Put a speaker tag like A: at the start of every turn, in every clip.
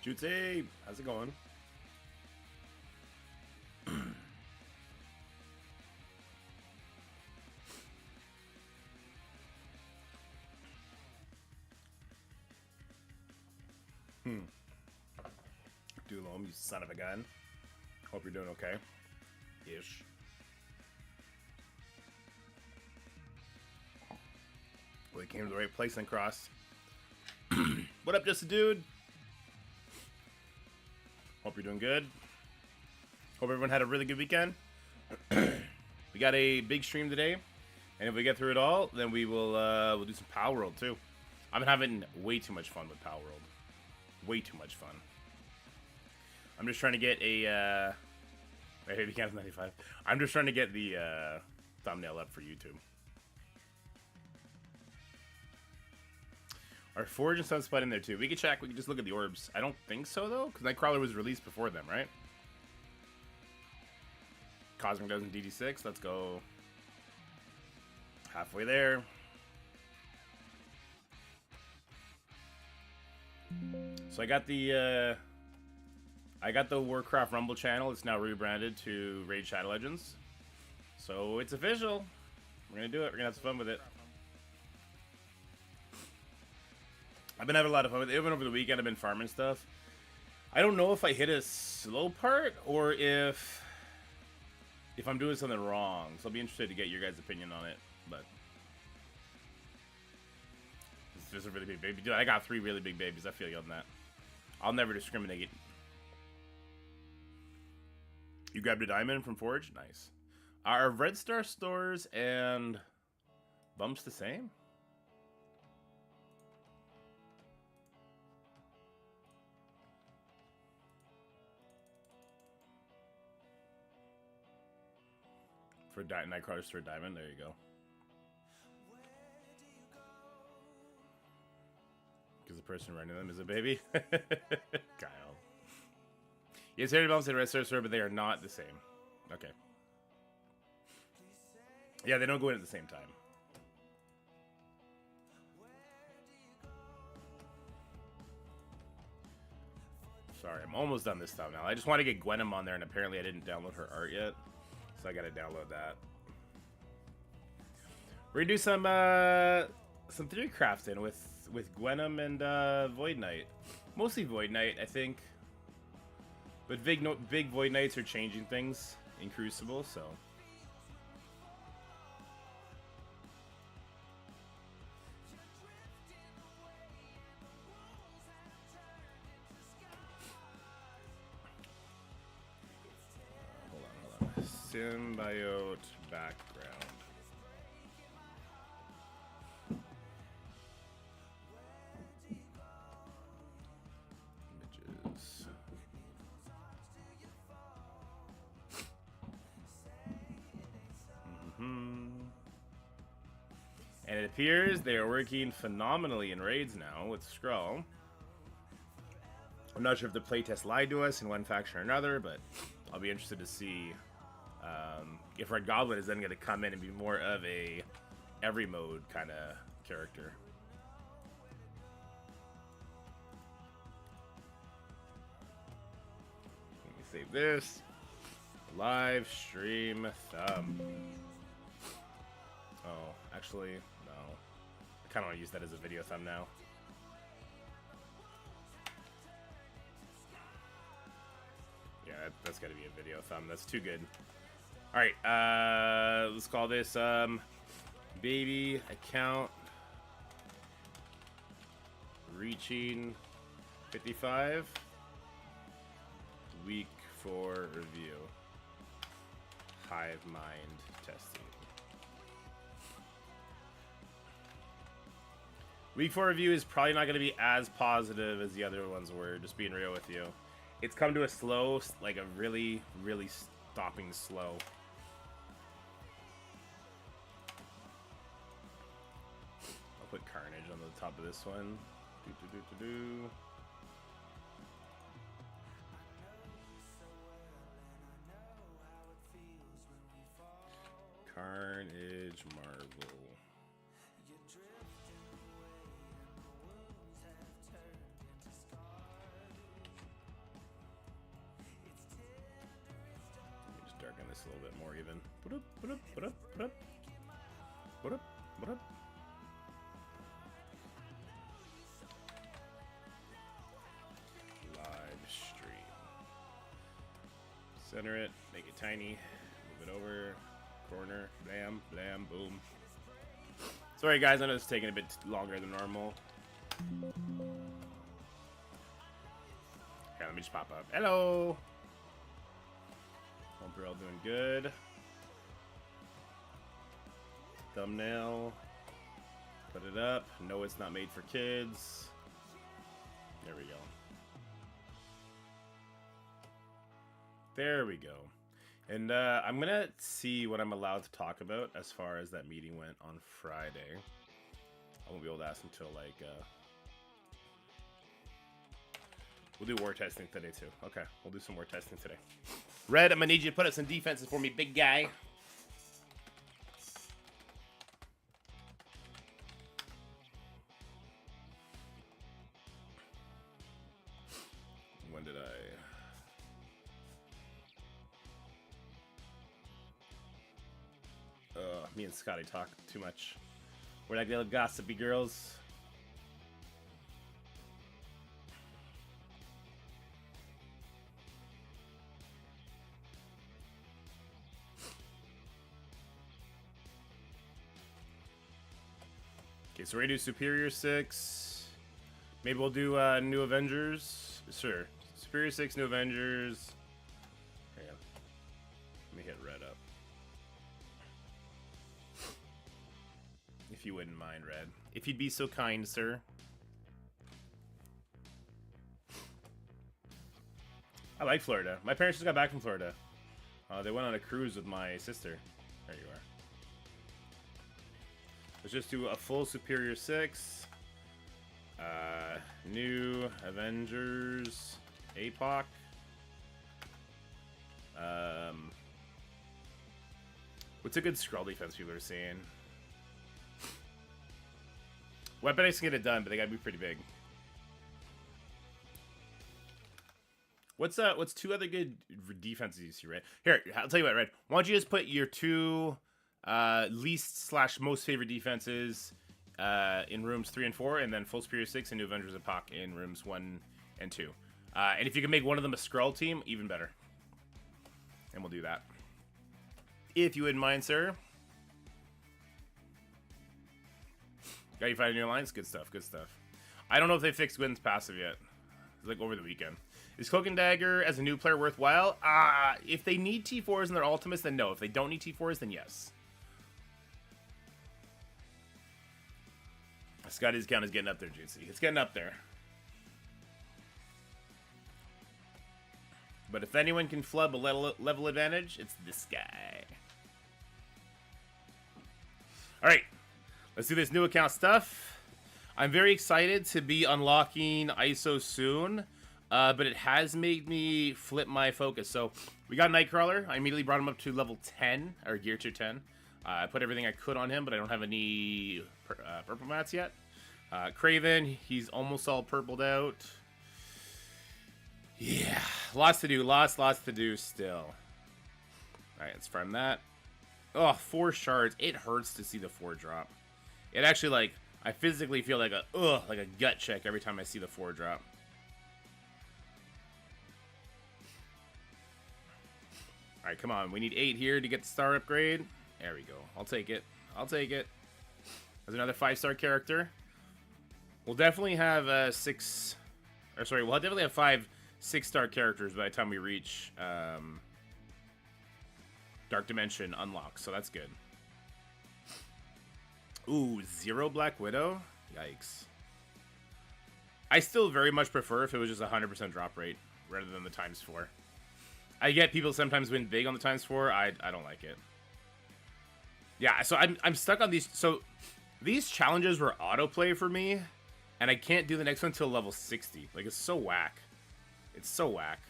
A: Jutey, how's it going? Doolom, you son of a gun. Hope you're doing okay. Ish. Well, you came to the right place then, Cross. What up, just a dude? Hope you're doing good. Hope everyone had a really good weekend. We got a big stream today, and if we get through it all, then we will we'll do some Power World too. I've been having way too much fun with Power World. Way too much fun. I'm just trying to get a Baby Camp 95. I'm just trying to get the thumbnail up for YouTube. Are Forge and Sunspot in there too? We can check. We can just look at the orbs. I don't think so though, because Nightcrawler was released before them, right? Cosmic Dozen DD6. Let's go. Halfway there. So I got the Warcraft Rumble channel. It's now rebranded to Raid Shadow Legends. So it's official. We're gonna do it. We're gonna have some fun with it. I've been having a lot of fun with it. Even over the weekend, I've been farming stuff. I don't know if I hit a slow part or if I'm doing something wrong. So I'll be interested to get your guys' opinion on it. But it's just a really big baby. Dude, I got 3 really big babies. I feel you on that. I'll never discriminate. You grabbed a diamond from Forge? Nice. Are Red Star stores and bumps the same? For Nightcrawler's third diamond, there you go. Because the person running them is a baby. Kyle. Yes, Harry Bumps and Red Star Store, but they are not the same. Okay. Yeah, they don't go in at the same time. Sorry, I'm almost done this thumbnail. I just want to get Gwenom on there, and apparently I didn't download her art yet. So I gotta download that. We're gonna do some theory crafting with Gwenom and Void Knight. Mostly Void Knight, I think. But big Void Knights are changing things in Crucible, so. Hold on. Symbiote background. Images. And it appears they are working phenomenally in raids now with Skrull. I'm not sure if the playtest lied to us in one faction or another, but I'll be interested to see if Red Goblin is then going to come in and be more of a every mode kind of character. Let me save this. Live stream thumb. Oh, actually, no. I kind of want to use that as a video thumb now. Yeah, that's got to be a video thumb. That's too good. All right, let's call this baby account reaching 55. Week 4 review. Hivemind testing. Week 4 review is probably not going to be as positive as the other ones were, just being real with you. It's come to a slow, like a really, really stopping slow. I'll put Carnage on the top of this one. Carnage Marvel. this a little bit more even. What up, what up, what up, what up? What up, what up? Live stream. Center it, make it tiny, move it over, corner, blam, blam, boom. Sorry guys, I know it's taking a bit longer than normal. Here, let me just pop up. Hello! Hope you're all doing good. Thumbnail. Put it up. No, it's not made for kids. There we go. There we go. And I'm going to see what I'm allowed to talk about as far as that meeting went on Friday. I won't be able to ask until, like... We'll do war testing today, too. Okay, we'll do some war testing today. Red, I'm going to need you to put up some defenses for me, big guy. When did me and Scotty talk too much. We're like little gossipy girls. Okay, so we're gonna do Superior 6. Maybe we'll do New Avengers. Sure. Superior 6, New Avengers. Hang on. Let me hit red up. If you wouldn't mind, Red. If you'd be so kind, sir. I like Florida. My parents just got back from Florida. They went on a cruise with my sister. There you are. Let's just do a full Superior 6. New Avengers. APOC. What's a good scroll defense people are saying? Weapon X can get it done, but they gotta be pretty big. What's two other good defenses you see, Red? Here, I'll tell you what, Red. Why don't you just put your two least / most favorite defenses in rooms 3 and 4, and then full Superior 6 and New Avengers APOC in rooms 1 and 2. And if you can make one of them a Skrull team, even better. And we'll do that. If you wouldn't mind, sir. Got you fighting your alliance? Good stuff, good stuff. I don't know if they fixed Gwyn's passive yet. It's like over the weekend. Is Cloak and Dagger as a new player worthwhile? If they need T4s in their ultimates, then no. If they don't need T4s, then yes. Scotty's count is getting up there, Juicy. It's getting up there. But if anyone can flub a level advantage, it's this guy. Alright. Let's do this new account stuff. I'm very excited to be unlocking ISO soon, but it has made me flip my focus. So we got Nightcrawler. I immediately brought him up to level 10, or gear tier 10. I put everything I could on him, but I don't have any purple mats yet. Craven, he's almost all purpled out. Yeah, lots to do, lots to do still. Alright, let's farm that. Oh, 4 shards. It hurts to see the 4 drop. It actually, like, I physically feel like a gut check every time I see the 4 drop. Alright, come on. We need 8 here to get the star upgrade. There we go. I'll take it. I'll take it. There's another 5-star character. We'll definitely have 6... Or sorry, we'll definitely have 5 6-star characters by the time we reach Dark Dimension unlocked, so that's good. Ooh, 0 Black Widow? Yikes. I still very much prefer if it was just 100% drop rate rather than the ×4. I get people sometimes win big on the ×4. I don't like it. Yeah, so I'm stuck on these. So these challenges were autoplay for me, and I can't do the next one until level 60. Like, it's so whack. It's so whack.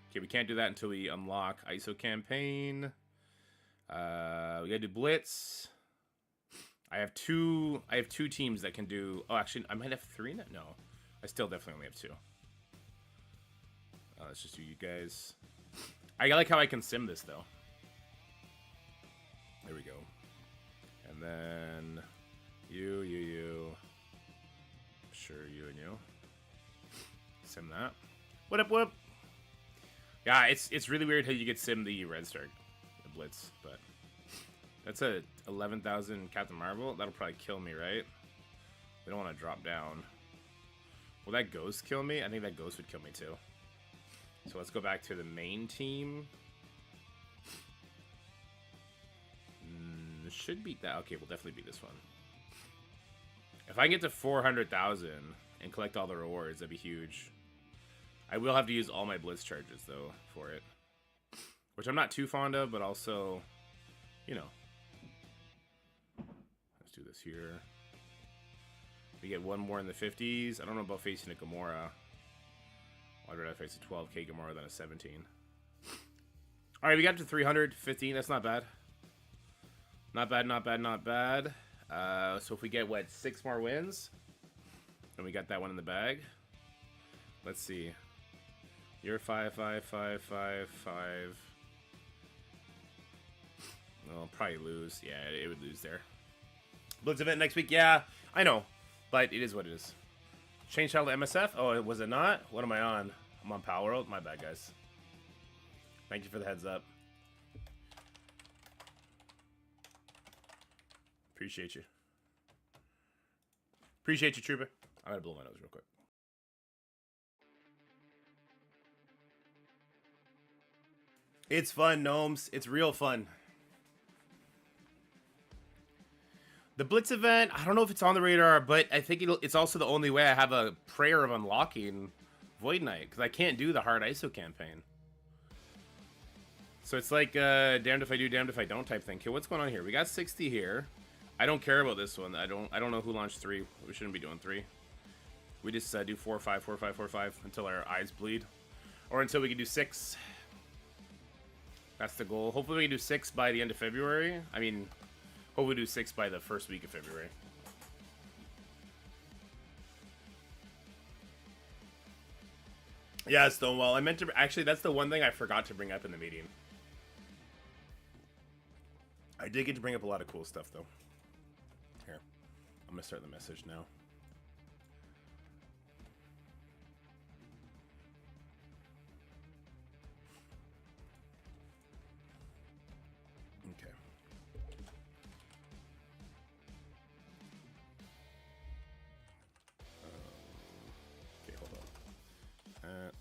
A: Okay, we can't do that until we unlock ISO campaign. We gotta do Blitz. I have two teams that can do. Oh, actually, I might have 3 now. No, I still definitely only have 2. Let's just do you guys. I like how I can sim this, though. There we go. And then you. Sure, you and you. Sim that. What up, whoop? Yeah, it's really weird how you get sim the Red Star, the Blitz, but that's a 11,000 Captain Marvel. That'll probably kill me, right? We don't want to drop down. Will that Ghost kill me? I think that Ghost would kill me too. So let's go back to the main team. Should beat that. Okay, we'll definitely beat this one. If I can get to 400,000 and collect all the rewards, that'd be huge. I will have to use all my Blitz charges, though, for it. Which I'm not too fond of, but also, you know. Let's do this here. We get one more in the 50s. I don't know about facing a Gamora. I'd rather face a 12k Gamora than a 17. Alright, we got to 315. That's not bad. Not bad, not bad, not bad. So if we get, what, 6 more wins? And we got that one in the bag. Let's see. You're 5, 5, 5, 5, 5. I'll probably lose. Yeah, it would lose there. Blitz event next week. Yeah, I know. But it is what it is. Change title to MSF? Oh, was it not? What am I on? I'm on Power World? My bad, guys. Thank you for the heads up. Appreciate you. Appreciate you, Trooper. I'm gonna blow my nose real quick. It's fun, Gnomes. It's real fun. The Blitz event, I don't know if it's on the radar, but I think it's also the only way I have a prayer of unlocking Void Knight, because I can't do the hard ISO campaign. So it's like damned if I do, damned if I don't type thing. Okay, what's going on here? We got 60 here. I don't care about this one. I don't know who launched 3. We shouldn't be doing 3. We just do 4, 5, 4, 5, 4, 5 until our eyes bleed, or until we can do 6. That's the goal. Hopefully we can do 6 by the end of February. I mean, hopefully we do 6 by the first week of February. Yeah, Stonewall. I meant to actually. That's the one thing I forgot to bring up in the meeting. I did get to bring up a lot of cool stuff, though. Here, I'm gonna start the message now. Okay. Okay, hold on.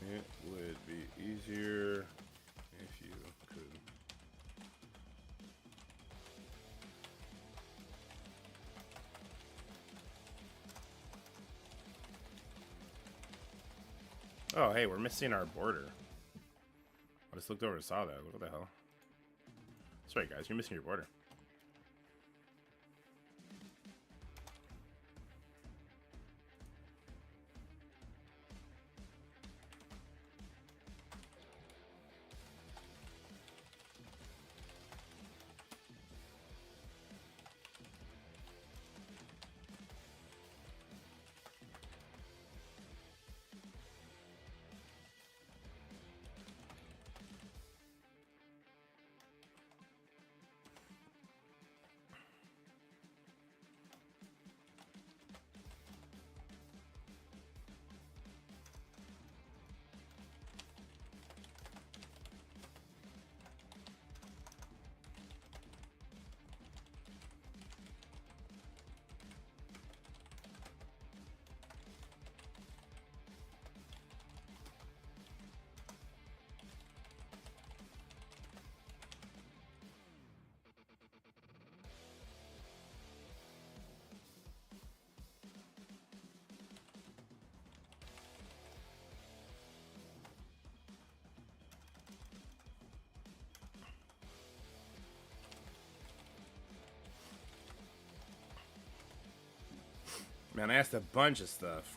A: It would be easier if you could. Oh, hey, we're missing our border. I just looked over and saw that. What the hell? Sorry, guys, you're missing your border. Man, I asked a bunch of stuff.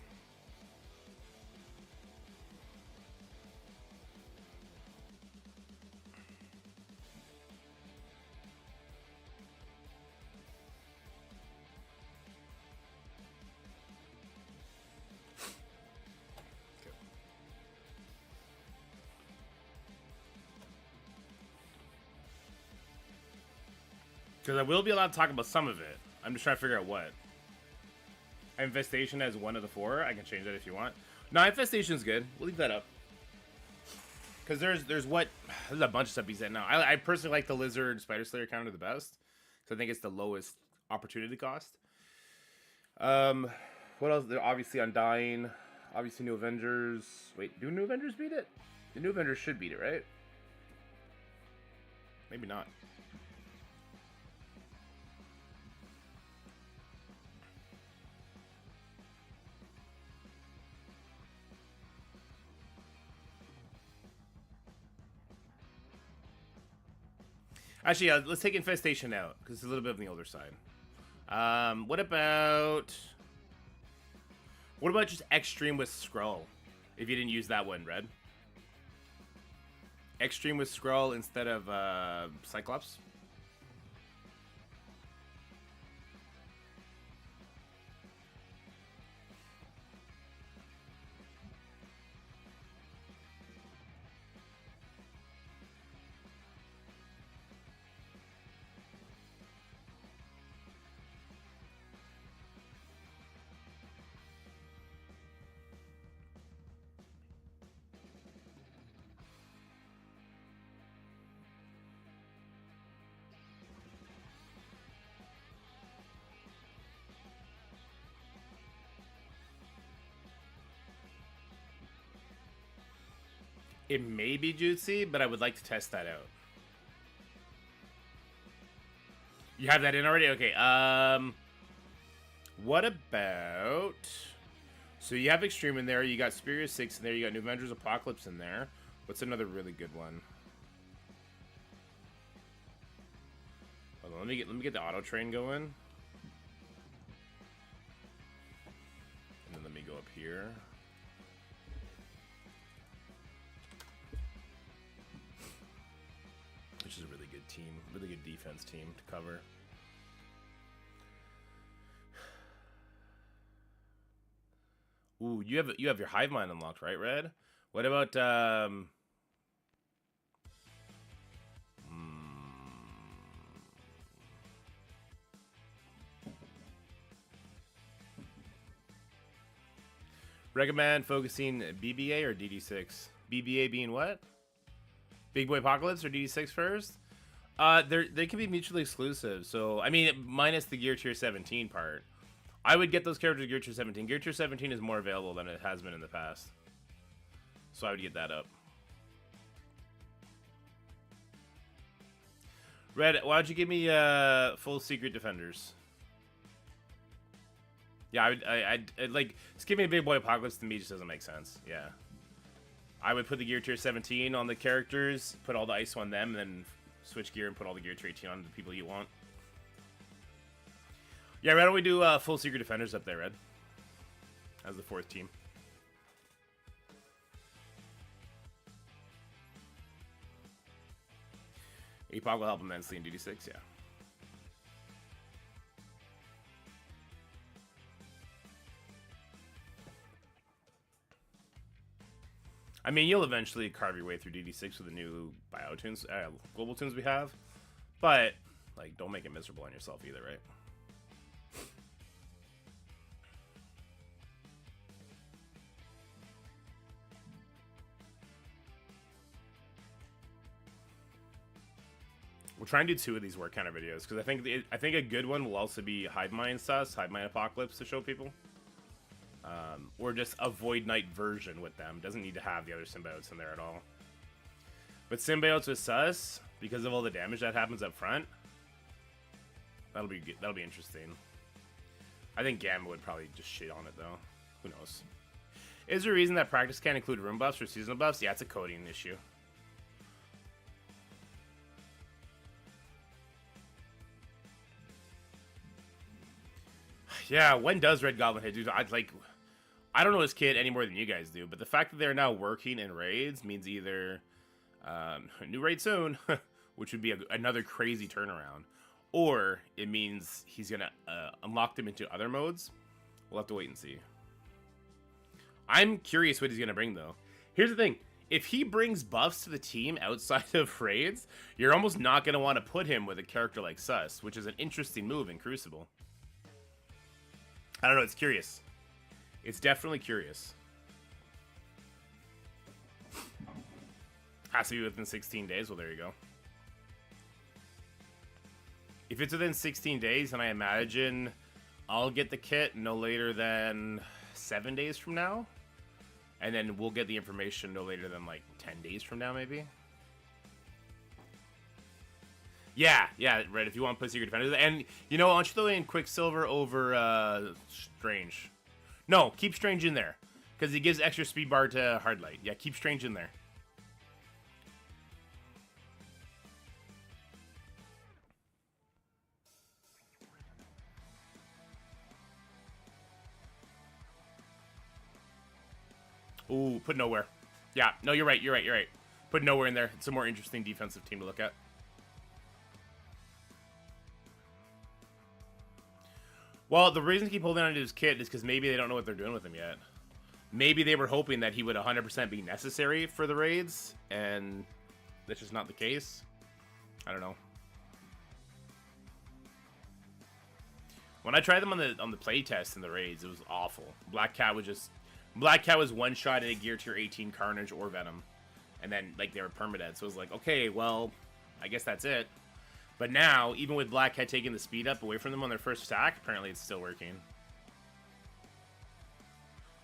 A: Because I will be allowed to talk about some of it. I'm just trying to figure out what. Infestation as one of the 4. I can change that if you want. No, Infestation's good. We'll leave that up. Because there's a bunch of stuff he's at now. I personally like the Lizard Spider Slayer counter the best. Because I think it's the lowest opportunity cost. What else? They're obviously Undying. Obviously New Avengers. Wait, do New Avengers beat it? The New Avengers should beat it, right? Maybe not. Actually, yeah, let's take Infestation out, because it's a little bit on the older side. What about just Extreme with Skrull? If you didn't use that one, Red. Extreme with Skrull instead of Cyclops. It may be Jutsi, but I would like to test that out. You have that in already? Okay, what about... So you have Extreme in there, you got Superior 6 in there, you got New Avengers Apocalypse in there. What's another really good one? Hold on, let me get the auto train going. And then let me go up here. Which is a really good team, really good defense team to cover. Ooh, you have your Hivemind unlocked, right, Red? What about recommend focusing BBA or DD6? BBA being what? Big Boy Apocalypse or DD6 first? They can be mutually exclusive. So, I mean, minus the Gear Tier 17 part. I would get those characters Gear Tier 17. Gear Tier 17 is more available than it has been in the past. So I would get that up. Red, why don't you give me full Secret Defenders? Yeah, I'd like, just give me a Big Boy Apocalypse. To me, just doesn't make sense. Yeah. I would put the Gear Tier 17 on the characters, put all the ice on them, and then switch gear and put all the Gear Tier 18 on the people you want. Yeah, why don't we do full Secret Defenders up there, Red? As the 4th team. APOC will help immensely in DD6, yeah. I mean, you'll eventually carve your way through DD6 with the new biotunes, global tunes we have. But, like, don't make it miserable on yourself either, right? We'll try and do 2 of these work counter videos, because I think a good one will also be Hivemind Sus, Hivemind Apocalypse to show people. Or just a Void Knight version with them. Doesn't need to have the other symbiotes in there at all. But symbiotes with Sus, because of all the damage that happens up front, that'll be interesting. I think Gamma would probably just shit on it though. Who knows? Is there a reason that practice can't include room buffs or seasonal buffs? Yeah, it's a coding issue. Yeah, when does Red Goblin hit? Dude, I don't know this kid any more than you guys do, but the fact that they're now working in raids means either a new raid soon, which would be another crazy turnaround, or it means he's gonna unlock them into other modes. We'll have to wait and see. I'm curious what he's gonna bring though. Here's the thing: if he brings buffs to the team outside of raids, you're almost not going to want to put him with a character like Sus, which is an interesting move in Crucible. I don't know, it's curious. It's definitely curious. Has to be within 16 days. Well, there you go. If it's within 16 days, then I imagine I'll get the kit no later than 7 days from now. And then we'll get the information no later than, like, 10 days from now, maybe. Yeah, right, if you want to put Secret Defenders. And, you know, why don't you throw in Quicksilver over Strange? No, keep Strange in there. Because he gives extra speed bar to Hardlight. Yeah, keep Strange in there. Ooh, put Nowhere. Yeah, no, you're right. Put Nowhere in there. It's a more interesting defensive team to look at. Well, the reason to keep holding on to his kit is because maybe they don't know what they're doing with him yet. Maybe they were hoping that he would 100% be necessary for the raids, and that's just not the case. I don't know. When I tried them on the play test in the raids, it was awful. Black Cat was one shot at a gear tier 18 Carnage or Venom, and then like they were permadead. So it was like, okay, well, I guess that's it. But now, even with Black Cat taking the speed up away from them on their first stack, apparently it's still working.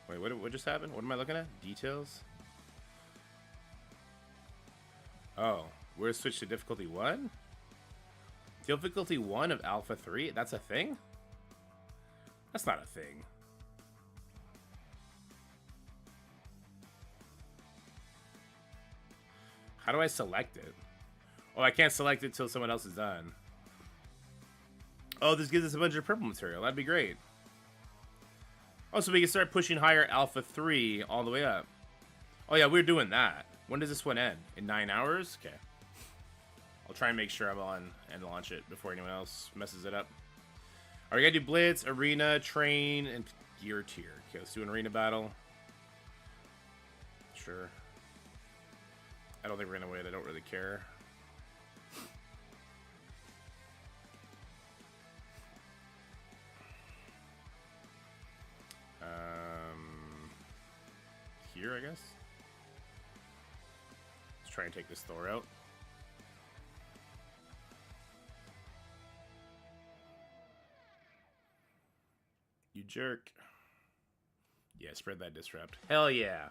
A: Wait, what just happened? What am I looking at? Details? Oh, we're switched to difficulty 1? Difficulty 1 of Alpha 3? That's a thing? That's not a thing. How do I select it? Oh, I can't select it till someone else is done. Oh, this gives us a bunch of purple material. That'd be great. Oh, so we can start pushing higher Alpha 3 all the way up. Oh, yeah, we're doing that. When does this one end? In 9 hours? Okay. I'll try and make sure I'm on and launch it before anyone else messes it up. Alright, we gotta do Blitz, Arena, Train, and Gear Tier. Okay, let's do an Arena battle. Sure. I don't think we're gonna win. I don't really care. Here, I guess. Let's try and take this Thor out. You jerk. Yeah, spread that disrupt. Hell yeah.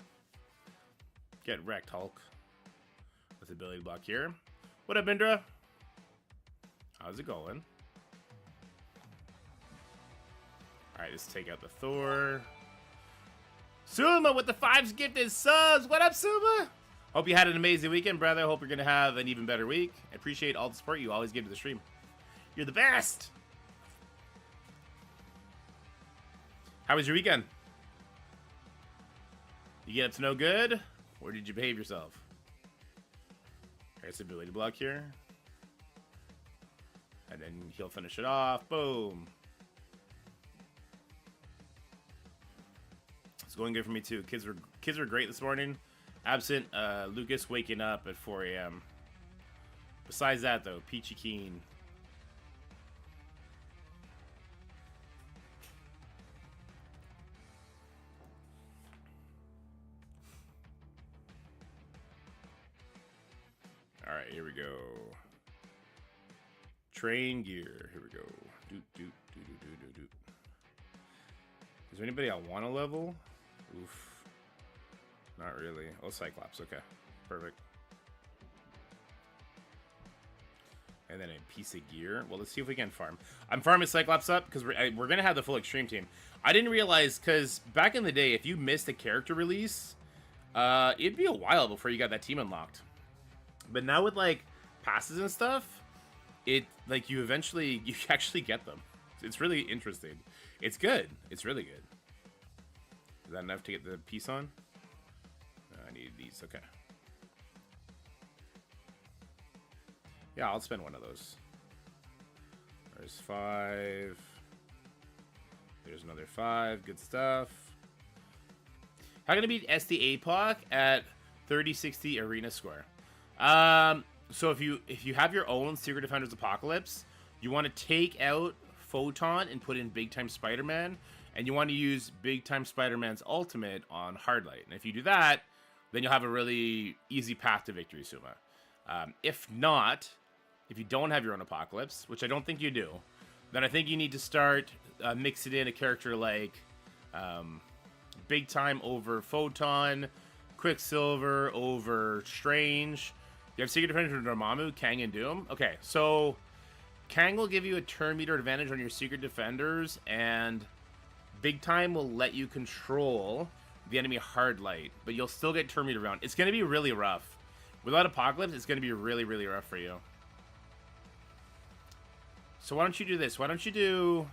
A: Get wrecked, Hulk. With the ability block here. What up, Indra? How's it going? Alright, let's take out the Thor. Suma with the 5 gifted subs. What up, Suma? Hope you had an amazing weekend, brother. Hope you're going to have an even better week. I appreciate all the support you always give to the stream. You're the best. How was your weekend? You get up to no good? Or did you behave yourself? There's the ability block here. And then he'll finish it off. Boom. It's going good for me too. Kids were great this morning. Absent Lucas waking up at 4 a.m. Besides that though, peachy keen. Alright, here we go. Train gear. Here we go. Doot, doot, doot, doot, doot, doot, doot. Is there anybody I want to level? Oof. Not really. Oh, Cyclops. Okay. Perfect. And then a piece of gear. Well, let's see if we can farm. I'm farming Cyclops up because we're going to have the full Extreme team. I didn't realize, because back in the day, if you missed a character release, it'd be a while before you got that team unlocked. But now with, like, passes and stuff, you actually get them. It's really interesting. It's good. It's really good. Is that enough to get the piece on? I need these. Okay. Yeah, I'll spend one of those. There's 5. There's another 5. Good stuff. How can I beat SD APOC at 3060 arena score. So if you have your own Secret Defenders Apocalypse, you want to take out Photon and put in Big Time Spider-Man, and you want to use Big Time Spider-Man's ultimate on Hardlight. And if you do that, then you'll have a really easy path to victory, Suma. If not, if you don't have your own Apocalypse, which I don't think you do, then I think you need to start mixing in a character like Big Time over Photon, Quicksilver over Strange. You have Secret Defenders of Dormammu, Kang, and Doom. Okay, so Kang will give you a turn meter advantage on your Secret Defenders, and Big Time will let you control the enemy Hardlight, but you'll still get turn meter round. It's going to be really rough. Without Apocalypse, it's going to be really, really rough for you. So why don't you do this? Why don't you do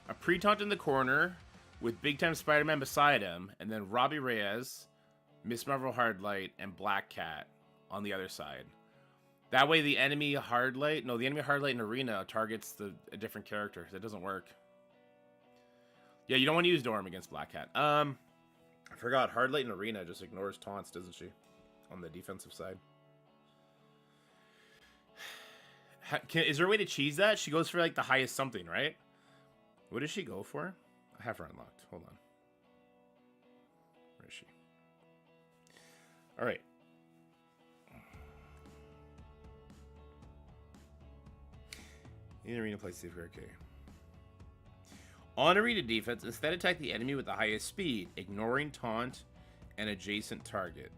A: a pre-taunt in the corner with Big Time Spider-Man beside him, and then Robbie Reyes, Miss Marvel Hardlight, and Black Cat on the other side. That way the enemy Hardlight in Arena targets a different character. That doesn't work. Yeah, you don't want to use Dorm against Black Cat. I forgot, Hardlight in Arena just ignores taunts, doesn't she? On the defensive side. Is there a way to cheese that? She goes for like the highest something, right? What does she go for? I have her unlocked. Hold on. Where is she? Alright. In arena, play safe. Okay. On arena defense, instead attack the enemy with the highest speed, ignoring taunt and adjacent target.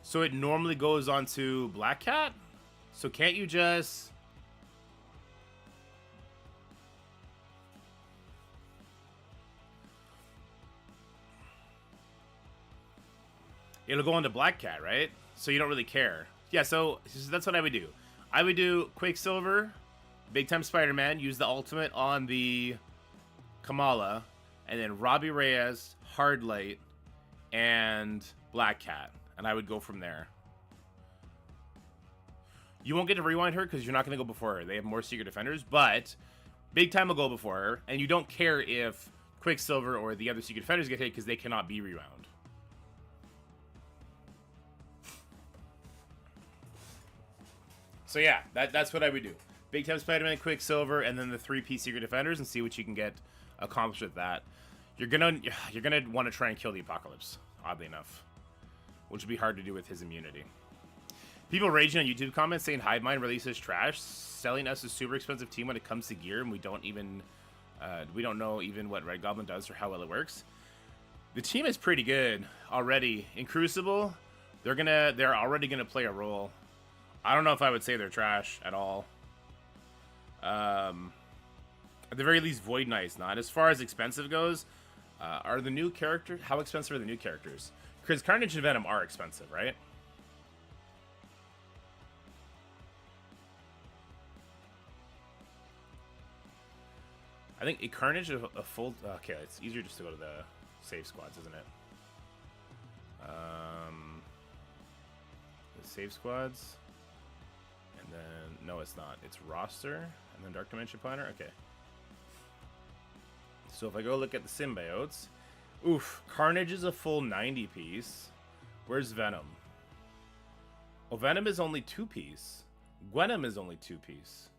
A: So it normally goes on to Black Cat? So can't you just... It'll go on to Black Cat, right? So you don't really care. Yeah, so that's what I would do. I would do Quicksilver, Big Time Spider-Man, use the ultimate on the Kamala, and then Robbie Reyes, Hardlight, and Black Cat. And I would go from there. You won't get to rewind her because you're not going to go before her. They have more Secret Defenders, but Big Time will go before her, and you don't care if Quicksilver or the other Secret Defenders get hit because they cannot be rewound. So yeah, that's what I would do. Big Time Spider-Man, Quicksilver, and then the 3-piece Secret Defenders, and see what you can get accomplished with that. You're gonna want to try and kill the Apocalypse, oddly enough, which would be hard to do with his immunity. People raging on YouTube comments saying Hivemind releases trash, selling us a super expensive team when it comes to gear, and we don't know even what Red Goblin does or how well it works. The team is pretty good already. In Crucible, they're already gonna play a role. I don't know if I would say they're trash at all. At the very least, Void Knight's not. As far as expensive goes, are the new characters... How expensive are the new characters? Because Carnage and Venom are expensive, right? I think Carnage is a full... Okay, it's easier just to go to the save squads, isn't it? The save squads... And then, no, it's not. It's roster, and then Dark Dimension Planner. Okay. So if I go look at the symbiotes, oof, Carnage is a full 90-piece. Where's Venom? Oh, Venom is only 2-piece. Gwenom is only 2-piece.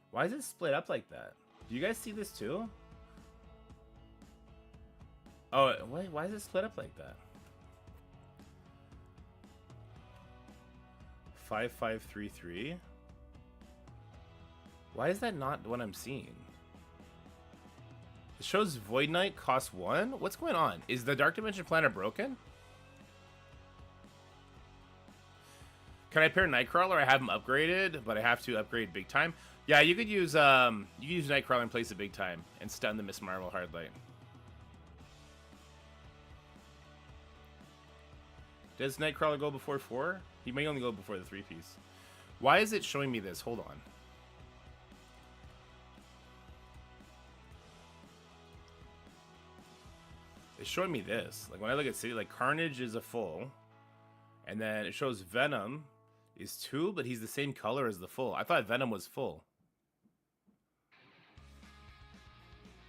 A: Why is it split up like that? Do you guys see this too? Oh, wait, why is it split up like that? 5533. Why is that not what I'm seeing? It shows Void Knight costs 1? What's going on? Is the Dark Dimension Planner broken? Can I pair Nightcrawler? I have him upgraded, but I have to upgrade Big Time. Yeah, you could use Nightcrawler in place of Big Time and stun the Miss Marvel Hardlight. Does Nightcrawler go before 4? He may only go before the 3-piece. Why is it showing me this? Hold on. It's showing me this. Like when I look at City, like Carnage is a full. And then it shows Venom is 2, but he's the same color as the full. I thought Venom was full.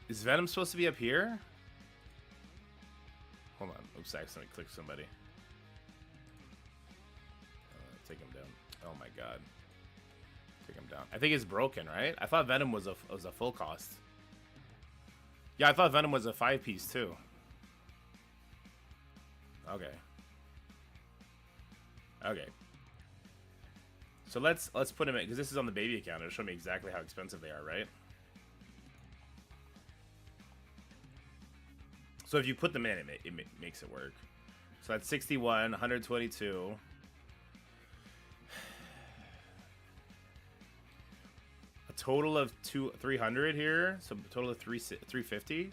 A: Is Venom supposed to be up here? Hold on. Oops, I accidentally clicked somebody. Take him down. Oh my god. Take him down. I think it's broken, right? I thought Venom was a full cost. Yeah, I thought Venom was a 5-piece too. Okay. Okay. So let's put him in, because this is on the baby account. It'll show me exactly how expensive they are, right? So if you put them in, it makes it work. So that's 61, 122. A total of 300 here. So a total of 350.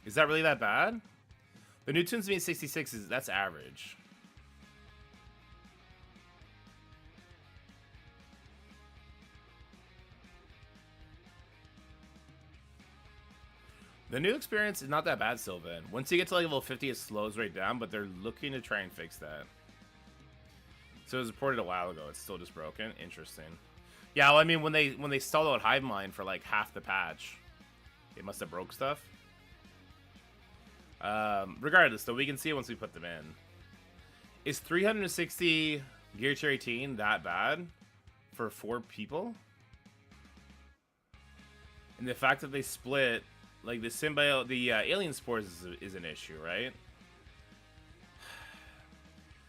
A: Is that really that bad? The new tunes mean 66 that's average. The new experience is not that bad, Sylvan. Once you get to like level 50, it slows right down, but they're looking to try and fix that. So it was reported a while ago. It's still just broken. Interesting. Yeah, well, I mean, when they stalled out Hivemind for like half the patch, it must have broke stuff. Regardless, though, we can see it once we put them in. Is 360 Gear Tier 18 that bad for 4 people? And the fact that they split, like the symbiote, the alien spores is an issue, right?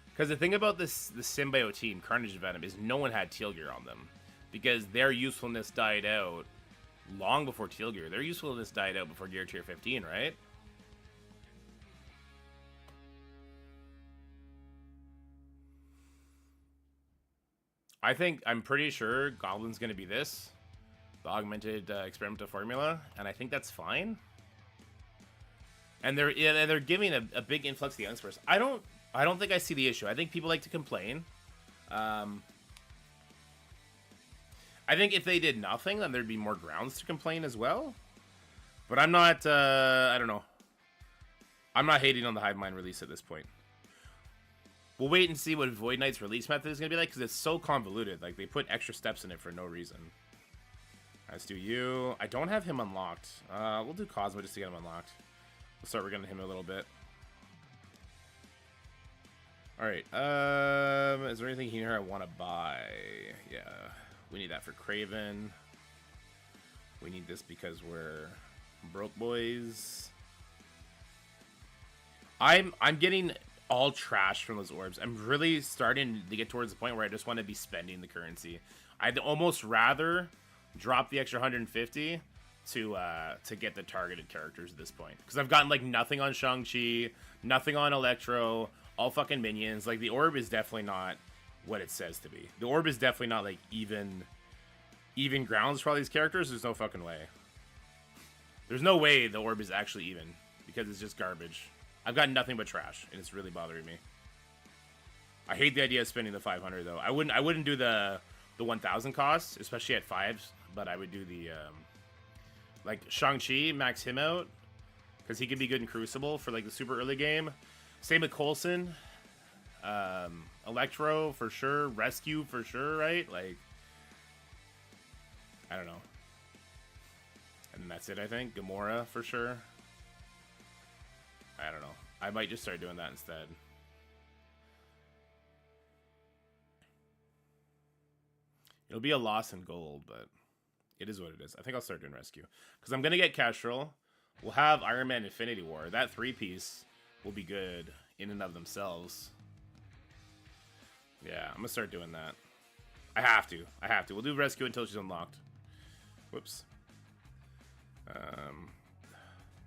A: Because the thing about the symbiote team, Carnage and Venom, is no one had Teal gear on them, because their usefulness died out long before Teal gear. Their usefulness died out before Gear Tier 15, right? I'm pretty sure Goblin's going to be this. The augmented experimental formula, and I think that's fine. And they're giving a big influx to the youngsters. I don't think I see the issue. I think people like to complain. I think if they did nothing, then there'd be more grounds to complain as well. But I'm not. I don't know. I'm not hating on the Hivemind release at this point. We'll wait and see what Void Knight's release method is gonna be like, because it's so convoluted. Like, they put extra steps in it for no reason. Let's do you. I don't have him unlocked. We'll do Cosmo just to get him unlocked. We'll start working on him a little bit. Alright, is there anything here I want to buy? Yeah, we need that for Craven. We need this because we're broke boys. I'm getting all trash from those orbs. I'm really starting to get towards the point where I just want to be spending the currency. I'd almost rather drop the extra 150 to get the targeted characters at this point, because I've gotten like nothing on Shang-Chi, nothing on Electro, all fucking minions. Like, the orb is definitely not what it says to be. The orb is definitely not like even grounds for all these characters. There's no fucking way. There's no way the orb is actually even, because it's just garbage. I've got nothing but trash, and it's really bothering me. I hate the idea of spending the 500 though. I wouldn't do the 1,000 costs, especially at 5s, but I would do the like Shang-Chi, max him out, because he could be good in Crucible for like the super early game. Same with Coulson. Electro for sure, Rescue for sure, right? Like, I don't know. And that's it, I think. Gamora for sure. I don't know. I might just start doing that instead. It'll be a loss in gold, but it is what it is. I think I'll start doing Rescue, because I'm going to get Kestrel. We'll have Iron Man Infinity War. That 3-piece will be good in and of themselves. Yeah, I'm going to start doing that. I have to. We'll do Rescue until she's unlocked. Whoops.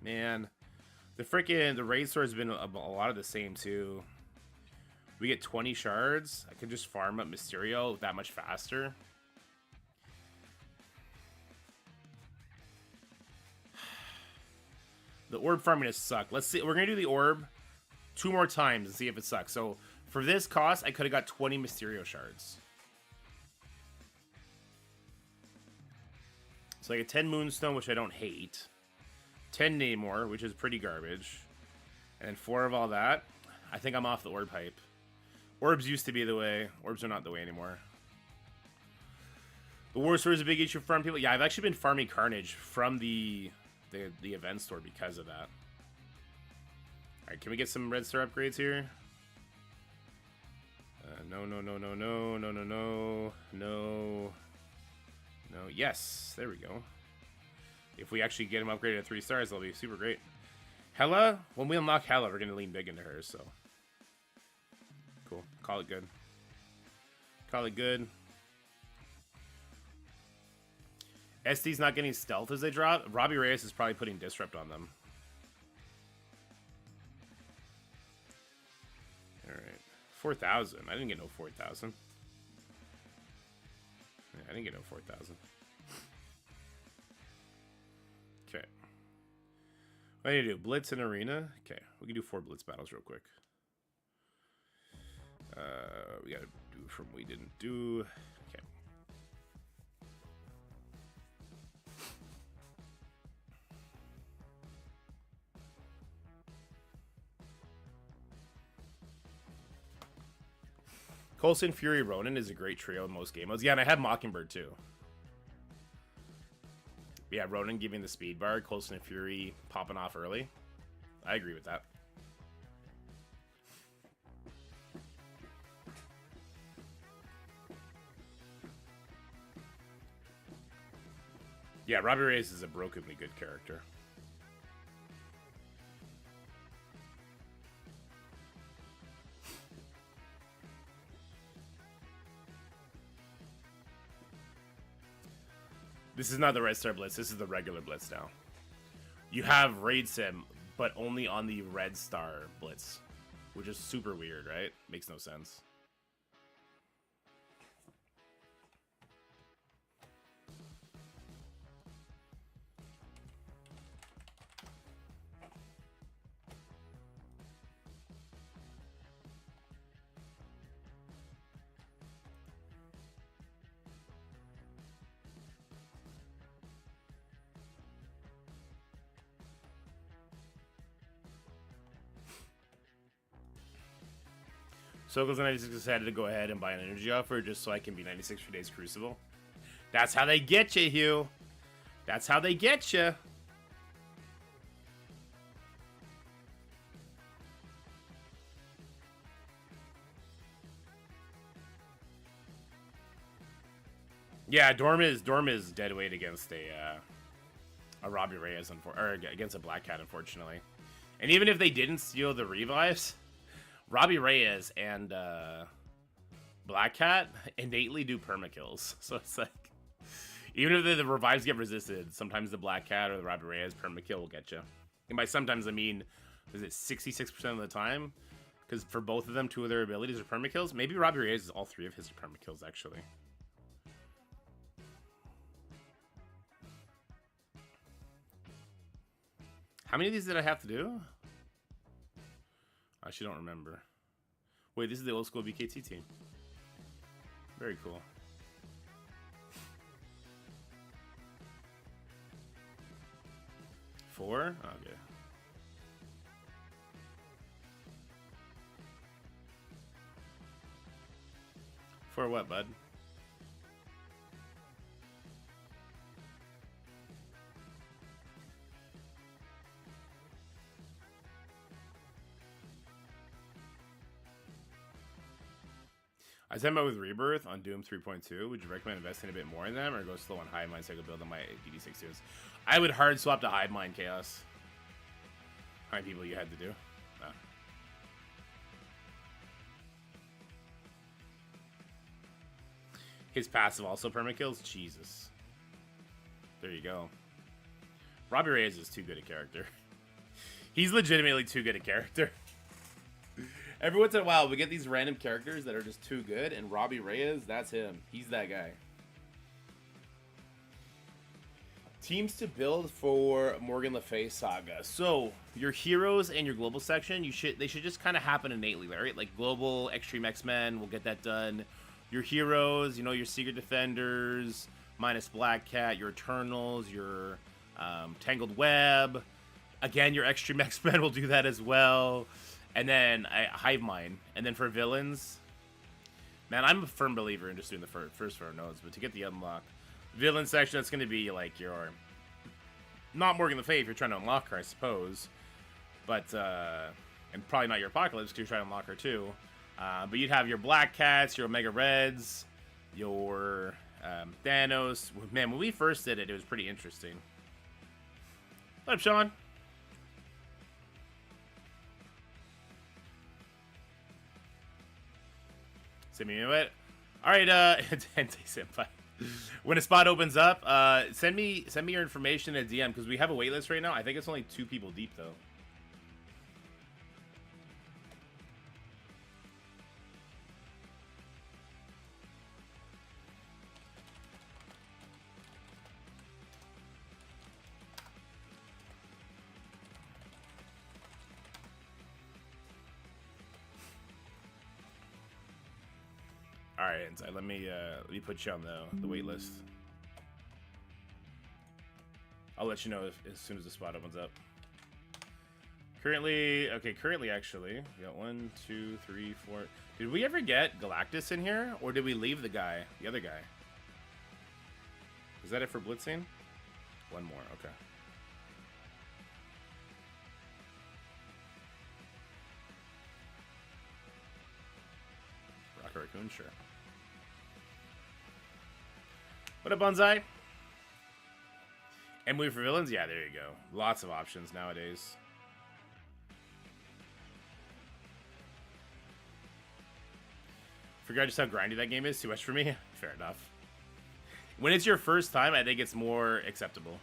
A: Man. The raid store has been a lot of the same too. We get 20 shards. I can just farm up Mysterio that much faster. The orb farming has sucked. Let's see. We're gonna do the orb 2 more times and see if it sucks. So for this cost, I could have got 20 Mysterio shards. So I get 10 Moonstone, which I don't hate. 10 Namor, which is pretty garbage. And 4 of all that. I think I'm off the orb hype. Orbs used to be the way. Orbs are not the way anymore. The War Sword is a big issue for farm people. Yeah, I've actually been farming Carnage from the the event store because of that. Alright, can we get some red star upgrades here? No, no, no, no, no, no, no, no, no, no. Yes, there we go. If we actually get him upgraded to 3 stars, that'll be super great. Hela, when we unlock Hela, we're gonna lean big into her, so cool. Call it good. Call it good. SD's not getting stealth as they drop. Robbie Reyes is probably putting disrupt on them. Alright. 4,000. I didn't get no 4,000. Yeah, I didn't get no 4,000. Okay. What do you do? Blitz and Arena? Okay. We can do 4 Blitz battles real quick. We gotta do from we didn't do. Okay. Coulson, Fury, Ronin is a great trio in most game modes. Yeah, and I have Mockingbird too. Yeah, Ronin giving the speed bar, Coulson and Fury popping off early. I agree with that. Yeah, Robbie Reyes is a brokenly good character. This is not the Red Star Blitz, this is the regular Blitz now. You have Raid Sim, but only on the Red Star Blitz. Which is super weird, right? Makes no sense. Soko's 96 decided to go ahead and buy an energy offer just so I can be 96 for days Crucible. That's how they get you, Hugh. That's how they get you. Yeah, Dorm is dead weight against a Robbie Reyes, or against a Black Cat, unfortunately. And even if they didn't steal the revives, Robbie Reyes and Black Cat innately do permakills. So it's like, even if the revives get resisted, sometimes the Black Cat or the Robbie Reyes permakill will get you. And by sometimes, I mean, is it 66% of the time? Because for both of them, 2 of their abilities are permakills. Maybe Robbie Reyes is all 3 of his are permakills, actually. How many of these did I have to do? I actually don't remember. Wait, this is the old school BKT team. Very cool. Four? Okay. For what, bud? I was talking about with Rebirth on Doom 3.2. Would you recommend investing a bit more in them, or go slow on Hivemind so I could build on my DD6 2s? I would hard swap to Hivemind Chaos. How many people you had to do? No. His passive also permakills? Jesus. There you go. Robbie Reyes is too good a character. He's legitimately too good a character. Every once in a while, we get these random characters that are just too good, and Robbie Reyes, that's him. He's that guy. Teams to build for Morgan Le Fay Saga. So, your heroes and your global section, they should just kind of happen innately, right? Like Global, Extreme X-Men, we'll get that done. Your heroes, you know, your Secret Defenders, minus Black Cat, your Eternals, your Tangled Web. Again, your Extreme X-Men will do that as well. And then Hivemind. And then for villains, man, I'm a firm believer in just doing the first 4 nodes. But to get the unlock, villain section, that's going to be like your Not Morgan Le Fay if you're trying to unlock her, I suppose. But, and probably not your Apocalypse because you're trying to unlock her too. But you'd have your Black Cats, your Omega Reds, your Thanos. Man, when we first did it, it was pretty interesting. What up, Sean? Send me what? All right, Senpai. When a spot opens up, send me your information at DM because we have a waitlist right now. I think it's only 2 people deep though. All right, Inside. Let me put you on the wait list. I'll let you know as soon as the spot opens up. Currently, actually, we got 1, 2, 3, 4. Did we ever get Galactus in here, or did we leave the other guy? Is that it for blitzing? One more, okay. Rocket Raccoon, sure. What up, Bonsai? And move for villains? Yeah, there you go. Lots of options nowadays. Forgot just how grindy that game is. Too much for me? Fair enough. When it's your first time, I think it's more acceptable.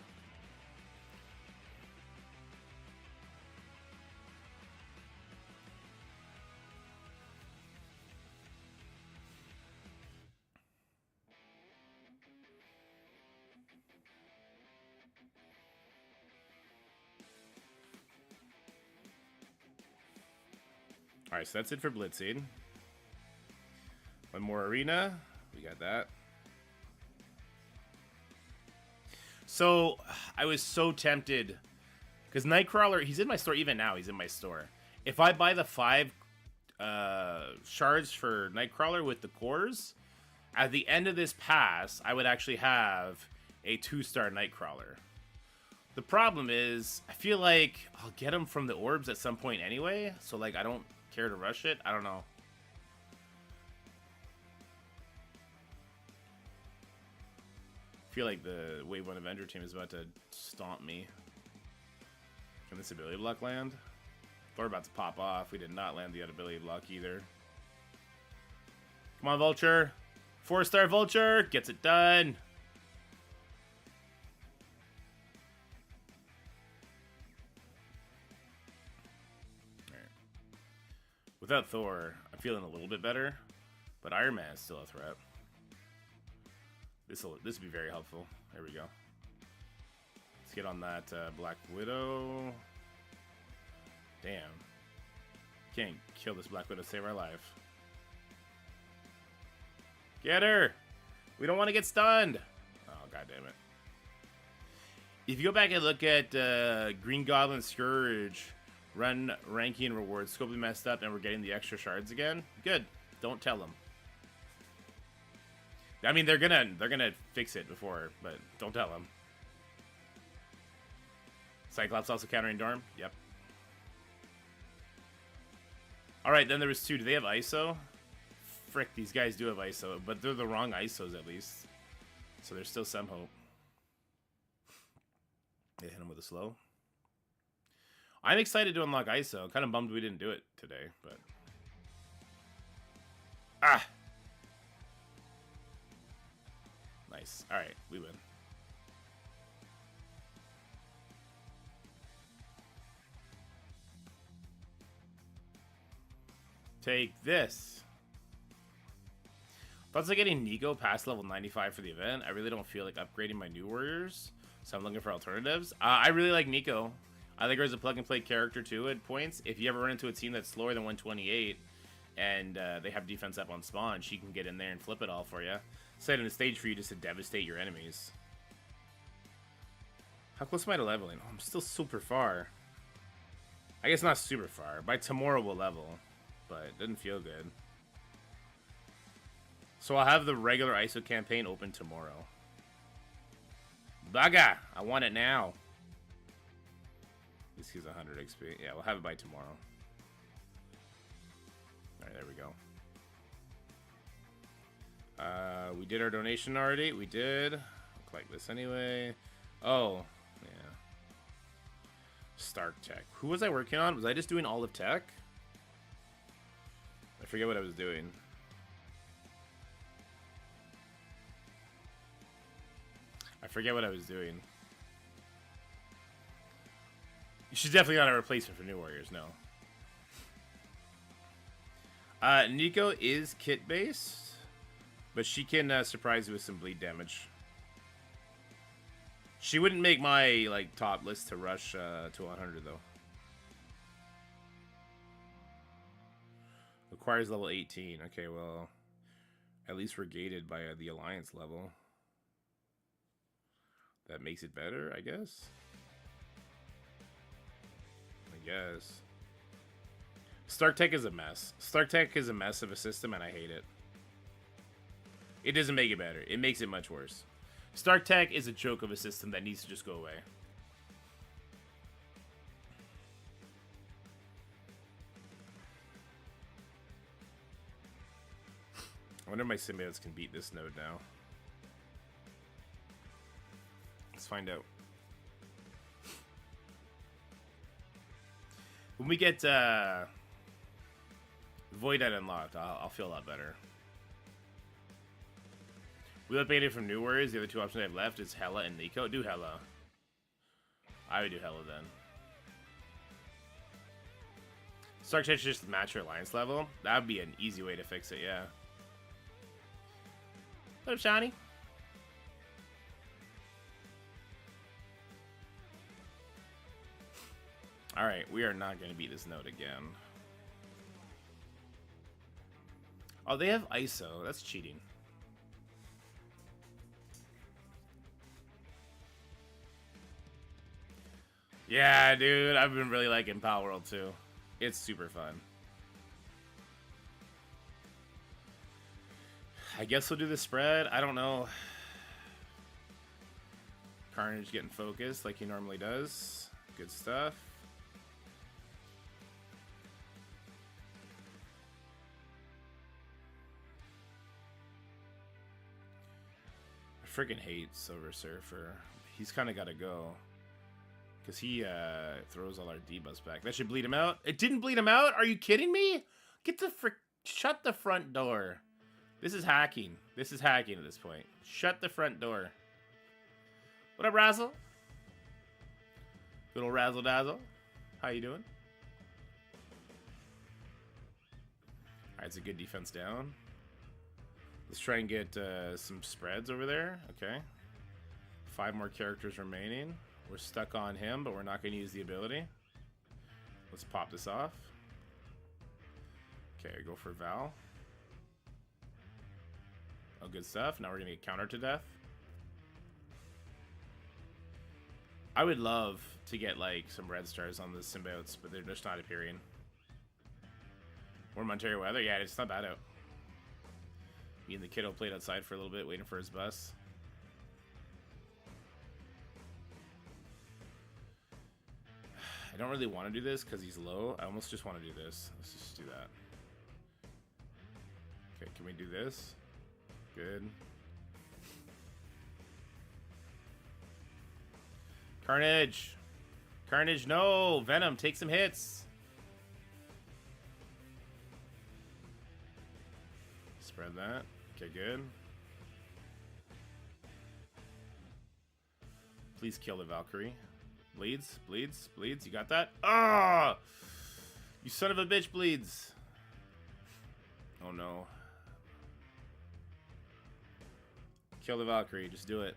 A: Alright, so that's it for blitzing. One more arena. We got that. So, I was so tempted. Because Nightcrawler, he's in my store. Even now, he's in my store. If I buy the 5 shards for Nightcrawler with the cores, at the end of this pass, I would actually have a 2-star Nightcrawler. The problem is, I feel like I'll get them from the orbs at some point anyway. So, like, I don't care to rush it. I don't know. I feel like the Wave 1 Avenger team is about to stomp me. Can this ability block land? We're about to pop off. We did not land the ability block either. Come on, Vulture. 4-star Vulture. Gets it done. Without Thor, I'm feeling a little bit better, but Iron Man is still a threat. This will be very helpful. There we go. Let's get on that Black Widow. Damn. Can't kill this Black Widow to save our life. Get her! We don't want to get stunned! Oh, god damn it. If you go back and look at Green Goblin Scourge, run ranking rewards, Scopely messed up and we're getting the extra shards again. Good. Don't tell them. I mean, they're gonna fix it before, but don't tell them. Cyclops also countering Dorm. Yep. All right, then there was 2. Do they have ISO? Frick, these guys do have ISO, but they're the wrong ISOs at least. So there's still some hope. They hit him with a slow. I'm excited to unlock ISO. Kind of bummed we didn't do it today, but... Ah! Nice. Alright, we win. Take this. Thoughts like getting Nico past level 95 for the event. I really don't feel like upgrading my new warriors, so I'm looking for alternatives. I really like Nico. I think her as a plug-and-play character, too, at points. If you ever run into a team that's slower than 128, and they have defense up on spawn, she can get in there and flip it all for you. Set in a stage for you just to devastate your enemies. How close am I to leveling? Oh, I'm still super far. I guess not super far. By tomorrow we'll level, but it doesn't feel good. So I'll have the regular ISO campaign open tomorrow. Baga! I want it now. This gives 100 XP. Yeah, we'll have it by tomorrow. Alright, there we go. We did our donation already. We did. Look like this anyway. Oh, yeah. Stark Tech. Who was I working on? Was I just doing all of tech? I forget what I was doing. I forget what I was doing. She's definitely not a replacement for New Warriors, no. Nico is kit-based, but she can surprise you with some bleed damage. She wouldn't make my like top list to rush to 100 though. Requires level 18. Okay, well, at least we're gated by the Alliance level. That makes it better, I guess. Stark Tech is a mess. Stark Tech is a mess of a system, and I hate it. It doesn't make it better. It makes it much worse. Stark Tech is a joke of a system that needs to just go away. I wonder if my symbiotes can beat this node now. Let's find out. When we get Void Ed unlocked, I'll feel a lot better. We updated from New Warriors. The other two options I have left is Hela and Nico. Do Hela. I would do Hela then. Stark Tech just match your Alliance level. That would be an easy way to fix it, yeah. What up, Shani? Alright, we are not going to beat this node again. Oh, they have ISO. That's cheating. Yeah, dude. I've been really liking Power World, too. It's super fun. I guess we'll do the spread. I don't know. Carnage getting focused like he normally does. Good stuff. I freaking hate Silver Surfer. He's kind of got to go. Because he throws all our debuffs back. That should bleed him out. It didn't bleed him out? Are you kidding me? Get the frick... Shut the front door. This is hacking. This is hacking at this point. Shut the front door. What up, Razzle? Little Razzle Dazzle. How you doing? Alright, it's a good defense down. Let's try and get some spreads over there. Okay. 5 more characters remaining. We're stuck on him, but we're not going to use the ability. Let's pop this off. Okay, go for Val. Oh, good stuff. Now we're going to get countered to death. I would love to get, like, some red stars on the symbiotes, but they're just not appearing. Warm Ontario weather? Yeah, it's not bad out. Me and the kiddo played outside for a little bit, waiting for his bus. I don't really want to do this because he's low. I almost just want to do this. Let's just do that. Okay, can we do this? Good. Carnage! Carnage, no! Venom, take some hits! Spread that. Okay, good. Please kill the Valkyrie. Bleeds, bleeds, bleeds. You got that? Ah! Oh! You son of a bitch, bleeds. Oh no. Kill the Valkyrie. Just do it.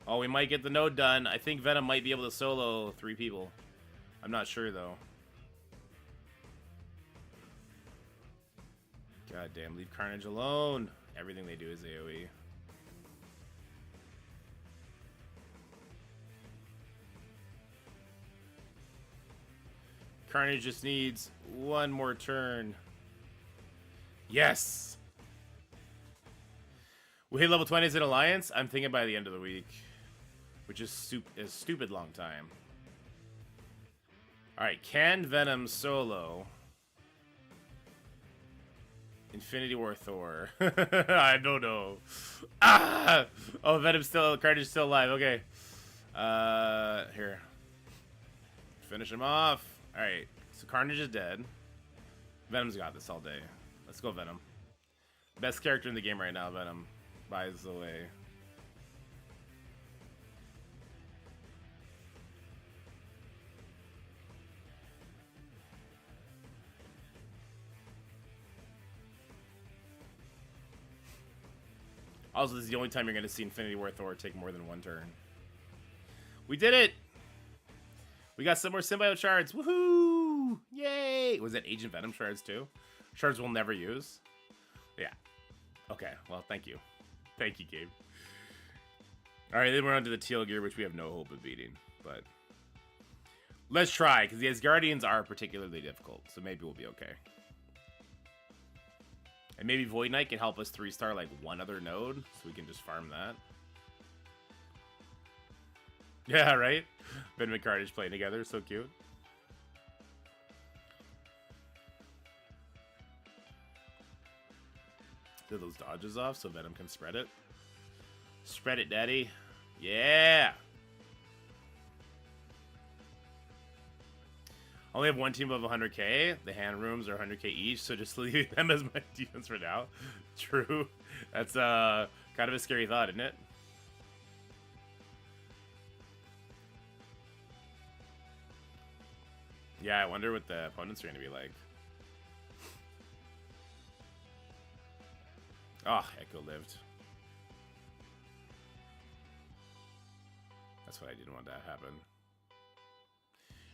A: Oh, we might get the node done. I think Venom might be able to solo 3 people. I'm not sure, though. God damn, leave Carnage alone. Everything they do is AoE. Carnage just needs 1 more turn. Yes! We hit level 20s in Alliance? I'm thinking by the end of the week. Which is a stupid long time. Alright, can Venom solo Infinity War Thor? I don't know. Ah! Oh, Venom's still, Carnage still alive. Okay. Here. Finish him off. Alright, so Carnage is dead. Venom's got this all day. Let's go Venom. Best character in the game right now, Venom. By the way. Also, this is the only time you're going to see Infinity War Thor take more than one turn. We did it! We got some more Symbiote shards. Woohoo! Yay! Was that Agent Venom shards too? Shards we'll never use? Yeah. Okay, well, thank you. Thank you, Gabe. Alright, then we're on to the Teal gear, which we have no hope of beating. But let's try, because the Asgardians are particularly difficult. So maybe we'll be okay. And maybe Void Knight can help us 3-star like one other node, so we can just farm that. Yeah, right? Ben and Carnage playing together, so cute. Do those dodges off so Venom can spread it. Spread it, daddy. Yeah! I only have one team above 100k. The hand rooms are 100k each, so just leave them as my defense for now. True. That's kind of a scary thought, isn't it? Yeah, I wonder what the opponents are going to be like. Oh, Echo lived. That's what I didn't want to happen.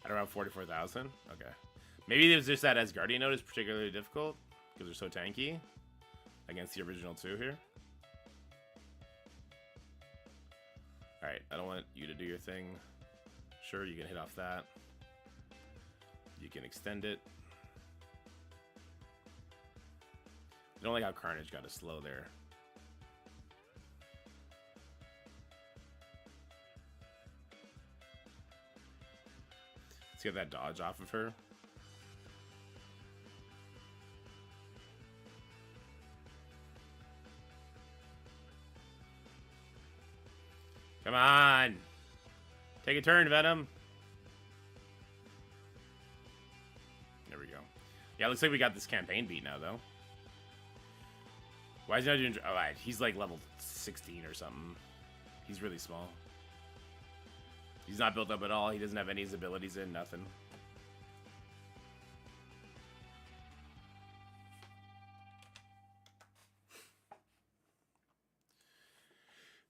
A: At around 44,000? Okay. Maybe it was just that Asgardian node is particularly difficult because they're so tanky against the original two here. Alright, I don't want you to do your thing. Sure, you can hit off that. You can extend it. I don't like how Carnage got a slow there. Let's get that dodge off of her. Come on! Take a turn, Venom! There we go. Yeah, looks like we got this campaign beat now, though. Why is he not doing... Oh, right. He's like level 16 or something. He's really small. He's not built up at all. He doesn't have any of his abilities in. Nothing.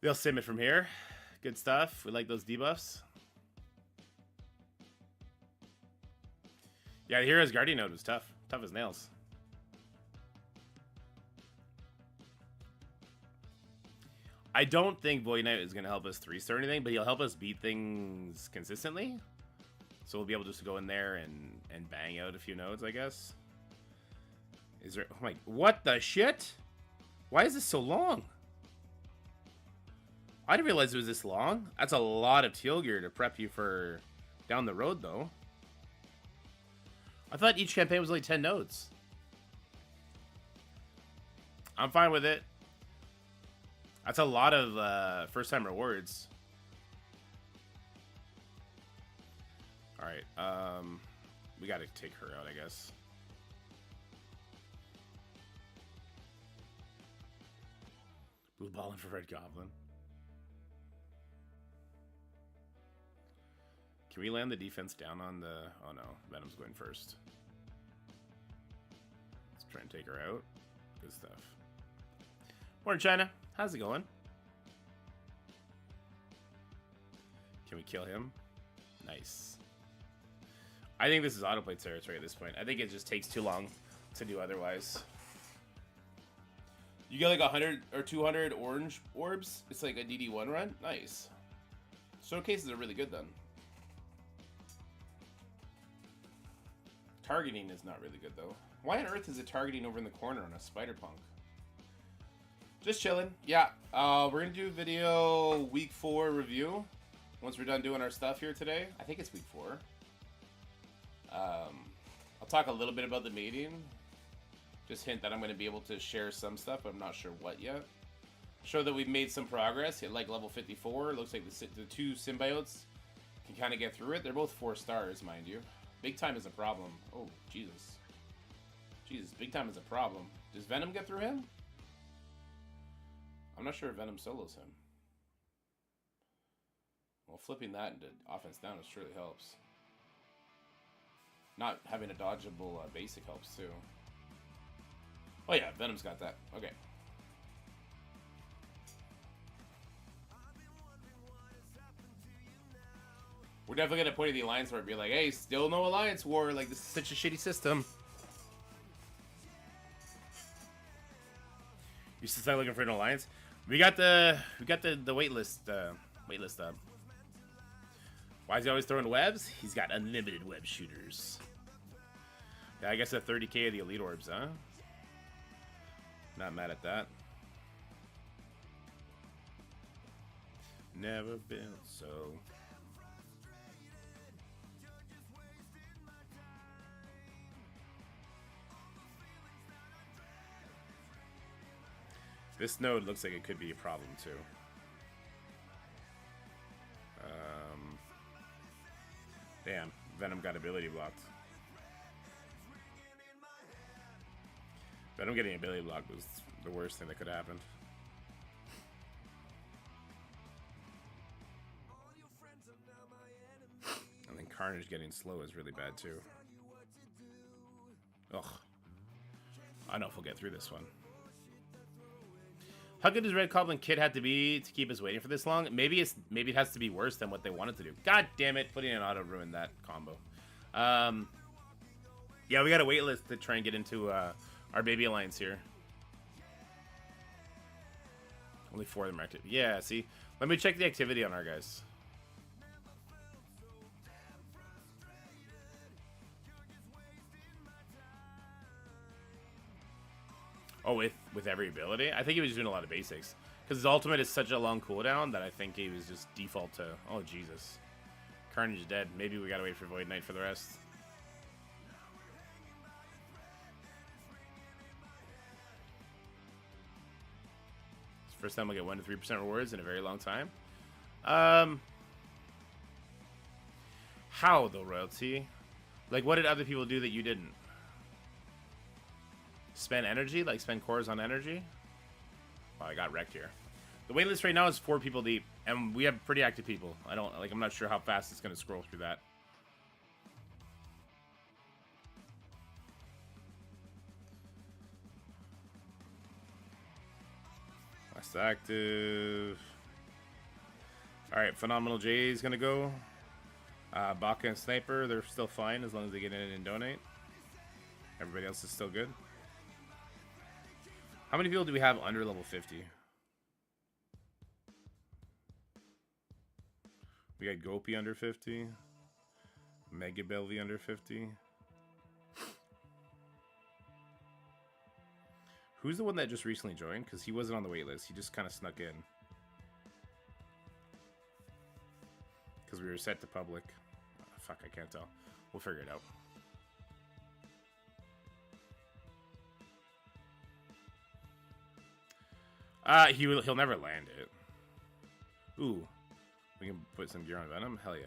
A: They'll sim it from here. Good stuff. We like those debuffs. Yeah, the Hero's Guardian node was tough. Tough as nails. I don't think Void Knight is going to help us 3-star anything, but he'll help us beat things consistently. So we'll be able just to go in there and bang out a few nodes, I guess. Is there... Oh my... What the shit? Why is this so long? I didn't realize it was this long. That's a lot of Teal gear to prep you for down the road, though. I thought each campaign was only 10 nodes. I'm fine with it. That's a lot of first-time rewards. Alright, we gotta take her out, I guess. Blue ball in for Red Goblin. Can we land the defense down on the... Oh no, Venom's going first. Let's try and take her out. Good stuff. Morning, China. How's it going? Can we kill him? Nice. I think this is autoplay territory at this point. I think it just takes too long to do otherwise. You get like 100 or 200 orange orbs. It's like a DD1 run. Nice. Showcases are really good then. Targeting is not really good though. Why on earth is it targeting over in the corner on a Spider-Punk? Just chilling. Yeah, we're gonna do video week 4 review once we're done doing our stuff here today. I think it's week 4. I'll talk a little bit about the mating. Just hint that I'm going to be able to share some stuff, but I'm not sure what yet. Show that we've made some progress. Hit like level 54. Looks like the two symbiotes can kind of get through it. They're both 4 stars, mind you. Big time is a problem. Oh, Jesus. Jesus, big time is a problem. Does Venom get through him? I'm not sure if Venom solos him. Well, flipping that into offense down surely helps. Not having a dodgeable basic helps too. Oh yeah, Venom's got that. Okay. We're definitely gonna point at the alliance where it'd be like, hey, still no alliance war. Like, this is such a shitty system. You should start looking for an alliance. We got the wait list up. Why is he always throwing webs? He's got unlimited web shooters. Yeah, I guess at 30k of the elite orbs, huh? Not mad at that. Never been so. This node looks like it could be a problem too. Damn, Venom got ability blocked. Venom getting ability blocked was the worst thing that could happen. And then Carnage getting slow is really bad too. Ugh. I don't know if we'll get through this one. How good does Red Goblin Kid have to be to keep us waiting for this long? Maybe it has to be worse than what they wanted to do. God damn it, putting an auto ruined that combo. Yeah, we got a wait list to try and get into our baby alliance here. Only 4 of them are active. Yeah, see? Let me check the activity on our guys. Oh, with every ability? I think he was doing a lot of basics. Because his ultimate is such a long cooldown that I think he was just default to... Oh, Jesus. Carnage is dead. Maybe we gotta wait for Void Knight for the rest. It's the first time we'll get 1 to 3% rewards in a very long time. How, though, Royalty? Like, what did other people do that you didn't? Spend energy? Like spend cores on energy? Oh, I got wrecked here. The waitlist right now is 4 people deep, and we have pretty active people. I'm not sure how fast it's gonna scroll through that. Last active. Alright, Phenomenal J is gonna go. Baka and Sniper, they're still fine as long as they get in and donate. Everybody else is still good. How many people do we have under level 50? We got Gopi under 50. Mega Belvy under 50. Who's the one that just recently joined? Because he wasn't on the wait list. He just kind of snuck in. Because we were set to public. Oh, fuck, I can't tell. We'll figure it out. He'll never land it. Ooh. We can put some gear on Venom? Hell yeah.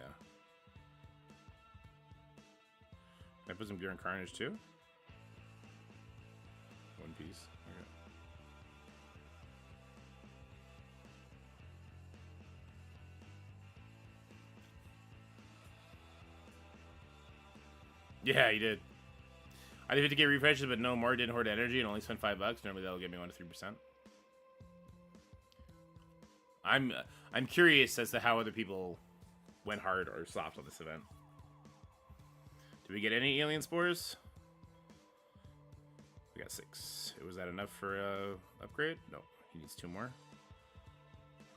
A: Can I put some gear on Carnage too? One piece. Okay. Yeah, he did. I did 50k refreshes, but no more. Didn't hoard energy and only spent $5. Normally that'll get me 1 to 3%. I'm curious as to how other people went hard or soft on this event. Did we get any alien spores? We got 6. Was that enough for upgrade? No, he needs 2 more.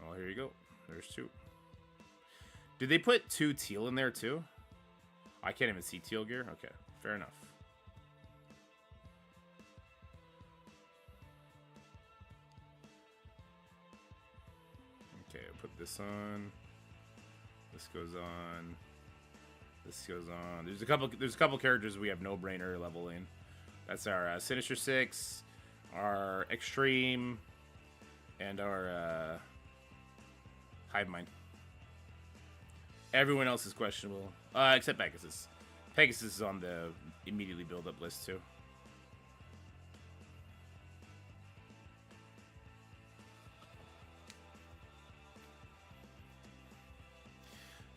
A: Oh, here you go. There's 2. Did they put 2 Teal in there too? I can't even see Teal gear. Okay, fair enough. Okay, I'll put this on. This goes on. this goes on. There's a couple characters we have no brainer leveling. That's our Sinister 6, our Extreme, and our Hivemind. Everyone else is questionable, except Pegasus. Pegasus is on the immediately build up list too.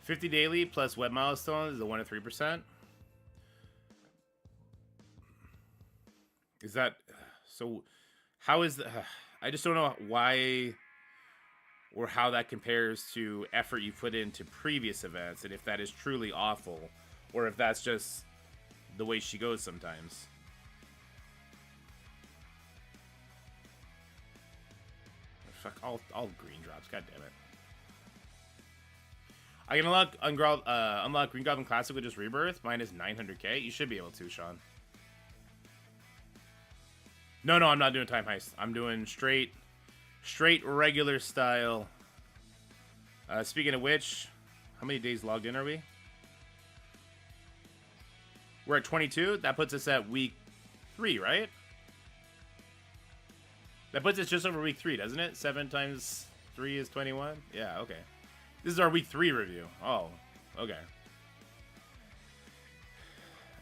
A: $50 daily plus web milestone is a 1 to 3%. Is that so? How is the? I just don't know why or how that compares to effort you put into previous events, and if that is truly awful, or if that's just the way she goes sometimes. Fuck all green drops. God damn it. I can unlock Green Goblin Classic with just Rebirth. Mine is 900k. You should be able to, Sean. No, I'm not doing time heist. I'm doing straight regular style. Speaking of which, how many days logged in are we? We're at 22. That puts us at week 3, right? That puts us just over week 3, doesn't it? 7 times 3 is 21. Yeah, okay. This is our week 3 review. Oh, okay.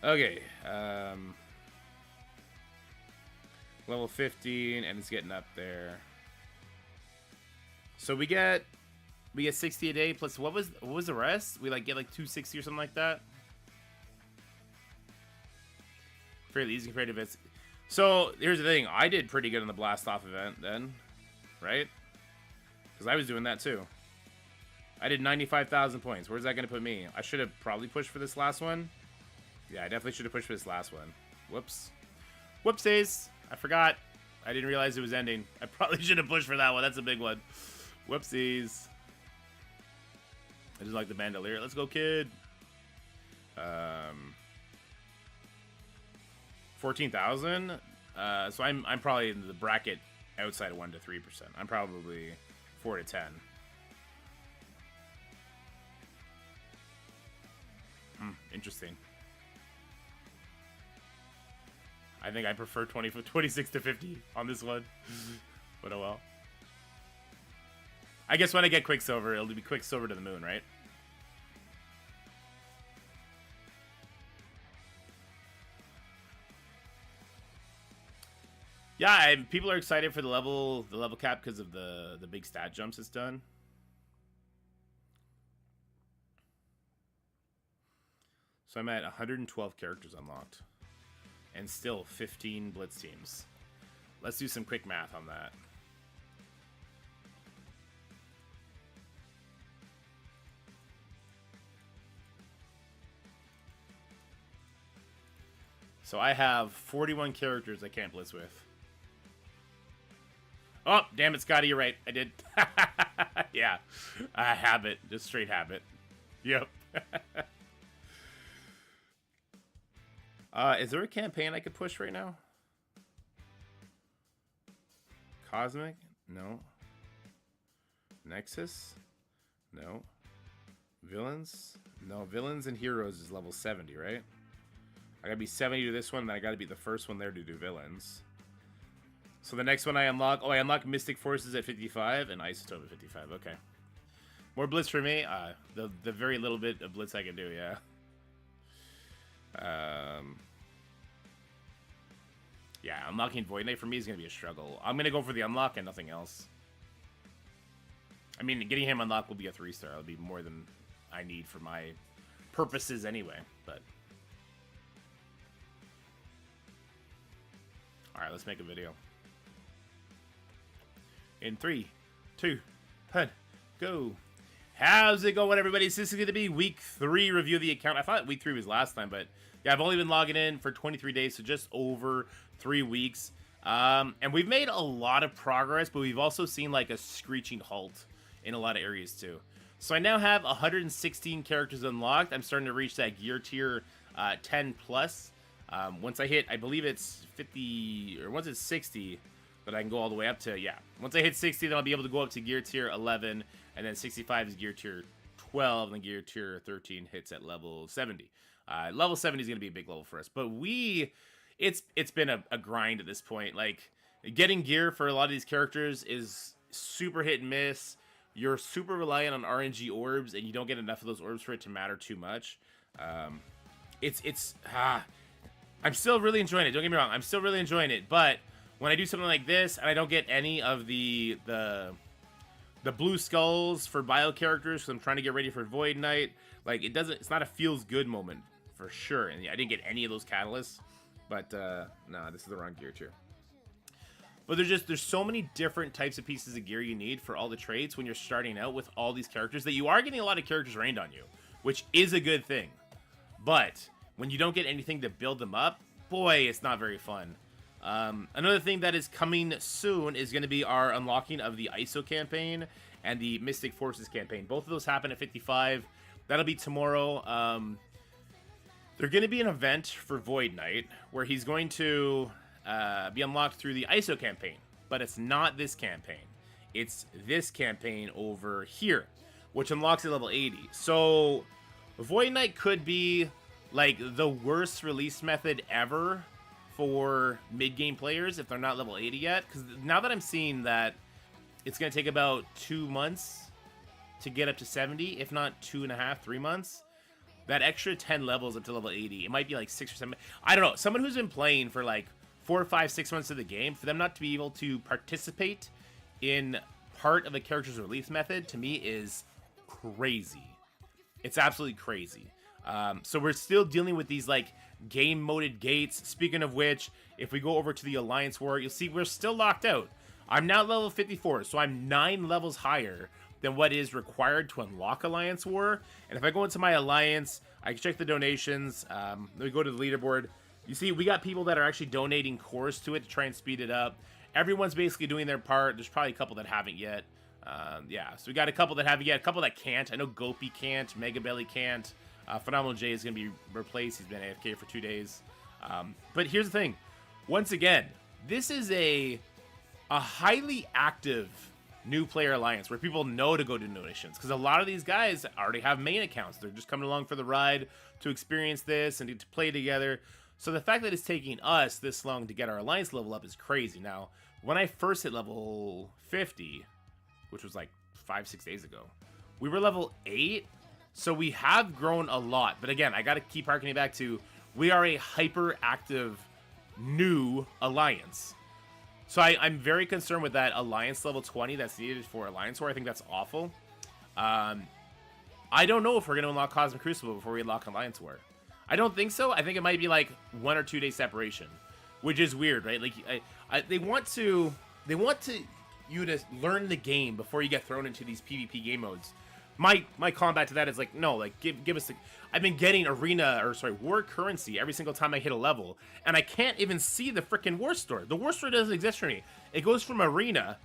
A: Okay. Level 15, and it's getting up there. So we get 60 a day plus what was the rest? We get 260 or something like that. Fairly easy compared to events. So here's the thing. I did pretty good on the blast off event then, right? Because I was doing that too. I did 95,000 points. Where's that going to put me? I should have probably pushed for this last one. Yeah, I definitely should have pushed for this last one. Whoops. Whoopsies. I forgot. I didn't realize it was ending. I probably should have pushed for that one. That's a big one. Whoopsies. I just like the bandolier. Let's go, kid. 14,000. So I'm probably in the bracket outside of 1 to 3%. I'm probably 4 to 10. Interesting. I think I prefer 26 to 50 on this one. But oh well. I guess when I get Quicksilver, it'll be Quicksilver to the moon, right? Yeah, people are excited for the level cap because of the big stat jumps it's done. So I'm at 112 characters unlocked. And still 15 Blitz teams. Let's do some quick math on that. So I have 41 characters I can't Blitz with. Oh, damn it, Scotty, you're right. I did. Yeah. Habit. Just straight habit. Yep. Is there a campaign I could push right now? Cosmic? No. Nexus? No. Villains? No, Villains and Heroes is level 70, right? I gotta be 70 to this one, and I gotta be the first one there to do Villains. So the next one I unlock... Oh, I unlock Mystic Forces at 55 and Isotope at 55. Okay. More Blitz for me? The very little bit of Blitz I can do, yeah. Yeah, unlocking Void Knight for me is going to be a struggle. I'm going to go for the unlock and nothing else. I mean, getting him unlocked will be a 3-star. It'll be more than I need for my purposes anyway, but... Alright, let's make a video. In 3, 2, 1, go! How's it going, everybody? So this is going to be week 3 review of the account. I thought week 3 was last time, but yeah, I've only been logging in for 23 days, so just over 3 weeks. And we've made a lot of progress, but we've also seen like a screeching halt in a lot of areas too. So I now have 116 characters unlocked. I'm starting to reach that gear tier 10 plus. Once I hit, I believe it's 50, or once it's 60, but I can go all the way up to, yeah. Once I hit 60, then I'll be able to go up to gear tier 11, and then 65 is gear tier 12, and then gear tier 13 hits at level 70. Level 70 is going to be a big level for us, but it's been a grind at this point. Like, getting gear for a lot of these characters is super hit and miss. You're super reliant on RNG orbs, and you don't get enough of those orbs for it to matter too much. I'm still really enjoying it. Don't get me wrong. I'm still really enjoying it, but when I do something like this and I don't get any of the blue skulls for bio characters because I'm trying to get ready for Void Knight, like, it's not a feels good moment for sure. And yeah, I didn't get any of those catalysts, but nah, this is the wrong gear tier. But there's so many different types of pieces of gear you need for all the traits when you're starting out with all these characters that you are getting a lot of characters rained on you, which is a good thing. But when you don't get anything to build them up, boy, it's not very fun. Another thing that is coming soon is going to be our unlocking of the ISO campaign and the Mystic Forces campaign. Both of those happen at 55. That'll be tomorrow. There's going to be an event for Void Knight where he's going to be unlocked through the ISO campaign, but it's not this campaign. It's this campaign over here, which unlocks at level 80. So Void Knight could be like the worst release method ever for mid-game players if they're not level 80 yet, because now that I'm seeing that it's going to take about 2 months to get up to 70, if not 2.5, 3 months, that extra 10 levels up to level 80, it might be like 6 or 7. I don't know. Someone who's been playing for like 4, 5, 6 months of the game, for them not to be able to participate in part of the character's release method, to me, is crazy. It's absolutely crazy. So we're still dealing with these like game moded gates. Speaking of which, if we go over to the Alliance War, you'll see we're still locked out. I'm now level 54, so I'm 9 levels higher than what is required to unlock Alliance War. And if I go into my Alliance, I can check the donations. Let me go to the leaderboard. You see, we got people that are actually donating cores to it to try and speed it up. Everyone's basically doing their part. There's probably a couple that haven't yet. Yeah, so we got a couple that haven't yet, a couple that can't. I know Gopi can't, Mega Belly can't. Phenomenal J is going to be replaced. He's been AFK for 2 days. But here's the thing. Once again, this is a highly active new player alliance where people know to go to donations, because a lot of these guys already have main accounts. They're just coming along for the ride to experience this and to play together. So the fact that it's taking us this long to get our alliance level up is crazy. Now, when I first hit level 50, which was like 5-6 days ago, we were level 8. So we have grown a lot. But again, I got to keep harkening back to, we are a hyper-active new alliance. So I'm very concerned with that alliance level 20 that's needed for Alliance War. I think that's awful. I don't know if we're going to unlock Cosmic Crucible before we unlock Alliance War. I don't think so. I think it might be like 1 or 2 day separation, which is weird, right? Like they want you to learn the game before you get thrown into these PvP game modes. My combat to that is like, no, like give us the, I've been getting war currency every single time I hit a level, and I can't even see the freaking war store. The war store doesn't exist for me. It goes from arena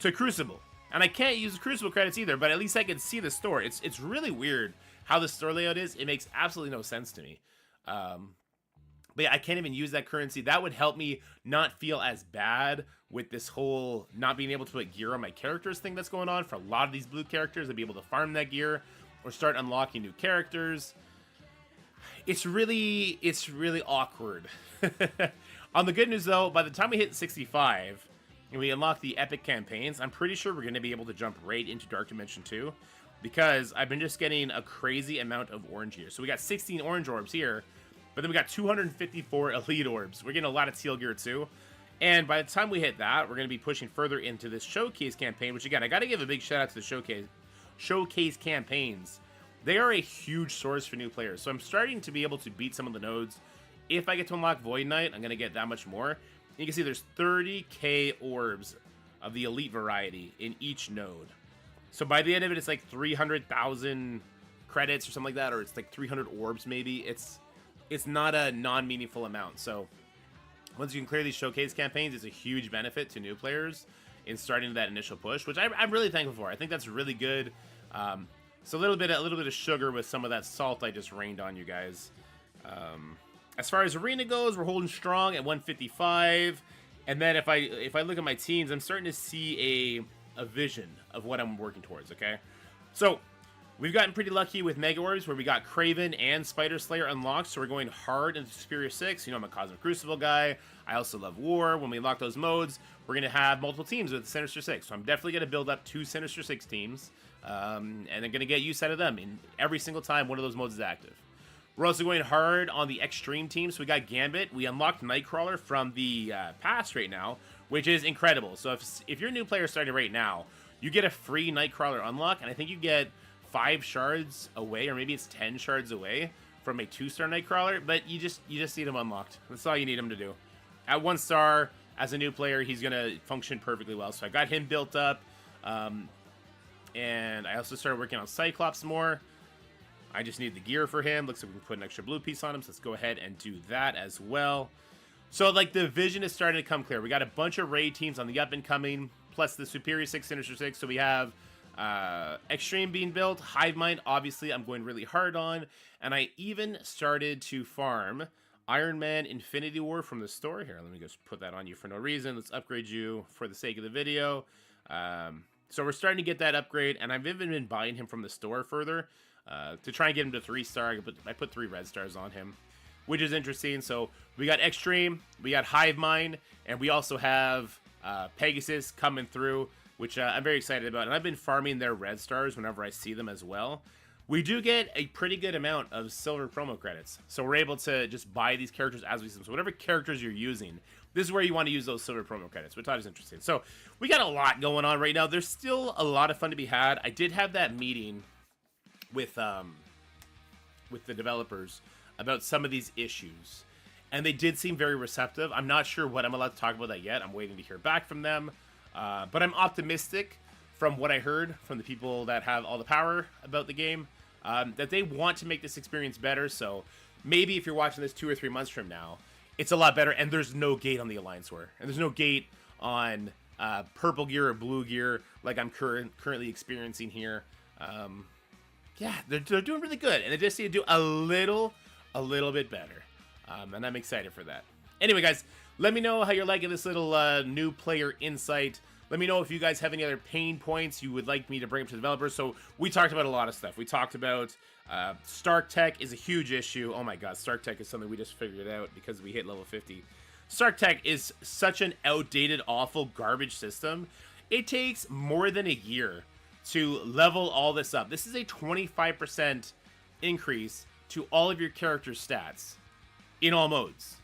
A: to Crucible, and I can't use the Crucible credits either, but at least I can see the store. It's really weird how the store layout is. It makes absolutely no sense to me. But yeah, I can't even use that currency. That would help me not feel as bad with this whole not being able to put gear on my characters thing that's going on for a lot of these blue characters, and be able to farm that gear or start unlocking new characters. It's really awkward. On the good news though, by the time we hit 65 and we unlock the epic campaigns, I'm pretty sure we're going to be able to jump right into Dark Dimension 2, because I've been just getting a crazy amount of orange gear. So we got 16 orange orbs here, but then we got 254 elite orbs. We're getting a lot of teal gear too. And by the time we hit that, we're going to be pushing further into this showcase campaign, which again, I got to give a big shout out to the showcase campaigns. They are a huge source for new players. So I'm starting to be able to beat some of the nodes. If I get to unlock Void Knight, I'm going to get that much more. And you can see there's 30k orbs of the elite variety in each node. So by the end of it, it's like 300,000 credits or something like that, or it's like 300 orbs maybe. It's not a non-meaningful amount. So once you can clear these showcase campaigns, it's a huge benefit to new players in starting that initial push, which I'm really thankful for. I think that's really good. So a little bit of sugar with some of that salt I just rained on you guys. As far as arena goes, we're holding strong at 155. And then if I look at my teams, I'm starting to see a vision of what I'm working towards. Okay, so We've gotten pretty lucky with Mega Orbs where we got Kraven and Spider Slayer unlocked, so we're going hard into Superior 6. You know, I'm a Cosmic Crucible guy. I also love War. When we unlock those modes, we're going to have multiple teams with Sinister 6. So I'm definitely going to build up 2 Sinister 6 teams, and I'm going to get use out of them in every single time one of those modes is active. We're also going hard on the Extreme team, so we got Gambit. We unlocked Nightcrawler from the past right now, which is incredible. So if you're a new player starting right now, you get a free Nightcrawler unlock, and I think you get 5 shards away, or maybe it's 10 shards away from a 2-star Nightcrawler, but you just need him unlocked. That's all you need him to do. At 1 star, as a new player, he's going to function perfectly well. So I got him built up, and I also started working on Cyclops more. I just need the gear for him. Looks like we can put an extra blue piece on him, so let's go ahead and do that as well. So, like, the vision is starting to come clear. We got a bunch of raid teams on the up-and-coming, plus the Superior 6, Sinister 6, so we have Extreme being built. Hivemind, obviously, I'm going really hard on. And I even started to farm Iron Man Infinity War from the store. Here, let me just put that on you for no reason. Let's upgrade you for the sake of the video. So we're starting to get that upgrade, and I've even been buying him from the store further to try and get him to 3-star. I put 3 red stars on him, which is interesting. So we got Extreme, we got Hivemind, and we also have Pegasus coming through, which I'm very excited about. And I've been farming their red stars whenever I see them as well. We do get a pretty good amount of silver promo credits. So we're able to just buy these characters as we see them. So whatever characters you're using, this is where you want to use those silver promo credits, which I thought is interesting. So we got a lot going on right now. There's still a lot of fun to be had. I did have that meeting with the developers about some of these issues, and they did seem very receptive. I'm not sure what I'm allowed to talk about that yet. I'm waiting to hear back from them. But I'm optimistic from what I heard from the people that have all the power about the game, that they want to make this experience better. So maybe if you're watching this 2 or 3 months from now, it's a lot better. And there's no gate on the Alliance War, and there's no gate on purple gear or blue gear like I'm currently experiencing here. Yeah, they're doing really good, and they just need to do a little bit better. And I'm excited for that. Anyway, guys, let me know how you're liking this little new player insight. Let me know if you guys have any other pain points you would like me to bring up to developers. So we talked about a lot of stuff. We talked about Stark Tech is a huge issue. Oh my god, Stark Tech is something we just figured out because we hit level 50. Stark Tech is such an outdated, awful, garbage system. It takes more than a year to level all this up. This is a 25% increase to all of your character's stats in all modes.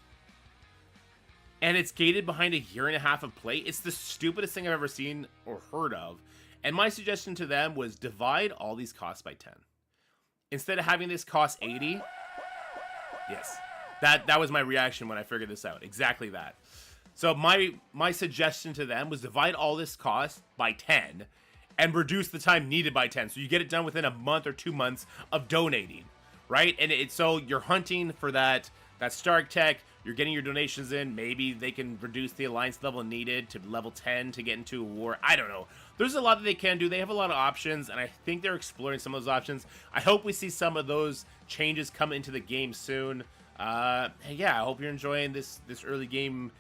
A: And it's gated behind a 1.5 years of play. It's the stupidest thing I've ever seen or heard of. And my suggestion to them was divide all these costs by 10. Instead of having this cost 80. Yes. That was my reaction when I figured this out. Exactly that. So my suggestion to them was divide all this cost by 10 and reduce the time needed by 10. So you get it done within a month or 2 months of donating, right? And so you're hunting for that Stark Tech. You're getting your donations in. Maybe they can reduce the alliance level needed to level 10 to get into a war. I don't know. There's a lot that they can do. They have a lot of options, and I think they're exploring some of those options. I hope we see some of those changes come into the game soon. Yeah, I hope you're enjoying this early game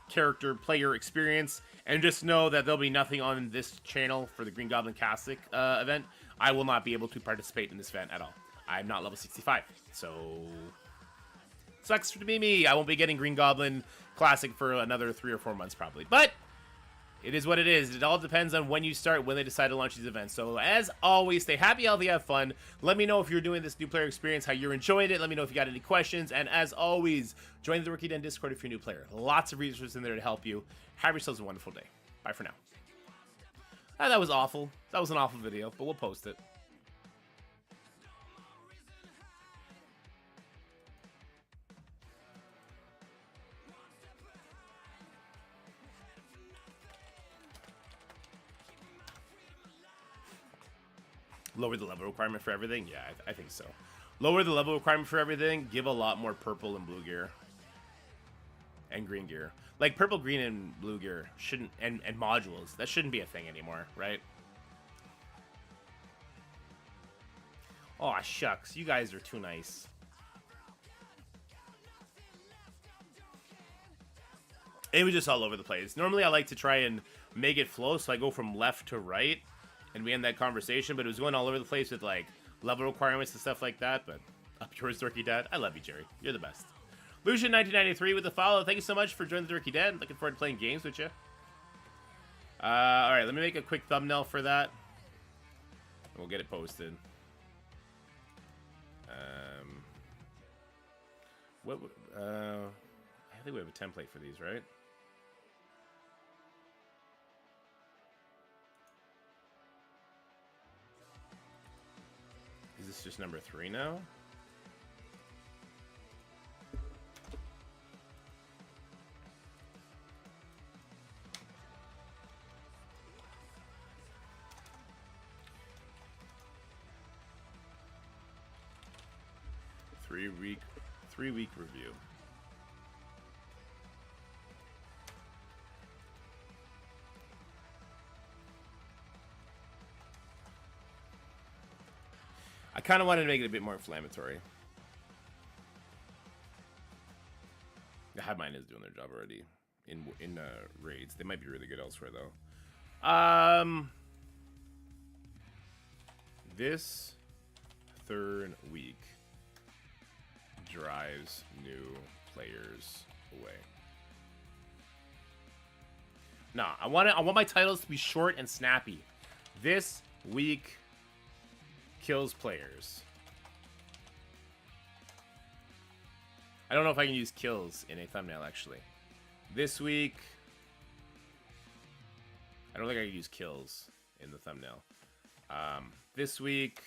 A: character player experience. And just know that there'll be nothing on this channel for the Green Goblin Classic event. I will not be able to participate in this event at all. I'm not level 65, so sucks to be me. I won't be getting Green Goblin Classic for another 3 or 4 months probably. But it is what it is. It all depends on when you start, when they decide to launch these events. So as always, stay happy, healthy, have fun. Let me know if you're doing this new player experience, how you're enjoying it. Let me know if you got any questions. And as always, join the Rookie Den Discord if you're a new player. Lots of resources in there to help you. Have yourselves a wonderful day. Bye for now. That was awful. That was an awful video, but we'll post it. Lower the level requirement for everything? Yeah, I think so. Lower the level requirement for everything. Give a lot more purple and blue gear. And green gear. Like, purple, green, and blue gear shouldn't... And modules. That shouldn't be a thing anymore, right? Aw, shucks. You guys are too nice. It was just all over the place. Normally, I like to try and make it flow, so I go from left to right. And we end that conversation, but it was going all over the place with, like, level requirements and stuff like that, but up yours, Dorky Dad. I love you, Jerry. You're the best. Lucian1993 with the follow. Thank you so much for joining the Dorky Dad. Looking forward to playing games with you. Alright, let me make a quick thumbnail for that. We'll get it posted. I think we have a template for these, right? Is this just number 3 now? Three-week review. I kind of wanted to make it a bit more inflammatory. The Hivemind is doing their job already in raids. They might be really good elsewhere though. This third week drives new players away. Nah, I want my titles to be short and snappy. This week kills players. I don't know if I can use kills in a thumbnail actually. This week, I don't think I can use kills in the thumbnail. This week,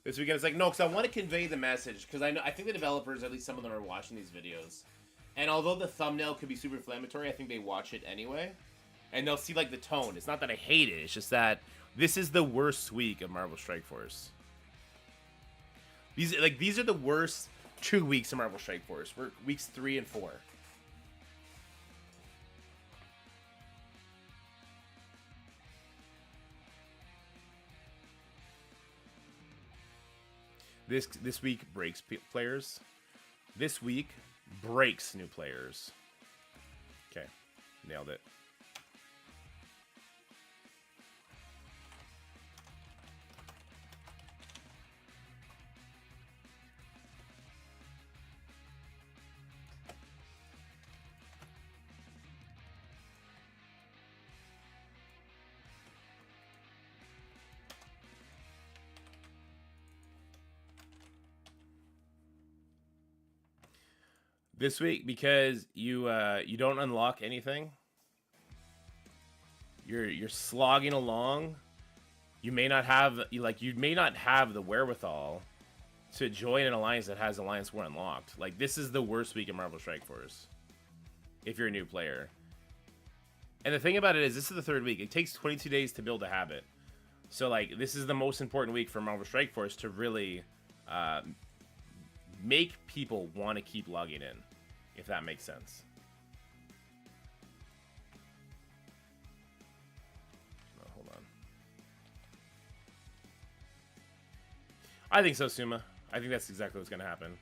A: this weekend, it's like, no, because I want to convey the message, because I think the developers, at least some of them, are watching these videos, and although the thumbnail could be super inflammatory, I think they watch it anyway, and they'll see, like, the tone. It's not that I hate it, it's just that this is the worst week of Marvel Strike Force. These are the worst 2 weeks of Marvel Strike Force. We're weeks 3 and 4. This week breaks players. This week breaks new players. Okay, nailed it. This week, because you don't unlock anything. You're slogging along. You may not have the wherewithal to join an alliance that has Alliance War unlocked. Like, this is the worst week in Marvel Strike Force if you're a new player. And the thing about it is, this is the third week. It takes 22 days to build a habit. So, like, this is the most important week for Marvel Strike Force to really make people want to keep logging in, if that makes sense. Oh, hold on. I think so, Suma. I think that's exactly what's going to happen.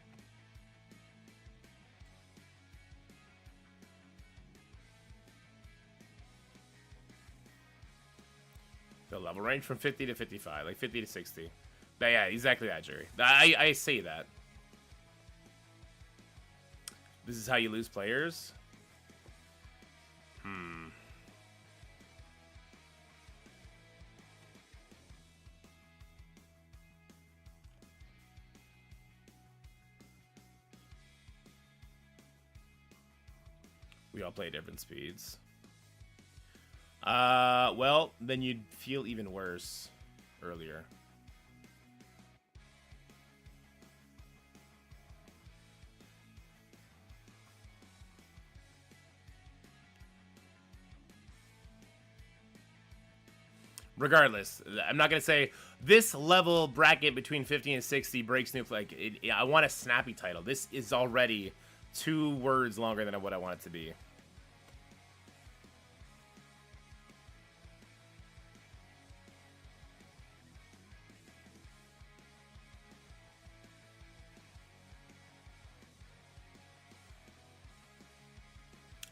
A: The level range from 50 to 55, like 50 to 60. But yeah, exactly that, Jerry. I say that. This is how you lose players? We all play at different speeds. Well, then you'd feel even worse earlier. Regardless, I'm not going to say this level bracket between 50 and 60 breaks new. Like, I want a snappy title. This is already 2 words longer than what I want it to be.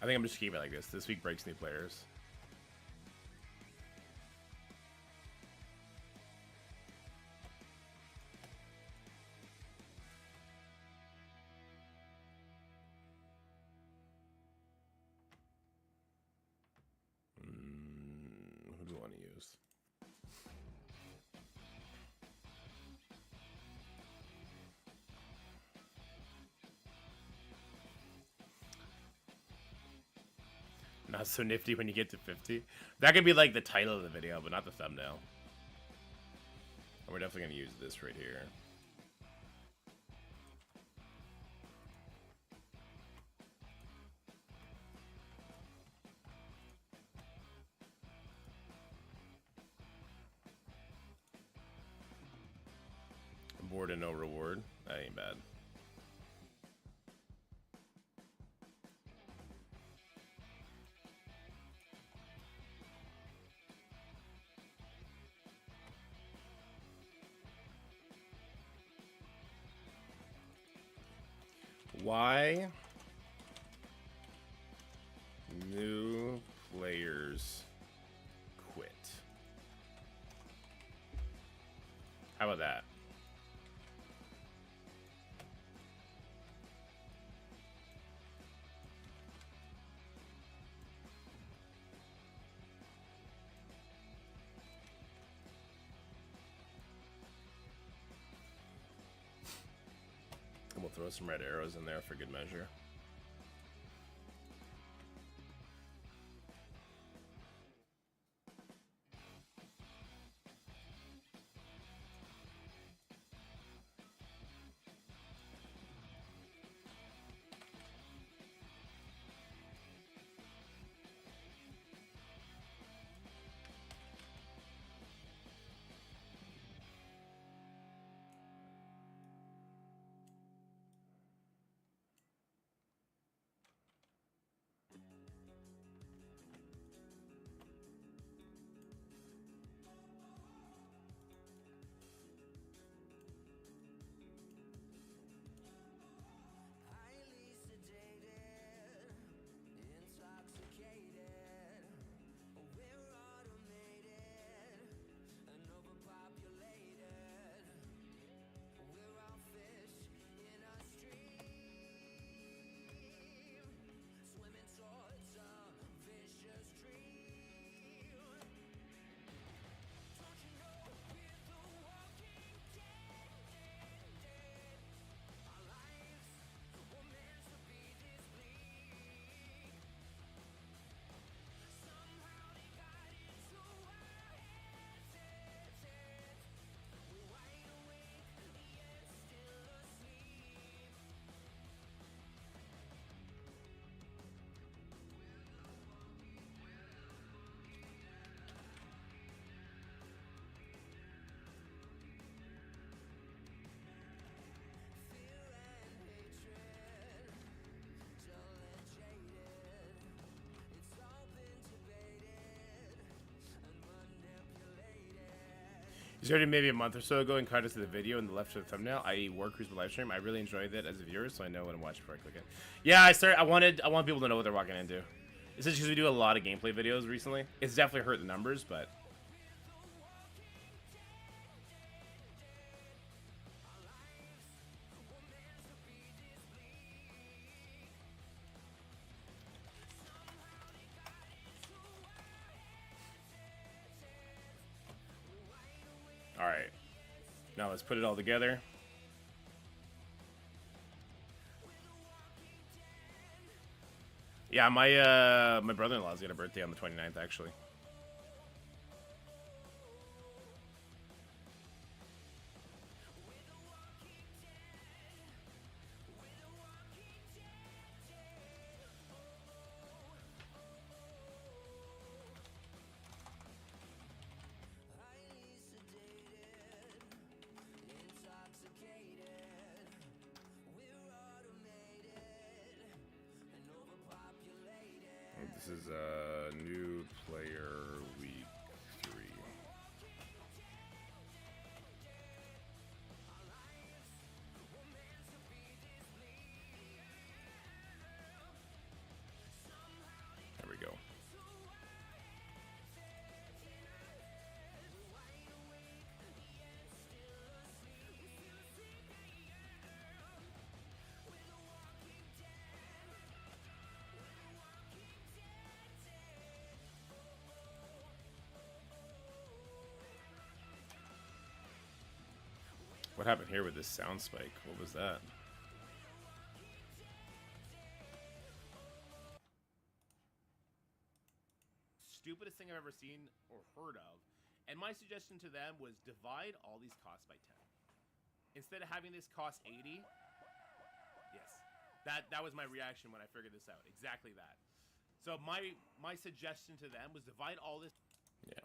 A: I think I'm just keeping it like this. This week breaks new players. Who do we want to use? Not so nifty when you get to 50. That could be like the title of the video, but not the thumbnail. And we're definitely going to use this right here. Board and no reward. That ain't bad. Why new players quit? How about that? And we'll throw some red arrows in there for good measure. You started maybe a month or so ago and cut us to the video in the left of the thumbnail, i.e. War Crucible live stream. I really enjoyed that as a viewer, so I know when to watch before I click it. Yeah, I want people to know what they're walking into. It's just because we do a lot of gameplay videos recently. It's definitely hurt the numbers, but alright. Now let's put it all together. Yeah, my brother-in-law's got a birthday on the 29th, actually. This is a new player week 3. What happened here with this sound spike? What was that? Stupidest thing I've ever seen or heard of. And my suggestion to them was divide all these costs by 10. Instead of having this cost 80. Yes. That was my reaction when I figured this out. Exactly that. So my suggestion to them was divide all this. Yeah.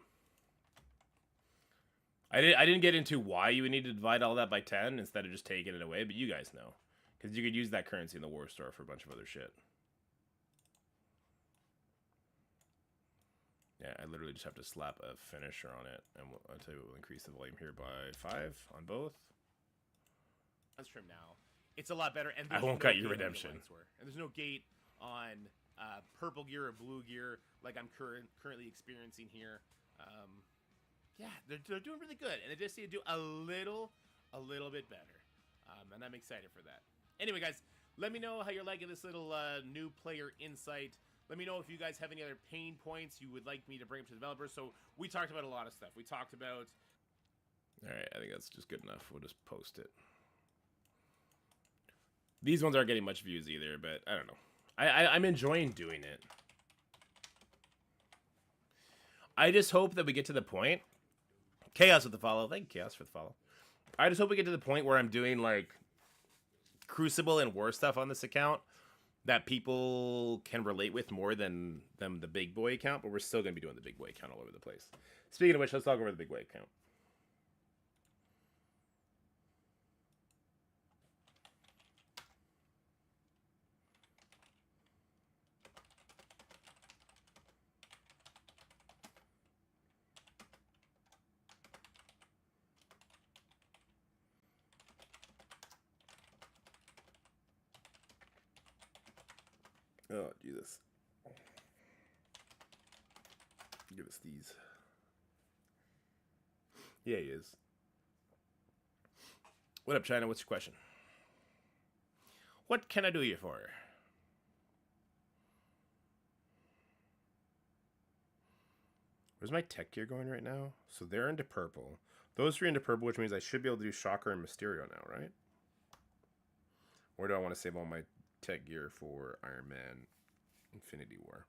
A: I didn't get into why you would need to divide all that by 10 instead of just taking it away, but you guys know. Because you could use that currency in the war store for a bunch of other shit. Yeah, I literally just have to slap a finisher on it, and I'll tell you we'll increase the volume here by 5 on both. Let's trim now. It's a lot better. And I won't cut your redemption. And there's no gate on purple gear or blue gear like I'm currently experiencing here. Yeah, they're doing really good, and they just need to do a little bit better. And I'm excited for that. Anyway, guys, let me know how you're liking this little new player insight. Let me know if you guys have any other pain points you would like me to bring up to developers. So we talked about a lot of stuff. We talked about... All right, I think that's just good enough. We'll just post it. These ones aren't getting much views either, but I don't know. I'm enjoying doing it. I just hope that we get to the point... Chaos with the follow. Thank you, Chaos, for the follow. I just hope we get to the point where I'm doing, like, Crucible and War stuff on this account that people can relate with more than the big boy account, but we're still going to be doing the big boy account all over the place. Speaking of which, let's talk over the big boy account. Oh, Jesus. Give us these. Yeah, he is. What up, China? What's your question? What can I do you for? Where's my tech gear going right now? So they're into purple. Those three into purple, which means I should be able to do Shocker and Mysterio now, right? Or do I want to save all my tech gear for Iron Man Infinity War?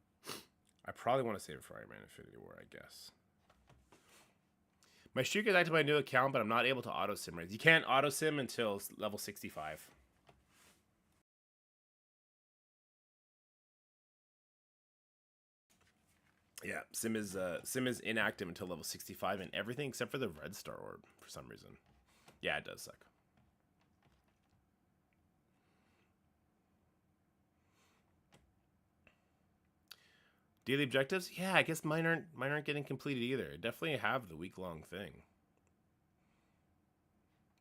A: I probably want to save it for Iron Man Infinity War, I guess. My streak is active on my new account, but I'm not able to auto sim. You can't auto sim until level 65. Yeah, sim is inactive until level 65 and everything except for the red star orb for some reason. Yeah, it does suck. Daily objectives? Yeah, I guess mine aren't getting completed either. I definitely have the week-long thing.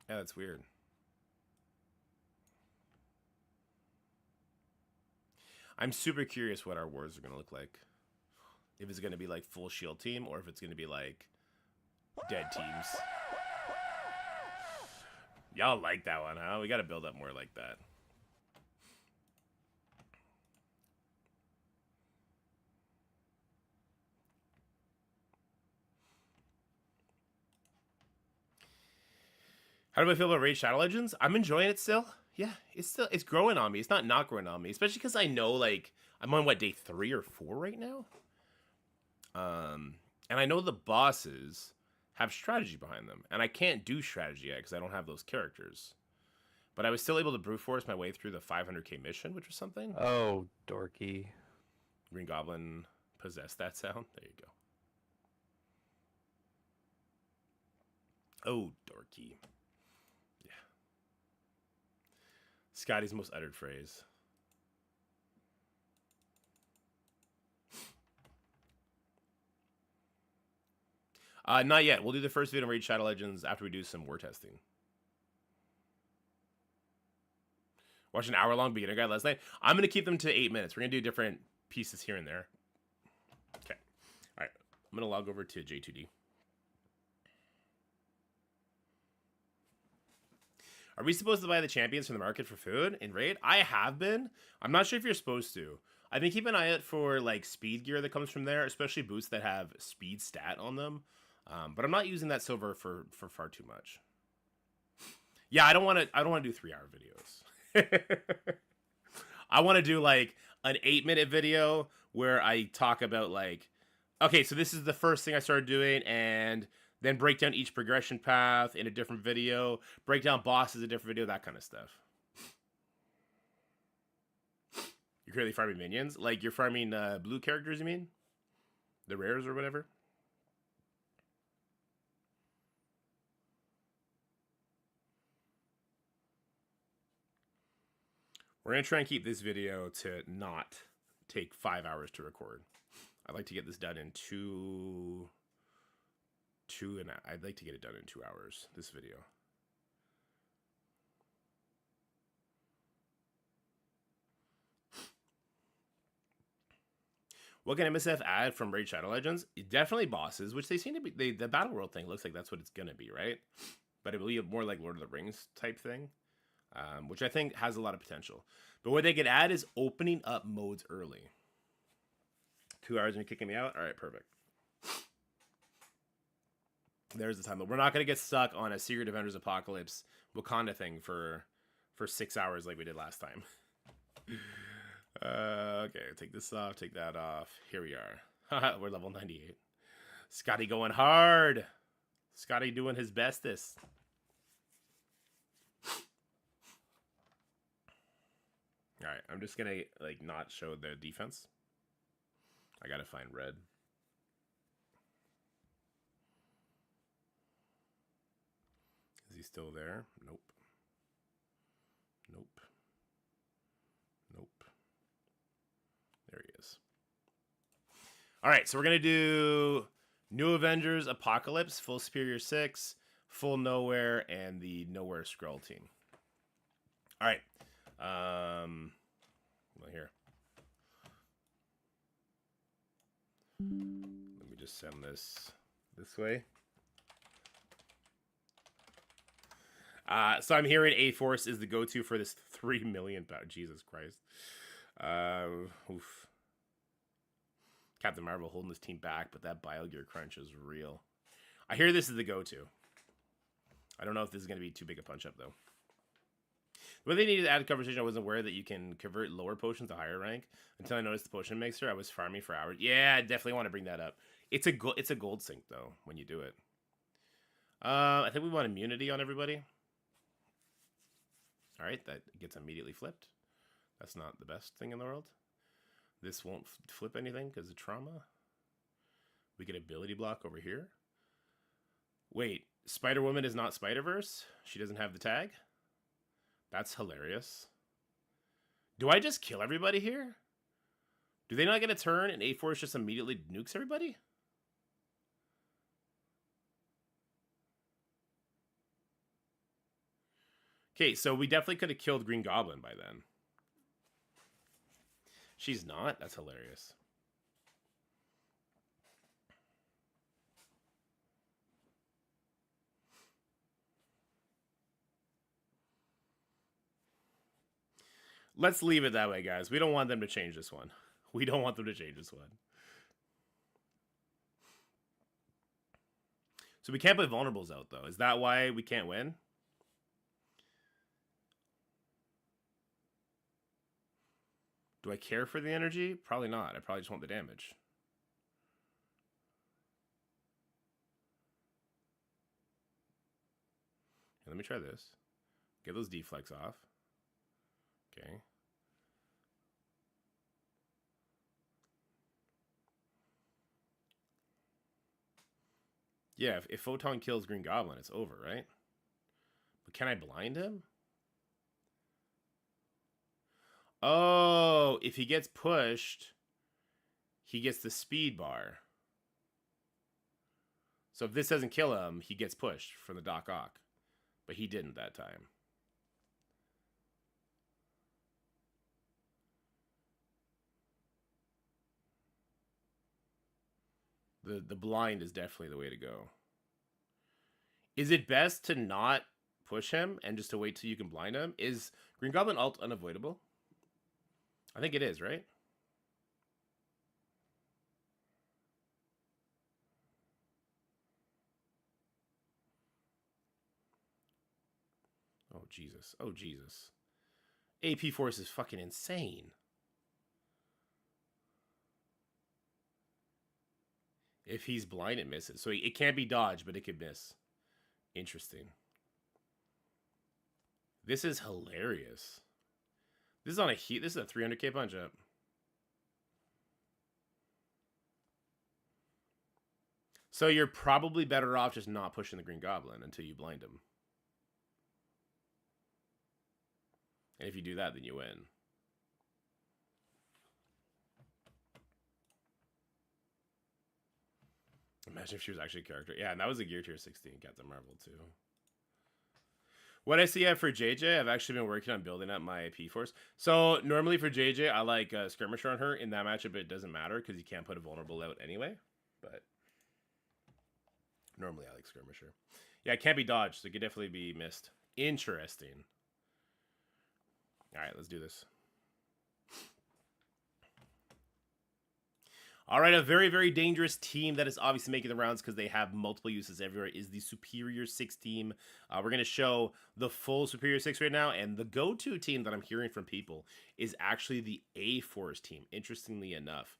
A: Yeah, that's weird. I'm super curious what our wars are going to look like. If it's going to be like full shield team or if it's going to be like dead teams. Y'all like that one, huh? We got to build up more like that. How do I feel about Raid Shadow Legends? I'm enjoying it still. Yeah, it's growing on me. It's not growing on me, especially because I know, like, I'm on, what, day 3 or 4 right now? And I know the bosses have strategy behind them, and I can't do strategy yet because I don't have those characters. But I was still able to brute force my way through the 500k mission, which was something.
B: Oh, dorky.
A: Green Goblin possessed that sound. There you go. Oh, dorky. Yeah. Scotty's most uttered phrase. Not yet. We'll do the first video on Raid Shadow Legends after we do some war testing. Watch an hour-long beginner guide last night. I'm going to keep them to 8 minutes. We're going to do different pieces here and there. Okay. All right. I'm going to log over to J2D. Are we supposed to buy the champions from the market for food in Raid? I have been. I'm not sure if you're supposed to. I've been keeping an eye out for like speed gear that comes from there, especially boots that have speed stat on them. But I'm not using that silver for far too much. Yeah, I don't want to do 3-hour videos. I want to do like an 8-minute video where I talk about like, okay, so this is the first thing I started doing, and then break down each progression path in a different video, break down bosses in a different video, that kind of stuff. You're currently farming minions? Like you're farming blue characters, you mean? The rares or whatever? We're going to try and keep this video to not take 5 hours to record. I'd like to get this done in I'd like to get it done in 2 hours, this video. What can MSF add from Raid Shadow Legends? Definitely bosses, which they seem to be. The Battle World thing looks like that's what it's going to be, right? But it will be more like Lord of the Rings type thing, which I think has a lot of potential. But what they could add is opening up modes early. 2 hours and you're kicking me out? All right, perfect. There's the time. But we're not going to get stuck on a Secret Avengers Apocalypse Wakanda thing for 6 hours like we did last time. Okay, take this off, take that off. Here we are. We're level 98. Scotty going hard. Scotty doing his bestest. Alright, I'm just gonna like not show the defense. I gotta find red. Is he still there? Nope. Nope. Nope. There he is. Alright, so we're gonna do New Avengers Apocalypse, full Superior 6, full Nowhere, and the Nowhere Scroll team. Alright. Well, here. Let me just send this way. So I'm hearing A-Force is the go-to for this 3 million pound. Jesus Christ. Oof. Captain Marvel holding this team back, but that Biogear crunch is real. I hear this is the go-to. I don't know if this is going to be too big a punch-up, though. What they needed to add conversation, I wasn't aware that you can convert lower potions to higher rank. Until I noticed the potion mixer, I was farming for hours. Yeah, I definitely want to bring that up. It's a gold sink, though, when you do it. I think we want immunity on everybody. Alright, that gets immediately flipped. That's not the best thing in the world. This won't flip anything because of trauma. We get ability block over here. Wait, Spider-Woman is not Spider-Verse? She doesn't have the tag? That's hilarious. Do I just kill everybody here? Do they not get a turn and A-Force just immediately nukes everybody? Okay, so we definitely could have killed Green Goblin by then. She's not? That's hilarious. Let's leave it that way, guys. We don't want them to change this one. We don't want them to change this one. So we can't put vulnerables out, though. Is that why we can't win? Do I care for the energy? Probably not. I probably just want the damage. Let me try this. Get those deflects off. Okay. Yeah, if Photon kills Green Goblin, it's over, right? But can I blind him? Oh, if he gets pushed, he gets the speed bar. So if this doesn't kill him, he gets pushed from the Doc Ock. But he didn't that time. The blind is definitely the way to go. Is it best to not push him and just to wait till you can blind him? Is Green Goblin ult unavoidable? I think it is, right? Jesus. Oh, Jesus. AP force is fucking insane. If he's blind, it misses. So it can't be dodged, but it could miss. Interesting. This is hilarious. This is on a heat. This is a 300k punch up. So you're probably better off just not pushing the Green Goblin until you blind him. And if you do that, then you win. Imagine if she was actually a character. Yeah, and that was a Gear Tier 16 Captain Marvel too. What I see for JJ, I've actually been working on building up my AP force. So normally for JJ, I like Skirmisher on her. In that matchup, it doesn't matter because you can't put a vulnerable out anyway. But normally I like Skirmisher. Yeah, it can't be dodged, so it could definitely be missed. Interesting. All right, let's do this. All right, a very, very dangerous team that is obviously making the rounds because they have multiple uses everywhere is the Superior 6 team. We're going to show the full Superior 6 right now, and the go-to team that I'm hearing from people is actually the A-Force team, interestingly enough,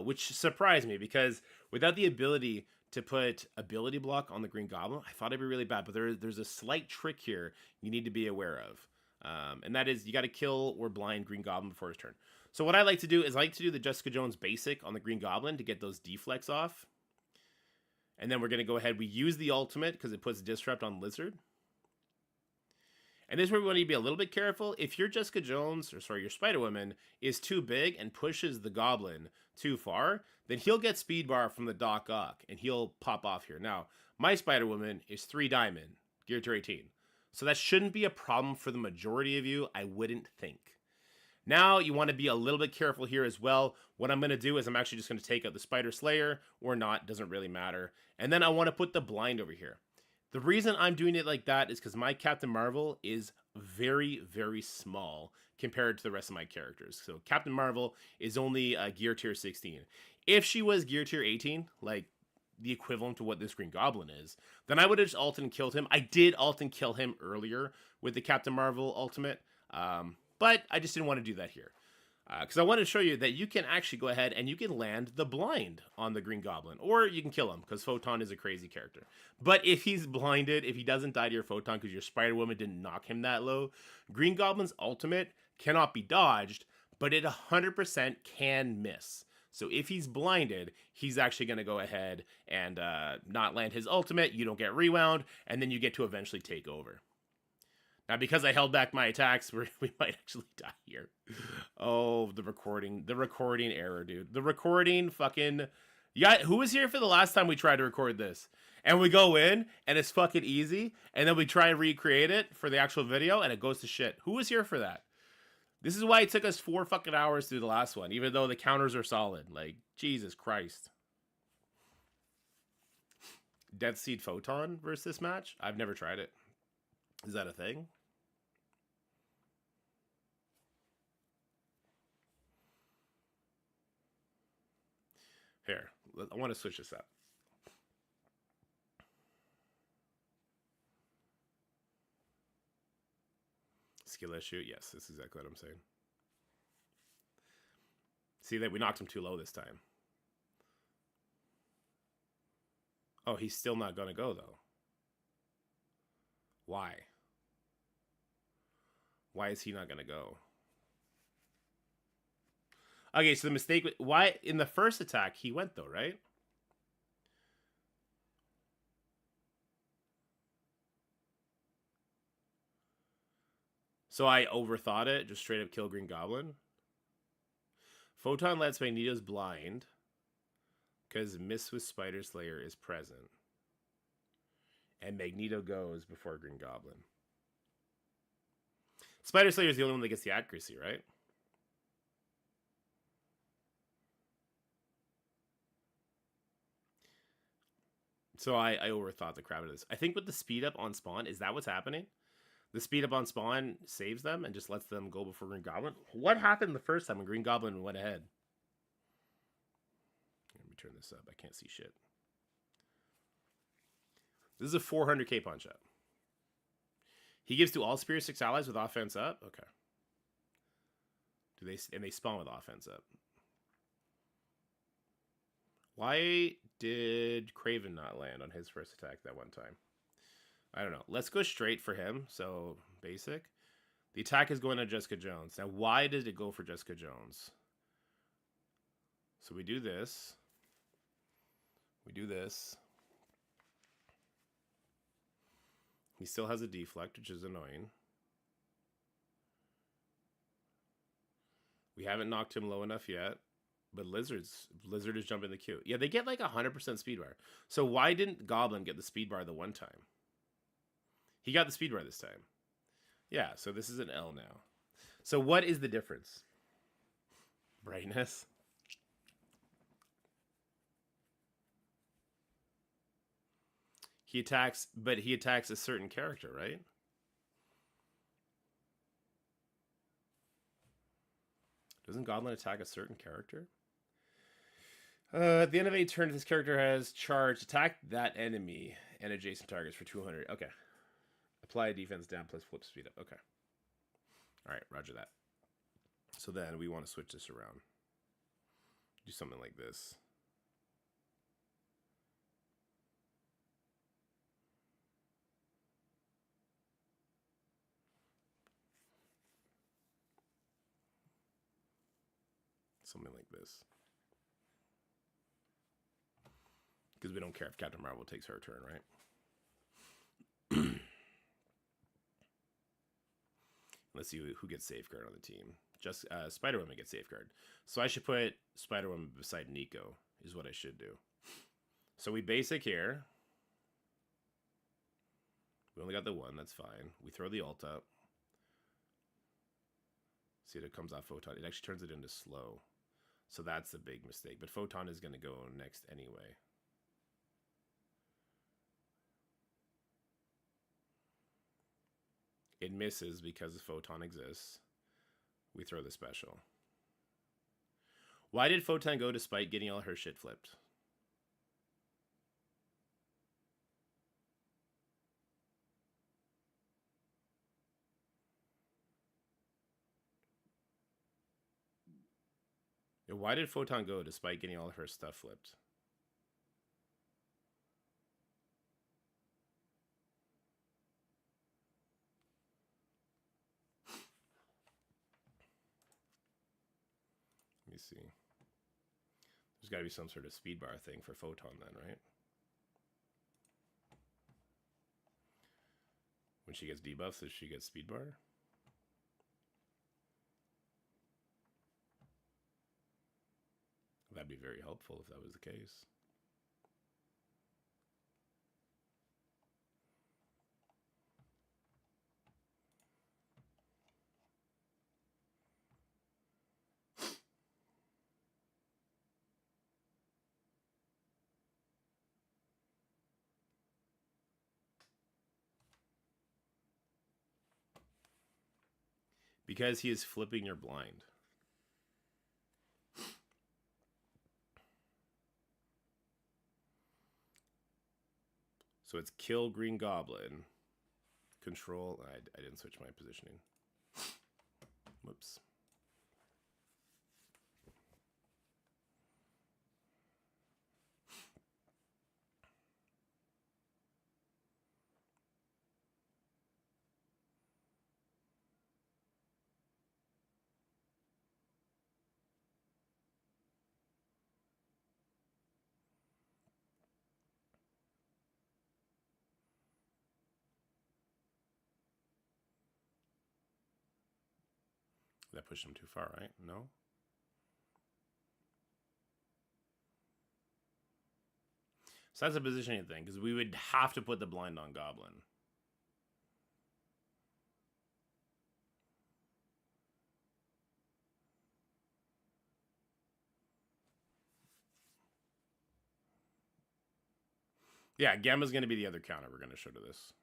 A: which surprised me because without the ability to put ability block on the Green Goblin, I thought it'd be really bad, but there's a slight trick here you need to be aware of. And that is you got to kill or blind Green Goblin before his turn. So what I like to do is I like to do the Jessica Jones basic on the Green Goblin to get those deflects off. And then we're going to go ahead. We use the ultimate because it puts Disrupt on Lizard. And this is where we want to be a little bit careful. If your Jessica Jones, or sorry, your Spider-Woman is too big and pushes the Goblin too far, then he'll get speed bar from the Dork Out and he'll pop off here. Now, my Spider-Woman is 3 diamond, Gear Tier 18. So that shouldn't be a problem for the majority of you, I wouldn't think. Now, you want to be a little bit careful here as well. What I'm going to do is I'm actually just going to take out the Spider Slayer, or not, doesn't really matter. And then I want to put the blind over here. The reason I'm doing it like that is because my Captain Marvel is very, very small compared to the rest of my characters. So Captain Marvel is only Gear Tier 16. If she was Gear Tier 18, like the equivalent to what this Green Goblin is, then I would have just ulted and killed him. I did ult and kill him earlier with the Captain Marvel ultimate, but I just didn't want to do that here. Because I want to show you that you can actually go ahead and you can land the blind on the Green Goblin. Or you can kill him, because Photon is a crazy character. But if he's blinded, if he doesn't die to your Photon because your Spider-Woman didn't knock him that low, Green Goblin's ultimate cannot be dodged, but it 100% can miss. So if he's blinded, he's actually going to go ahead and not land his ultimate. You don't get rewound, and then you get to eventually take over. Now, because I held back my attacks, we might actually die here. Oh, the recording error, dude. The recording fucking... Yeah, who was here for the last time we tried to record this? And we go in, and it's fucking easy, and then we try and recreate it for the actual video, and it goes to shit. Who was here for that? This is why it took us 4 fucking hours to do the last one, even though the counters are solid. Like, Jesus Christ. Death Seed Photon versus this match? I've never tried it. Is that a thing? Here, I want to switch this up. Skill issue? Yes, that's exactly what I'm saying. See that we knocked him too low this time. Oh, he's still not going to go, though. Why? Why is he not going to go? Okay, so the mistake... Why? In the first attack, he went, though, right? So I overthought it. Just straight up kill Green Goblin. Photon lets Magneto's blind. Because Miss with Spider Slayer is present. And Magneto goes before Green Goblin. Spider Slayer is the only one that gets the accuracy, right? So I overthought the crap out of this. I think with the speed up on spawn, is that what's happening? The speed up on spawn saves them and just lets them go before Green Goblin? What happened the first time when Green Goblin went ahead? Let me turn this up. I can't see shit. This is a 400k punch up. He gives to all Spirit 6 allies with offense up? Okay. And they spawn with offense up. Why did Craven not land on his first attack that one time? I don't know. Let's go straight for him. So, basic. The attack is going to Jessica Jones. Now, why did it go for Jessica Jones? So we do this. We do this. He still has a deflect, which is annoying. We haven't knocked him low enough yet. But Lizard is jumping the queue. Yeah, they get like 100% speed bar. So why didn't Goblin get the speed bar the one time? He got the speed bar this time. Yeah, so this is an L now. So what is the difference? Brightness. He attacks, but he attacks a certain character, right? Doesn't Goblin attack a certain character? At the end of a turn, if this character has charged, attack that enemy and adjacent targets for 200. Okay. Apply defense down plus flip speed up. Okay. All right, roger that. So then we want to switch this around. Do something like this. Something like this. Because we don't care if Captain Marvel takes her turn, right? Let's see who gets Safeguard on the team. Just Spider-Woman gets Safeguard. So I should put Spider-Woman beside Nico, is what I should do. So we basic here. We only got the one, that's fine. We throw the ult up. See, it comes off Photon. It actually turns it into slow. So that's the big mistake. But Photon is going to go next anyway. It misses because the Photon exists. We throw the special. Why did Photon go despite getting all her shit flipped? Why did Photon go despite getting all of her stuff flipped? Let me see. There's got to be some sort of speed bar thing for Photon then, right? When she gets debuffs, does she get speed bar? That'd be very helpful if that was the case. Because he is flipping your blind. So it's kill Green Goblin. Control. I didn't switch my positioning. Whoops. That pushed him too far, right? No? So that's a positioning thing, because we would have to put the blind on Goblin. Yeah, Gamma's going to be the other counter we're going to show to this.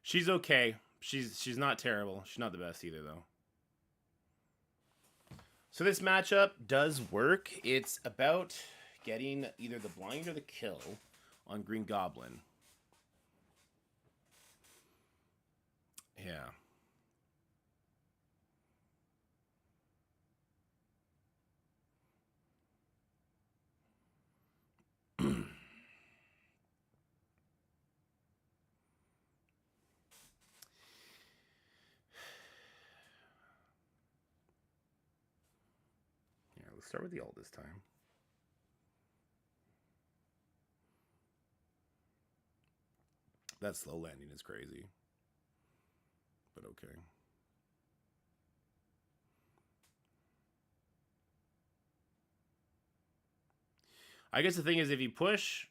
A: She's okay. She's not terrible. She's not the best either, though. So this matchup does work. It's about getting either the blind or the kill on Green Goblin. Yeah. Yeah, let's start with the ult this time. That slow landing is crazy. But okay. I guess the thing is, if you push...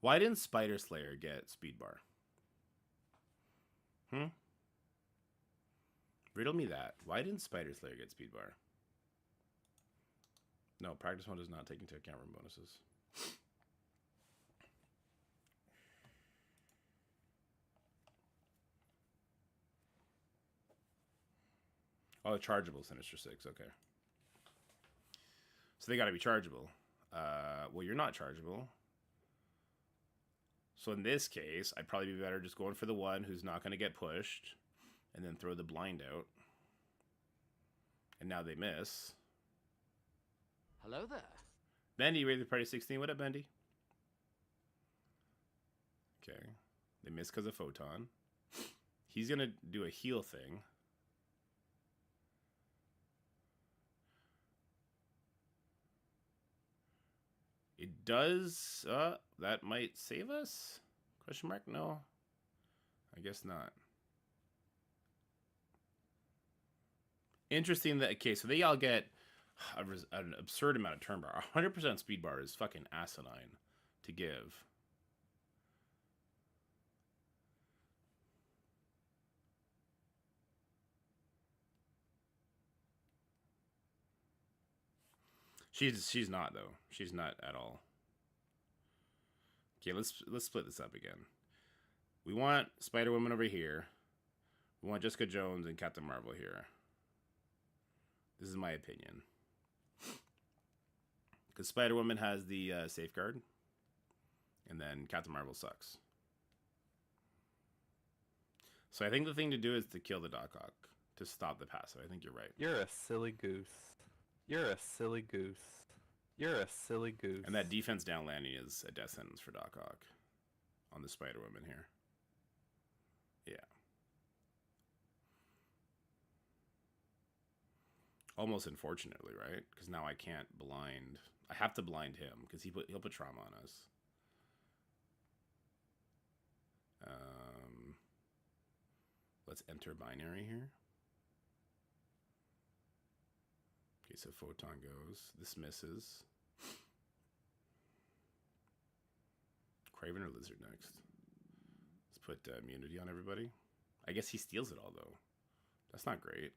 A: Why didn't Spider Slayer get speed bar? Riddle me that. Why didn't Spider Slayer get speed bar? No, practice one does not take into account room bonuses. Oh, the chargeable Sinister 6, okay. So they gotta be chargeable. Well, you're not chargeable. So in this case, I'd probably be better just going for the one who's not gonna get pushed, and then throw the blind out. And now they miss.
B: Hello there.
A: Bendy, rated party 16. What up, Bendy? Okay. They miss because of Photon. He's gonna do a heal thing. It does, that might save us? Question mark? No. I guess not. Interesting that, okay, so they all get an absurd amount of turn bar. 100% speed bar is fucking asinine to give. She's not though. She's not at all. Okay, let's split this up again. We want Spider-Woman over here. We want Jessica Jones and Captain Marvel here. This is my opinion. Because Spider-Woman has the safeguard. And then Captain Marvel sucks. So I think the thing to do is to kill the Doc Ock to stop the passive. I think you're right.
C: You're a silly goose. You're a silly goose. You're a silly goose.
A: And that defense down landing is a death sentence for Doc Ock on the Spider-Woman here. Yeah. Almost unfortunately, right? Because now I can't blind. I have to blind him because he'll put trauma on us. Let's enter binary here. Okay, so Photon goes. This misses. Craven or Lizard next? Let's put immunity on everybody. I guess he steals it all, though. That's not great.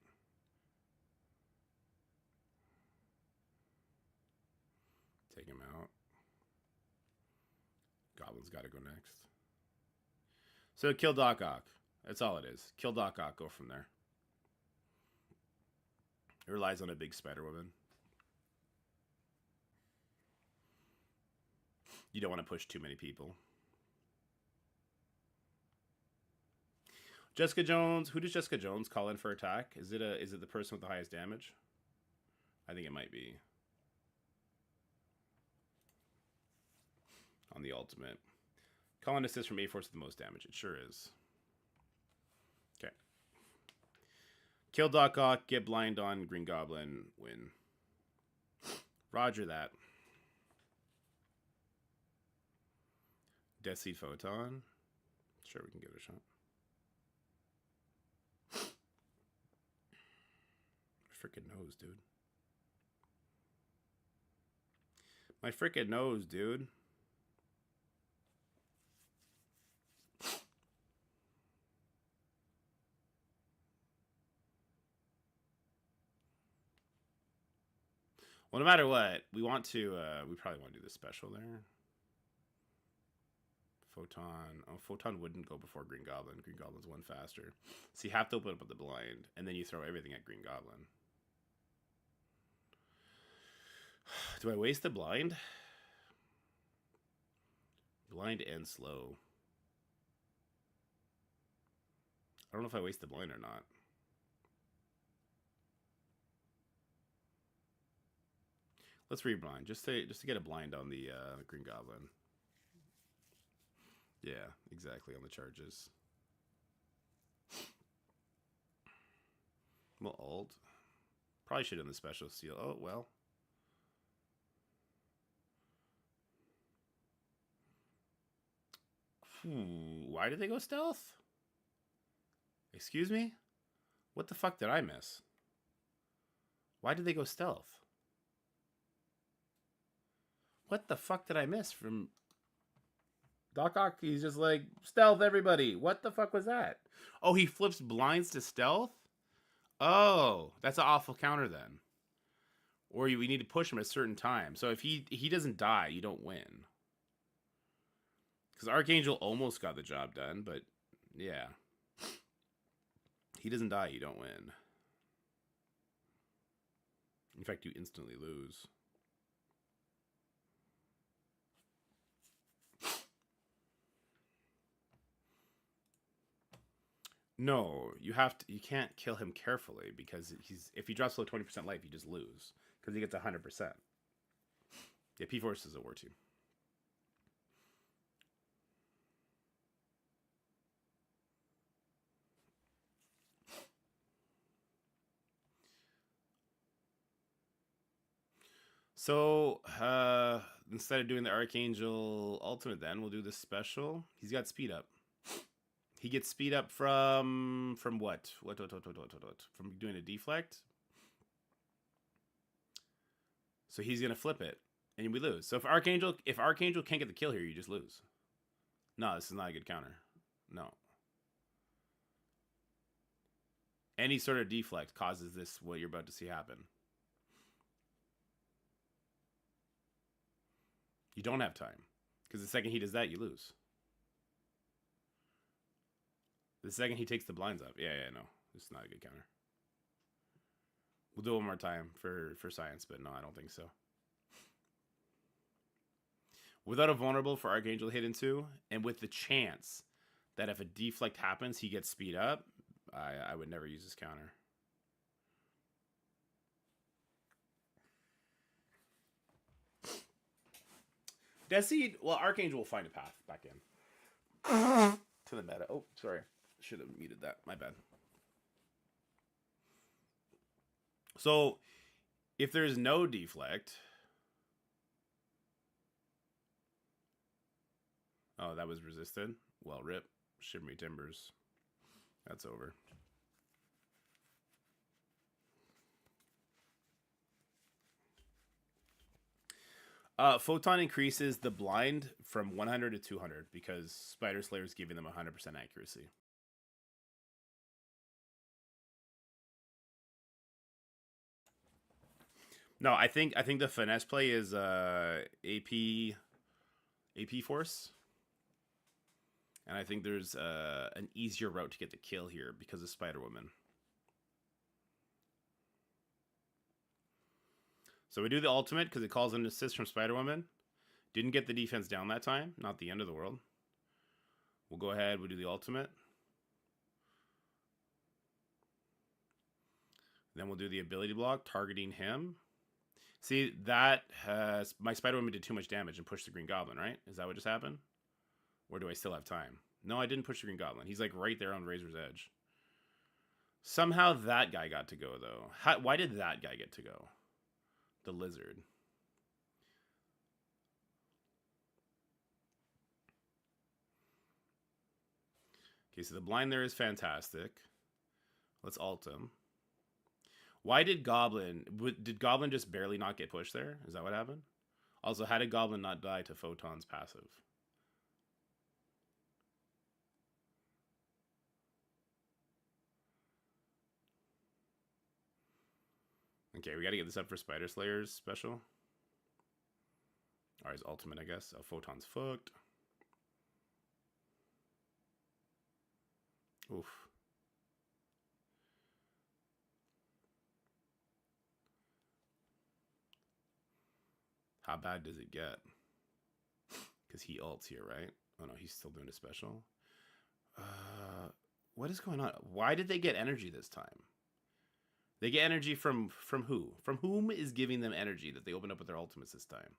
A: Take him out. Goblin's got to go next. So kill Doc Ock. That's all it is. Kill Doc Ock. Go from there. It relies on a big Spider-Woman. You don't want to push too many people. Jessica Jones. Who does Jessica Jones call in for attack? Is it the person with the highest damage? I think it might be. On the ultimate. Call an assist from A-Force with the most damage. It sure is. Okay. Kill Doc Ock, get blind on Green Goblin, win. Roger that. Death Seed Photon. Sure, we can give it a shot. Frickin' nose, dude. My frickin' nose, dude. Well, no matter what, we want to, we probably want to do this special there. Photon. Oh, Photon wouldn't go before Green Goblin. Green Goblin's one faster. So you have to open up the blind, and then you throw everything at Green Goblin. Do I waste the blind? Blind and slow. I don't know if I waste the blind or not. Let's read blind, just to get a blind on the Green Goblin. Yeah, exactly, on the charges. Well, alt. Probably should have done the special seal. Oh, well. Why did they go stealth? Excuse me? What the fuck did I miss? Why did they go stealth? What the fuck did I miss from... Doc Ock? He's just like, stealth everybody. What the fuck was that? Oh, he flips blinds to stealth? Oh, that's an awful counter then. Or we need to push him at a certain time. So if he doesn't die, you don't win. Because Archangel almost got the job done, but yeah. He doesn't die, you don't win. In fact, you instantly lose. No, you can't kill him carefully because if he drops below 20% life, you just lose because he gets 100%. Yeah, P-Force is a war team. So, instead of doing the Archangel Ultimate then, we'll do this special. He's got speed up. He gets speed up from what? What? From doing a deflect? So he's going to flip it, and we lose. So if Archangel can't get the kill here, you just lose. No, this is not a good counter. No. Any sort of deflect causes this, what you're about to see happen. You don't have time. Because the second he does that, you lose. The second he takes the blinds up. Yeah, no. This is not a good counter. We'll do it one more time for science, but no, I don't think so. Without a vulnerable for Archangel hit into, and with the chance that if a deflect happens, he gets speed up, I would never use this counter. Deathseed, well, Archangel will find a path back in. To the meta. Oh, sorry. Should have muted that. My bad. So, if there's no deflect... Oh, that was resisted? Well, rip. Shimmery Timbers. That's over. Photon increases the blind from 100 to 200 because Spider Slayer is giving them 100% accuracy. No, I think the finesse play is AP force, and I think there's an easier route to get the kill here because of Spider Woman. So we do the ultimate because it calls an assist from Spider Woman. Didn't get the defense down that time. Not the end of the world. We'll go ahead. We'll do the ultimate. Then we'll do the ability block, targeting him. See, that my Spider Woman did too much damage and pushed the Green Goblin, right? Is that what just happened? Or do I still have time? No, I didn't push the Green Goblin. He's like right there on Razor's Edge. Somehow that guy got to go, though. Why did that guy get to go? The lizard. Okay, so the blind there is fantastic. Let's ult him. Why did Goblin just barely not get pushed there? Is that what happened? Also, how did Goblin not die to Photon's passive? Okay, we gotta get this up for Spider Slayer's special. Or his ultimate, I guess. Oh, Photon's fucked. Oof. How bad does it get? Because he ults here, right? Oh no, he's still doing a special. What is going on? Why did they get energy this time? They get energy from who? From whom is giving them energy that they open up with their ultimates this time?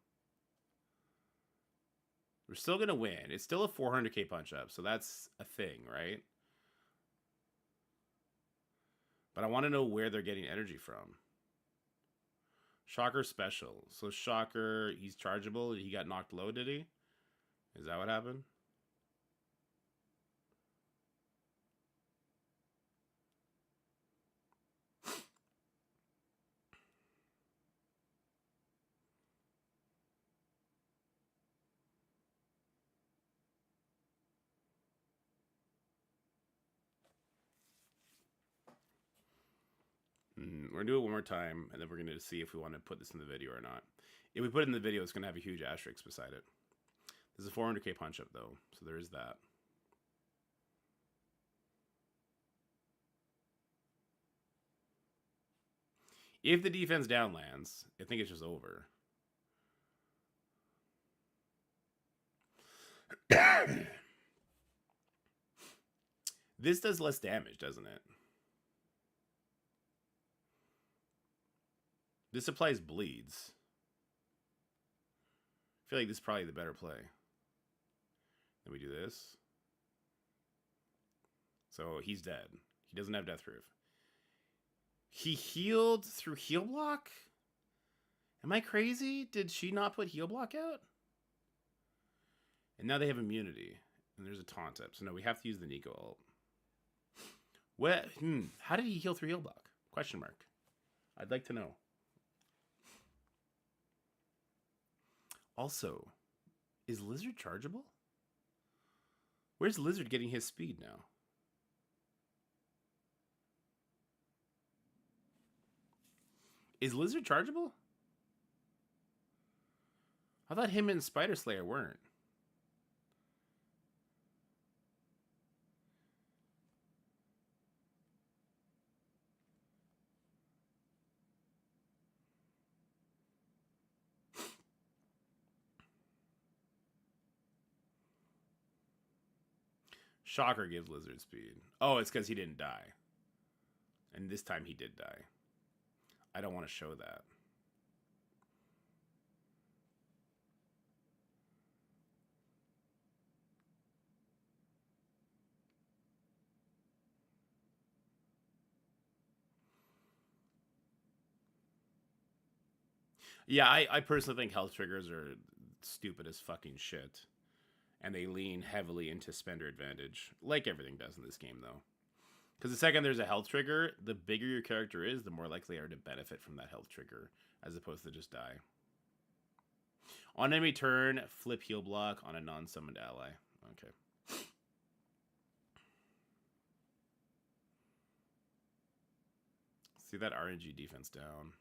A: We're still going to win. It's still a 400k punch up, so that's a thing, right? But I want to know where they're getting energy from. Shocker special. So Shocker, he's chargeable. He got knocked low, did he? Is that what happened? We're going to do it one more time, and then we're going to see if we want to put this in the video or not. If we put it in the video, it's going to have a huge asterisk beside it. There's a 400k punch-up, though, so there is that. If the defense down lands, I think it's just over. This does less damage, doesn't it? This applies bleeds. I feel like this is probably the better play. Then we do this. So he's dead. He doesn't have death proof. He healed through heal block? Am I crazy? Did she not put heal block out? And now they have immunity. And there's a taunt up. So no, we have to use the Nico ult. What? How did he heal through heal block? Question mark. I'd like to know. Also, is Lizard chargeable? Where's Lizard getting his speed now? Is Lizard chargeable? I thought him and Spider Slayer weren't. Shocker gives Lizard speed. Oh, it's because he didn't die. And this time he did die. I don't want to show that. Yeah, I personally think health triggers are stupid as fucking shit. And they lean heavily into spender advantage. Like everything does in this game, though. Because the second there's a health trigger, the bigger your character is, the more likely they are to benefit from that health trigger, as opposed to just die. On enemy turn, flip heal block on a non-summoned ally. Okay. See that RNG defense down.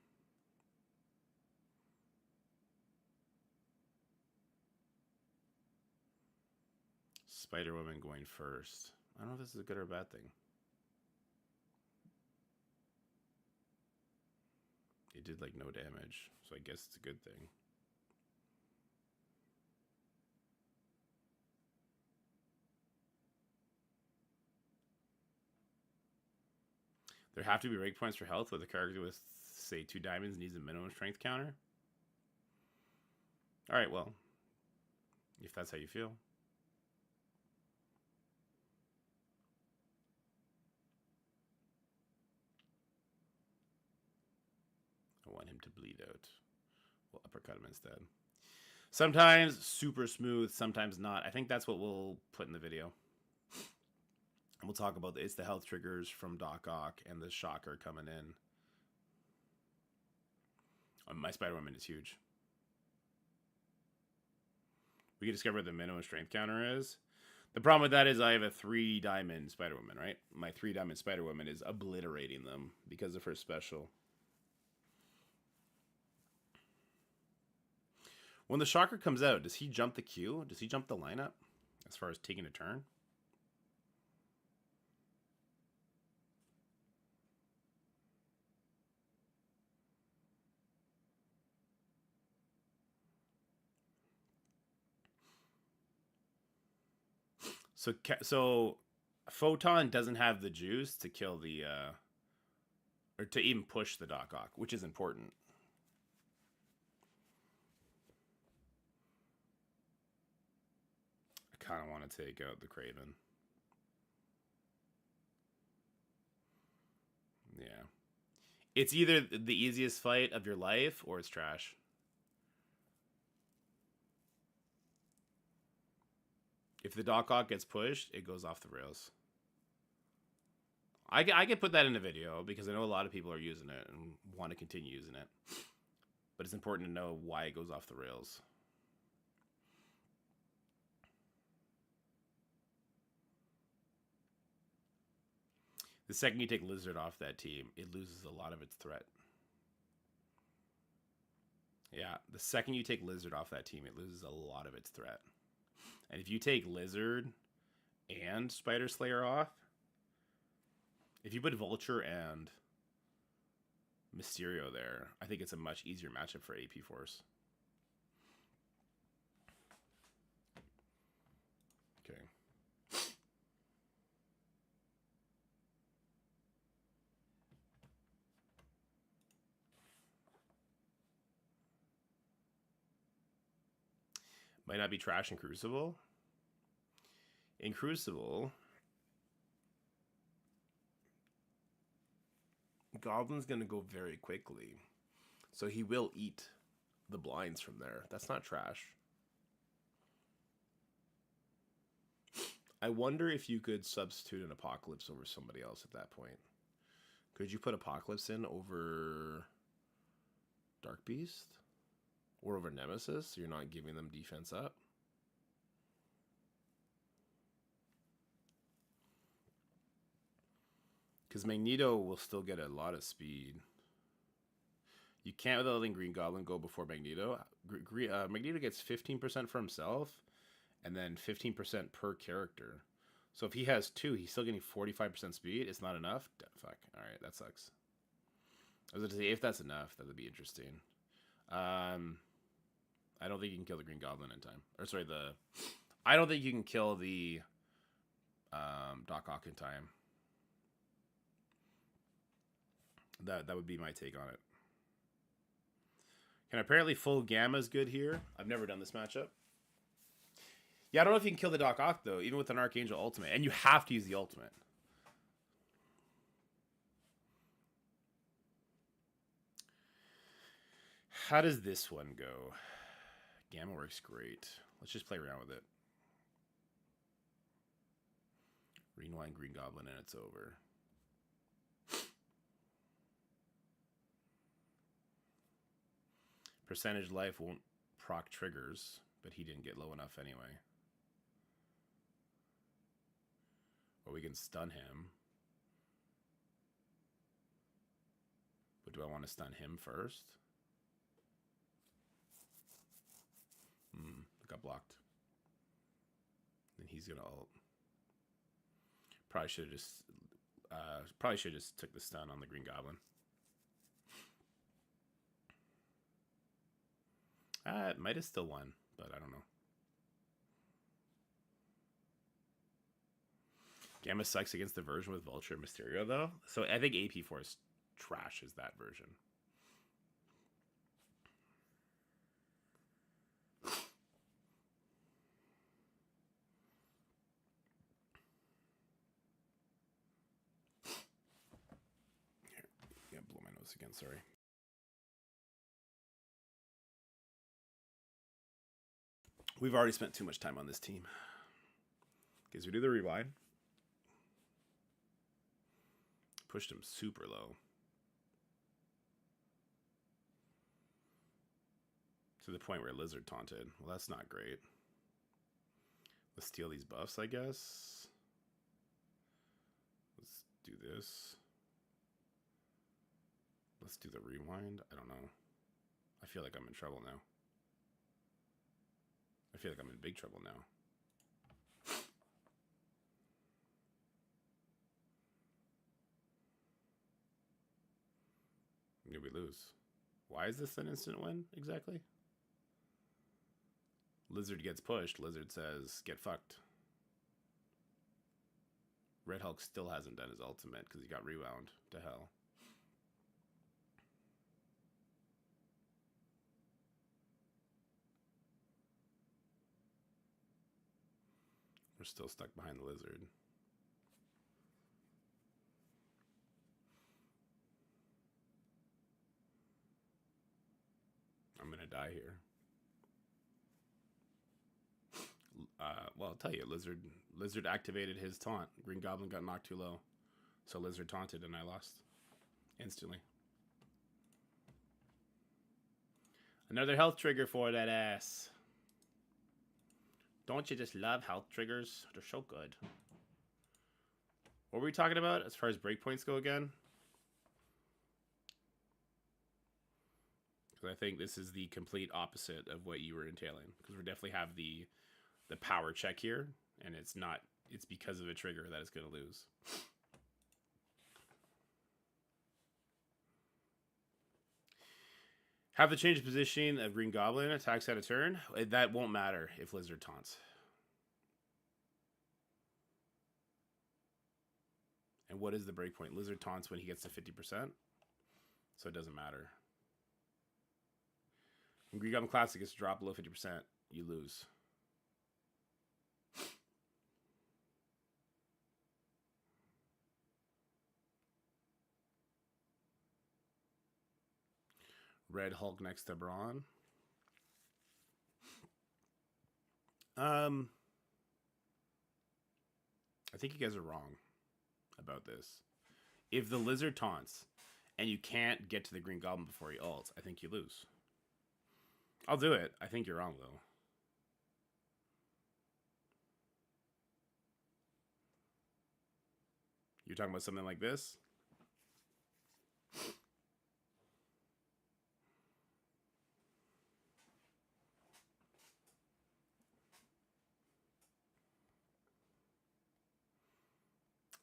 A: Spider-Woman going first. I don't know if this is a good or a bad thing. It did like no damage, so I guess it's a good thing. There have to be break points for health with a character with, say, 2 diamonds needs a minimum strength counter. Alright, well, if that's how you feel. I want him to bleed out. We'll uppercut him instead. Sometimes super smooth, sometimes not. I think that's what we'll put in the video. And we'll talk about it's the health triggers from Dork Out and the Shocker coming in. My Spider-Woman is huge. We can discover what the minimum strength counter is. The problem with that is I have a 3-diamond Spider-Woman, right? My 3-diamond Spider-Woman is obliterating them because of her special. When the Shocker comes out, does he jump the queue? Does he jump the lineup as far as taking a turn? So Photon doesn't have the juice to kill the or to even push the Doc Ock, which is important. I kind of want to take out the Kraven. Yeah. It's either the easiest fight of your life or it's trash. If the Doc Ock gets pushed, it goes off the rails. I could put that in a video because I know a lot of people are using it and want to continue using it. But it's important to know why it goes off the rails. The second you take Lizard off that team, it loses a lot of its threat. Yeah, the second you take Lizard off that team, it loses a lot of its threat. And if you take Lizard and Spider Slayer off, if you put Vulture and Mysterio there, I think it's a much easier matchup for AP Force. Okay. Might not be trash in Crucible. In Crucible, Goblin's going to go very quickly. So he will eat the blinds from there. That's not trash. I wonder if you could substitute an Apocalypse over somebody else at that point. Could you put Apocalypse in over Dark Beast? Or over Nemesis, so you're not giving them defense up? Because Magneto will still get a lot of speed. You can't without letting Green Goblin go before Magneto. Magneto gets 15% for himself, and then 15% per character. So if he has 2, he's still getting 45% speed. It's not enough? Fuck. Alright, that sucks. I was going to say, if that's enough, that would be interesting. I don't think you can kill the Green Goblin in time. Or sorry, I don't think you can kill the Doc Ock in time. That would be my take on it. Can apparently full Gamma is good here. I've never done this matchup. Yeah, I don't know if you can kill the Doc Ock though, even with an Archangel ultimate, and you have to use the ultimate. How does this one go? Gamma works great. Let's just play around with it. Rewind Green Goblin and it's over. Percentage life won't proc triggers, but he didn't get low enough anyway. Or we can stun him. But do I want to stun him first? Got blocked. Then he's gonna ult. Probably should have just took the stun on the Green Goblin. It might have still won, but I don't know. Gamma sucks against the version with Vulture and Mysterio though, so I think AP Force trashes that version. Again, sorry. We've already spent too much time on this team. Okay, so we do the rewind. Pushed him super low. To the point where Lizard taunted. Well, that's not great. Let's steal these buffs, I guess. Let's do this. Let's do the rewind. I don't know. I feel like I'm in trouble now. feel like I'm in big trouble now. Maybe we lose. Why is this an instant win, exactly? Lizard gets pushed. Lizard says, get fucked. Red Hulk still hasn't done his ultimate because he got rewound to hell. We're still stuck behind the lizard. I'm gonna die here. Well, I'll tell you, Lizard activated his taunt. Green Goblin got knocked too low. So Lizard taunted and I lost. Instantly. Another health trigger for that ass. Don't you just love health triggers? They're so good. What were we talking about as far as breakpoints go again? Because I think this is the complete opposite of what you were entailing. Because we definitely have the power check here, and it's because of a trigger that it's going to lose. Have the change of position of Green Goblin attacks out of turn. That won't matter if Lizard taunts. And what is the breakpoint? Lizard taunts when he gets to 50%. So it doesn't matter. When Green Goblin Classic gets dropped below 50%, you lose. Red Hulk next to Brawn. I think you guys are wrong about this. If the Lizard taunts and you can't get to the Green Goblin before he ults, I think you lose. I'll do it. I think you're wrong, though. You're talking about something like this?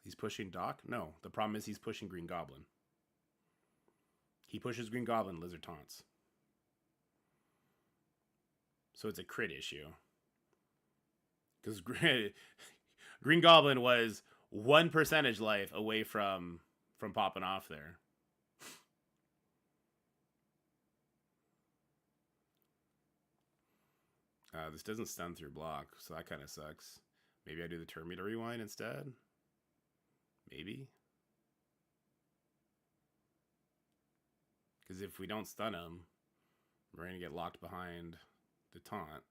A: He's pushing Doc? No. The problem is he's pushing Green Goblin. He pushes Green Goblin, Lizard taunts. So it's a crit issue. Because Green Goblin was 1 percentage life away from popping off there. This doesn't stun through block, so that kind of sucks. Maybe I do the turn meter rewind instead? Maybe? Because if we don't stun him, we're going to get locked behind the taunt.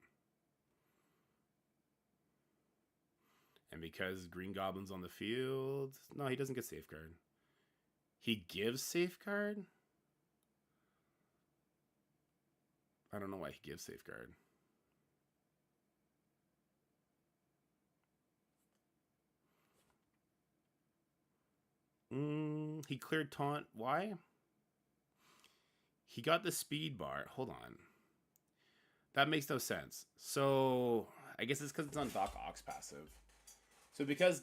A: And because Green Goblin's on the field... No, he doesn't get Safeguard. He gives Safeguard? I don't know why he gives Safeguard. He cleared taunt. Why? He got the speed bar. Hold on. That makes no sense. So, I guess it's because it's on Doc Ock's passive. So because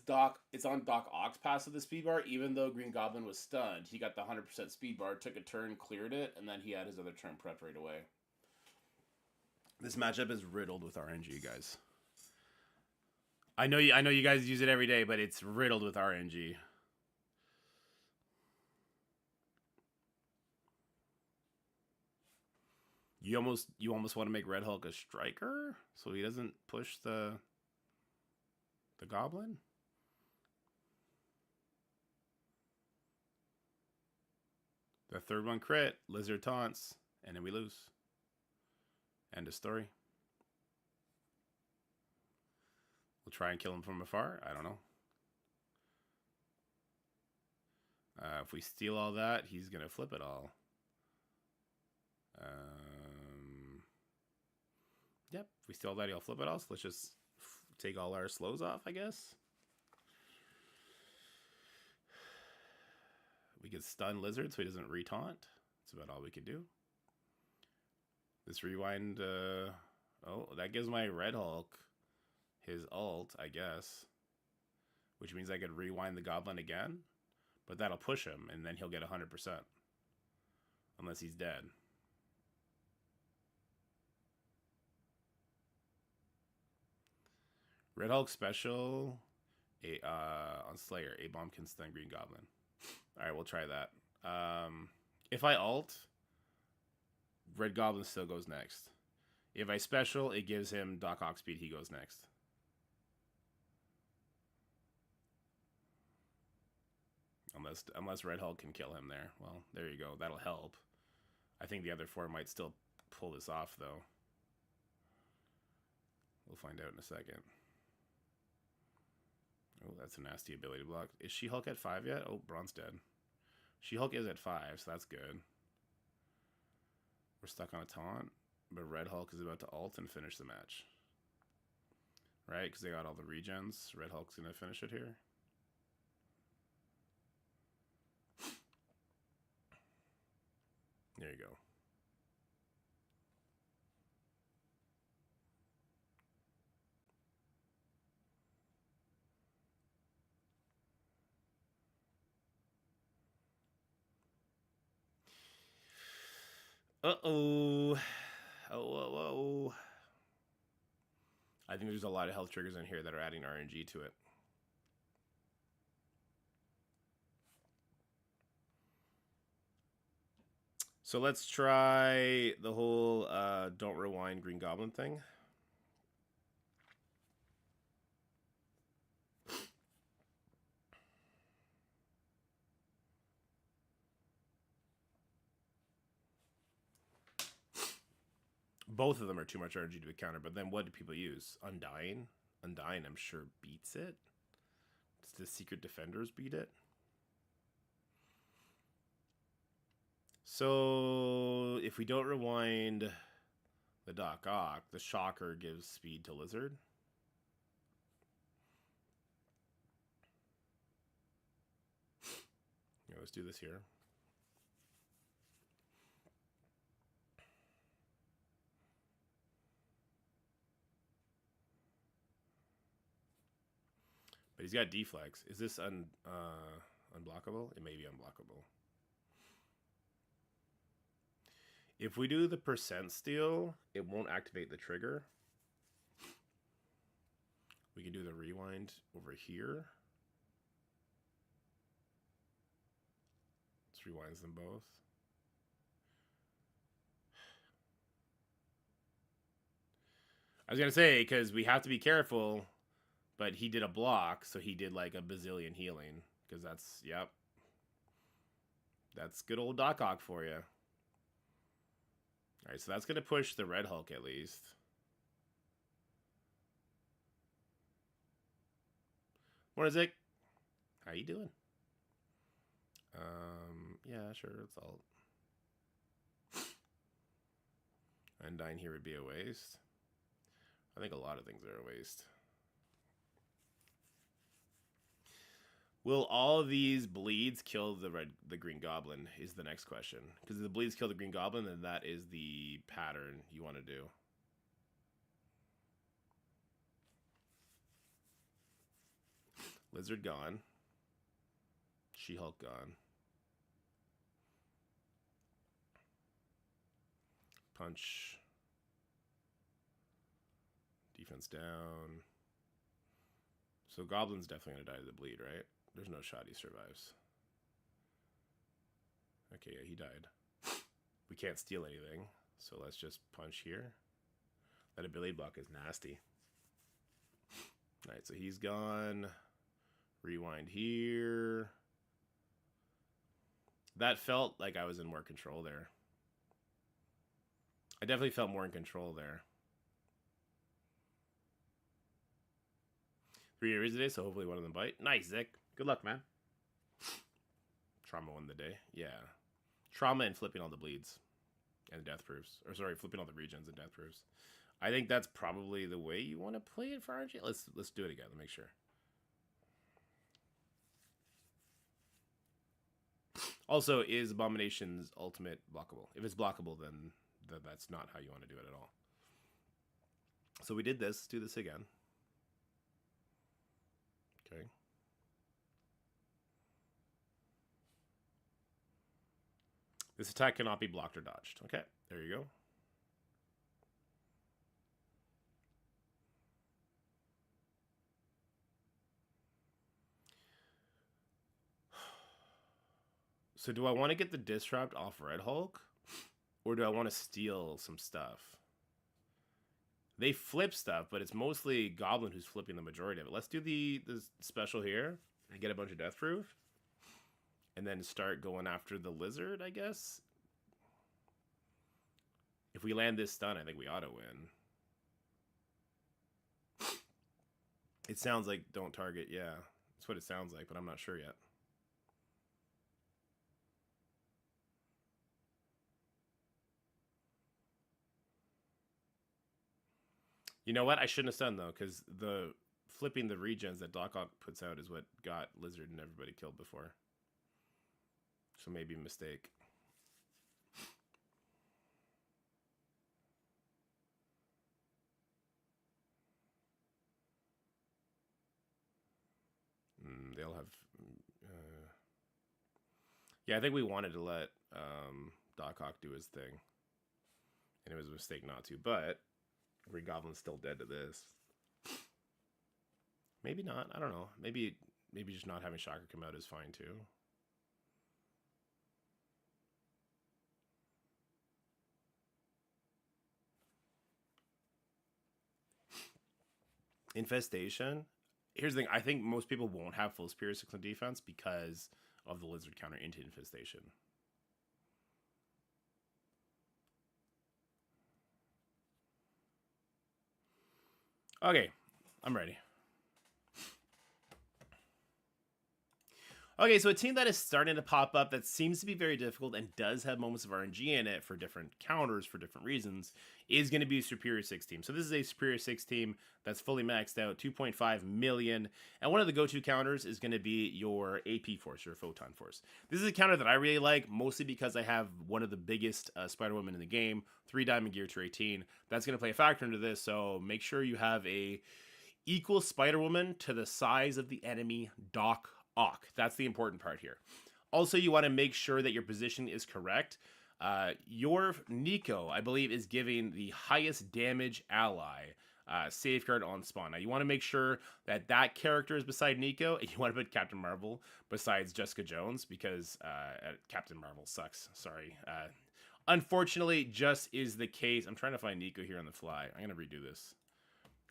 A: it's on Doc Ock's passive, the speed bar, even though Green Goblin was stunned, he got the 100% speed bar, took a turn, cleared it, and then he had his other turn prepped right away. This matchup is riddled with RNG, guys. I know you guys use it every day, but it's riddled with RNG. You almost want to make Red Hulk a striker so he doesn't push the Goblin? The third one crit, Lizard taunts, and then we lose. End of story. We'll try and kill him from afar. I don't know. If we steal all that, he's going to flip it all. Yep, if we steal that, he'll flip it all. So let's just take all our slows off, I guess. We can stun Lizard so he doesn't retaunt. That's about all we can do. This rewind Oh, that gives my Red Hulk his ult, I guess. Which means I could rewind the Goblin again. But that'll push him, and then he'll get 100%. Unless he's dead. Red Hulk special on Slayer. A bomb can stun Green Goblin. Alright, we'll try that. If I ult, Red Goblin still goes next. If I special, it gives him Doc Ock speed. He goes next. Unless Red Hulk can kill him there. Well, there you go. That'll help. I think the other 4 might still pull this off, though. We'll find out in a second. Oh, that's a nasty ability block. Is She-Hulk at 5 yet? Oh, Braun's dead. She-Hulk is at 5, so that's good. We're stuck on a taunt, but Red Hulk is about to ult and finish the match. Right? Because they got all the regens. Red Hulk's going to finish it here. There you go. Uh-oh. Oh. I think there's a lot of health triggers in here that are adding RNG to it. So let's try the whole don't rewind Green Goblin thing. Both of them are too much RNG to be countered, but then what do people use? Undying? Undying, I'm sure, beats it. Does the Secret Defenders beat it? So, if we don't rewind the Doc Ock, the Shocker gives speed to Lizard. Yeah, let's do this here. But he's got deflex. Is this unblockable? It may be unblockable. If we do the percent steal, it won't activate the trigger. We can do the rewind over here. Let's rewind them both. I was going to say, because we have to be careful, but he did a block, so he did like a bazillion healing. Because that's, yep. That's good old Doc Ock for you. Alright, so that's going to push the Red Hulk at least. Morning, Zick. How you doing? Yeah, sure, it's all. Undying here would be a waste. I think a lot of things are a waste. Will all of these bleeds kill the Green Goblin is the next question. Because if the bleeds kill the Green Goblin, then that is the pattern you want to do. Lizard gone. She-Hulk gone. Punch. Defense down. So Goblin's definitely going to die to the bleed, right? There's no shot he survives. Okay, yeah, he died. We can't steal anything, so let's just punch here. That ability block is nasty. Alright, so he's gone. Rewind here. That felt like I was in more control there. I definitely felt more in control there. 3 areas today, so hopefully one of them bite. Nice, Zick. Good luck, man. Trauma won the day. Yeah. Trauma and flipping all the bleeds. And death proofs. Or sorry, flipping all the regions and death proofs. I think that's probably the way you want to play it for RNG. Let's do it again to make sure. Also, is Abomination's ultimate blockable? If it's blockable, then that's not how you want to do it at all. So we did this. Let's do this again. Okay. This attack cannot be blocked or dodged. Okay, there you go. So do I want to get the Disrupt off Red Hulk? Or do I want to steal some stuff? They flip stuff, but it's mostly Goblin who's flipping the majority of it. Let's do the special here and get a bunch of Death Proof. And then start going after the Lizard, I guess. If we land this stun, I think we ought to win. It sounds like don't target, yeah. That's what it sounds like, but I'm not sure yet. You know what? I shouldn't have stunned, though, because the flipping the regens that Dork Out puts out is what got Lizard and everybody killed before. So maybe a mistake. They'll have... yeah, I think we wanted to let Dork Out do his thing. And it was a mistake not to, but... Green Goblin's still dead to this. Maybe not. I don't know. Maybe just not having Shocker come out is fine too. Infestation. Here's the thing. I think most people won't have full Superior 6 on defense because of the Lizard counter into Infestation. Okay, I'm ready. Okay, so a team that is starting to pop up that seems to be very difficult and does have moments of RNG in it for different counters for different reasons is going to be a Superior 6 team. So this is a Superior 6 team that's fully maxed out, 2.5 million. And one of the go-to counters is going to be your AP Force, your Photon Force. This is a counter that I really like, mostly because I have one of the biggest Spider-Women in the game, 3 Diamond Gear to 18. That's going to play a factor into this, so make sure you have a equal Spider-Woman to the size of the enemy Dork Out. That's the important part here. Also, you want to make sure that your position is correct. Your Nico, I believe, is giving the highest damage ally safeguard on spawn. Now, you want to make sure that that character is beside Nico, and you want to put Captain Marvel besides Jessica Jones, because Captain Marvel sucks. Sorry. Unfortunately, just is the case. I'm trying to find Nico here on the fly. I'm going to redo this.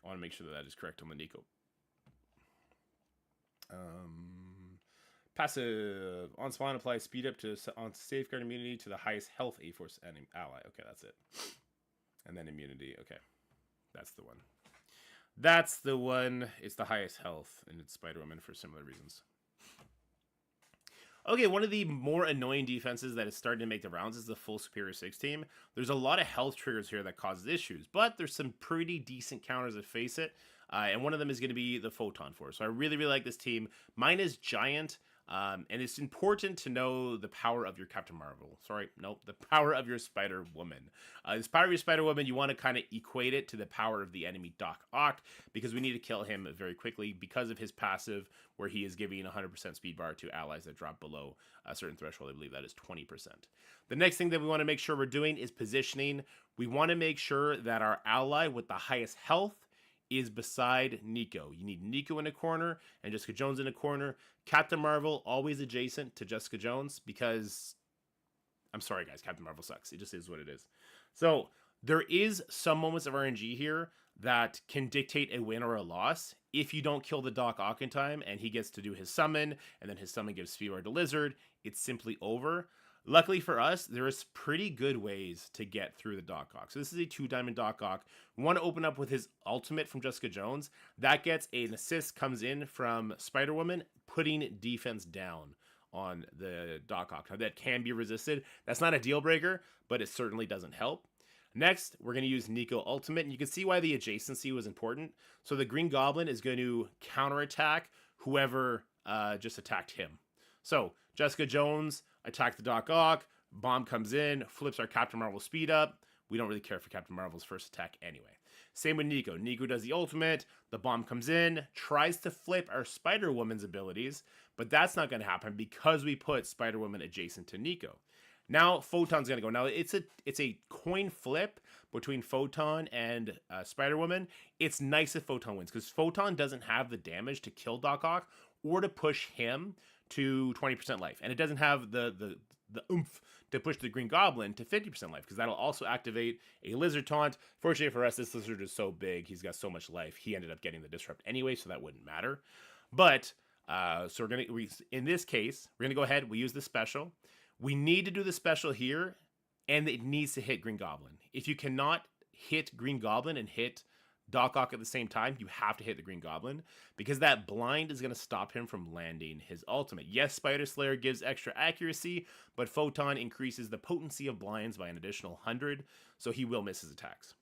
A: I want to make sure that is correct on the Nico. Passive on spawn, apply speed up to on safeguard immunity to the highest health A-Force ally. Okay, that's it. And then immunity. Okay, that's the one. That's the one. It's the highest health, and it's Spider-Woman for similar reasons. Okay, one of the more annoying defenses that is starting to make the rounds is the full Superior 6 team. There's a lot of health triggers here that causes issues, but there's some pretty decent counters that face it. And one of them is going to be the Photon Force. So I really, really like this team. Mine is Giant. And it's important to know the power of your Captain Marvel. Sorry, nope, the power of your Spider-Woman. This power of your Spider-Woman, you want to kind of equate it to the power of the enemy Dork Out, because we need to kill him very quickly because of his passive, where he is giving 100% speed bar to allies that drop below a certain threshold. I believe that is 20%. The next thing that we want to make sure we're doing is positioning. We want to make sure that our ally with the highest health is beside Nico. You need Nico in a corner and Jessica Jones in a corner. Captain Marvel always adjacent to Jessica Jones, because I'm sorry guys, Captain Marvel sucks. It just is what it is. So there is some moments of RNG here that can dictate a win or a loss. If you don't kill the Dork Out in time and he gets to do his summon, and then his summon gives speed to Lizard, it's simply over. Luckily for us, there is pretty good ways to get through the Dork Out. So this is a 2-diamond Dork Out. We want to open up with his ultimate from Jessica Jones. That gets an assist, comes in from Spider-Woman, putting defense down on the Dork Out. Now, that can be resisted. That's not a deal breaker, but it certainly doesn't help. Next, we're going to use Nico Ultimate, and you can see why the adjacency was important. So the Green Goblin is going to counterattack whoever just attacked him. So Jessica Jones attacked the Dork Out, bomb comes in, flips our Captain Marvel speed up. we don't really care for Captain Marvel's first attack anyway. Same with Nico. Nico does the ultimate, the bomb comes in, tries to flip our Spider-Woman's abilities, but that's not going to happen because we put Spider-Woman adjacent to Nico. Now Photon's going to go. Now it's a coin flip between Photon and Spider-Woman. It's nice if Photon wins because Photon doesn't have the damage to kill Doc Ock or to push him to 20% life, and it doesn't have the oomph to push the Green Goblin to 50% life because that'll also activate a Lizard taunt. Fortunately for us, this Lizard is so big, he's got so much life. He ended up getting the disrupt anyway, so that wouldn't matter. But so in this case, we're gonna go ahead. We use the special. We need to do the special here, and it needs to hit Green Goblin. If you cannot hit Green Goblin and hit Doc Ock at the same time, you have to hit the Green Goblin because that blind is going to stop him from landing his ultimate. Yes, Spider Slayer gives extra accuracy, but Photon increases the potency of blinds by an additional 100, so he will miss his attacks.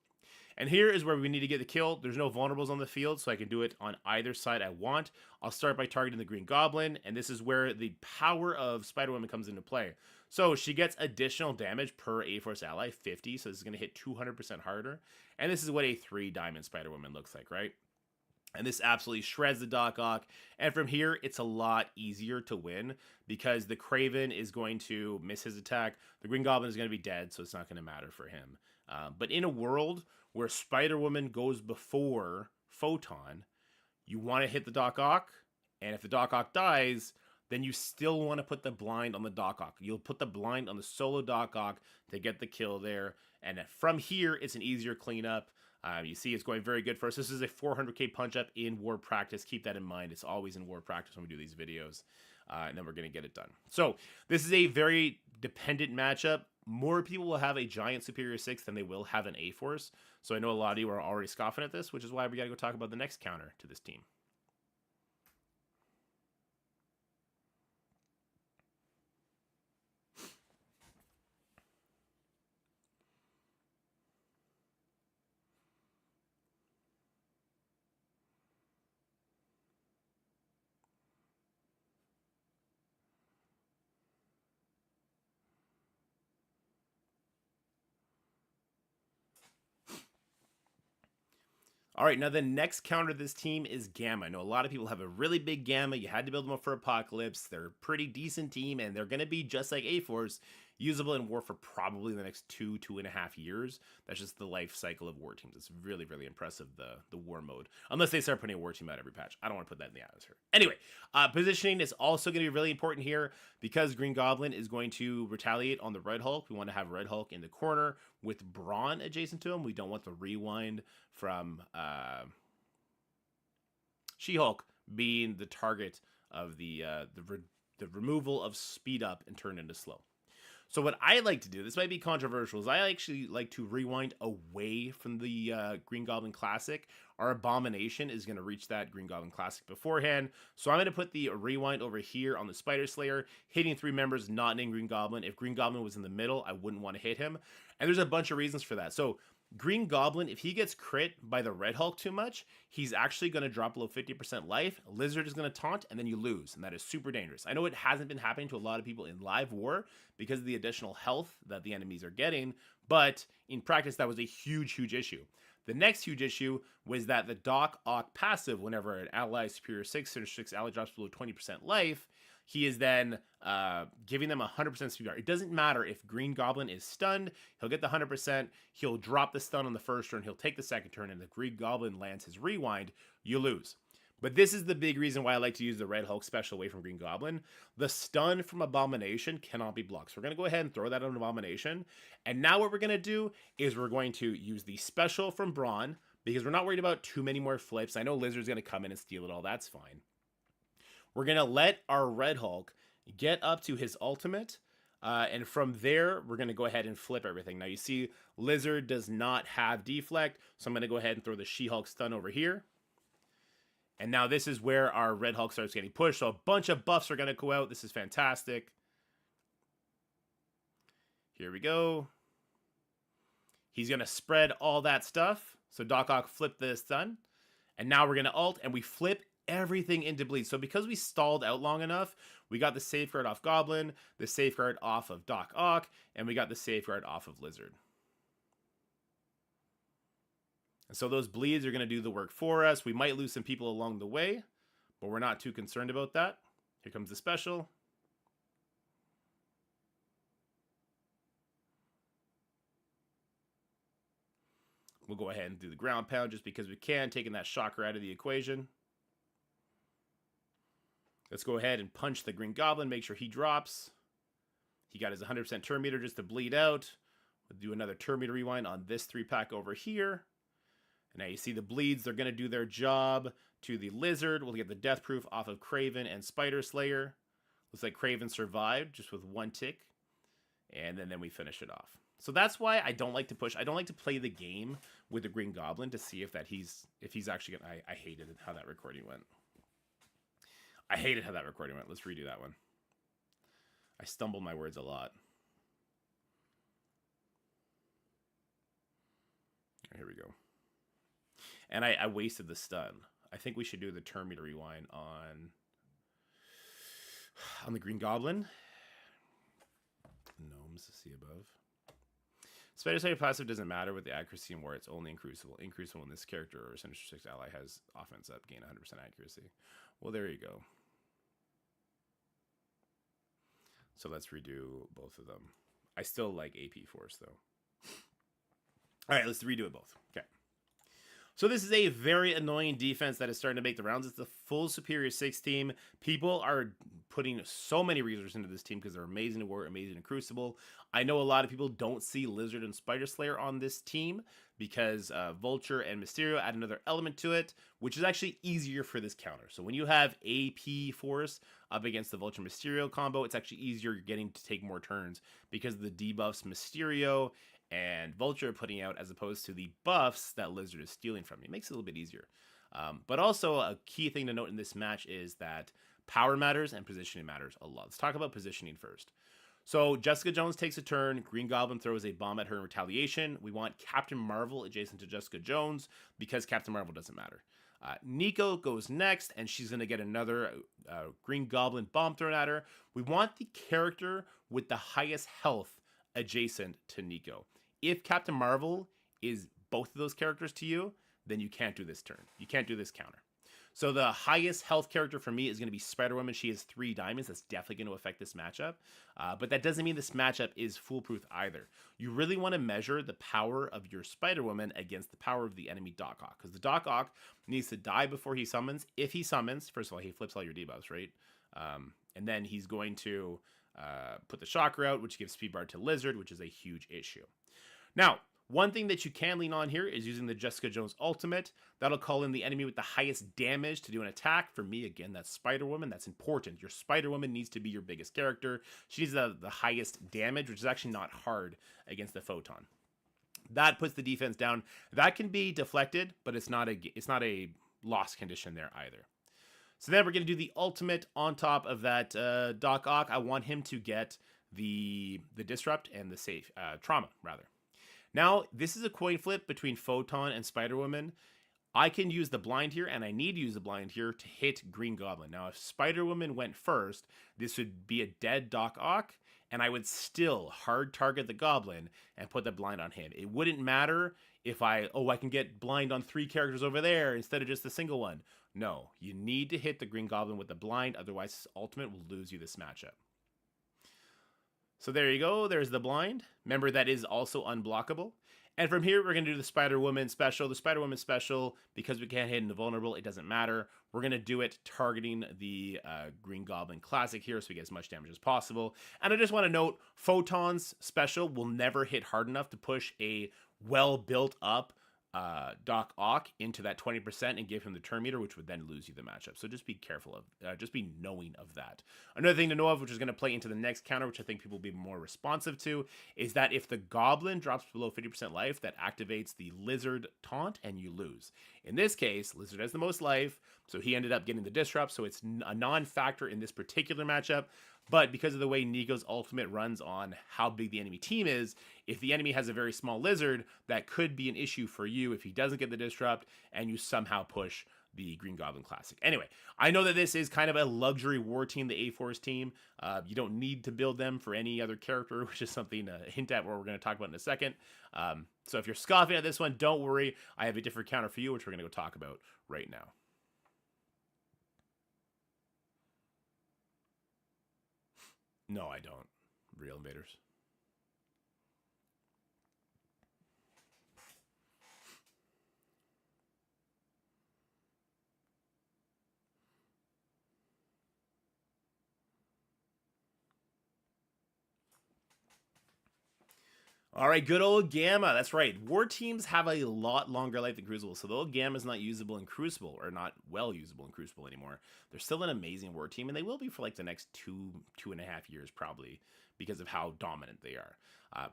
A: And here is where we need to get the kill. There's no vulnerables on the field, so I can do it on either side I want. I'll start by targeting the Green Goblin, and this is where the power of Spider-Woman comes into play. So she gets additional damage per A-Force ally, 50, so this is going to hit 200% harder. And this is what a 3-diamond Spider-Woman looks like, right? And this absolutely shreds the Doc Ock. And from here, it's a lot easier to win because the Kraven is going to miss his attack. The Green Goblin is going to be dead, so it's not going to matter for him. But in a world where Spider-Woman goes before Photon, you want to hit the Doc Ock, and if the Doc Ock dies, then you still want to put the blind on the Doc Ock. You'll put the blind on the solo Doc Ock to get the kill there, and from here, it's an easier cleanup. You see it's going very good for us. This is a 400k punch-up in War Practice. Keep that in mind. It's always in War Practice when we do these videos, and then we're going to get it done. So this is a very dependent matchup. More people will have a giant Superior 6 than they will have an A-Force. So I know a lot of you are already scoffing at this, which is why we got to go talk about the next counter to this team. All right, now the next counter to this team is Gamma. I know a lot of people have a really big Gamma. You had to build them up for Apocalypse. They're a pretty decent team, and they're going to be just like A-Force, usable in War for probably the next 2.5 years. That's just the life cycle of War teams. It's really, really impressive, the War mode. Unless they start putting a War team out every patch. I don't want to put that in the atmosphere. Anyway, positioning is also going to be really important here because Green Goblin is going to retaliate on the Red Hulk. We want to have Red Hulk in the corner with Brawn adjacent to him. We don't want the rewind from She-Hulk being the target of the removal of speed up and turn into slow. So what I like to do, this might be controversial, is I actually like to rewind away from the Green Goblin Classic. Our Abomination is going to reach that Green Goblin Classic beforehand. So I'm going to put the rewind over here on the Spider Slayer, hitting 3 members, not named Green Goblin. If Green Goblin was in the middle, I wouldn't want to hit him. And there's a bunch of reasons for that. So Green Goblin, if he gets crit by the Red Hulk too much, he's actually going to drop below 50% life. Lizard is going to taunt, and then you lose, and that is super dangerous. I know it hasn't been happening to a lot of people in live war because of the additional health that the enemies are getting, but in practice, that was a huge, huge issue. The next huge issue was that the Doc Ock passive, whenever an ally Superior 6 or 6 ally drops below 20% life, he is then giving them 100% speed guard. It doesn't matter if Green Goblin is stunned. He'll get the 100%. He'll drop the stun on the first turn. He'll take the second turn. And if Green Goblin lands his rewind, you lose. But this is the big reason why I like to use the Red Hulk special away from Green Goblin. The stun from Abomination cannot be blocked. So we're going to go ahead and throw that on Abomination. And now what we're going to do is we're going to use the special from Brawn because we're not worried about too many more flips. I know Lizard's going to come in and steal it all. That's fine. We're going to let our Red Hulk get up to his ultimate, and from there, we're going to go ahead and flip everything. Now, you see, Lizard does not have deflect, so I'm going to go ahead and throw the She-Hulk stun over here. And now this is where our Red Hulk starts getting pushed, so a bunch of buffs are going to go out. This is fantastic. Here we go. He's going to spread all that stuff, so Doc Ock flipped the stun. And now we're going to ult, and we flip everything into bleed. So because we stalled out long enough, we got the safeguard off Goblin, the safeguard off of Doc Ock, and we got the safeguard off of Lizard. So those bleeds are going to do the work for us. We might lose some people along the way, but we're not too concerned about that. Here comes the special. We'll go ahead and do the ground pound just because we can, taking that shocker out of the equation. Let's go ahead and punch the Green Goblin, make sure he drops. He got his 100% turn meter just to bleed out. We'll do another turn meter rewind on this 3-pack over here. And now you see the bleeds, they're going to do their job to the Lizard. We'll get the death proof off of Kraven and Spider Slayer. Looks like Kraven survived just with 1 tick. And then we finish it off. So that's why I don't like to push. I don't like to play the game with the Green Goblin to see if he's actually going to... I hated how that recording went. I hated how that recording went. Let's redo that one. I stumbled my words a lot. Here we go. And I wasted the stun. I think we should do the turn meter rewind on the Green Goblin. Gnomes, see above. Spider Slayer passive doesn't matter with the accuracy and war. It's only in Crucible. In Crucible, when this character or Sinister Six ally has offense up, gain 100% accuracy. Well, there you go. So let's redo both of them. I still like AP Force, though. All right, let's redo it both. Okay. So this is a very annoying defense that is starting to make the rounds. It's the full Superior 6 team. People are putting so many resources into this team because they're amazing to war, amazing in Crucible. I know a lot of people don't see Lizard and Spider Slayer on this team because Vulture and Mysterio add another element to it, which is actually easier for this counter. So when you have AP Force up against the Vulture Mysterio combo, it's actually easier getting to take more turns because of the debuffs Mysterio and Vulture are putting out as opposed to the buffs that Lizard is stealing from you. It makes it a little bit easier. But also a key thing to note in this match is that power matters and positioning matters a lot. Let's talk about positioning first. So Jessica Jones takes a turn. Green Goblin throws a bomb at her in retaliation. We want Captain Marvel adjacent to Jessica Jones because Captain Marvel doesn't matter. Nico goes next, and she's going to get another Green Goblin bomb thrown at her. We want the character with the highest health adjacent to Nico. If Captain Marvel is both of those characters to you, then you can't do this turn. You can't do this counter. So the highest health character for me is going to be Spider-Woman. She has 3 diamonds. That's definitely going to affect this matchup. But that doesn't mean this matchup is foolproof either. You really want to measure the power of your Spider-Woman against the power of the enemy Doc Ock. Because the Doc Ock needs to die before he summons. If he summons, first of all, he flips all your debuffs, right? And then he's going to put the Shocker out, which gives speed bar to Lizard, which is a huge issue. Now, one thing that you can lean on here is using the Jessica Jones ultimate. That'll call in the enemy with the highest damage to do an attack. For me, again, that's Spider-Woman. That's important. Your Spider-Woman needs to be your biggest character. She needs the highest damage, which is actually not hard against the Photon. That puts the defense down. That can be deflected, but it's not a loss condition there either. So then we're going to do the ultimate on top of that Doc Ock. I want him to get the Disrupt and the safe trauma, rather. Now, this is a coin flip between Photon and Spider-Woman. I can use the blind here, and I need to use the blind here to hit Green Goblin. Now, if Spider-Woman went first, this would be a dead Doc Ock, and I would still hard target the Goblin and put the blind on him. It wouldn't matter if I can get blind on 3 characters over there instead of just a single one. No, you need to hit the Green Goblin with the blind, otherwise his ultimate will lose you this matchup. So there you go, there's the blind. Remember, that is also unblockable. And from here, we're going to do the Spider-Woman special. The Spider-Woman special, because we can't hit into vulnerable, it doesn't matter. We're going to do it targeting the Green Goblin Classic here so we get as much damage as possible. And I just want to note, Photon's special will never hit hard enough to push a well-built up Doc Ock into that 20% and give him the turn meter, which would then lose you the matchup. So just be careful of, just be knowing of that. Another thing to know of, which is going to play into the next counter, which I think people will be more responsive to, is that if the Goblin drops below 50% life, that activates the Lizard taunt and you lose. In this case, Lizard has the most life, so he ended up getting the Disrupt, so it's a non-factor in this particular matchup. But because of the way Nico's ultimate runs on how big the enemy team is, if the enemy has a very small Lizard, that could be an issue for you if he doesn't get the Disrupt and you somehow push the Green Goblin Classic. Anyway, I know that this is kind of a luxury war team, the A-Force team. You don't need to build them for any other character, which is something to hint at what we're going to talk about in a second. So if you're scoffing at this one, don't worry. I have a different counter for you, which we're going to go talk about right now. No, I don't. Real invaders. All right, good old Gamma. That's right. War teams have a lot longer life than Crucible. So though Gamma is not usable in Crucible, or not well usable in Crucible anymore, they're still an amazing war team, and they will be for like the next 2.5 years probably, because of how dominant they are.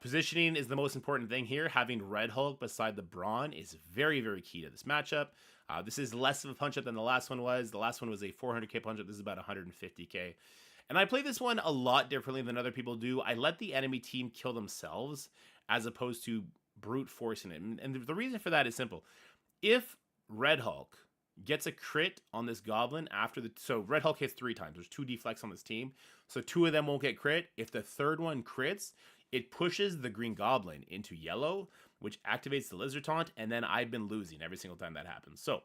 A: Positioning is the most important thing here. Having Red Hulk beside the Brawn is very, very key to this matchup. This is less of a punch-up than the last one was. The last one was a 400k punch-up. This is about 150k. And I play this one a lot differently than other people do. I let the enemy team kill themselves as opposed to brute forcing it. And the reason for that is simple. If Red Hulk gets a crit on this goblin after the... So Red Hulk hits 3 times. There's 2 deflects on this team. So 2 of them won't get crit. If the third one crits, it pushes the Green Goblin into yellow, which activates the Lizard Taunt. And then I've been losing every single time that happens. So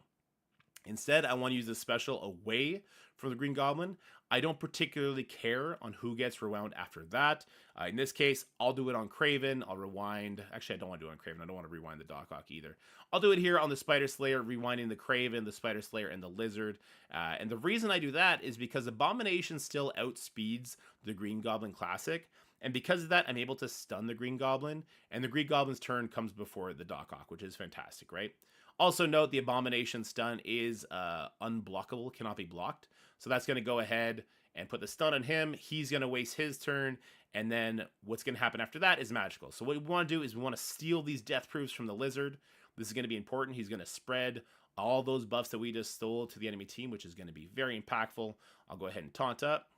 A: instead, I want to use this special away from the Green Goblin. I don't particularly care on who gets rewound after that. In this case, I'll do it on Kraven. I'll rewind. Actually, I don't want to do it on Kraven. I don't want to rewind the Dork Out either. I'll do it here on the Spider Slayer, rewinding the Kraven, the Spider Slayer, and the Lizard. And the reason I do that is because Abomination still outspeeds the Green Goblin Classic. And because of that, I'm able to stun the Green Goblin. And the Green Goblin's turn comes before the Dork Out, which is fantastic, right? Also note the Abomination stun is unblockable, cannot be blocked. So that's going to go ahead and put the stun on him. He's going to waste his turn. And then what's going to happen after that is magical. So what we want to do is we want to steal these death proofs from the Lizard. This is going to be important. He's going to spread all those buffs that we just stole to the enemy team, which is going to be very impactful. I'll go ahead and taunt up.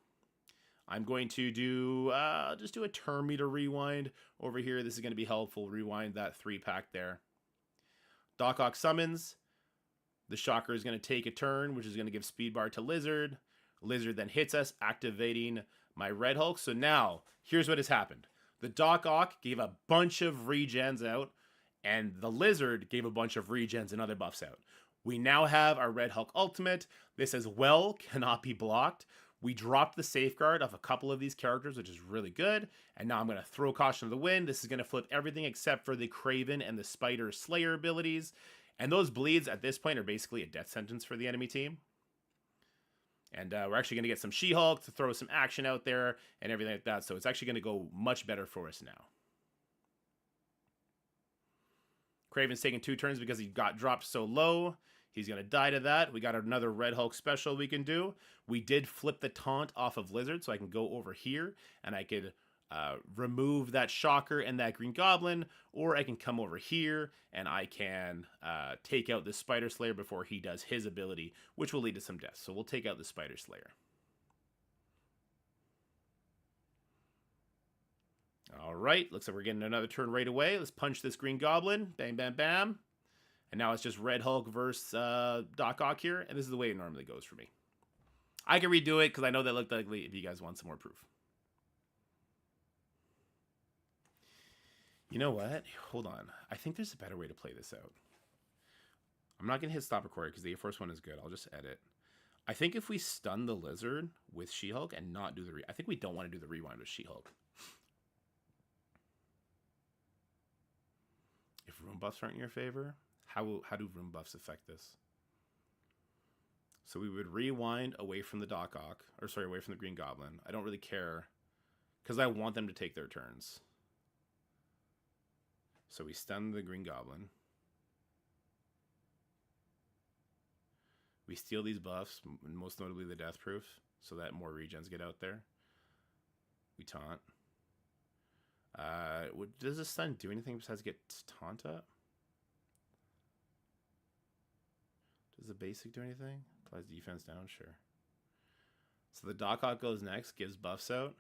A: I'm going to do, just do a turn meter rewind over here. This is going to be helpful. Rewind that 3-pack there. Dork Out summons. The Shocker is going to take a turn, which is going to give speed bar to Lizard. Lizard then hits us, activating my Red Hulk. So now, here's what has happened. The Dork Out gave a bunch of regens out, and the Lizard gave a bunch of regens and other buffs out. We now have our Red Hulk ultimate. This as well cannot be blocked. We dropped the safeguard of a couple of these characters, which is really good. And now I'm going to throw caution to the wind. This is going to flip everything except for the Kraven and the Spider Slayer abilities. And those bleeds at this point are basically a death sentence for the enemy team. And we're actually going to get some She-Hulk to throw some action out there and everything like that. So it's actually going to go much better for us now. Kraven's taking 2 turns because he got dropped so low. He's going to die to that. We got another Red Hulk special we can do. We did flip the taunt off of Lizard, so I can go over here, and I could remove that Shocker and that Green Goblin, or I can come over here, and I can take out the Spider Slayer before he does his ability, which will lead to some deaths. So we'll take out the Spider Slayer. All right, looks like we're getting another turn right away. Let's punch this Green Goblin. Bam, bam, bam. And now it's just Red Hulk versus Dork Out here. And this is the way it normally goes for me. I can redo it because I know that looked ugly if you guys want some more proof. You know what? Hold on. I think there's a better way to play this out. I'm not going to hit stop recording because the first one is good. I'll just edit. I think if we stun the Lizard with She-Hulk and not do the... I think we don't want to do the rewind with She-Hulk. If room buffs aren't in your favor... How do room buffs affect this? So we would rewind away from the Dork Out, or sorry, away from the Green Goblin. I don't really care, because I want them to take their turns. So we stun the Green Goblin. We steal these buffs, most notably the Death Proof, so that more regens get out there. We taunt. Does this stun do anything besides get taunt up? Does the basic do anything? Applies defense down? Sure. So the Dork Out goes next, gives buffs out.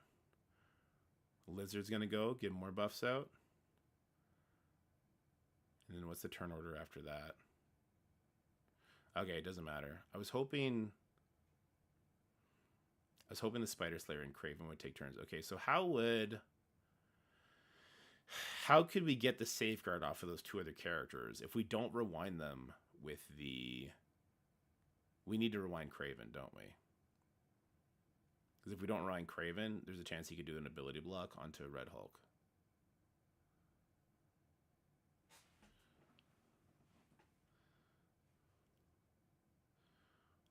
A: Lizard's going to go, give more buffs out. And then what's the turn order after that? Okay, it doesn't matter. I was hoping the Spider Slayer and Craven would take turns. Okay, so how could we get the safeguard off of those two other characters if we don't rewind them with the... We need to rewind Craven, don't we? Because if we don't rewind Craven, there's a chance he could do an ability block onto Red Hulk.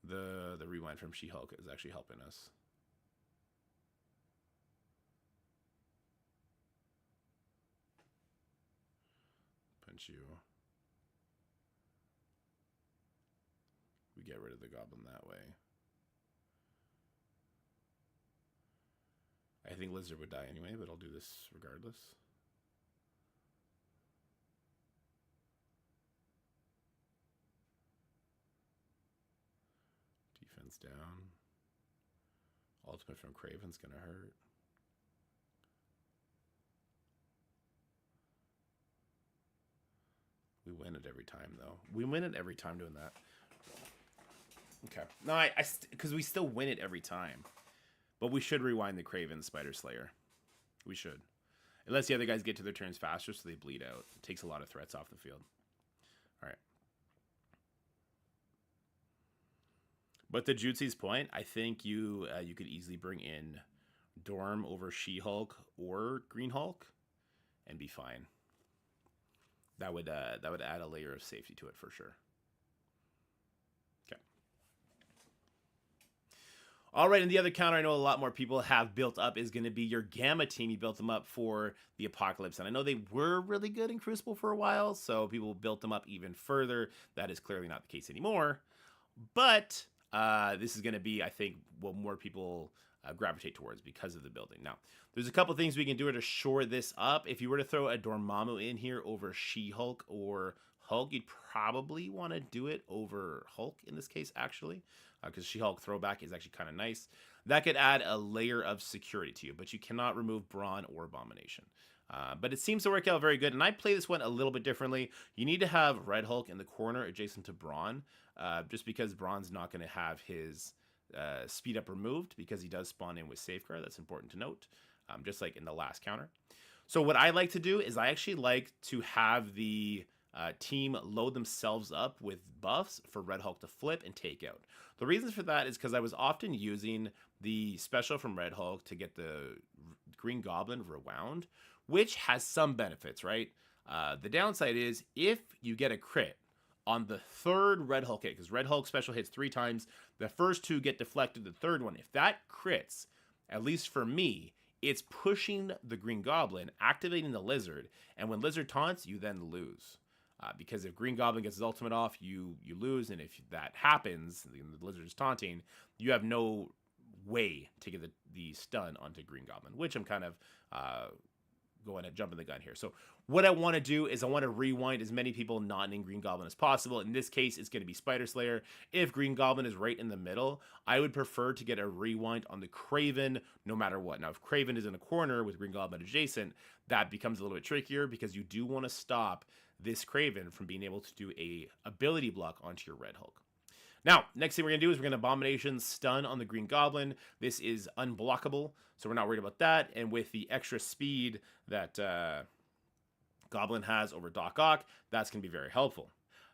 A: The rewind from She-Hulk is actually helping us. Punch you. We get rid of the goblin that way. I think Lizard would die anyway, but I'll do this regardless. Defense down. Ultimate from Craven's gonna hurt. We win it every time, though. We win it every time doing that. Okay. No, because we still win it every time. But we should rewind the Craven Spider Slayer. We should. Unless the other guys get to their turns faster so they bleed out. It takes a lot of threats off the field. All right. But to Jutsy's point, I think you could easily bring in Dorm over She-Hulk or Green Hulk and be fine. That would add a layer of safety to it for sure. Okay. All right, and the other counter I know a lot more people have built up is going to be your Gamma team. You built them up for the Apocalypse, and I know they were really good in Crucible for a while, so people built them up even further. That is clearly not the case anymore. But this is going to be, I think, what more people gravitate towards because of the building. Now, there's a couple things we can do to shore this up. If you were to throw a Dormammu in here over She-Hulk or Hulk, you'd probably want to do it over Hulk in this case, actually, because She-Hulk throwback is actually kind of nice. That could add a layer of security to you, but you cannot remove Brawn or Abomination. But it seems to work out very good, and I play this one a little bit differently. You need to have Red Hulk in the corner adjacent to Brawn, just because Brawn's not going to have his speed up removed because he does spawn in with Safeguard. That's important to note, just like in the last counter. So what I like to do is I actually like to have the team load themselves up with buffs for Red Hulk to flip and take out. The reasons for that is because I was often using the special from Red Hulk to get the Green Goblin rewound, which has some benefits, right? The downside is if you get a crit on the third Red Hulk hit, because Red Hulk special hits 3 times, the first 2 get deflected, the third one, if that crits, at least for me, it's pushing the Green Goblin, activating the Lizard, and when Lizard taunts, you then lose. Because if Green Goblin gets his ultimate off, you lose, and if that happens, the Lizard is taunting, you have no way to get the stun onto Green Goblin, which I'm kind of going and jumping the gun here. So what I want to do is I want to rewind as many people not in Green Goblin as possible. In this case, it's going to be Spider Slayer. If Green Goblin is right in the middle, I would prefer to get a rewind on the Craven no matter what. Now, if Craven is in a corner with Green Goblin adjacent, that becomes a little bit trickier because you do want to stop this Craven from being able to do a ability block onto your Red Hulk. Now, next thing we're going to do is we're going to Abomination stun on the Green Goblin. This is unblockable, so we're not worried about that. And with the extra speed that Goblin has over Doc Ock, that's going to be very helpful.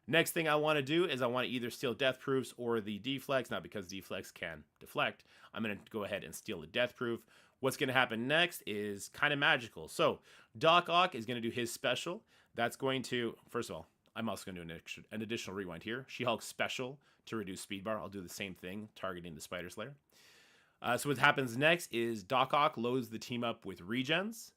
A: Next thing I want to do is I want to either steal Death Proofs or the Deflex. Now, because Deflex can deflect, I'm going to go ahead and steal the Death Proof. What's going to happen next is kind of magical. So, Doc Ock is going to do his special. That's going to, first of all, I'm also going to do an additional rewind here. She-Hulk special to reduce speed bar. I'll do the same thing, targeting the Spider Slayer. So what happens next is Doc Ock loads the team up with regens,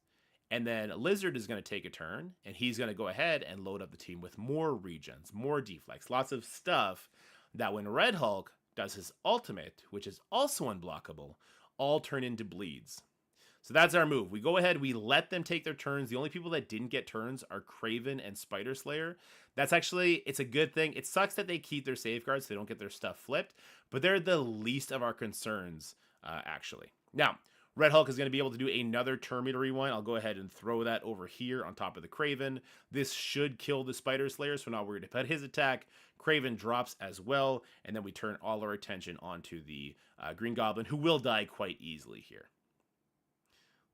A: and then Lizard is going to take a turn, and he's going to go ahead and load up the team with more regens, more deflex, lots of stuff that when Red Hulk does his ultimate, which is also unblockable, all turn into bleeds. So that's our move. We go ahead, we let them take their turns. The only people that didn't get turns are Craven and Spider Slayer. That's actually, it's a good thing. It sucks that they keep their safeguards so they don't get their stuff flipped, but they're the least of our concerns, actually. Now, Red Hulk is going to be able to do another turn meter rewind. I'll go ahead and throw that over here on top of the Kraven. This should kill the Spider Slayer, so we're not worried about his attack. Kraven drops as well, and then we turn all our attention onto the Green Goblin, who will die quite easily here.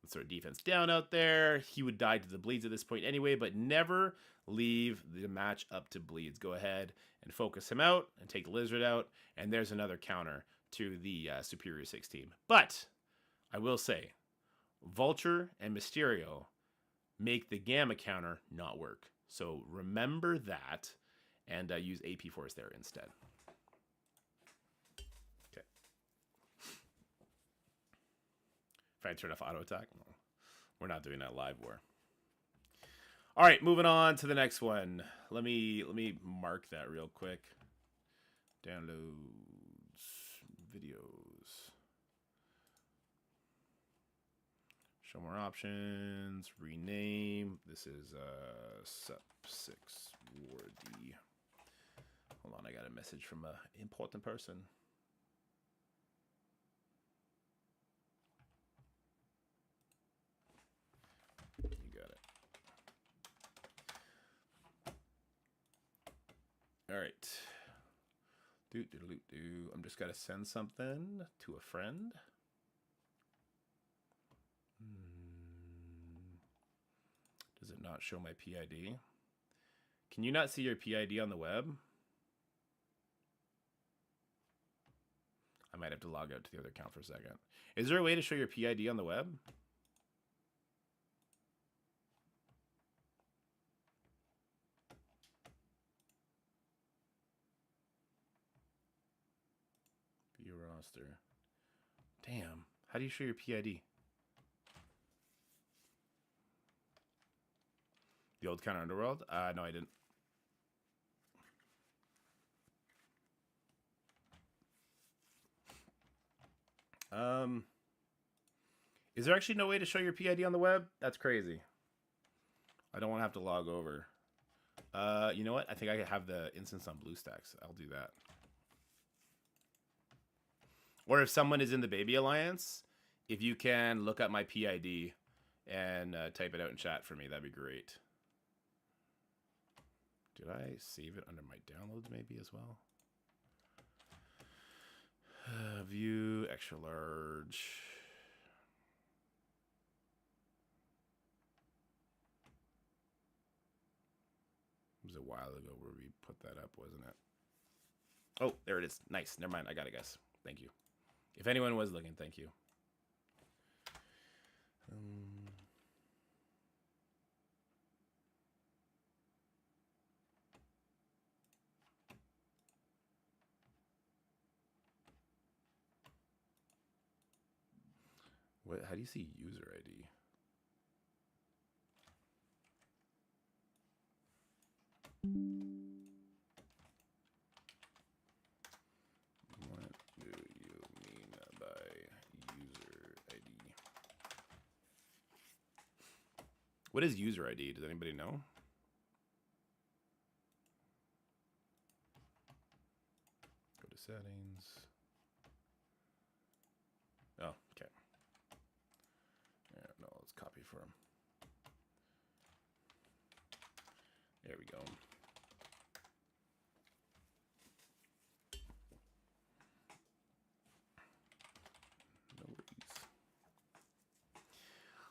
A: Let's throw defense down out there. He would die to the bleeds at this point anyway, but never leave the match up to bleeds. Go ahead and focus him out and take Lizard out, and there's another counter to the Superior 6 team. But I will say, Vulture and Mysterio make the Gamma counter not work. So remember that and use AP Force there instead. Okay. If I turn off auto attack, no, we're not doing that live war. All right, moving on to the next one. Let me mark that real quick. Downloads, videos. Show more options, rename. This is Sup 6 War D. Hold on, I got a message from an important person. You got it. All right. I'm just gotta send something to a friend. Does it not show my PID? Can you not see your PID on the web? I might have to log out to the other account for a second. Is there a way to show your PID on the web? View roster. Damn. How do you show your PID? The old Counter Underworld? No, I didn't. Is there actually no way to show your PID on the web? That's crazy. I don't want to have to log over. You know what? I think I have the instance on BlueStacks. I'll do that. Or if someone is in the Baby Alliance, if you can look up my PID and type it out in chat for me, that'd be great. Did I save it under my downloads maybe as well? View, extra large. It was a while ago where we put that up, wasn't it? Oh, there it is. Nice. Never mind. I got it, guys. Thank you. If anyone was looking, thank you. What? How do you see user ID? What do you mean by user ID? What is user ID? Does anybody know? Go to settings. Oh, okay. Yeah, no, let's copy for him. There we go. No worries.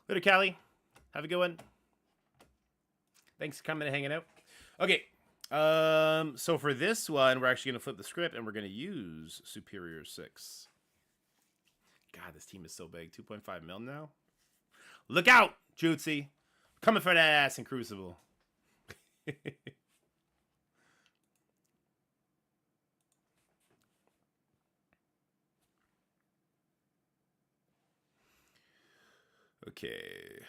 A: Later, Callie. Have a good one. Thanks for coming and hanging out. Okay. So for this one, we're actually going to flip the script and we're going to use Superior 6. God, this team is so big. 2.5 mil now. Look out, Jutsi. Coming for that ass in Crucible. Okay.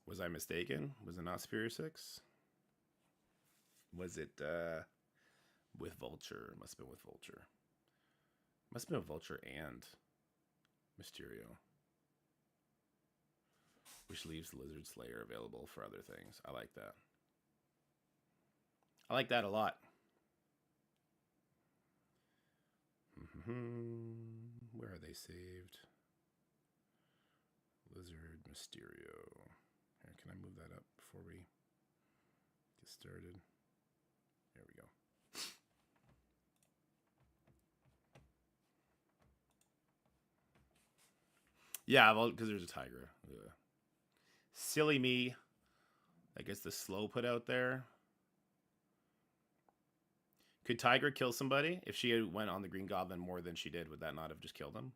A: Was I mistaken? Was it not Superior 6? Was it with Vulture? Must have been with Vulture. Must have been with Vulture and Mysterio. Which leaves Lizard Slayer available for other things. I like that. I like that a lot. Where are they saved? Lizard, Mysterio. Here, can I move that up before we get started? There we go. Yeah, well, because there's a tiger. Ugh. Silly me. I guess the slow put out there. Could Tiger kill somebody? If she went on the Green Goblin more than she did, would that not have just killed him?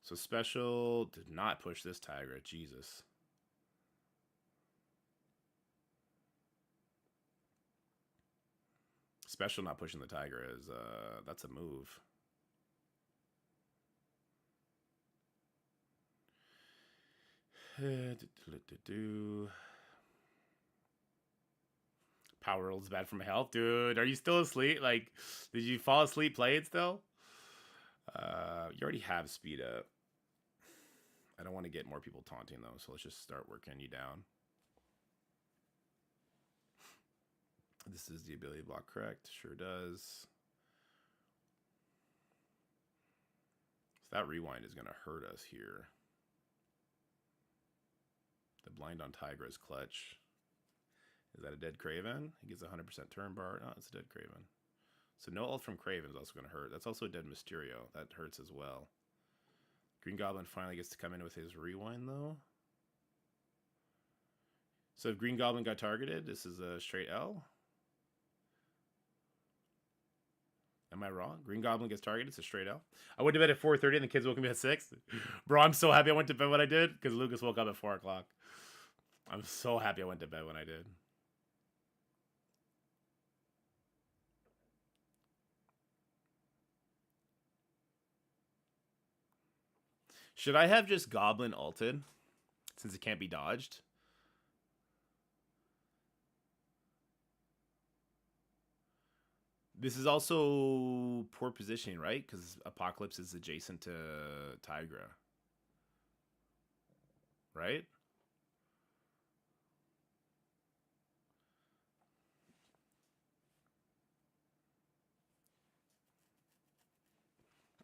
A: So special did not push this Tiger. Jesus. Special not pushing the Tiger is, that's a move. Power rolls bad for my health. Dude, are you still asleep? Like, did you fall asleep playing still? You already have speed up. I don't want to get more people taunting though, so let's just start working you down. This is the ability block, correct? Sure does. So that rewind is going to hurt us here. The blind on Tigra is clutch. Is that a dead Craven? He gets a 100% turn bar. No, it's a dead Craven. So no ult from Craven is also going to hurt. That's also a dead Mysterio. That hurts as well. Green Goblin finally gets to come in with his rewind, though. So if Green Goblin got targeted, this is a straight L. Am I wrong? Green Goblin gets targeted, it's a straight L. I went to bed at 4:30 and the kids woke me at 6. Bro, I'm so happy I went to bed when I did, because Lucas woke up at 4 o'clock. I'm so happy I went to bed when I did. Should I have just Goblin ulted, since it can't be dodged? This is also poor positioning, right? Because Apocalypse is adjacent to Tigra. Right?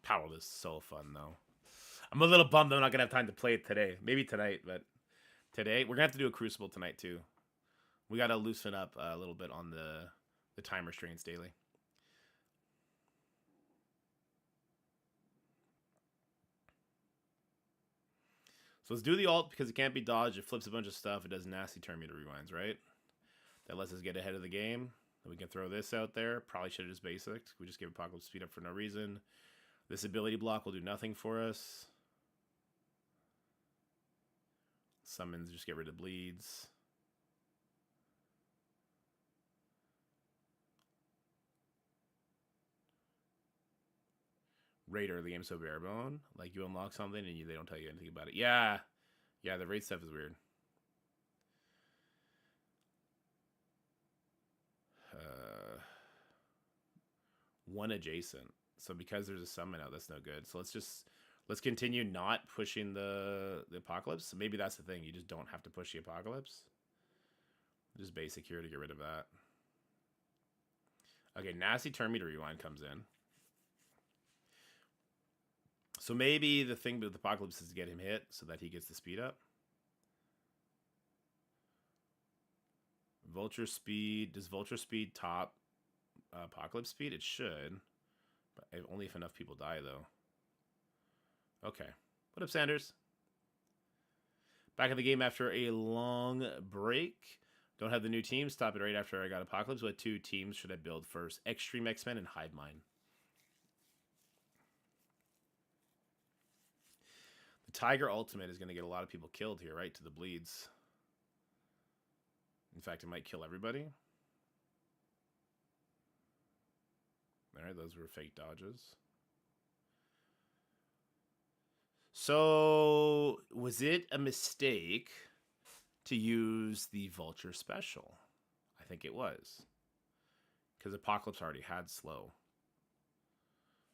A: Powerless is so fun, though. I'm a little bummed I'm not going to have time to play it today. Maybe tonight, but today. We're going to have to do a Crucible tonight, too. We got to loosen up a little bit on the time restraints daily. So let's do the ult because it can't be dodged. It flips a bunch of stuff. It does nasty turn meter rewinds, right? That lets us get ahead of the game. Then we can throw this out there. Probably should have just basic. We just gave Apocalypse speed up for no reason. This ability block will do nothing for us. Summons, just get rid of bleeds. Raider, the game's so barebone. Like, you unlock something and they don't tell you anything about it. Yeah. Yeah, the raid stuff is weird. One adjacent. So because there's a summon out, that's no good. So let's continue not pushing the Apocalypse. Maybe that's the thing. You just don't have to push the Apocalypse. Just basic here to get rid of that. Okay, nasty turn meter rewind comes in. So maybe the thing with the Apocalypse is to get him hit so that he gets the speed up. Vulture speed. Does Vulture speed top Apocalypse speed? It should. But only if enough people die, though. Okay. What up, Sanders? Back in the game after a long break. Don't have the new team. Stop it right after I got Apocalypse. What 2 teams should I build first? Extreme X-Men and Hivemind. The Tiger Ultimate is going to get a lot of people killed here, right? To the bleeds. In fact, it might kill everybody. Alright, those were fake dodges. So, was it a mistake to use the Vulture special? I think it was. Because Apocalypse already had slow.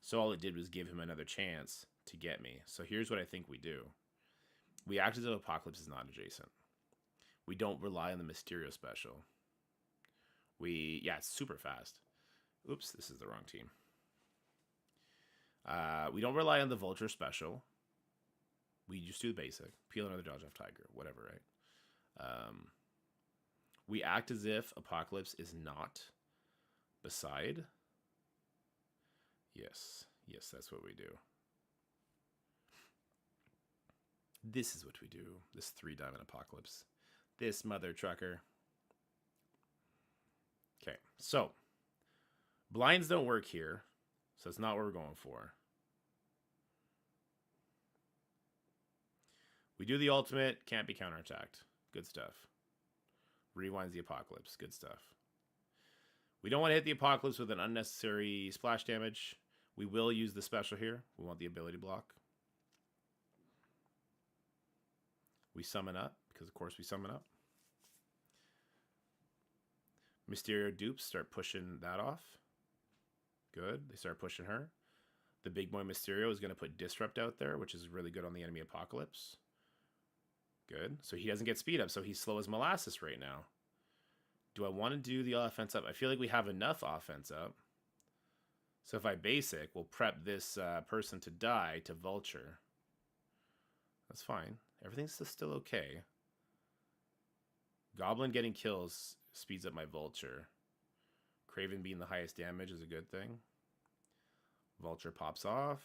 A: So all it did was give him another chance to get me. So here's what I think we do. We act as if Apocalypse is not adjacent. We don't rely on the Mysterio special. Yeah, it's super fast. Oops, this is the wrong team. We don't rely on the Vulture special. We just do the basic. Peel another dodge off Tiger. Whatever, right? We act as if Apocalypse is not beside. Yes. Yes, that's what we do. This is what we do. This 3-diamond Apocalypse. This mother trucker. Okay, so blinds don't work here, so that's not what we're going for. We do the ultimate, can't be counterattacked. Good stuff. Rewinds the Apocalypse. Good stuff. We don't want to hit the Apocalypse with an unnecessary splash damage. We will use the special here. We want the ability block. We summon up, because of course we summon up. Mysterio dupes start pushing that off. Good. They start pushing her. The big boy Mysterio is going to put Disrupt out there, which is really good on the enemy Apocalypse. Good. So he doesn't get speed up, so he's slow as molasses right now. Do I want to do the offense up? I feel like we have enough offense up. So if I basic, we'll prep this person to die to Vulture. That's fine. Everything's still okay. Goblin getting kills speeds up my Vulture. Craven being the highest damage is a good thing. Vulture pops off.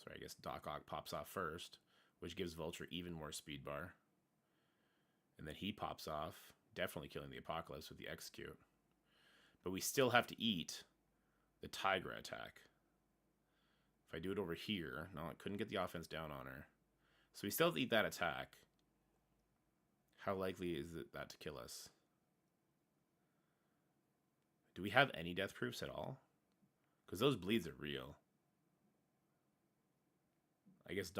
A: Sorry, I guess Doc Ock pops off first, which gives Vulture even more speed bar. And then he pops off, definitely killing the Apocalypse with the execute. But we still have to eat the Tigra attack. If I do it over here, no, I couldn't get the offense down on her. So we still have to eat that attack. How likely is it that to kill us? Do we have any death proofs at all? Because those bleeds are real. I guess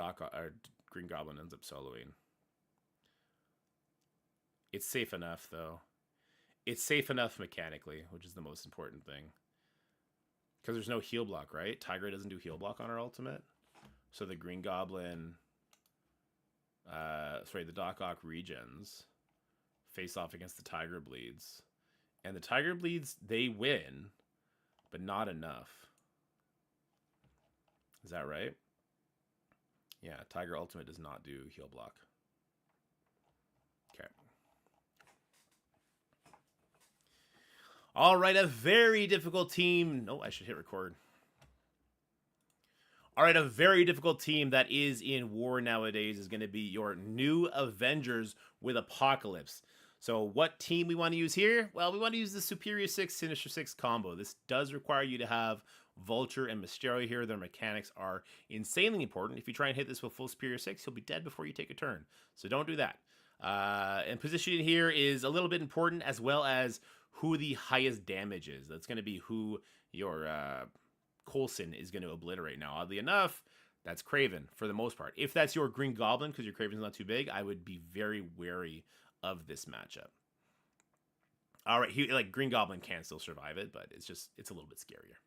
A: Green Goblin ends up soloing. It's safe enough, though. It's safe enough mechanically, which is the most important thing. Because there's no heal block, right? Tigra doesn't do heal block on our ultimate. So the Green Goblin... the Doc Ock regens face off against the Tiger Bleeds. And the Tiger Bleeds, they win, but not enough. Is that right? Yeah, Tiger Ultimate does not do heal block. Okay. All right, a very difficult team. No, I should hit record. All right, a very difficult team that is in war nowadays is going to be your new Avengers with Apocalypse. So what team we want to use here? Well, we want to use the Superior 6, Sinister 6 combo. This does require you to have Vulture and Mysterio here. Their mechanics are insanely important. If you try and hit this with full Superior 6, you'll be dead before you take a turn. So don't do that. And positioning here is a little bit important, as well as who the highest damage is. That's going to be who your... Coulson is going to obliterate. Now, oddly enough, that's Craven for the most part. If that's your Green Goblin, because your Craven's not too big, I would be very wary of this matchup. All right, Green Goblin can still survive it, but it's a little bit scarier.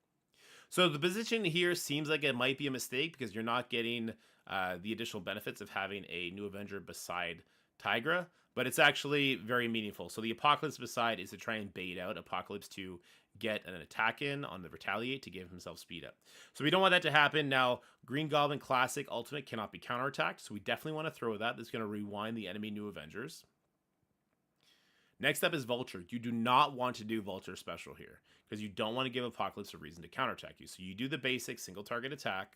A: So the position here seems like it might be a mistake because you're not getting the additional benefits of having a new Avenger beside Tigra, but it's actually very meaningful. So the Apocalypse beside is to try and bait out Apocalypse to get an attack in on the Retaliate to give himself speed up. So we don't want that to happen. Now, Green Goblin Classic Ultimate cannot be counterattacked, so we definitely want to throw that. That's going to rewind the enemy new Avengers. Next up is Vulture. You do not want to do Vulture Special here because you don't want to give Apocalypse a reason to counterattack you. So you do the basic single target attack.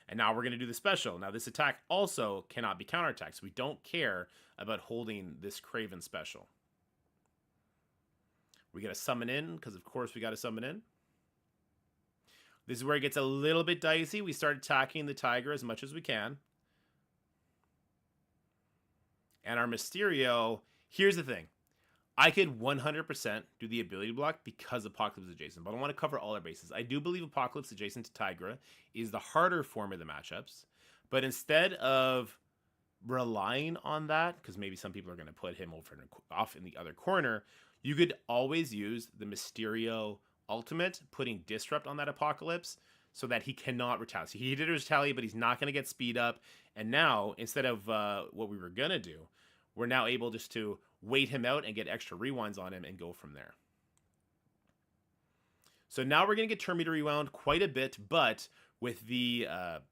A: And now we're going to do the special. Now this attack also cannot be counterattacked, so we don't care about holding this Craven special. We got to summon in, because of course we got to summon in. This is where it gets a little bit dicey. We start attacking the Tiger as much as we can. And our Mysterio, here's the thing. I could 100% do the ability block because Apocalypse adjacent, but I want to cover all our bases. I do believe Apocalypse adjacent to Tigra is the harder form of the matchups, but instead of relying on that, because maybe some people are going to put him off in the other corner, you could always use the Mysterio ultimate, putting Disrupt on that Apocalypse so that he cannot retaliate. So he did retaliate, but he's not going to get speed up. And now, instead of what we were going to do, we're now able just to wait him out and get extra rewinds on him and go from there. So now we're going to get turn meter rewound quite a bit, but with the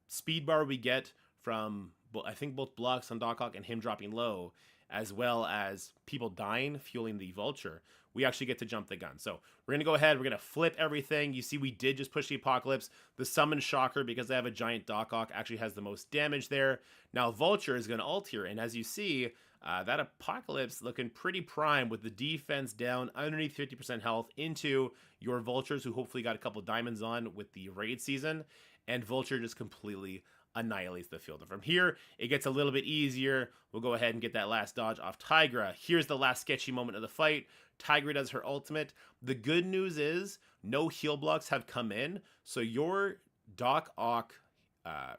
A: speed bar we get from, I think, both blocks on Dork Out and him dropping low, as well as people dying, fueling the Vulture, we actually get to jump the gun. So we're going to go ahead, we're going to flip everything. You see we did just push the Apocalypse. The Summon Shocker, because I have a giant Dork Out, actually has the most damage there. Now Vulture is going to ult here, and as you see, that Apocalypse looking pretty prime with the defense down underneath 50% health into your Vultures, who hopefully got a couple diamonds on with the raid season, and Vulture just completely annihilates the field. And from here, it gets a little bit easier. We'll go ahead and get that last dodge off Tigra. Here's the last sketchy moment of the fight. Tigra does her ultimate. The good news is no heal blocks have come in, so your Dork Out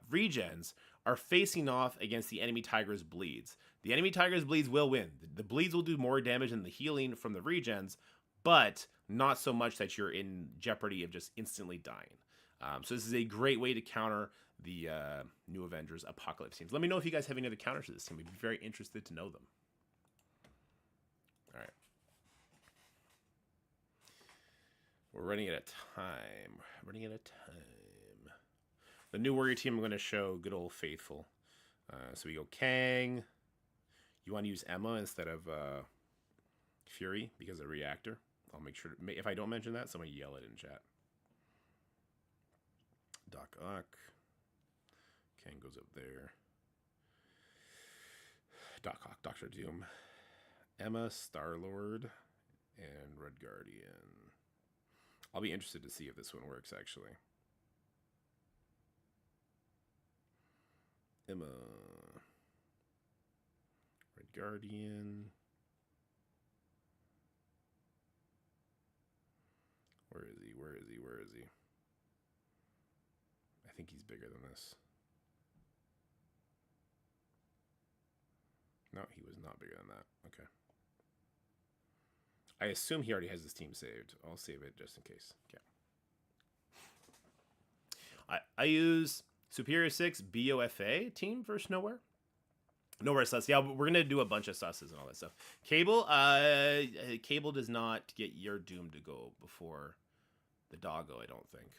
A: regens are facing off against the enemy Tiger's bleeds. The enemy Tiger's bleeds will win. The bleeds will do more damage than the healing from the regens, but not so much that you're in jeopardy of just instantly dying. So this is a great way to counter the new Avengers Apocalypse teams. Let me know if you guys have any other counters to this team. We'd be very interested to know them. All right. We're running out of time. The new warrior team I'm going to show good old faithful. So we go Kang. You want to use Emma instead of Fury because of reactor. I'll make sure to, if I don't mention that, someone yell it in chat. Dork Out. Kang goes up there. Dork Out, Doctor Doom. Emma, Star-Lord, and Red Guardian. I'll be interested to see if this one works, actually. Emma. Red Guardian. Where is he? I think he's bigger than this. No, he was not bigger than that. Okay. I assume he already has his team saved. I'll save it just in case. Okay. I use Superior 6 BOFA team versus Nowhere. Nowhere sus. Yeah, we're gonna do a bunch of susses and all that stuff. Cable, Cable does not get your Doom to go before the doggo, I don't think.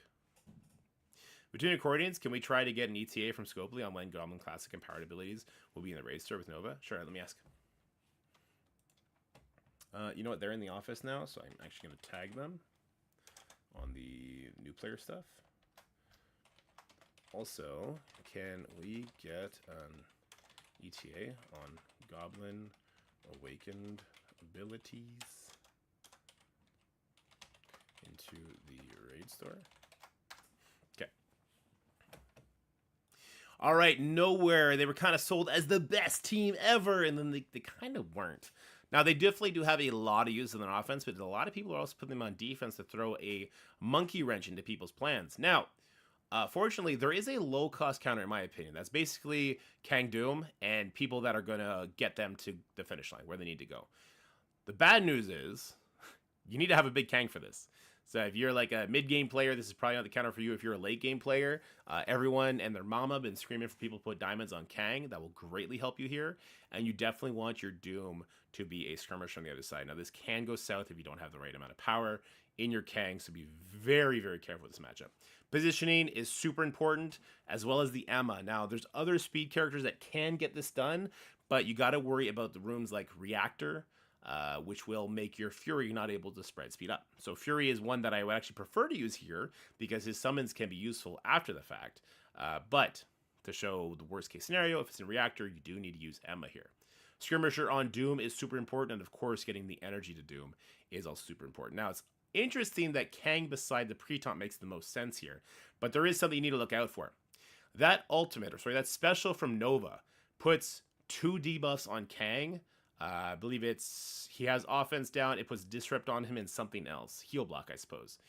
A: Between accordions, can we try to get an ETA from Scopely on when Goblin Classic and Powered abilities will be in the raid store with Nova? Sure, let me ask. You know what? They're in the office now, so I'm actually going to tag them on the new player stuff. Also, can we get an ETA on Goblin Awakened abilities into the raid store? Okay. All right, Nowhere. They were kind of sold as the best team ever, and then they kind of weren't. Now, they definitely do have a lot of use in their offense, but a lot of people are also putting them on defense to throw a monkey wrench into people's plans. Now, fortunately, there is a low-cost counter, in my opinion. That's basically Kang Doom and people that are going to get them to the finish line, where they need to go. The bad news is you need to have a big Kang for this. So if you're like a mid-game player, this is probably not the counter for you. If you're a late-game player, everyone and their mama have been screaming for people to put diamonds on Kang. That will greatly help you here. And you definitely want your Doom to be a skirmisher on the other side. Now, this can go south if you don't have the right amount of power in your Kang, so be very, very careful with this matchup. Positioning is super important, as well as the Emma. Now, there's other speed characters that can get this done, but you got to worry about the rooms like Reactor, which will make your Fury not able to spread speed up. So Fury is one that I would actually prefer to use here because his summons can be useful after the fact. But to show the worst case scenario, if it's in Reactor, you do need to use Emma here. Skirmisher on Doom is super important, and of course getting the energy to Doom is also super important. Now, it's interesting that Kang beside the pre-taunt makes the most sense here, but there is something you need to look out for. That ultimate, or sorry, that special from Nova puts 2 debuffs on Kang. I believe he has offense down, it puts disrupt on him and something else. Heal block, I suppose.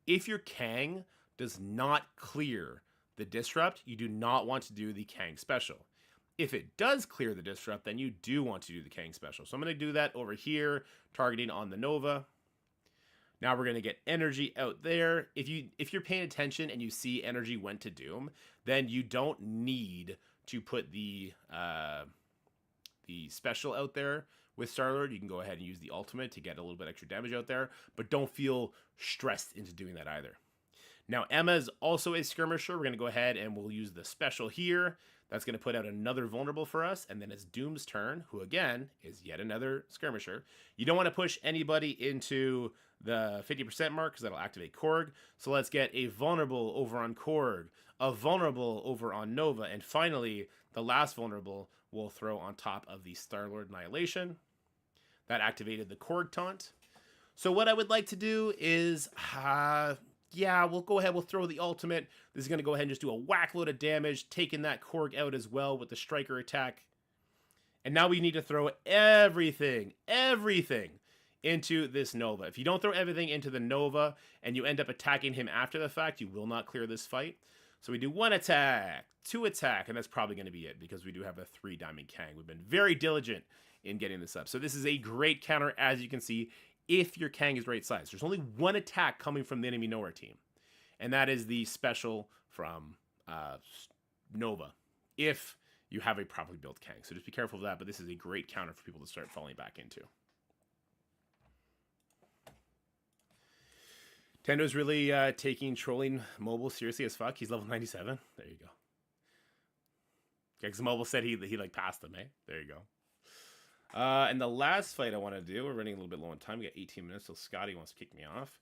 A: If your Kang does not clear the disrupt, you do not want to do the Kang special. If it does clear the disrupt, then you do want to do the Kang special. So I'm going to do that over here, targeting on the Nova. Now we're going to get energy out there. If you're paying attention and you see energy went to Doom, then you don't need to put the the special out there with Star-Lord, you can go ahead and use the ultimate to get a little bit extra damage out there, but don't feel stressed into doing that either. Now, Emma is also a skirmisher. We're going to go ahead and we'll use the special here. That's going to put out another vulnerable for us, and then it's Doom's turn, who again is yet another skirmisher. You don't want to push anybody into the 50% mark because that'll activate Korg. So let's get a vulnerable over on Korg, a vulnerable over on Nova, and finally, the last vulnerable we'll throw on top of the Star-Lord Annihilation. That activated the Korg taunt. So what I would like to do is, yeah, we'll go ahead, we'll throw the ultimate. This is going to go ahead and just do a whack load of damage, taking that Korg out as well with the striker attack. And now we need to throw everything into this Nova. If you don't throw everything into the Nova and you end up attacking him after the fact, you will not clear this fight. So we do 1 attack, 2 attack, and that's probably going to be it because we do have a 3 Diamond Kang. We've been very diligent in getting this up. So this is a great counter, as you can see, if your Kang is right size. There's only 1 attack coming from the enemy Nowhere team, and that is the special from Nova, if you have a properly built Kang. So just be careful of that, but this is a great counter for people to start falling back into. Tendo's really taking trolling Mobile seriously as fuck. He's level 97. There you go. Okay, because Mobile said he like passed him, eh? There you go. And the last fight I want to do, we're running a little bit low on time. We got 18 minutes, so Scotty wants to kick me off.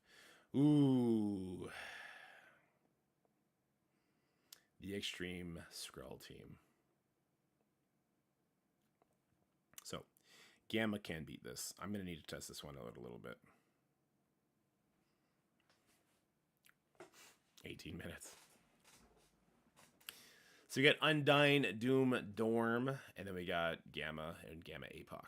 A: Ooh. The Extreme Skrull team. So, Gamma can beat this. I'm going to need to test this one out a little bit. 18 minutes. So we got Undyne, Doom, Dorm, and then we got Gamma and Gamma APOC.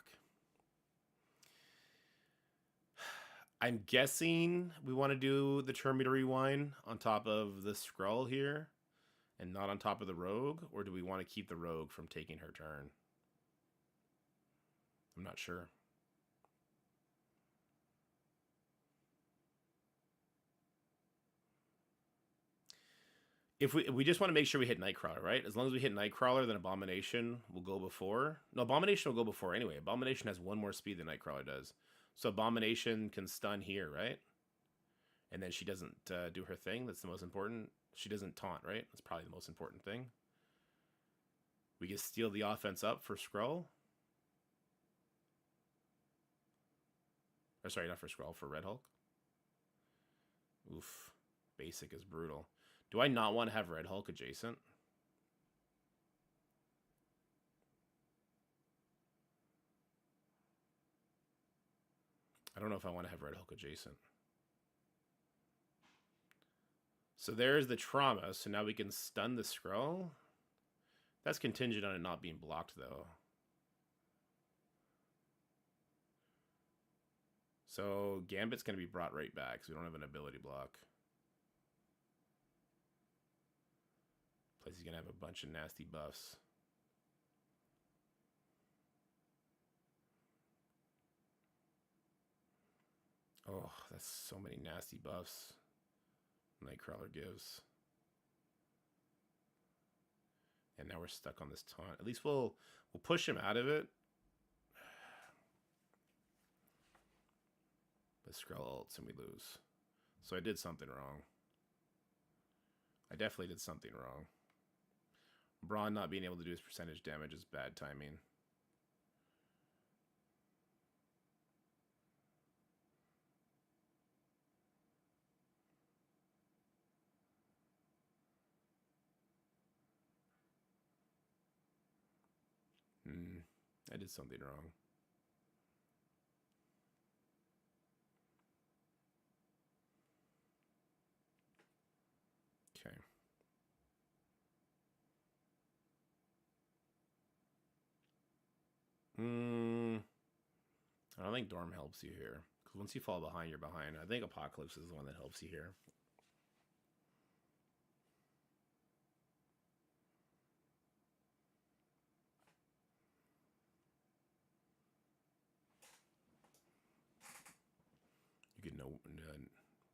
A: I'm guessing we want to do the Terminator Rewind on top of the Skrull here and not on top of the Rogue, or do we want to keep the Rogue from taking her turn? I'm not sure. If we just want to make sure we hit Nightcrawler, right? As long as we hit Nightcrawler, then Abomination will go before. No, Abomination will go before anyway. Abomination has 1 more speed than Nightcrawler does. So Abomination can stun here, right? And then she doesn't do her thing. That's the most important. She doesn't taunt, right? That's probably the most important thing. We can steal the offense up for Skrull. Or sorry, not for Skrull, for Red Hulk. Oof. Basic is brutal. Do I not want to have Red Hulk adjacent? I don't know if I want to have Red Hulk adjacent. So there's the trauma. So now we can stun the Skrull. That's contingent on it not being blocked, though. So Gambit's going to be brought right back because we don't have an ability block. Plus he's going to have a bunch of nasty buffs. Oh, that's so many nasty buffs Nightcrawler gives. And now we're stuck on this taunt. At least we'll push him out of it. But Skrull ults and we lose. So I did something wrong. I definitely did something wrong. Braun not being able to do his percentage damage is bad timing. I did something wrong. Okay. I don't think Dorm helps you here. Because once you fall behind, you're behind. I think Apocalypse is the one that helps you here. You could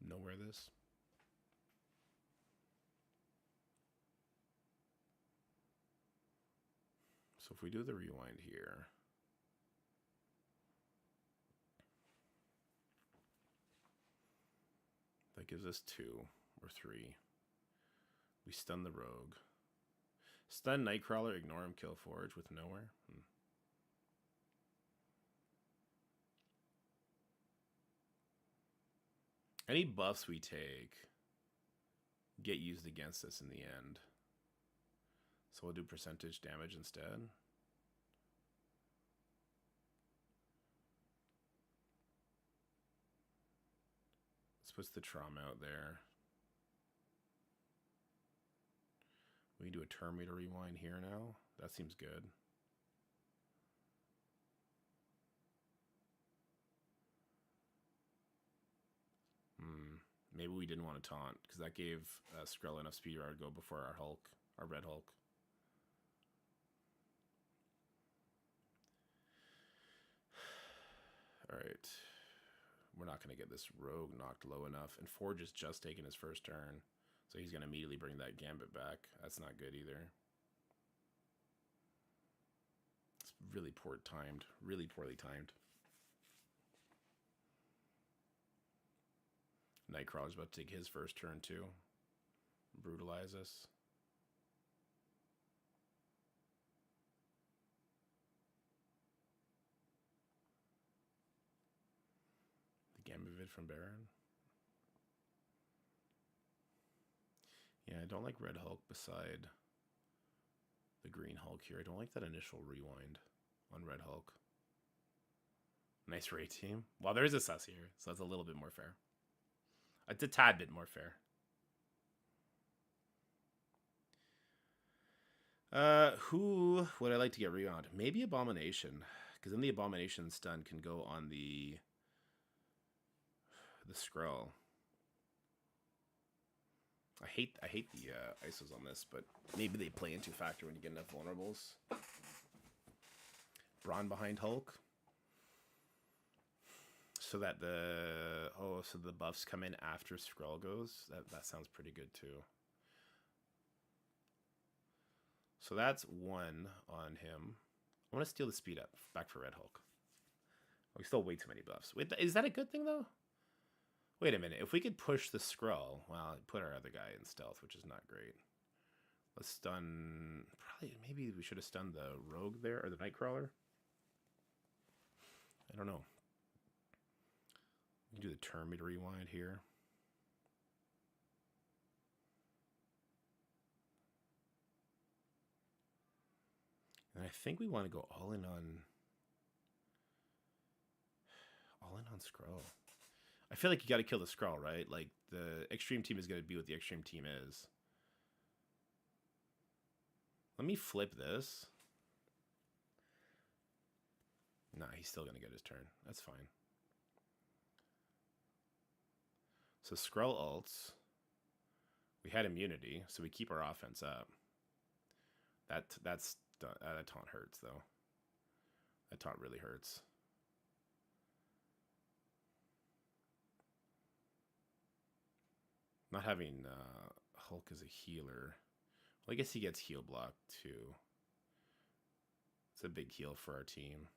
A: nowhere this. So if we do the rewind here, That gives us 2 or 3. We stun the rogue. Stun Nightcrawler, ignore him, kill Forge with nowhere. Any buffs we take get used against us in the end. So we'll do percentage damage instead. Let's put the trauma out there. We can do a turn meter rewind here now. That seems good. Maybe we didn't want to taunt, because that gave Skrull enough speed to go before our Hulk, our Red Hulk. Alright. We're not going to get this Rogue knocked low enough. And Forge has just taken his first turn. So he's going to immediately bring that Gambit back. That's not good either. It's really poor timed. Really poorly timed. Nightcrawler's about to take his first turn too. Brutalize us. The Gambit from Baron. Yeah, I don't like Red Hulk beside the Green Hulk here. I don't like that initial rewind on Red Hulk. Nice raid team. Well, there is a sus here, so that's a little bit more fair. It's a tad bit more fair. Who would I like to get rewound? Maybe Abomination, because then the Abomination stun can go on the Skrull. I hate the ISOs on this, but maybe they play into factor when you get enough vulnerables. Brawn behind Hulk. So that so the buffs come in after Skrull goes. That sounds pretty good too. So that's 1 on him. I want to steal the speed up back for Red Hulk. We still way too many buffs. Wait, is that a good thing though? Wait a minute. If we could push the Skrull, well, put our other guy in stealth, which is not great. Let's stun. Maybe we should have stunned the Rogue there or the Nightcrawler. I don't know. We can do the turn meter rewind here. And I think we want to go all in on Skrull. I feel like you got to kill the Skrull, right? Like the extreme team is going to be what the extreme team is. Let me flip this. Nah, he's still going to get his turn. That's fine. So Skrull ults. We had immunity, so we keep our offense up. That taunt hurts though. That taunt really hurts. Not having Hulk as a healer. Well, I guess he gets heal block too. It's a big heal for our team.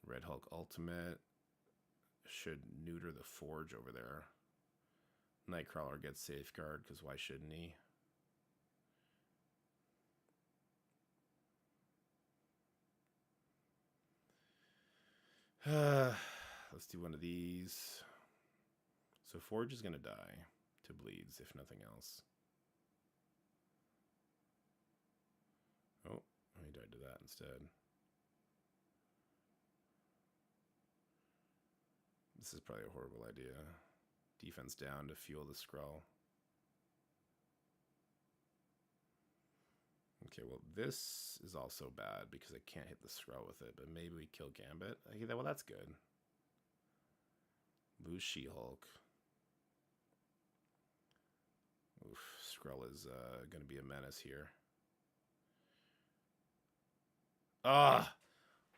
A: Red Hulk ultimate should neuter the Forge over there. Nightcrawler gets safeguard, because why shouldn't he? Let's do one of these. So Forge is going to die to bleeds, if nothing else. Oh, he died to that instead. This is probably a horrible idea. Defense down to fuel the Skrull. Okay, well, this is also bad because I can't hit the Skrull with it, but maybe we kill Gambit. Okay, well, that's good. Lose She-Hulk. Oof, Skrull is going to be a menace here. Ah!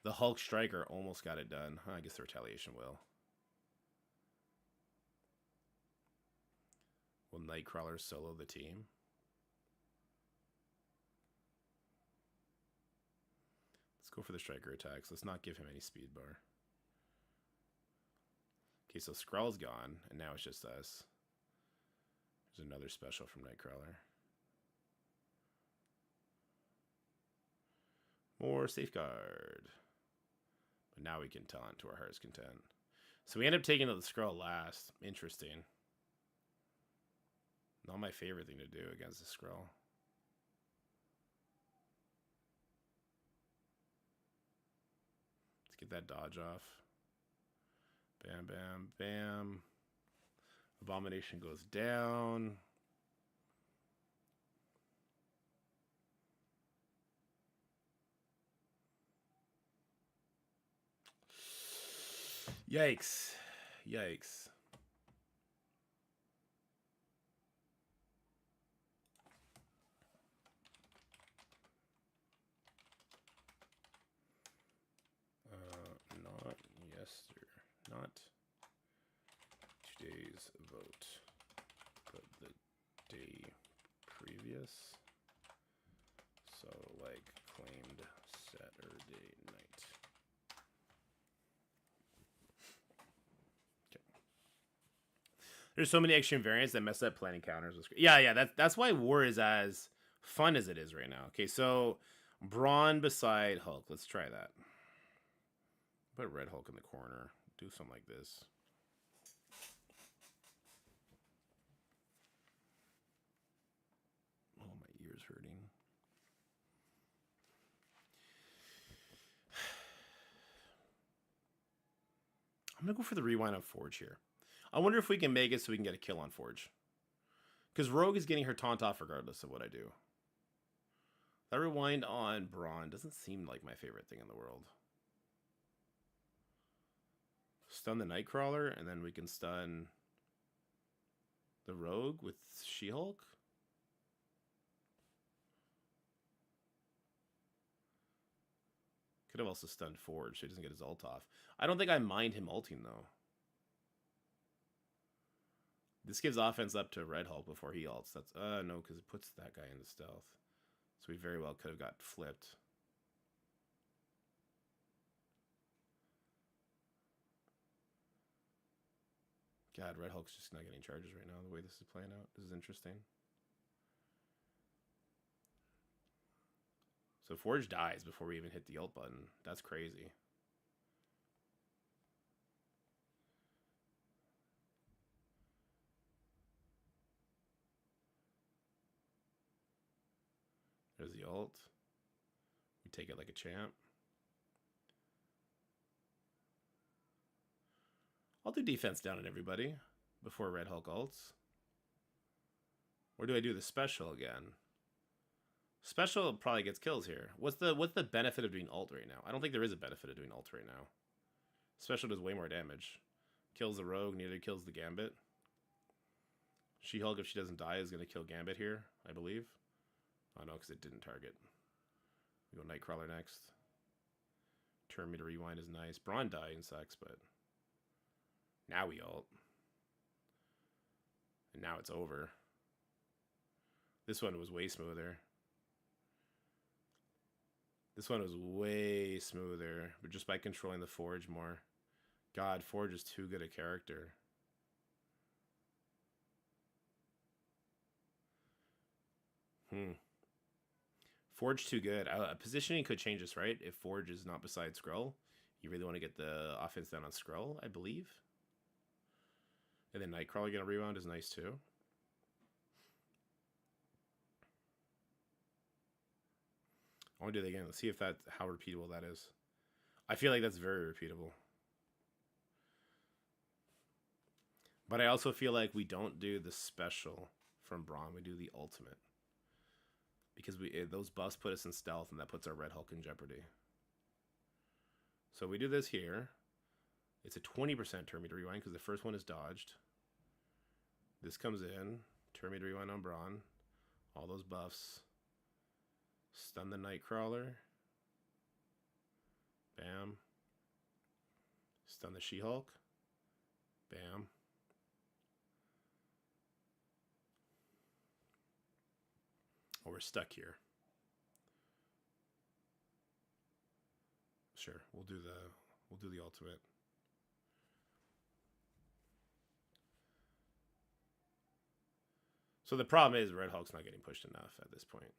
A: The Hulk Striker almost got it done. I guess the retaliation will. Will Nightcrawler solo the team? go for the striker attacks. Let's not give him any speed bar. Okay, so Skrull's gone, and now it's just us. There's another special from Nightcrawler. More Safeguard. But now we can taunt to our heart's content. So we end up taking the Skrull last. Interesting. Not my favorite thing to do against the Skrull. Let's get that dodge off. Bam, bam, bam. Abomination goes down. Yikes. Yikes. Not yesterday. Not today's vote, but the day previous. So, like, claimed Saturday night. Okay. There's so many extreme variants that mess up planning counters. Yeah, that's why War is as fun as it is right now. Okay, so Brawn beside Hulk. Let's try that. Put Red Hulk in the corner. Do something like this. Oh, my ear's hurting. I'm going to go for the rewind on Forge here. I wonder if we can make it so we can get a kill on Forge. Because Rogue is getting her taunt off regardless of what I do. That rewind on Brawn doesn't seem like my favorite thing in the world. Stun the Nightcrawler, and then we can stun the Rogue with She-Hulk. Could have also stunned Forge so he doesn't get his ult off. I don't think I mind him ulting, though. This gives offense up to Red Hulk before he ults. That's no, because it puts that guy into stealth. So we very well could have got flipped. God, Red Hulk's just not getting charges right now, the way this is playing out. This is interesting. So Forge dies before we even hit the ult button. That's crazy. There's the ult. We take it like a champ. I'll do defense down on everybody before Red Hulk ults. Or do I do the special again? Special probably gets kills here. What's the benefit of doing ult right now? I don't think there is a benefit of doing ult right now. Special does way more damage. Kills the Rogue, nearly kills the Gambit. She-Hulk, if she doesn't die, is going to kill Gambit here, I believe. Oh no, because it didn't target. We go Nightcrawler next. Turn me to rewind is nice. Brawn dying sucks, but now we ult. And now it's over. This one was way smoother. This one was way smoother, but just by controlling the Forge more. God, Forge is too good a character. Forge too good. Positioning could change this, right? If Forge is not beside Skrull, you really want to get the offense down on Skrull, I believe. And then Nightcrawler getting a rebound is nice too. I want to do that again. Let's see if how repeatable that is. I feel like that's very repeatable. But I also feel like we don't do the special from Brawn. We do the ultimate. Because those buffs put us in stealth, and that puts our Red Hulk in jeopardy. So we do this here. It's a 20% turn meter rewind because the first one is dodged. This comes in. Turn meter rewind on Brawn. All those buffs. Stun the Nightcrawler. Bam. Stun the She-Hulk. Bam. Oh, we're stuck here. Sure, we'll do the ultimate. So the problem is Red Hulk's not getting pushed enough at this point.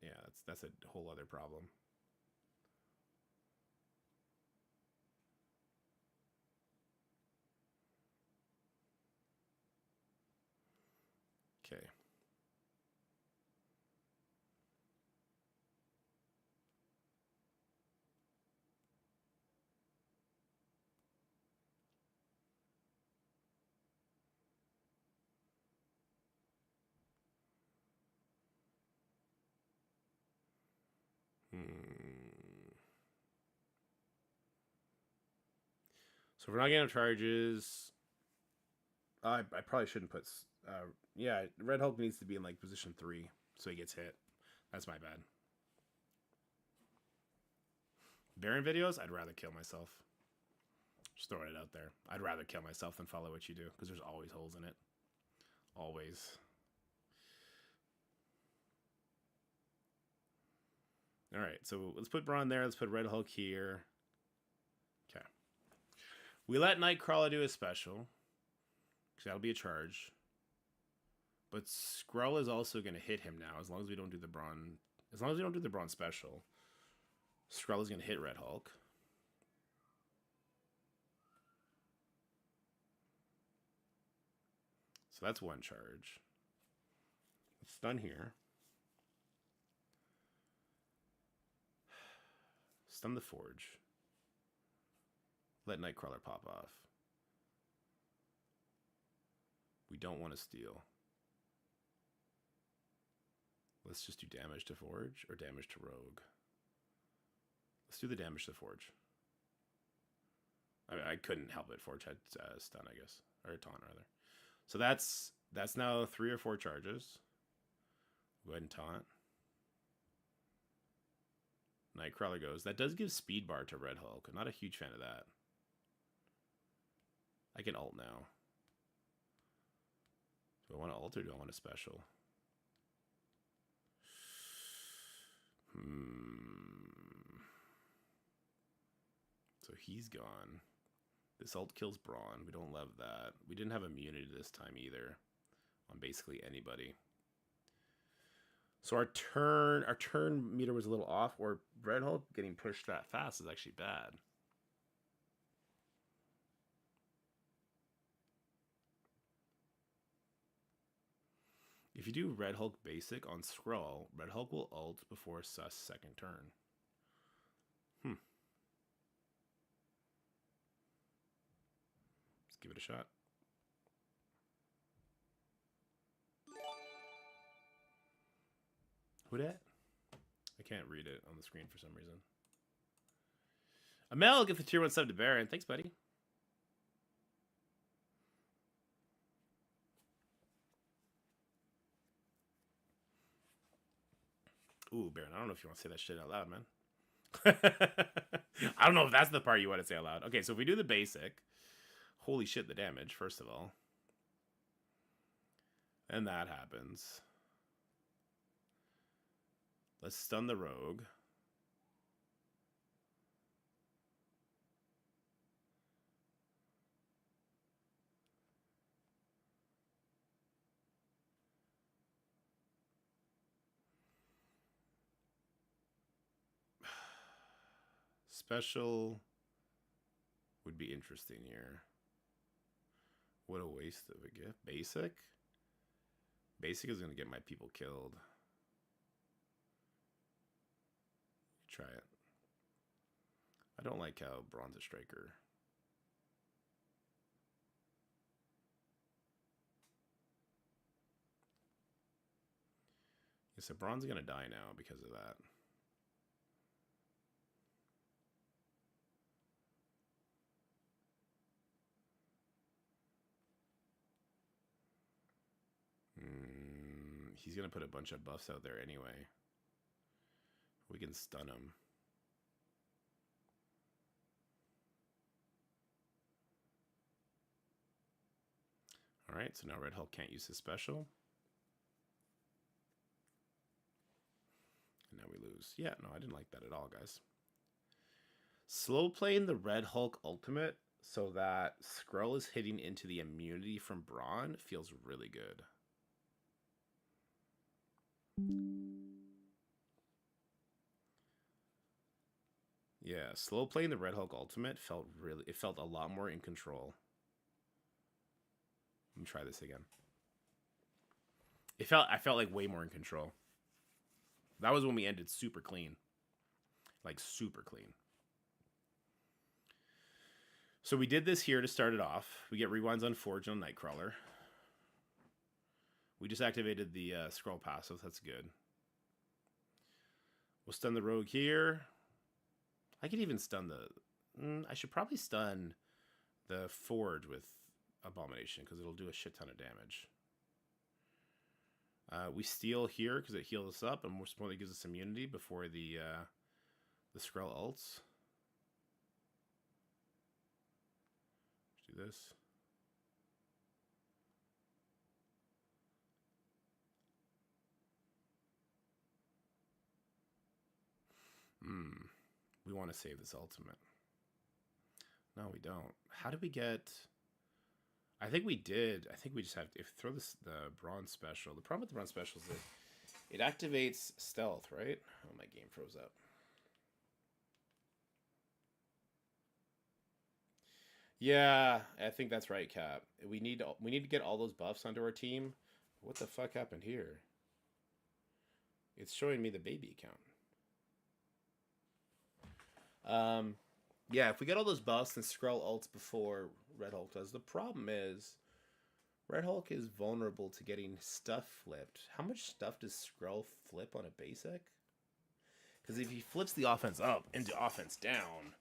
A: Yeah, that's a whole other problem. Okay. So if we're not getting charges, I probably shouldn't put. Yeah, Red Hulk needs to be in like position 3, so he gets hit. That's my bad. Baron videos, I'd rather kill myself. Just throwing it out there. I'd rather kill myself than follow what you do, because there's always holes in it. Always. Alright, so let's put Braun there. Let's put Red Hulk here. Okay. We let Nightcrawler do his special, because that'll be a charge. But Skrull is also going to hit him now, as long as we don't do the Braun. As long as we don't do the Braun special, Skrull is going to hit Red Hulk. So that's one charge. Let's stun here. Stun the Forge. Let Nightcrawler pop off. We don't want to steal. Let's just do damage to Forge or damage to Rogue. Let's do the damage to Forge. I mean, I couldn't help it. Forge had stun, I guess. Or taunt, rather. So that's now 3 or 4 charges. Go ahead and taunt. Nightcrawler goes. That does give speed bar to Red Hulk. I'm not a huge fan of that. I can ult now. Do I want to ult or do I want a special? So he's gone. This ult kills Braun. We don't love that. We didn't have immunity this time either on basically anybody. So our turn meter was a little off, or Red Hulk getting pushed that fast is actually bad. If you do Red Hulk basic on Skrull, Red Hulk will ult before Sus second turn. Let's give it a shot. Who dat? I can't read it on the screen for some reason. Amel, get the tier 1 sub to Baron. Thanks, buddy. Ooh, Baron, I don't know if you want to say that shit out loud, man. I don't know if that's the part you want to say out loud. Okay, so if we do the basic, holy shit, the damage, first of all. And that happens. Let's stun the Rogue. Special would be interesting here. What a waste of a gift. Basic? Basic is going to get my people killed. Try it. I don't like how Braun's a striker. Yeah, so Braun's going to die now because of that. He's going to put a bunch of buffs out there anyway. We can stun him. Alright, so now Red Hulk can't use his special. And now we lose. Yeah, no, I didn't like that at all, guys. Slow playing the Red Hulk ultimate so that Skrull is hitting into the immunity from Brawn feels really good. Yeah, slow playing the Red Hulk ultimate felt a lot more in control. Let me try this again. I felt like way more in control. That was when we ended super clean. Like super clean. So we did this here to start it off. We get rewinds on Forge on Nightcrawler. We just activated the scroll passive. That's good. We'll stun the rogue here. I could even stun the... I should probably stun the Forge with Abomination because it'll do a shit ton of damage. We steal here because it heals us up and more importantly gives us immunity before the Skrull ults. Let's do this. We want to save this ultimate. No, we don't. How did we get... I think we did. I think we just have to throw this the bronze special. The problem with the bronze special is that it activates stealth, right? Oh, my game froze up. Yeah, I think that's right, Cap. We need to get all those buffs onto our team. What the fuck happened here? It's showing me the baby account. Yeah, if we get all those buffs and Skrull ults before Red Hulk does, the problem is Red Hulk is vulnerable to getting stuff flipped. How much stuff does Skrull flip on a basic? Because if he flips the offense up into offense down,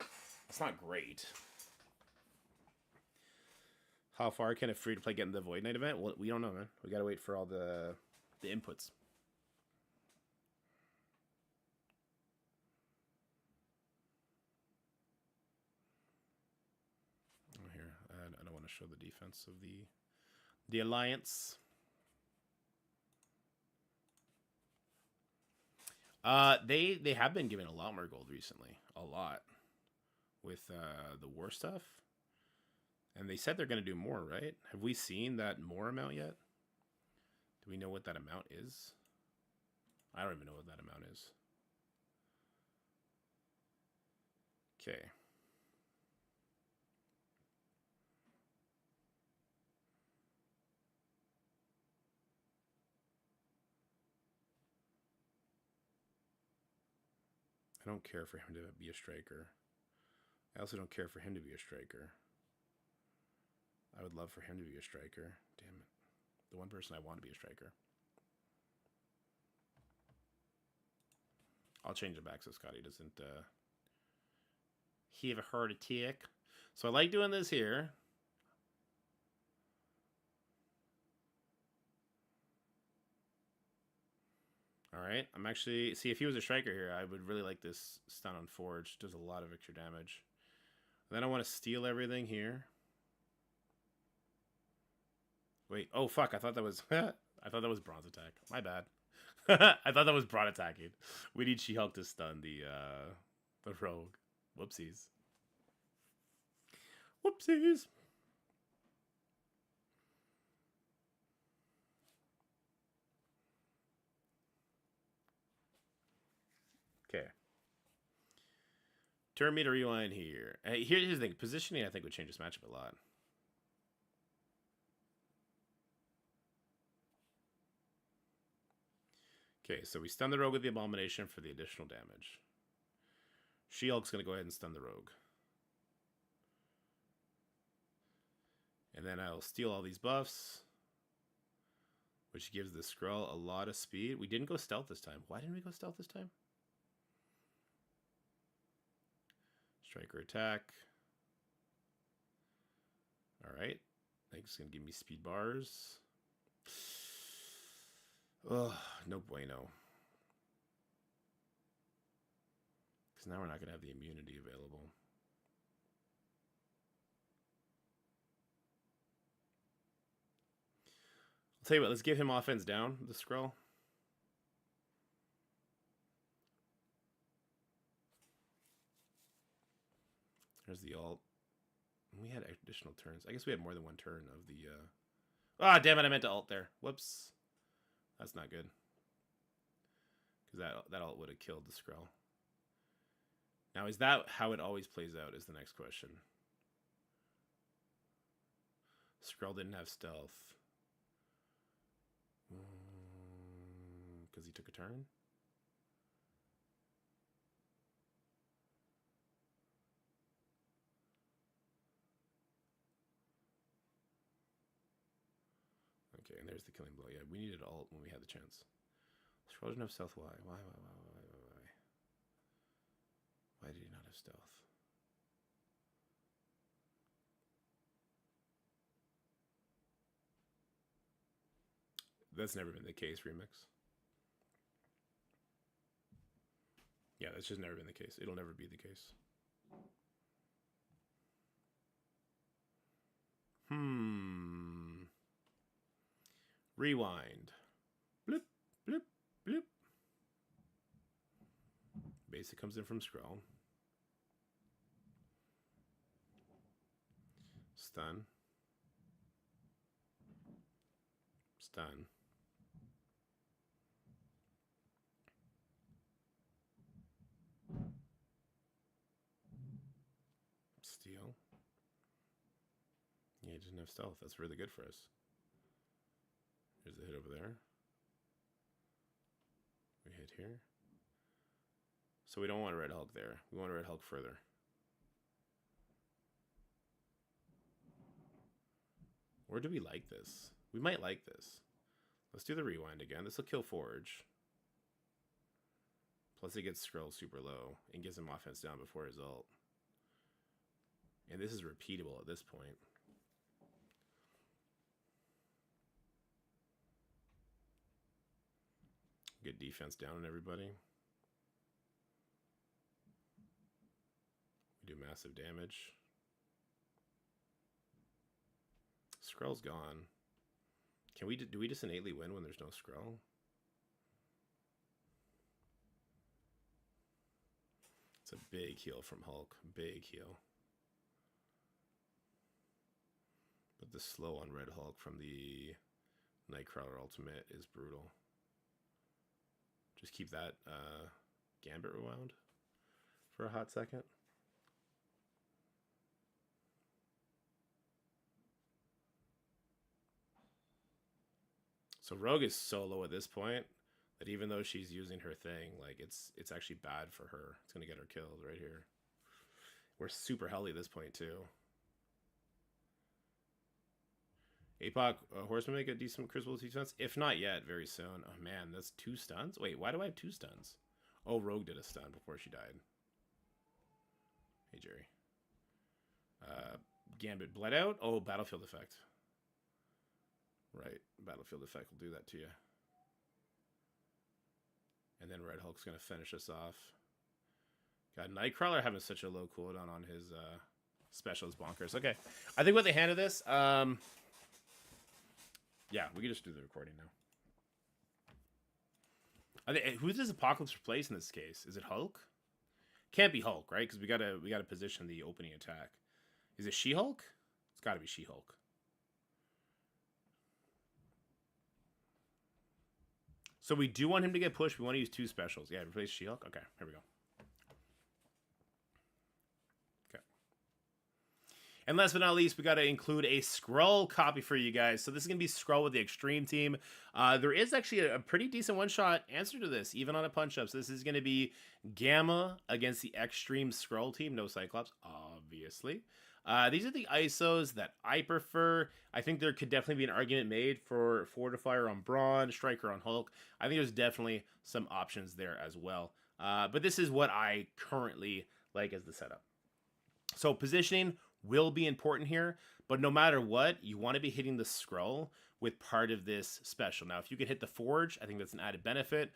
A: it's not great. How far can a free-to-play get in the Void Knight event? Well, we don't know, man. We gotta wait for all the inputs. I don't want to show the defense of the Alliance. They have been giving a lot more gold recently. A lot. With the war stuff. And they said they're going to do more, right? Have we seen that more amount yet? Do we know what that amount is? I don't even know what that amount is. Okay. I don't care for him to be a striker. I also don't care for him to be a striker. I would love for him to be a striker. Damn it. The one person I want to be a striker. I'll change it back so Scotty doesn't he have a heart attack. So I like doing this here. Alright, I'm actually... See, if he was a striker here, I would really like this stun on Forge. Does a lot of extra damage. And then I want to steal everything here. Wait, oh fuck, I thought that was... I thought that was bronze attack. My bad. I thought that was broad attacking. We need She-Hulk to stun the rogue. Whoopsies. Whoopsies! Okay. Turn me to rewind here. Hey, here's the thing. Positioning, I think, would change this matchup a lot. Okay, so we stun the rogue with the Abomination for the additional damage. She-Hulk's going to go ahead and stun the rogue. And then I'll steal all these buffs, which gives the Skrull a lot of speed. We didn't go stealth this time. Why didn't we go stealth this time? Striker attack. Alright. I think it's going to give me speed bars. Ugh, no bueno. Because now we're not going to have the immunity available. I'll tell you what, let's give him offense down, the Skrull. There's the ult. We had additional turns. I guess we had more than one turn of the... Ah, damn it, I meant to ult there. Whoops. That's not good. Because that ult would have killed the Skrull. Now, is that how it always plays out is the next question. Skrull didn't have stealth. Because he took a turn? Okay, and there's the killing blow. Yeah, we needed ult when we had the chance. Skrull didn't have stealth. Why? Why? Why did he not have stealth? That's never been the case, Remix. Yeah, that's just never been the case. It'll never be the case. Rewind. Bloop, bloop, bloop. Basic comes in from Skrull. Stun. Stun. Steal. Yeah, he doesn't have stealth. That's really good for us. Here's the hit over there. We hit here. So we don't want a Red Hulk there. We want a Red Hulk further. Or do we like this? We might like this. Let's do the rewind again. This will kill Forge. Plus it gets Skrull super low and gives him offense down before his ult. And this is repeatable at this point. Good defense down on everybody. We do massive damage. Skrull's gone. Can we do we just innately win when there's no Skrull? It's a big heal from Hulk. Big heal. But the slow on Red Hulk from the Nightcrawler ultimate is brutal. Just keep that Gambit rewound for a hot second. So Rogue is so low at this point that even though she's using her thing, like it's actually bad for her. It's gonna get her killed right here. We're super healthy at this point too. APOC Horseman make a decent Crucible defense? If not yet, very soon. Oh man, that's 2 stuns? Wait, why do I have 2 stuns? Oh, Rogue did a stun before she died. Hey, Jerry. Gambit bled out? Oh, Battlefield effect. Right, Battlefield effect will do that to you. And then Red Hulk's going to finish us off. God, Nightcrawler having such a low cooldown on his special is bonkers. Okay, I think what they handed this... yeah, we can just do the recording now. Who does Apocalypse replace in this case? Is it Hulk? Can't be Hulk, right? Because we gotta position the opening attack. Is it She-Hulk? It's got to be She-Hulk. So we do want him to get pushed. We want to use 2 specials. Yeah, replace She-Hulk. Okay, here we go. And last but not least, we got to include a Skrull copy for you guys. So this is going to be Skrull with the Extreme team. There is actually a pretty decent one-shot answer to this, even on a punch-up. So this is going to be Gamma against the Extreme Skrull team. No Cyclops, obviously. These are the ISOs that I prefer. I think there could definitely be an argument made for Fortifier on Brawn, Striker on Hulk. I think there's definitely some options there as well. But this is what I currently like as the setup. So positioning will be important here, but no matter what, you want to be hitting the Skrull with part of this special. Now, if you can hit the Forge, I think that's an added benefit,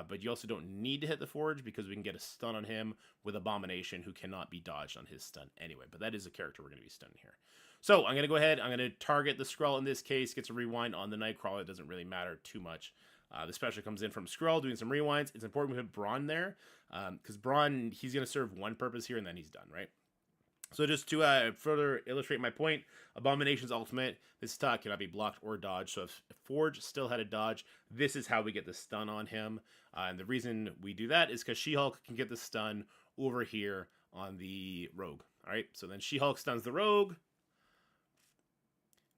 A: but you also don't need to hit the Forge because we can get a stun on him with Abomination, who cannot be dodged on his stun anyway, but that is a character we're going to be stunning here. So I'm going to go ahead, I'm going to target the Skrull in this case, gets a rewind on the Nightcrawler. It doesn't really matter too much. The special comes in from Skrull, doing some rewinds. It's important we put Brawn there, because Brawn, he's going to serve one purpose here, and then he's done, right? So just to further illustrate my point, Abomination's ultimate, this attack cannot be blocked or dodged. So if Forge still had a dodge, this is how we get the stun on him. And the reason we do that is because She-Hulk can get the stun over here on the Rogue. All right, so then She-Hulk stuns the Rogue.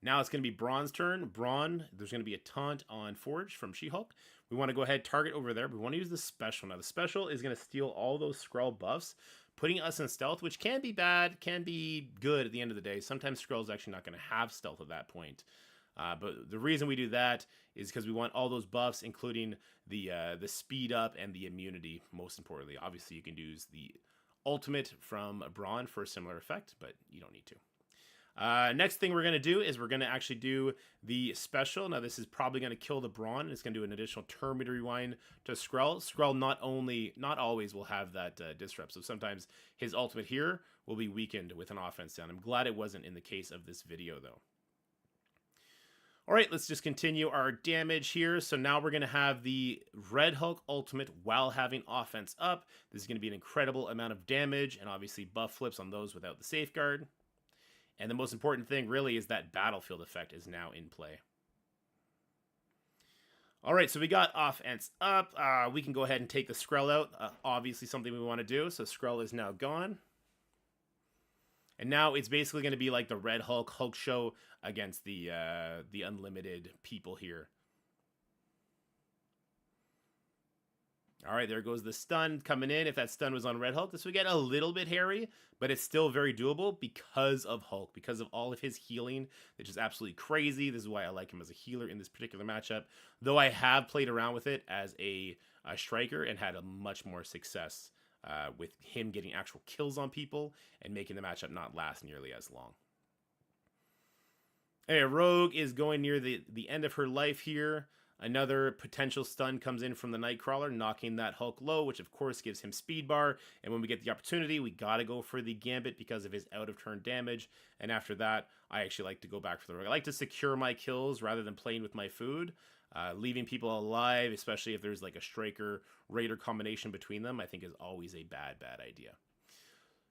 A: Now it's going to be Brawn's turn. Brawn, there's going to be a taunt on Forge from She-Hulk. We want to go ahead, target over there. We want to use the special. Now the special is going to steal all those Skrull buffs, putting us in stealth, which can be bad, can be good at the end of the day. Sometimes Skrull's actually not going to have stealth at that point. But the reason we do that is because we want all those buffs, including the speed up and the immunity, most importantly. Obviously, you can use the ultimate from Brawn for a similar effect, but you don't need to. Next thing we're going to do is we're going to actually do the special. Now, this is probably going to kill the Brawn. It's going to do an additional turn meter rewind to Skrull. Skrull not always will have that disrupt. So sometimes his ultimate here will be weakened with an offense down. I'm glad it wasn't in the case of this video, though. All right, let's just continue our damage here. So now we're going to have the Red Hulk ultimate while having offense up. This is going to be an incredible amount of damage and obviously buff flips on those without the safeguard. And the most important thing really is that battlefield effect is now in play. All right, so we got offense up. We can go ahead and take the Skrull out. Obviously something we want to do. So Skrull is now gone. And now it's basically going to be like the Red Hulk show against the unlimited people here. All right, there goes the stun coming in. If that stun was on Red Hulk, this would get a little bit hairy, but it's still very doable because of Hulk, because of all of his healing, which is absolutely crazy. This is why I like him as a healer in this particular matchup, though I have played around with it as a striker and had a much more success with him getting actual kills on people and making the matchup not last nearly as long. Hey, Rogue is going near the end of her life here. Another potential stun comes in from the Nightcrawler, knocking that Hulk low, which of course gives him speed bar. And when we get the opportunity, we got to go for the Gambit because of his out-of-turn damage. And after that, I actually like to go back for the Rogue. I like to secure my kills rather than playing with my food. Leaving people alive, especially if there's like a Striker-Raider combination between them, I think is always a bad idea.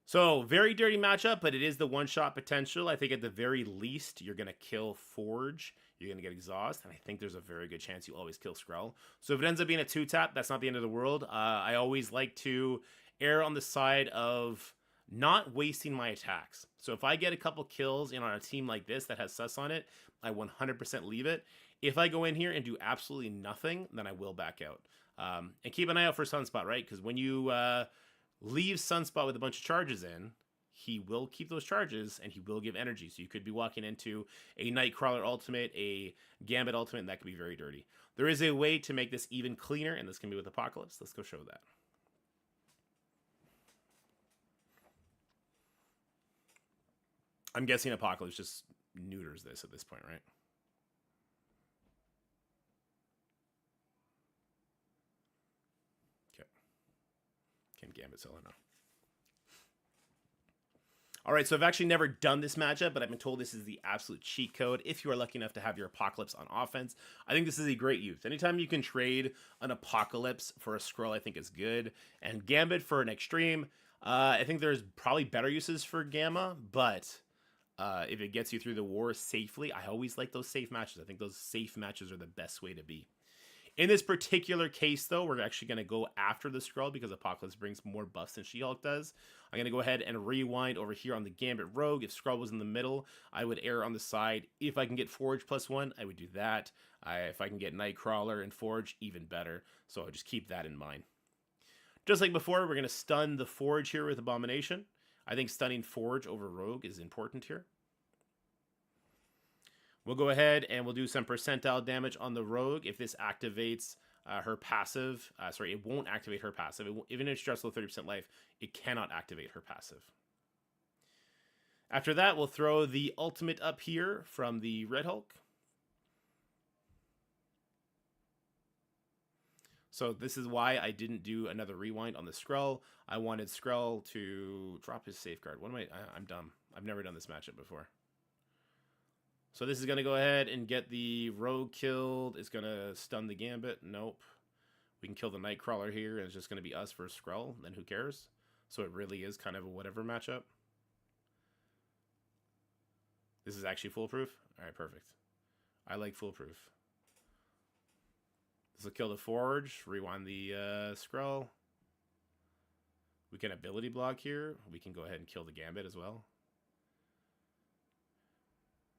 A: So, very dirty matchup, but it is the one-shot potential. I think at the very least, you're going to kill Forge. You're going to get Exhaust, and I think there's a very good chance you always kill Skrull. So if it ends up being a 2-tap, that's not the end of the world. I always like to err on the side of not wasting my attacks. So if I get a couple kills on a team like this that has sus on it, I 100% leave it. If I go in here and do absolutely nothing, then I will back out. And keep an eye out for Sunspot, right? Because when you leave Sunspot with a bunch of charges in, he will keep those charges and he will give energy. So you could be walking into a Nightcrawler ultimate, a Gambit ultimate, and that could be very dirty. There is a way to make this even cleaner, and this can be with Apocalypse. Let's go show that. I'm guessing Apocalypse just neuters this at this point, right? Okay. Can Gambit sell or no? All right, so I've actually never done this matchup, but I've been told this is the absolute cheat code if you are lucky enough to have your Apocalypse on offense. I think this is a great use. Anytime you can trade an Apocalypse for a Skrull, I think is good. And Gambit for an Extreme, I think there's probably better uses for Gamma, but if it gets you through the war safely, I always like those safe matches. I think those safe matches are the best way to be. In this particular case, though, we're actually going to go after the Skrull because Apocalypse brings more buffs than She-Hulk does. I'm going to go ahead and rewind over here on the Gambit Rogue. If Skrull was in the middle, I would err on the side. If I can get Forge +1, I would do that. If I can get Nightcrawler and Forge, even better. So I'll just keep that in mind. Just like before, we're going to stun the Forge here with Abomination. I think stunning Forge over Rogue is important here. We'll go ahead and we'll do some percentile damage on the Rogue. If this activates her passive, it won't activate her passive. Even if she drops below 30% life, it cannot activate her passive. After that, we'll throw the ultimate up here from the Red Hulk. So this is why I didn't do another rewind on the Skrull. I wanted Skrull to drop his safeguard. What am I'm dumb. I've never done this matchup before. So this is going to go ahead and get the Rogue killed. It's going to stun the Gambit. Nope. We can kill the Nightcrawler here, and it's just going to be us versus Skrull. Then who cares? So it really is kind of a whatever matchup. This is actually foolproof? Alright, perfect. I like foolproof. This will kill the Forge. Rewind the Scroll. We can ability block here. We can go ahead and kill the Gambit as well.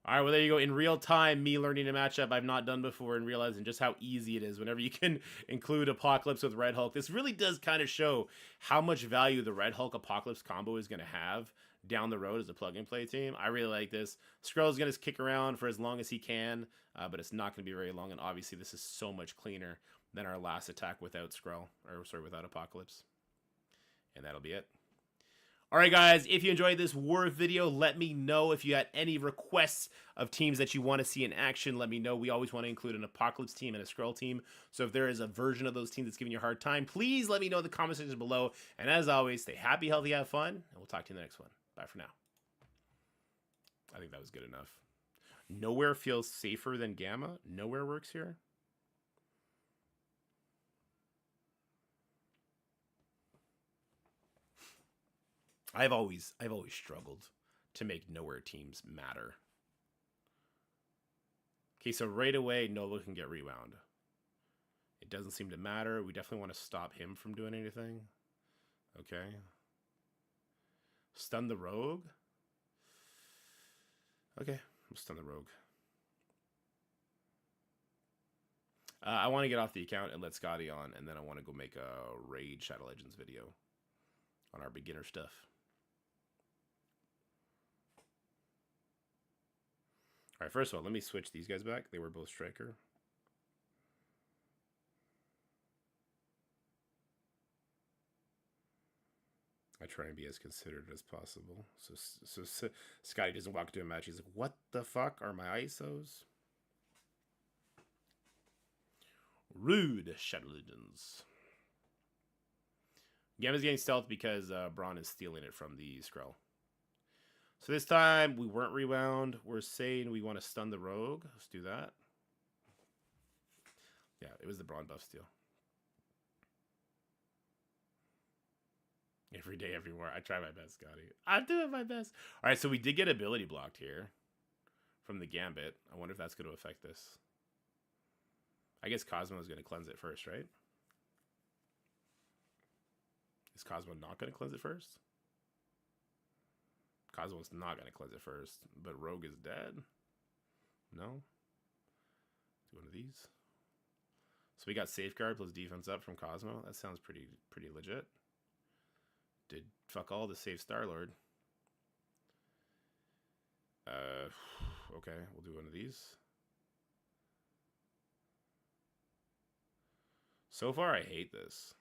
A: Alright, well there you go. In real time, me learning a matchup I've not done before and realizing just how easy it is whenever you can include Apocalypse with Red Hulk. This really does kind of show how much value the Red Hulk Apocalypse combo is going to have down the road as a plug-and-play team. I really like this. Skrull's going to kick around for as long as he can, but it's not going to be very long, and obviously this is so much cleaner than our last attack without Skrull, or sorry, without Apocalypse. And that'll be it. Alright guys, if you enjoyed this War video, let me know. If you had any requests of teams that you want to see in action, let me know. We always want to include an Apocalypse team and a Skrull team. So if there is a version of those teams that's giving you a hard time, please let me know in the comment section below. And as always, stay happy, healthy, have fun, and we'll talk to you in the next one. Bye for now. I think that was good enough. Nowhere feels safer than Gamma. Nowhere works here. I've always struggled to make Nowhere teams matter. Okay, so right away, Nova can get rewound. It doesn't seem to matter. We definitely want to stop him from doing anything. Okay. Stun the Rogue? Okay, we'll stun the Rogue. I want to get off the account and let Scotty on, and then I want to go make a Raid Shadow Legends video on our beginner stuff. Alright, first of all, let me switch these guys back. They were both Striker. I try and be as considerate as possible. So Scotty doesn't walk into a match. He's like, what the fuck are my ISOs? Rude, Shadow Legends. Gamma's getting stealth because Braun is stealing it from the Skrull. So this time, we weren't rewound. We're saying we want to stun the Rogue. Let's do that. Yeah, it was the Braun buff steal. Every day, everywhere. I try my best, Scotty. I'm doing my best. All right, so we did get ability blocked here from the Gambit. I wonder if that's going to affect this. I guess Cosmo is going to cleanse it first, right? Is Cosmo not going to cleanse it first? Cosmo's not going to cleanse it first, but Rogue is dead. No? Do one of these. So we got Safeguard plus defense up from Cosmo. That sounds pretty legit. Did fuck all to save Star-Lord. Okay, we'll do one of these. So far, I hate this.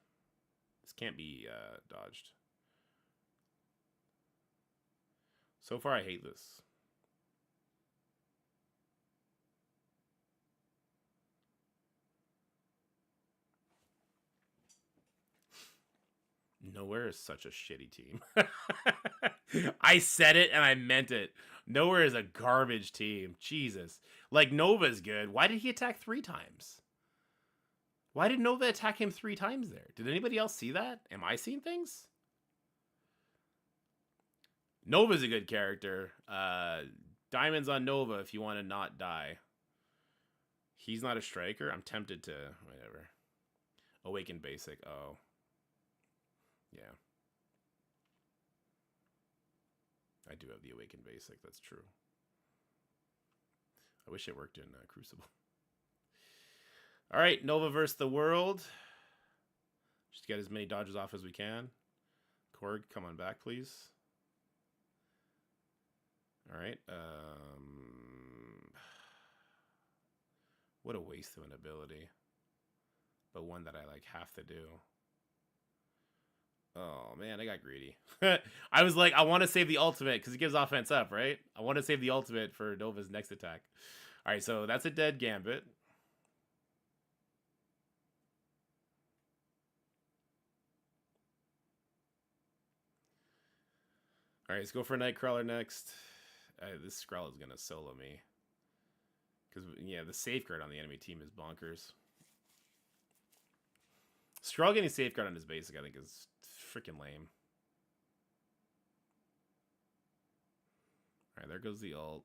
A: This can't be dodged. So far, I hate this. Nowhere is such a shitty team. I said it and I meant it. Nowhere is a garbage team. Jesus. Like, Nova's good. Why did he attack 3 times? Why did Nova attack him 3 times there? Did anybody else see that? Am I seeing things? Nova's a good character. Diamonds on Nova if you want to not die. He's not a striker. I'm tempted to... Whatever. Awaken basic. Oh. Yeah. I do have the Awaken basic. That's true. I wish it worked in Crucible. All right, Nova versus the world. Just get as many dodges off as we can. Korg, come on back, please. All right. What a waste of an ability. But one that I, like, have to do. Oh, man, I got greedy. I was like, I want to save the ultimate because it gives offense up, right? I want to save the ultimate for Nova's next attack. All right, so that's a dead Gambit. All right, let's go for Nightcrawler next. This Skrull is going to solo me. Because, yeah, the safeguard on the enemy team is bonkers. Skrull getting safeguard on his basic, I think, is freaking lame. Alright, there goes the ult.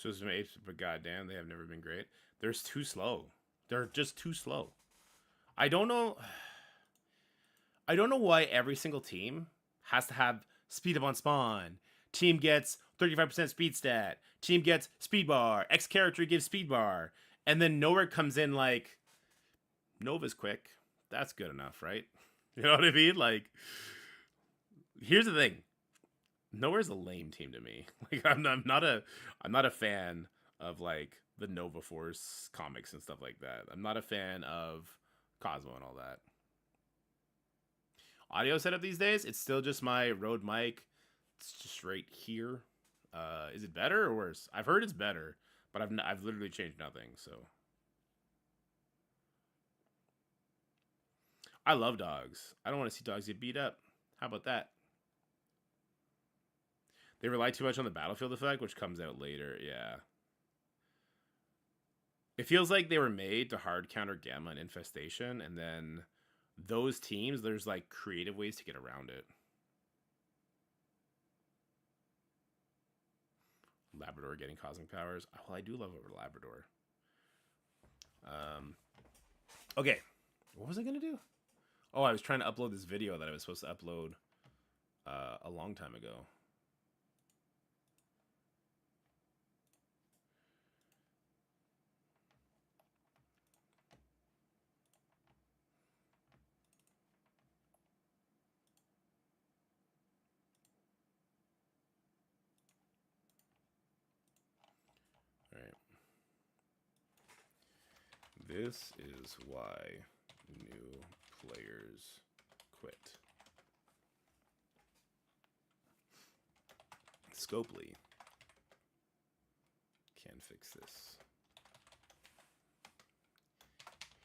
A: System 8, but goddamn, they have never been great. They're too slow. They're just too slow. I don't know why every single team has to have speed up on spawn. Team gets 35% speed stat. Team gets speed bar. X character gives speed bar. And then nowhere comes in like, Nova's quick. That's good enough, right? You know what I mean? Like, here's the thing. Nowhere's a lame team to me. Like, I'm not a fan of like the Nova Force comics and stuff like that. I'm not a fan of Cosmo and all that. Audio setup these days, it's still just my Rode mic. It's just right here. Is it better or worse? I've heard it's better, but I've literally changed nothing. So I love dogs. I don't want to see dogs get beat up. How about that? They rely too much on the battlefield effect, which comes out later. Yeah. It feels like they were made to hard counter Gamma and Infestation, and then those teams, there's like creative ways to get around it. Labrador getting cosmic powers. Well, I do love a Labrador. Okay. What was I going to do? Oh, I was trying to upload this video that I was supposed to upload a long time ago. This is why new players quit. Scopely can fix this.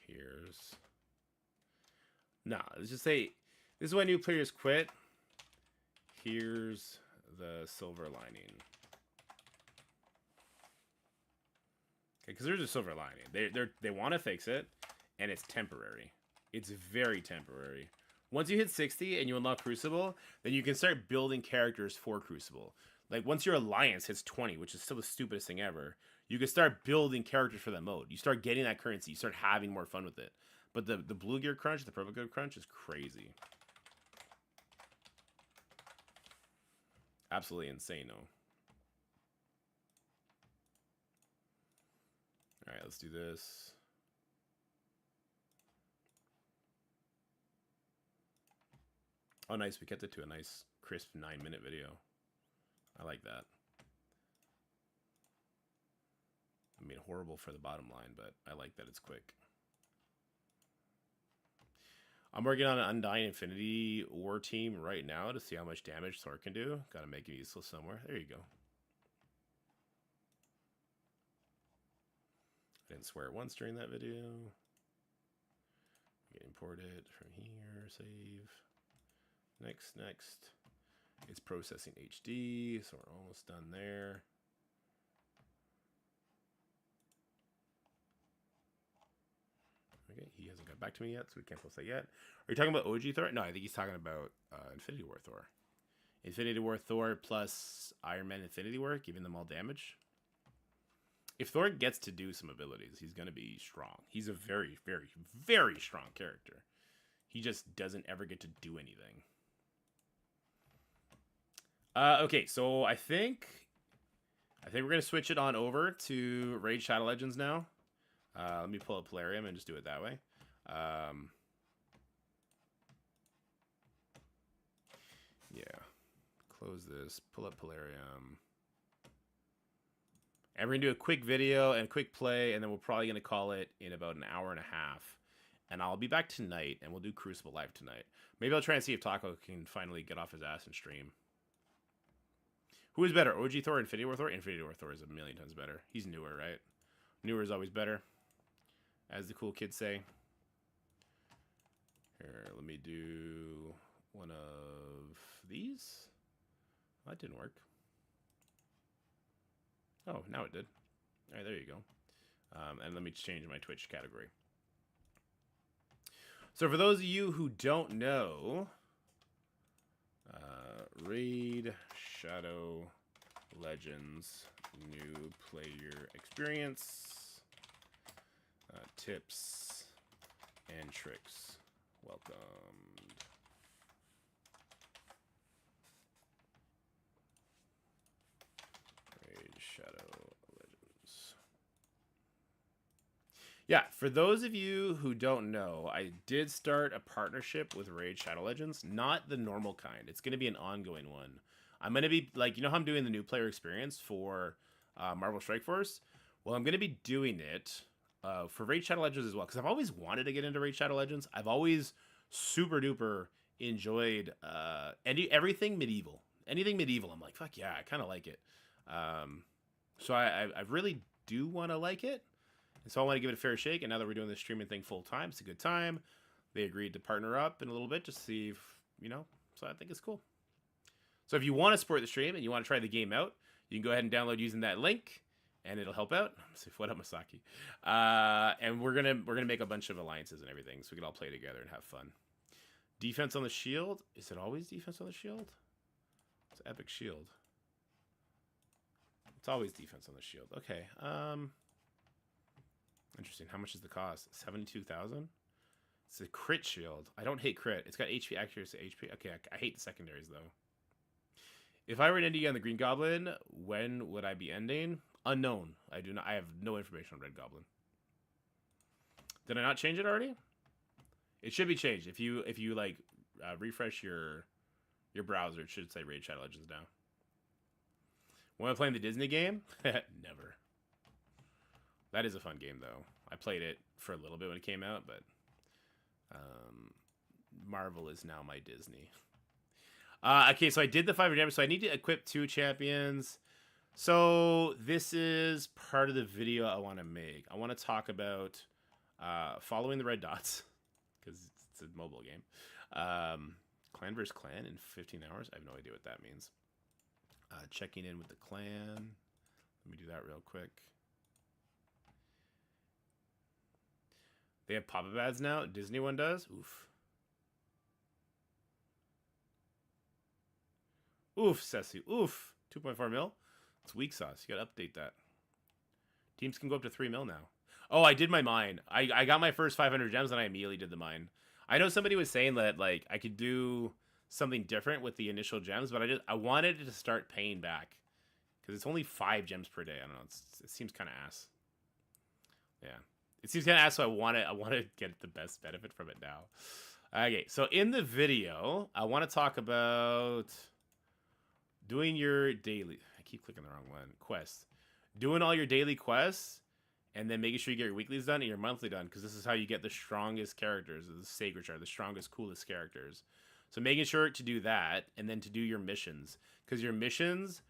A: Here's... Nah, let's just say this is why new players quit. Here's the silver lining. Because there's a silver lining. They want to fix it, and it's temporary. It's very temporary. Once you hit 60 and you unlock Crucible, then you can start building characters for Crucible. Like, once your Alliance hits 20, which is still the stupidest thing ever, you can start building characters for that mode. You start getting that currency. You start having more fun with it. But the blue gear crunch, the purple gear crunch is crazy. Absolutely insane, though. Alright, let's do this. Oh, nice. We kept it to a nice, crisp 9-minute video. I like that. I mean, horrible for the bottom line, but I like that it's quick. I'm working on an Undying Infinity War team right now to see how much damage Thor can do. Gotta make it useful somewhere. There you go. I didn't swear once during that video. Import it from here, save. Next. It's processing HD, so we're almost done there. Okay, he hasn't got back to me yet, so we can't post that yet. Are you talking about OG Thor? No, I think he's talking about Infinity War Thor. Infinity War Thor plus Iron Man Infinity War, giving them all damage. If Thor gets to do some abilities, he's going to be strong. He's a very, very, very strong character. He just doesn't ever get to do anything. Okay, so I think we're going to switch it on over to Raid Shadow Legends now. Let me pull up Polarium and just do it that way. Yeah. Close this. Pull up Polarium. And we're going to do a quick video and quick play, and then we're probably going to call it in about an hour and a half. And I'll be back tonight, and we'll do Crucible live tonight. Maybe I'll try and see if Taco can finally get off his ass and stream. Who is better, OG Thor or Infinity War Thor? Infinity War Thor is a million times better. He's newer, right? Newer is always better, as the cool kids say. Here, let me do one of these. Oh, that didn't work. Oh, now it did. All right, there you go. And let me change my Twitch category. So for those of you who don't know, Raid Shadow Legends new player experience, tips, and tricks. Welcomed. Raid Shadow Legends. Yeah, for those of you who don't know, I did start a partnership with Raid Shadow Legends. Not the normal kind. It's going to be an ongoing one. I'm going to be, like, you know how I'm doing the new player experience for Marvel Strike Force? Well, I'm going to be doing it for Raid Shadow Legends as well, because I've always wanted to get into Raid Shadow Legends. I've always super duper enjoyed everything medieval. Anything medieval, I'm like, fuck yeah, I kind of like it. So I really do want to like it. And so I want to give it a fair shake. And now that we're doing this streaming thing full time, it's a good time. They agreed to partner up in a little bit to see if, you know, so I think it's cool. So if you want to support the stream and you want to try the game out, you can go ahead and download using that link, and it'll help out. What up, Masaki? And we're gonna make a bunch of alliances and everything, so we can all play together and have fun. Defense on the shield. Is it always defense on the shield? It's epic shield. It's always defense on the shield. Okay. Interesting. How much is the cost? 72,000. It's a crit shield. I don't hate crit. It's got HP accuracy, HP. Okay, I hate the secondaries though. If I were to end on the Green Goblin, when would I be ending? Unknown. I do not. I have no information on Red Goblin. Did I not change it already? It should be changed. If you like refresh your browser, it should say Raid Shadow Legends now. When I'm playing the Disney game, never. That is a fun game though. I played it for a little bit when it came out, but Marvel is now my Disney. Okay, so I did the 500 damage, so I need to equip 2 champions. So this is part of the video I want to make. I want to talk about following the red dots, because it's a mobile game. Clan versus clan in 15 hours. I have no idea what that means. Checking in with the clan. Let me do that real quick. They have pop-up ads now. Disney one does. Oof. Oof, Ceci. Oof. 2.4 mil. It's weak sauce. You gotta update that. Teams can go up to 3 mil now. Oh, I did my mine. I got my first 500 gems and I immediately did the mine. I know somebody was saying that like I could do something different with the initial gems, but I wanted it to start paying back because it's only 5 gems per day. I don't know. It seems kind of ass. Yeah, it seems kind of ass. So I want to get the best benefit from it now. Okay, so in the video, I want to talk about doing your daily. I keep clicking the wrong one. Quests. Doing all your daily quests. And then making sure you get your weeklies done and your monthly done, because this is how you get the strongest characters, the sacred chart, the strongest, coolest characters. So making sure to do that, and then to do your missions, because your missions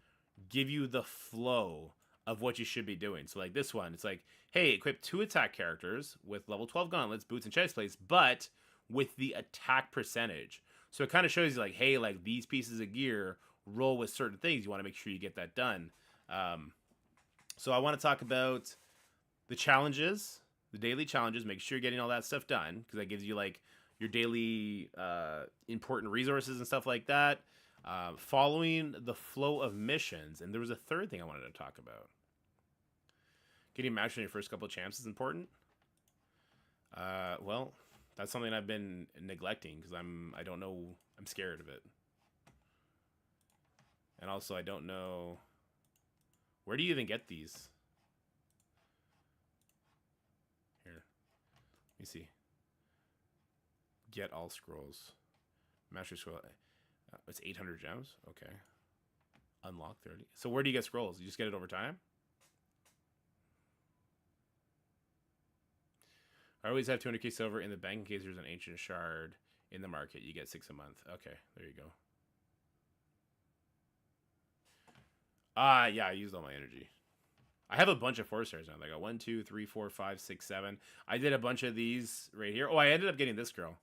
A: give you the flow of what you should be doing. So like this one, it's like, hey, equip 2 attack characters with level 12 gauntlets, boots, and chest plates, but with the attack percentage. So it kind of shows you like, hey, like these pieces of gear roll with certain things. You want to make sure you get that done. So I want to talk about the challenges, the daily challenges, make sure you're getting all that stuff done, because that gives you like your daily important resources and stuff like that. Following the flow of missions. And there was a third thing I wanted to talk about. Getting matched on your first couple of champs is important. Well, that's something I've been neglecting because I don't know, I'm scared of it. And also I don't know, where do you even get these? Let me see. Get all scrolls. Master scroll. It's 800 gems. Okay. Unlock 30. So where do you get scrolls? You just get it over time? I always have 200k silver in the bank in case there's an ancient shard in the market. You get 6 a month. Okay, there you go. Yeah, I used all my energy. I have a bunch of 4-stars now. I got 1, 2, 3, 4, 5, 6, 7. I did a bunch of these right here. Oh, I ended up getting this girl.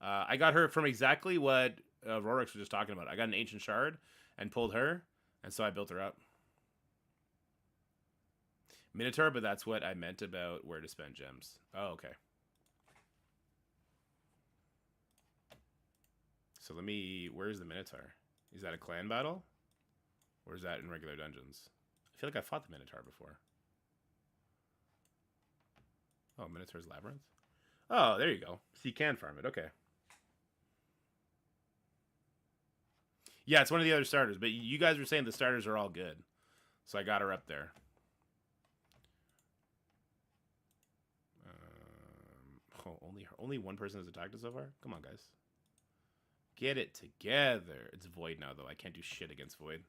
A: I got her from exactly what Rorix was just talking about. I got an ancient shard and pulled her, and so I built her up. Minotaur, but that's what I meant about where to spend gems. Oh, okay. So let me... Where's the Minotaur? Is that a clan battle? Or is that in regular dungeons? I feel like I fought the Minotaur before. Oh, Minotaur's Labyrinth? Oh, there you go. So you can farm it. Okay. Yeah, it's one of the other starters, but you guys were saying the starters are all good. So I got her up there. Oh, only one person has attacked us so far? Come on, guys. Get it together. It's Void now, though. I can't do shit against Void.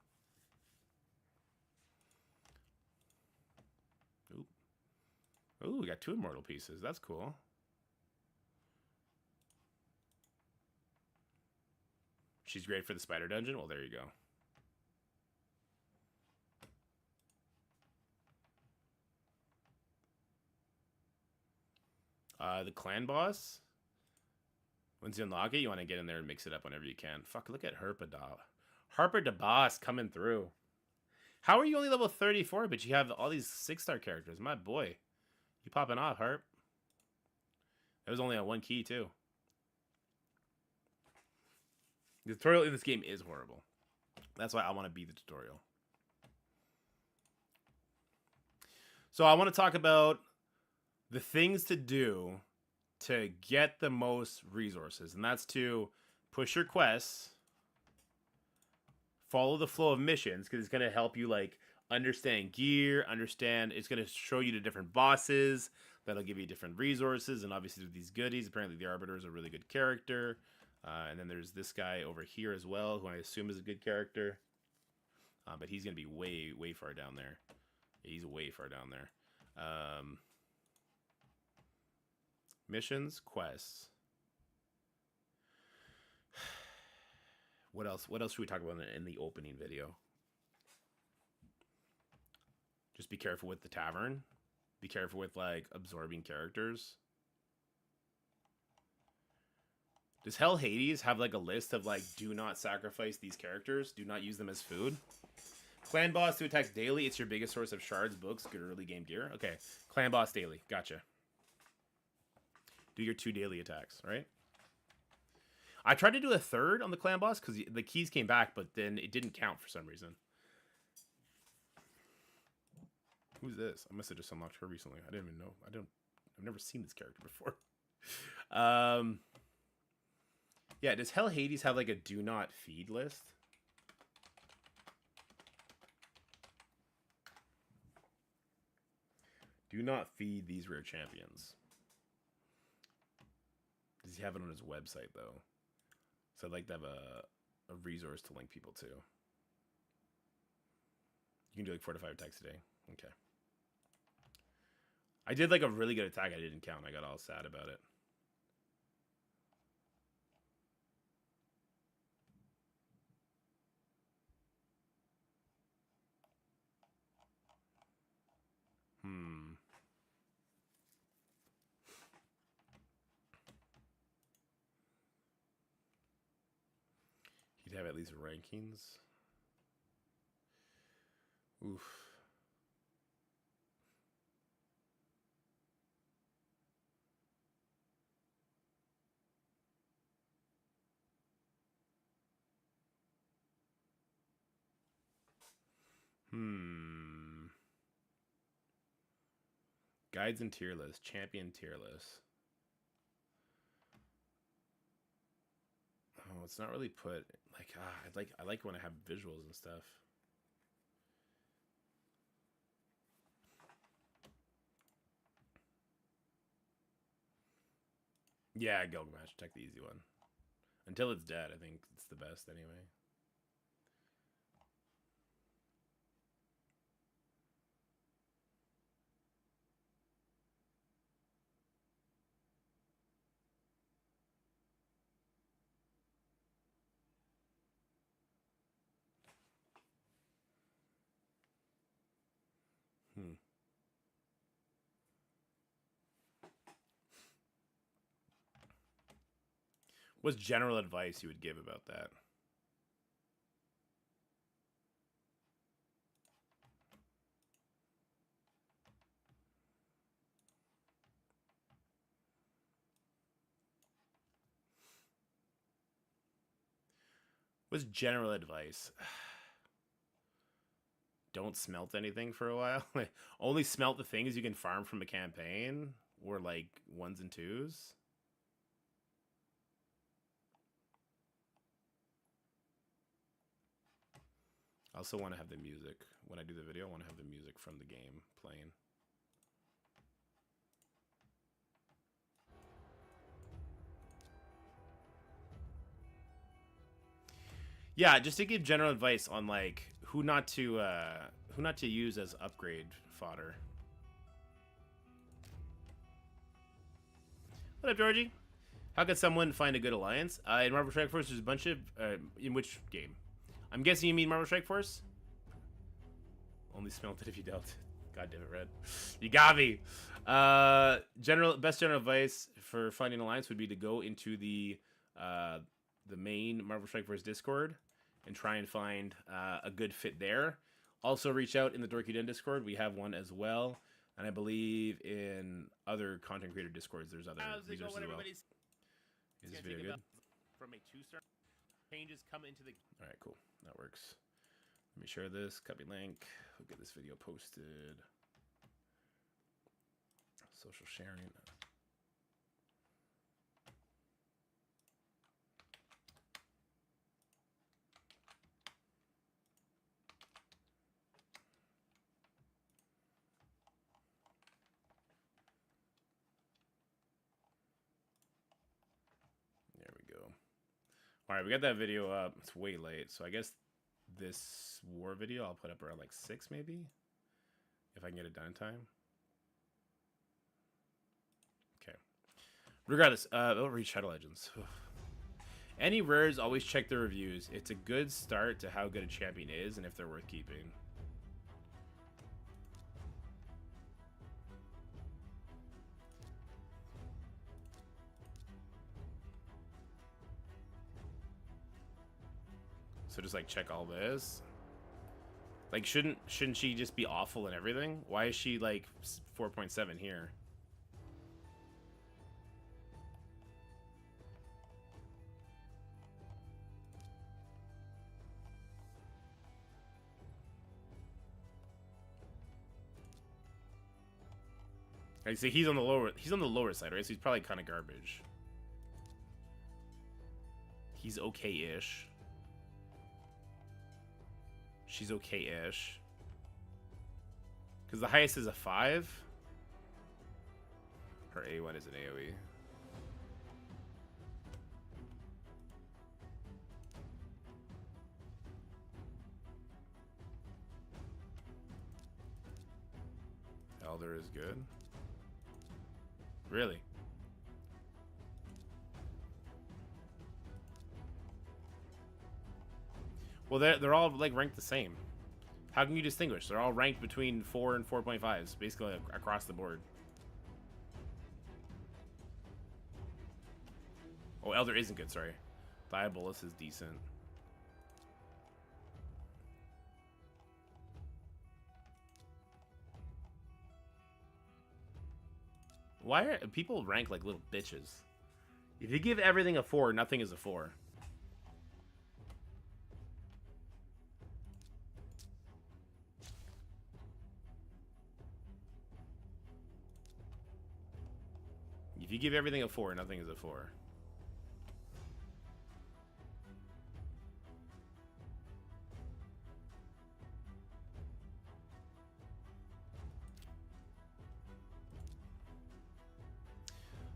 A: Ooh. Ooh, we got 2 immortal pieces. That's cool. She's great for the spider dungeon? Well, there you go. The clan boss? Once you unlock it, you want to get in there and mix it up whenever you can. Fuck, look at Harper the boss coming through. How are you only level 34, but you have all these 6-star characters? My boy. You popping off, Harp. That was only on 1 key, too. The tutorial in this game is horrible. That's why I want to be the tutorial. So I want to talk about the things to do to get the most resources. And that's to push your quests, follow the flow of missions, because it's going to help you, like, understand gear, it's going to show you the different bosses. That'll give you different resources, and obviously with these goodies. Apparently the Arbiter is a really good character. And then there's this guy over here as well, who I assume is a good character. But he's going to be way, way far down there. Yeah, he's way far down there. Missions, quests. What else? What else should we talk about in the opening video? Just be careful with the tavern. Be careful with, like, absorbing characters. Does Hell Hades have, like, a list of, like, do not sacrifice these characters? Do not use them as food? Clan boss who attacks daily. It's your biggest source of shards, books, good early game gear. Okay. Clan boss daily. Gotcha. Do your 2 daily attacks, right? I tried to do a 3rd on the clan boss because the keys came back, but then it didn't count for some reason. Who's this? I must have just unlocked her recently. I didn't even know. I've never seen this character before. Yeah, does Hell Hades have, like, a do not feed list? Do not feed these rare champions. Does he have it on his website, though? So I'd like to have a resource to link people to. You can do, like, 4 to 5 attacks a day. Okay. I did, like, a really good attack. I didn't count. I got all sad about it. He'd have at least rankings. Oof. Guides and tier list. Champion tier list. Oh, it's not really put like I like when I have visuals and stuff. Yeah, Gilgamesh. Check the easy one. Until it's dead, I think it's the best anyway. What's general advice you would give about that? What's general advice? don't smelt anything for a while. Like, only smelt the things you can farm from a campaign, or like 1s and 2s. I also want to have the music. When I do the video, I want to have the music from the game playing. Yeah, just to give general advice on like who not to use as upgrade fodder. What up, Georgie? How can someone find a good alliance? In Marvel Strike Force, there's a bunch of in which game? I'm guessing you mean Marvel Strike Force. Only smelt it if you dealt. God damn it, Red. You got me. Best general advice for finding alliance would be to go into the main Marvel Strike Force Discord and try and find a good fit there. Also, reach out in the Dork Out Discord. We have one as well, and I believe in other content creator Discords, there's other resources as well. Is this video good? From a 2-star changes come into the. All right, cool. That works. Let me share this. Copy link. We'll get this video posted. Social sharing. There we go. All right, we got that video up. It's way late, so I guess this war video I'll put up around like 6 maybe, if I can get it done in time. Okay. Regardless, we'll read Shadow Legends. Any rares, always check the reviews. It's a good start to how good a champion is and if they're worth keeping. So just like check all this. Like shouldn't she just be awful and everything? Why is she like 4.7 here? I see he's on the lower side, right? So he's probably kind of garbage. He's okay-ish. She's okay-ish. Because the highest is a 5. Her A1 is an AoE. Elder is good. Really? Well, they're all like ranked the same. How can you distinguish? They're all ranked between 4 and 4.5s, basically across the board. Oh, Elder isn't good, sorry. Diabolus is decent. Why are people rank like little bitches? If you give everything a 4, nothing is a 4. If you give everything a 4, nothing is a 4.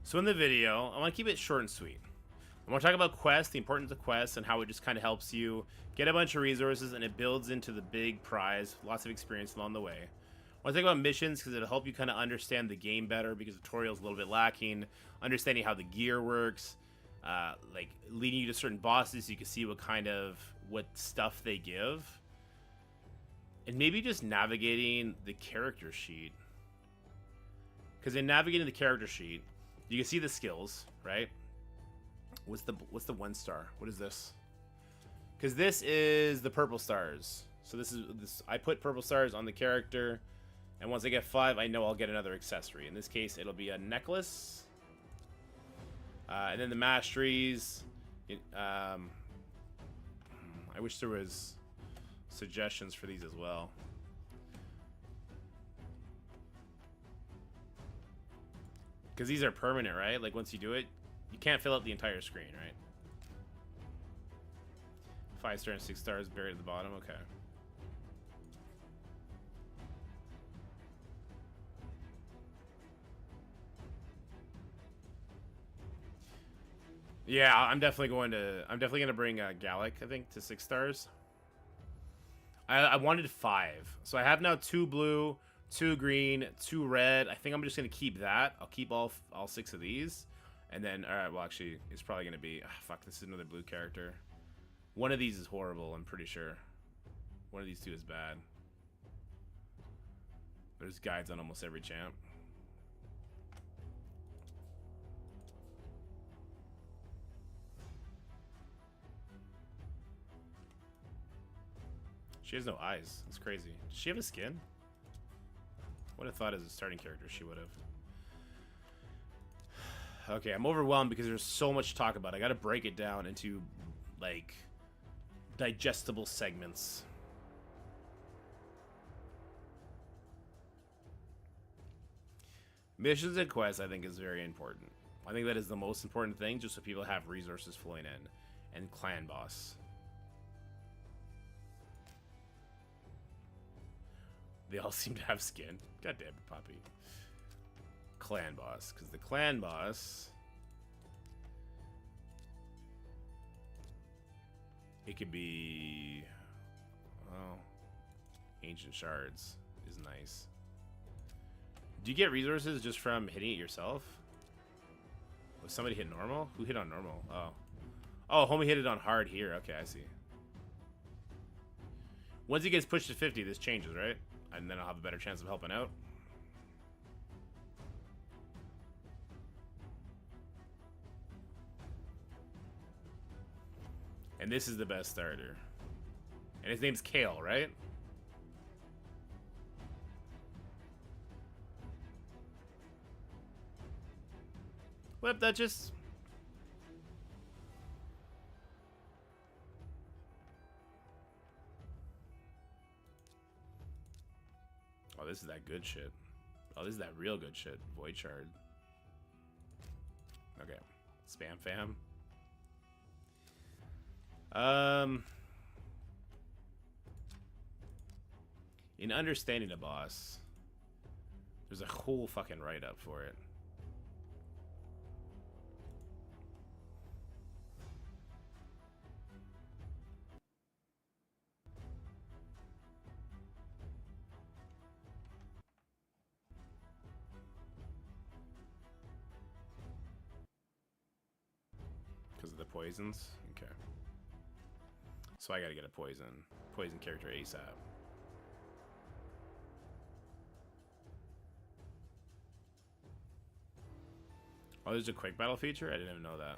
A: So in the video, I want to keep it short and sweet. I want to talk about quests, the importance of quests, and how it just kind of helps you get a bunch of resources, and it builds into the big prize, lots of experience along the way. I want to talk about missions because it'll help you kind of understand the game better, because the tutorial is a little bit lacking. Understanding how the gear works, like leading you to certain bosses so you can see what stuff they give. And maybe just navigating the character sheet. Because in navigating the character sheet, you can see the skills, right? What's the 1 star? What is this? Because this is the purple stars. So I put purple stars on the character, and once I get 5, I know I'll get another accessory. In this case, it'll be a necklace, and then the masteries. I wish there was suggestions for these as well. Because these are permanent, right? Like, once you do it, you can't fill out the entire screen, right? 5-star and 6 stars buried at the bottom. Okay. Yeah, I'm definitely gonna bring Gallic, I think, to 6 stars. I wanted 5, so I have now 2 blue, 2 green, 2 red. I think I'm just gonna keep that. I'll keep all 6 of these, and then all right. Well, actually, it's probably gonna be fuck. This is another blue character. One of these is horrible. I'm pretty sure. One of these two is bad. There's guides on almost every champ. She has no eyes. It's crazy. Does she have a skin? Would have thought as a starting character she would have. Okay, I'm overwhelmed because there's so much to talk about. I gotta break it down into, like, digestible segments. Missions and quests, I think, is very important. I think that is the most important thing, just so people have resources flowing in. And clan boss. They all seem to have skin. God damn it, Poppy. Clan boss. Because the clan boss... It could be... Well... Ancient shards is nice. Do you get resources just from hitting it yourself? Was somebody hit normal? Who hit on normal? Oh. Oh, homie hit it on hard here. Okay, I see. Once he gets pushed to 50, this changes, right? And then I'll have a better chance of helping out. And this is the best starter. And his name's Kale, right? Well, that just... Oh, this is that good shit. Oh, this is that real good shit. Void Shard. Okay. Spam fam. In understanding a boss, there's a whole fucking write-up for it. Because of the poisons? Okay. So I gotta get a poison character ASAP. Oh, there's a quick battle feature? I didn't even know that.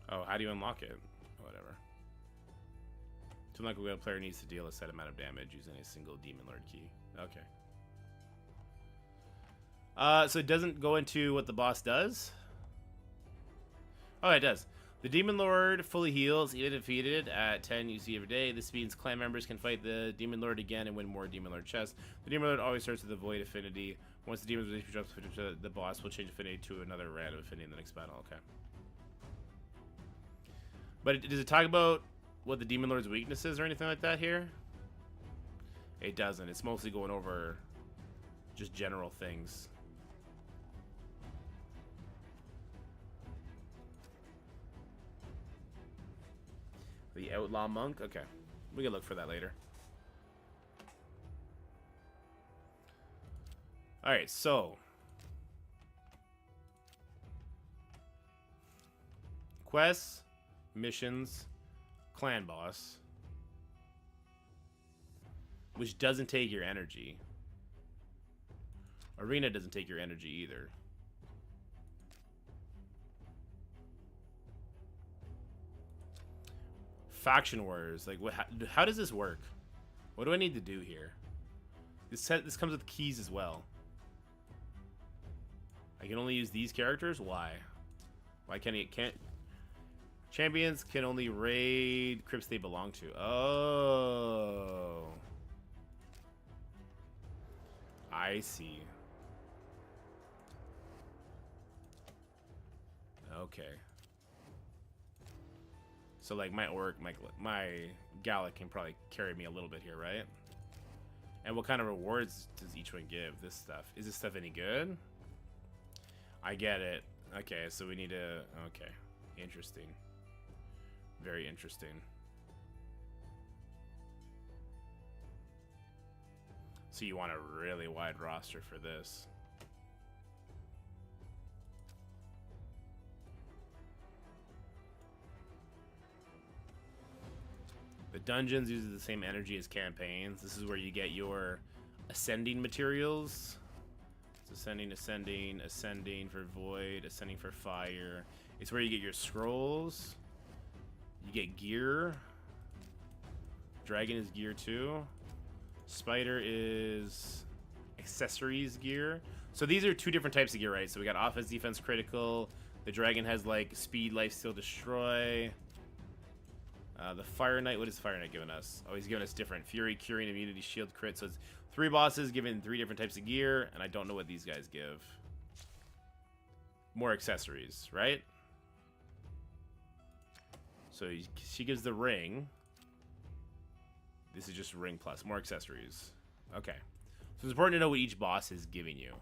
A: Oh, how do you unlock it? Whatever. To unlock a wheel, player needs to deal a set amount of damage using a single Demon Lord key. Okay. So it doesn't go into what the boss does? Oh, it does. The Demon Lord fully heals, even defeated at 10 UC every day. This means clan members can fight the Demon Lord again and win more Demon Lord chests. The Demon Lord always starts with a Void Affinity. Once the Demon Lord drops the boss will change affinity to another random affinity in the next battle. Okay. But does it talk about what the Demon Lord's weakness is or anything like that here? It doesn't. It's mostly going over just general things. The Outlaw Monk? Okay. We can look for that later. Alright, so. Quests, missions, clan boss. Which doesn't take your energy. Arena doesn't take your energy either. Faction Wars. Like, what? How does this work? What do I need to do here? This comes with keys as well. I can only use these characters? Why? Why can't Champions can only raid crypts they belong to. Oh. I see. Okay. So like my orc, my Gallic can probably carry me a little bit here, right? And what kind of rewards does each one give? This stuff. Is this stuff any good? I get it. Okay, so we need to... Okay. Interesting. Very interesting. So you want a really wide roster for this. The dungeons uses the same energy as campaigns. This is where you get your ascending materials. It's ascending, ascending, ascending for void, ascending for fire. It's where you get your scrolls. You get gear. Dragon is gear too. Spider is accessories gear. So these are two different types of gear, right? So we got offense, defense, critical. The dragon has like speed, life, steal, destroy. The Fire Knight, what is Fire Knight giving us? Oh, he's giving us different. Fury, Curing, Immunity, Shield, Crit. So it's 3 bosses given 3 different types of gear, and I don't know what these guys give. More accessories, right? So she gives the ring. This is just ring plus. More accessories. Okay. So it's important to know what each boss is giving you.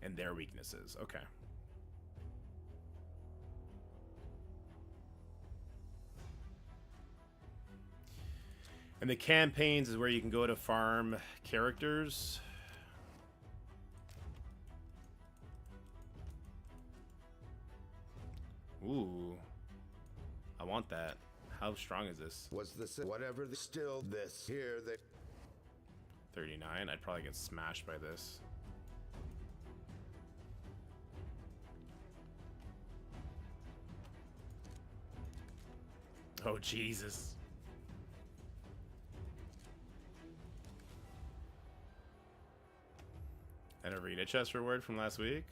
A: And their weaknesses. Okay. And the campaigns is where you can go to farm characters. Ooh. I want that. How strong is this?
D: What's this? Whatever the still this here they
A: 39. I'd probably get smashed by this. Oh, Jesus. An arena chest reward from last week.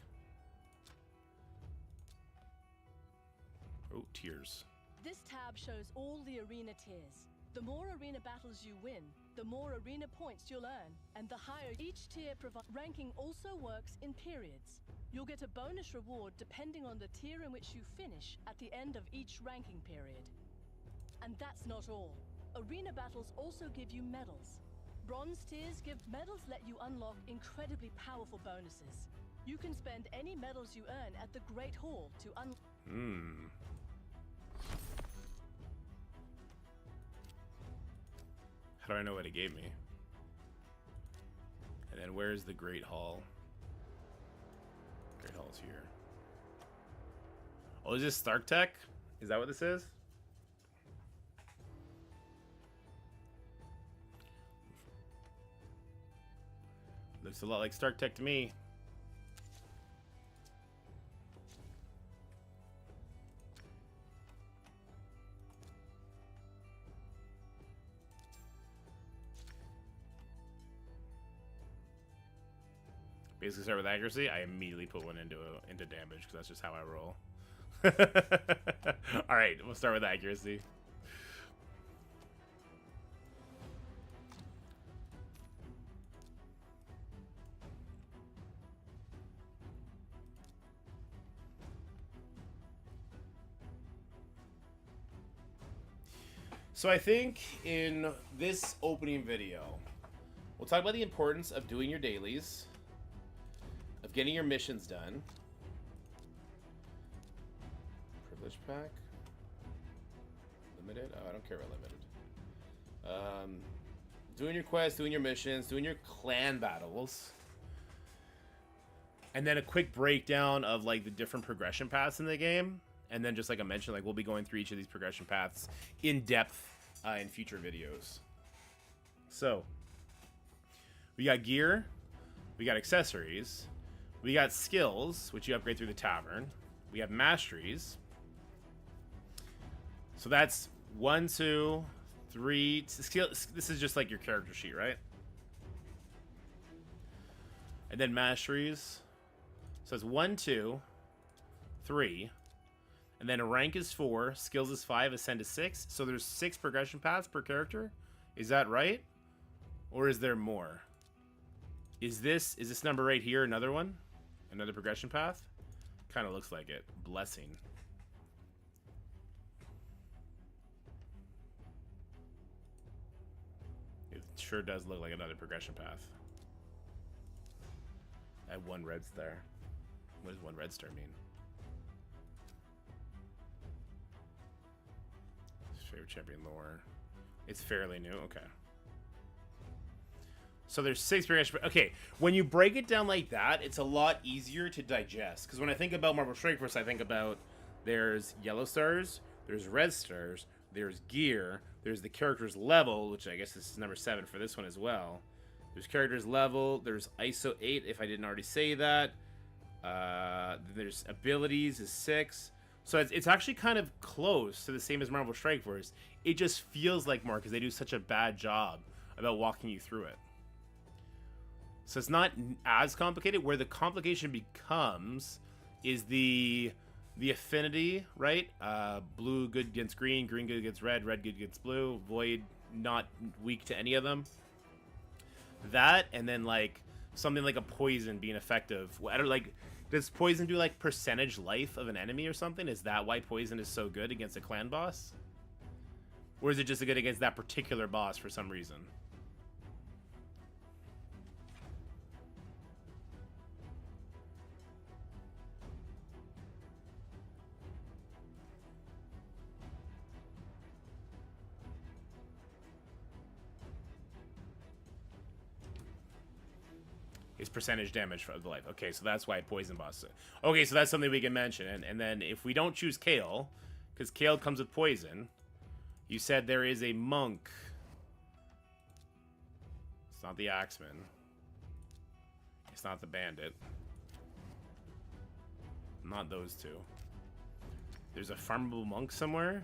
A: Oh, tears.
E: This tab shows all the arena tiers. The more arena battles you win, the more arena points you'll earn, and the higher each tier provides. Ranking also works in periods. You'll get a bonus reward depending on the tier in which you finish at the end of each ranking period. And that's not all. Arena battles also give you medals. Bronze tiers give medals let you unlock incredibly powerful bonuses. You can spend any medals you earn at the Great Hall to unlock.
A: How do I know what it gave me? And then where's the Great Hall? Great Hall's here. Oh, is this Stark Tech? Is that what this is? Looks a lot like Stark Tech to me. Basically start with accuracy. I immediately put one into damage because that's just how I roll. All right, we'll start with accuracy. So I think in this opening video, we'll talk about the importance of doing your dailies, of getting your missions done. Privilege pack. Limited? Oh, I don't care about limited. Doing your quests, doing your missions, doing your clan battles. And then a quick breakdown of like the different progression paths in the game. And then just like I mentioned, like we'll be going through each of these progression paths in depth in future videos. So, we got gear, we got accessories, we got skills, which you upgrade through the tavern. We have masteries. So that's 1, 2, 3. This is just like your character sheet, right? And then masteries. So it's 1, 2, 3. And then a rank is 4, skills is 5, ascend is 6. So there's 6 progression paths per character. Is that right? Or is there more? Is this number right here another one? Another progression path? Kind of looks like it. Blessing. It sure does look like another progression path. I have 1 red star. What does 1 red star mean? Favorite champion lore. It's fairly new. Okay. So there's 6 progression. Okay, when you break it down like that, it's a lot easier to digest. Because when I think about Marvel Strike Force, I think about there's yellow stars, there's red stars, there's gear, there's the character's level, which I guess this is number 7 for this one as well. There's character's level, there's ISO 8 if I didn't already say that. There's abilities is 6. So it's actually kind of close to the same as Marvel Strike Force. It just feels like more because they do such a bad job about walking you through it. So it's not as complicated. Where the complication becomes is the affinity, right? Blue good against green, green good against red, red good against blue, void not weak to any of them. That, and then like something like a poison being effective. I don't like. Does poison do like percentage life of an enemy or something? Is that why poison is so good against a clan boss? Or is it just good against that particular boss for some reason? Is percentage damage for the life. Okay, so that's why poison boss. Okay, so that's something we can mention. And then if we don't choose Kale, because Kale comes with poison, you said there is a monk. It's not the Axeman. It's not the bandit. Not those two. There's a farmable monk somewhere.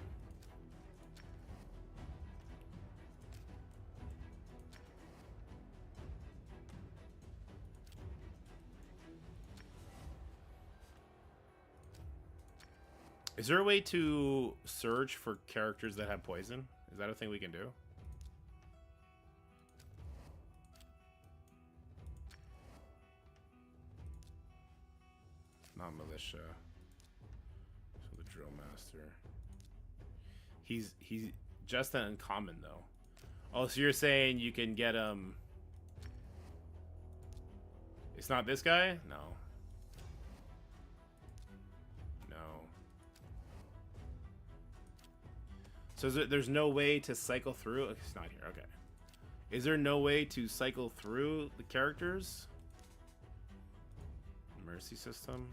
A: Is there a way to search for characters that have poison? Is that a thing we can do? Not militia. So the drill master. He's just an uncommon though. Oh, so you're saying you can get him? It's not this guy? No. So there's no way to cycle through? It's not here. Okay. Is there no way to cycle through the characters? Mercy system.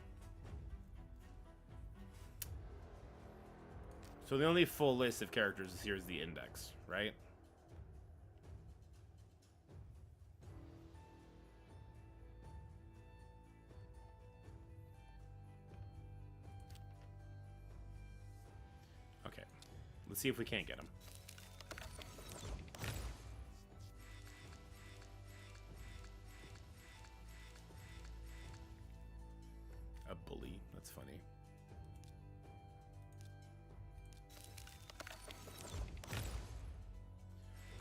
A: So the only full list of characters is here is the index, right? Let's see if we can't get him. A bully. That's funny.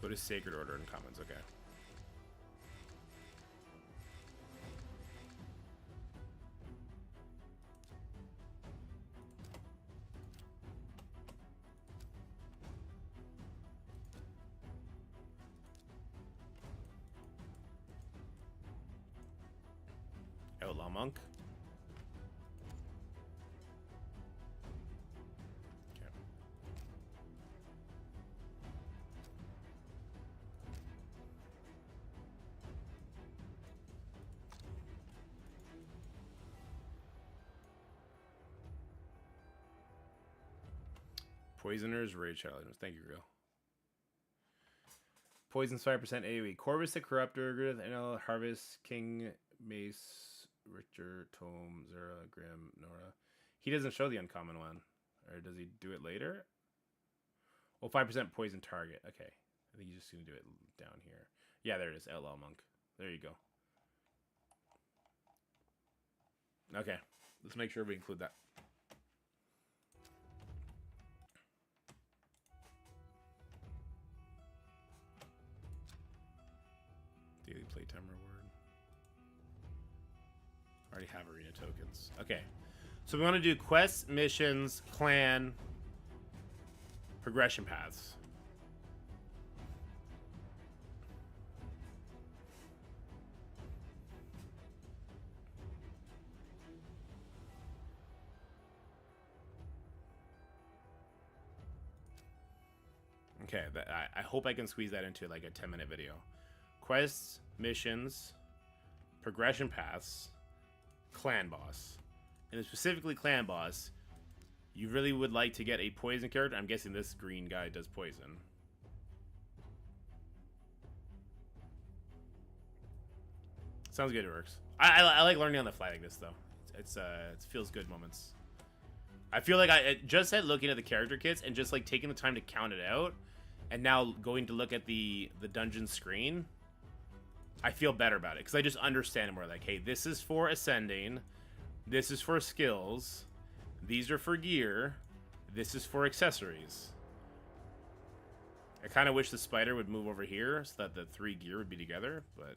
A: Go to Sacred Order in Commons. Okay. Outlaw monk. Okay. Poisoners, Rage Challengers. Thank you, Real. Poison's 5% AoE. Corvus the Corruptor, Griff, NL, Harvest, King, Mace, Richter, Tome, Zera, Grim, Nora. He doesn't show the uncommon one. Or does he do it later? Well, 5% poison target. Okay. I think he's just going to do it down here. Yeah, there it is. Outlaw Monk. There you go. Okay. Let's make sure we include that. playtime reward. I already have arena tokens. Okay. So we want to do quests, missions, clan, progression paths. Okay, I hope I can squeeze that into like a 10-minute video. Quests, missions, progression paths, clan boss. And specifically clan boss, you really would like to get a poison character. I'm guessing this green guy does poison. Sounds good, it works. I like learning on the fly like this though. It feels good moments. I feel like I just had looking at the character kits and just like taking the time to count it out, and now going to look at the dungeon screen, I feel better about it because I just understand more. Like, hey, this is for ascending, this is for skills, these are for gear, this is for accessories. I kind of wish the spider would move over here so that the 3 gear would be together, but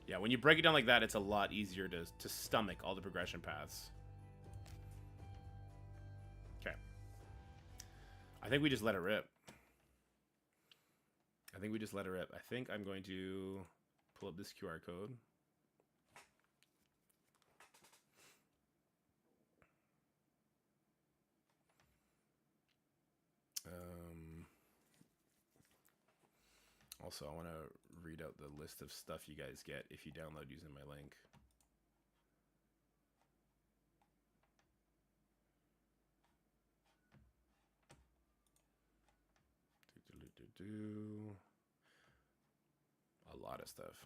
A: yeah, when you break it down like that, it's a lot easier to stomach all the progression paths. Okay. I think we just let it rip. I think I'm going to pull up this QR code. Also, I want to read out the list of stuff you guys get if you download using my link. A lot of stuff.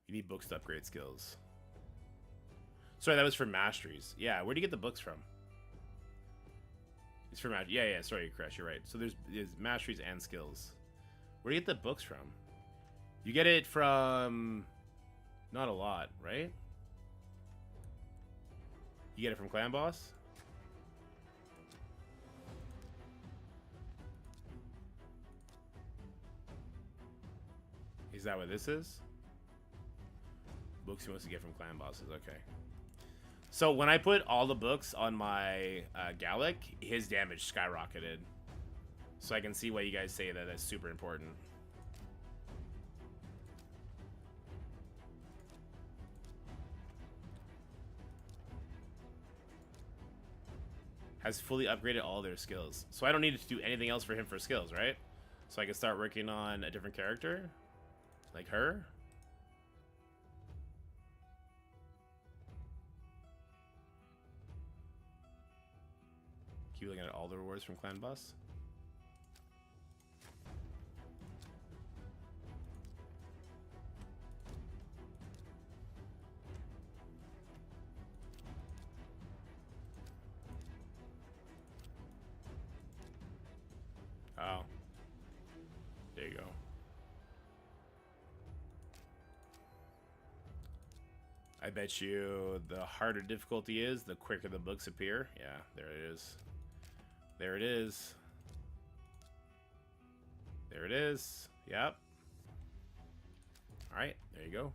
A: You need books to upgrade skills. Sorry, that was for masteries. Yeah, where do you get the books from? It's for mastery. Yeah, sorry, Crash, you're right. So there's masteries and skills. Where do you get the books from? You get it from... Not a lot, right? You get it from Clan Boss? Is that what this is? Books you mostly get from Clan Bosses, okay. So when I put all the books on my Gallic, his damage skyrocketed. So I can see why you guys say that that's super important. Has fully upgraded all their skills. So I don't need to do anything else for him for skills, right? So I can start working on a different character? Like her? Keep looking at all the rewards from Clan Boss. Oh. There you go. I bet you the harder difficulty is, the quicker the books appear. Yeah, there it is. There it is. There it is. Yep. Alright, there you go.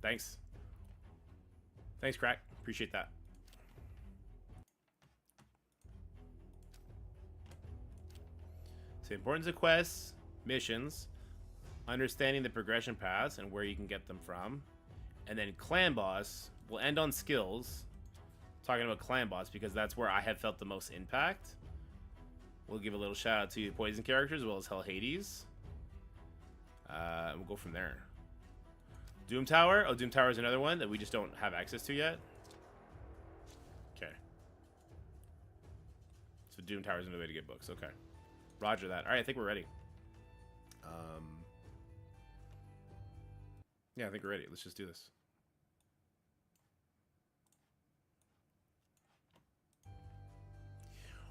A: Thanks. Thanks, Crack. Appreciate that. So, importance of quests, missions, understanding the progression paths and where you can get them from. And then Clan Boss, we'll end on skills. Talking about Clan Boss because that's where I have felt the most impact. We'll give a little shout out to poison characters as well as Hell Hades. We'll go from there. Doom Tower. Oh, Doom Tower is another one that we just don't have access to yet. Okay. So Doom Tower is another way to get books. Okay. Roger that. All right, I think we're ready. Yeah, I think we're ready. Let's just do this.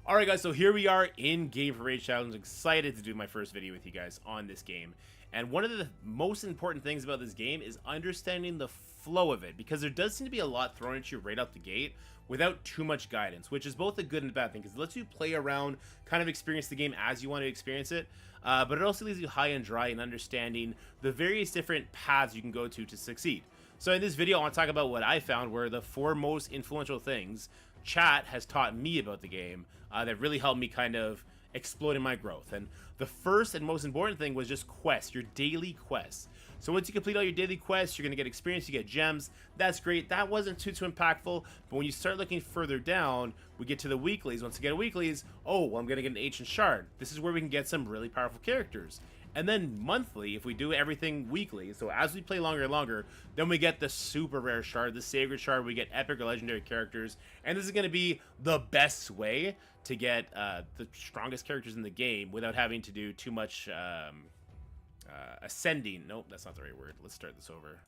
A: Alright guys, so here we are in game for Raid Shadow. I'm excited to do my first video with you guys on this game. And one of the most important things about this game is understanding the flow of it, because there does seem to be a lot thrown at you right out the gate without too much guidance, which is both a good and a bad thing, because it lets you play around, kind of experience the game as you want to experience it, but it also leaves you high and dry in understanding the various different paths you can go to succeed. So in this video, I want to talk about what I found were the 4 most influential things chat has taught me about the game that really helped me kind of explode in my growth. And the first and most important thing was just quests, your daily quests. So once you complete all your daily quests, you're going to get experience, you get gems. That's great. That wasn't too impactful. But when you start looking further down, we get to the weeklies. Once you get weeklies, oh, well, I'm going to get an ancient shard. This is where we can get some really powerful characters. And then monthly, if we do everything weekly, so as we play longer and longer, then we get the super rare shard, the sacred shard. We get epic or legendary characters. And this is going to be the best way to get the strongest characters in the game without having to do too much ascending. Nope, that's not the right word. Let's start this over.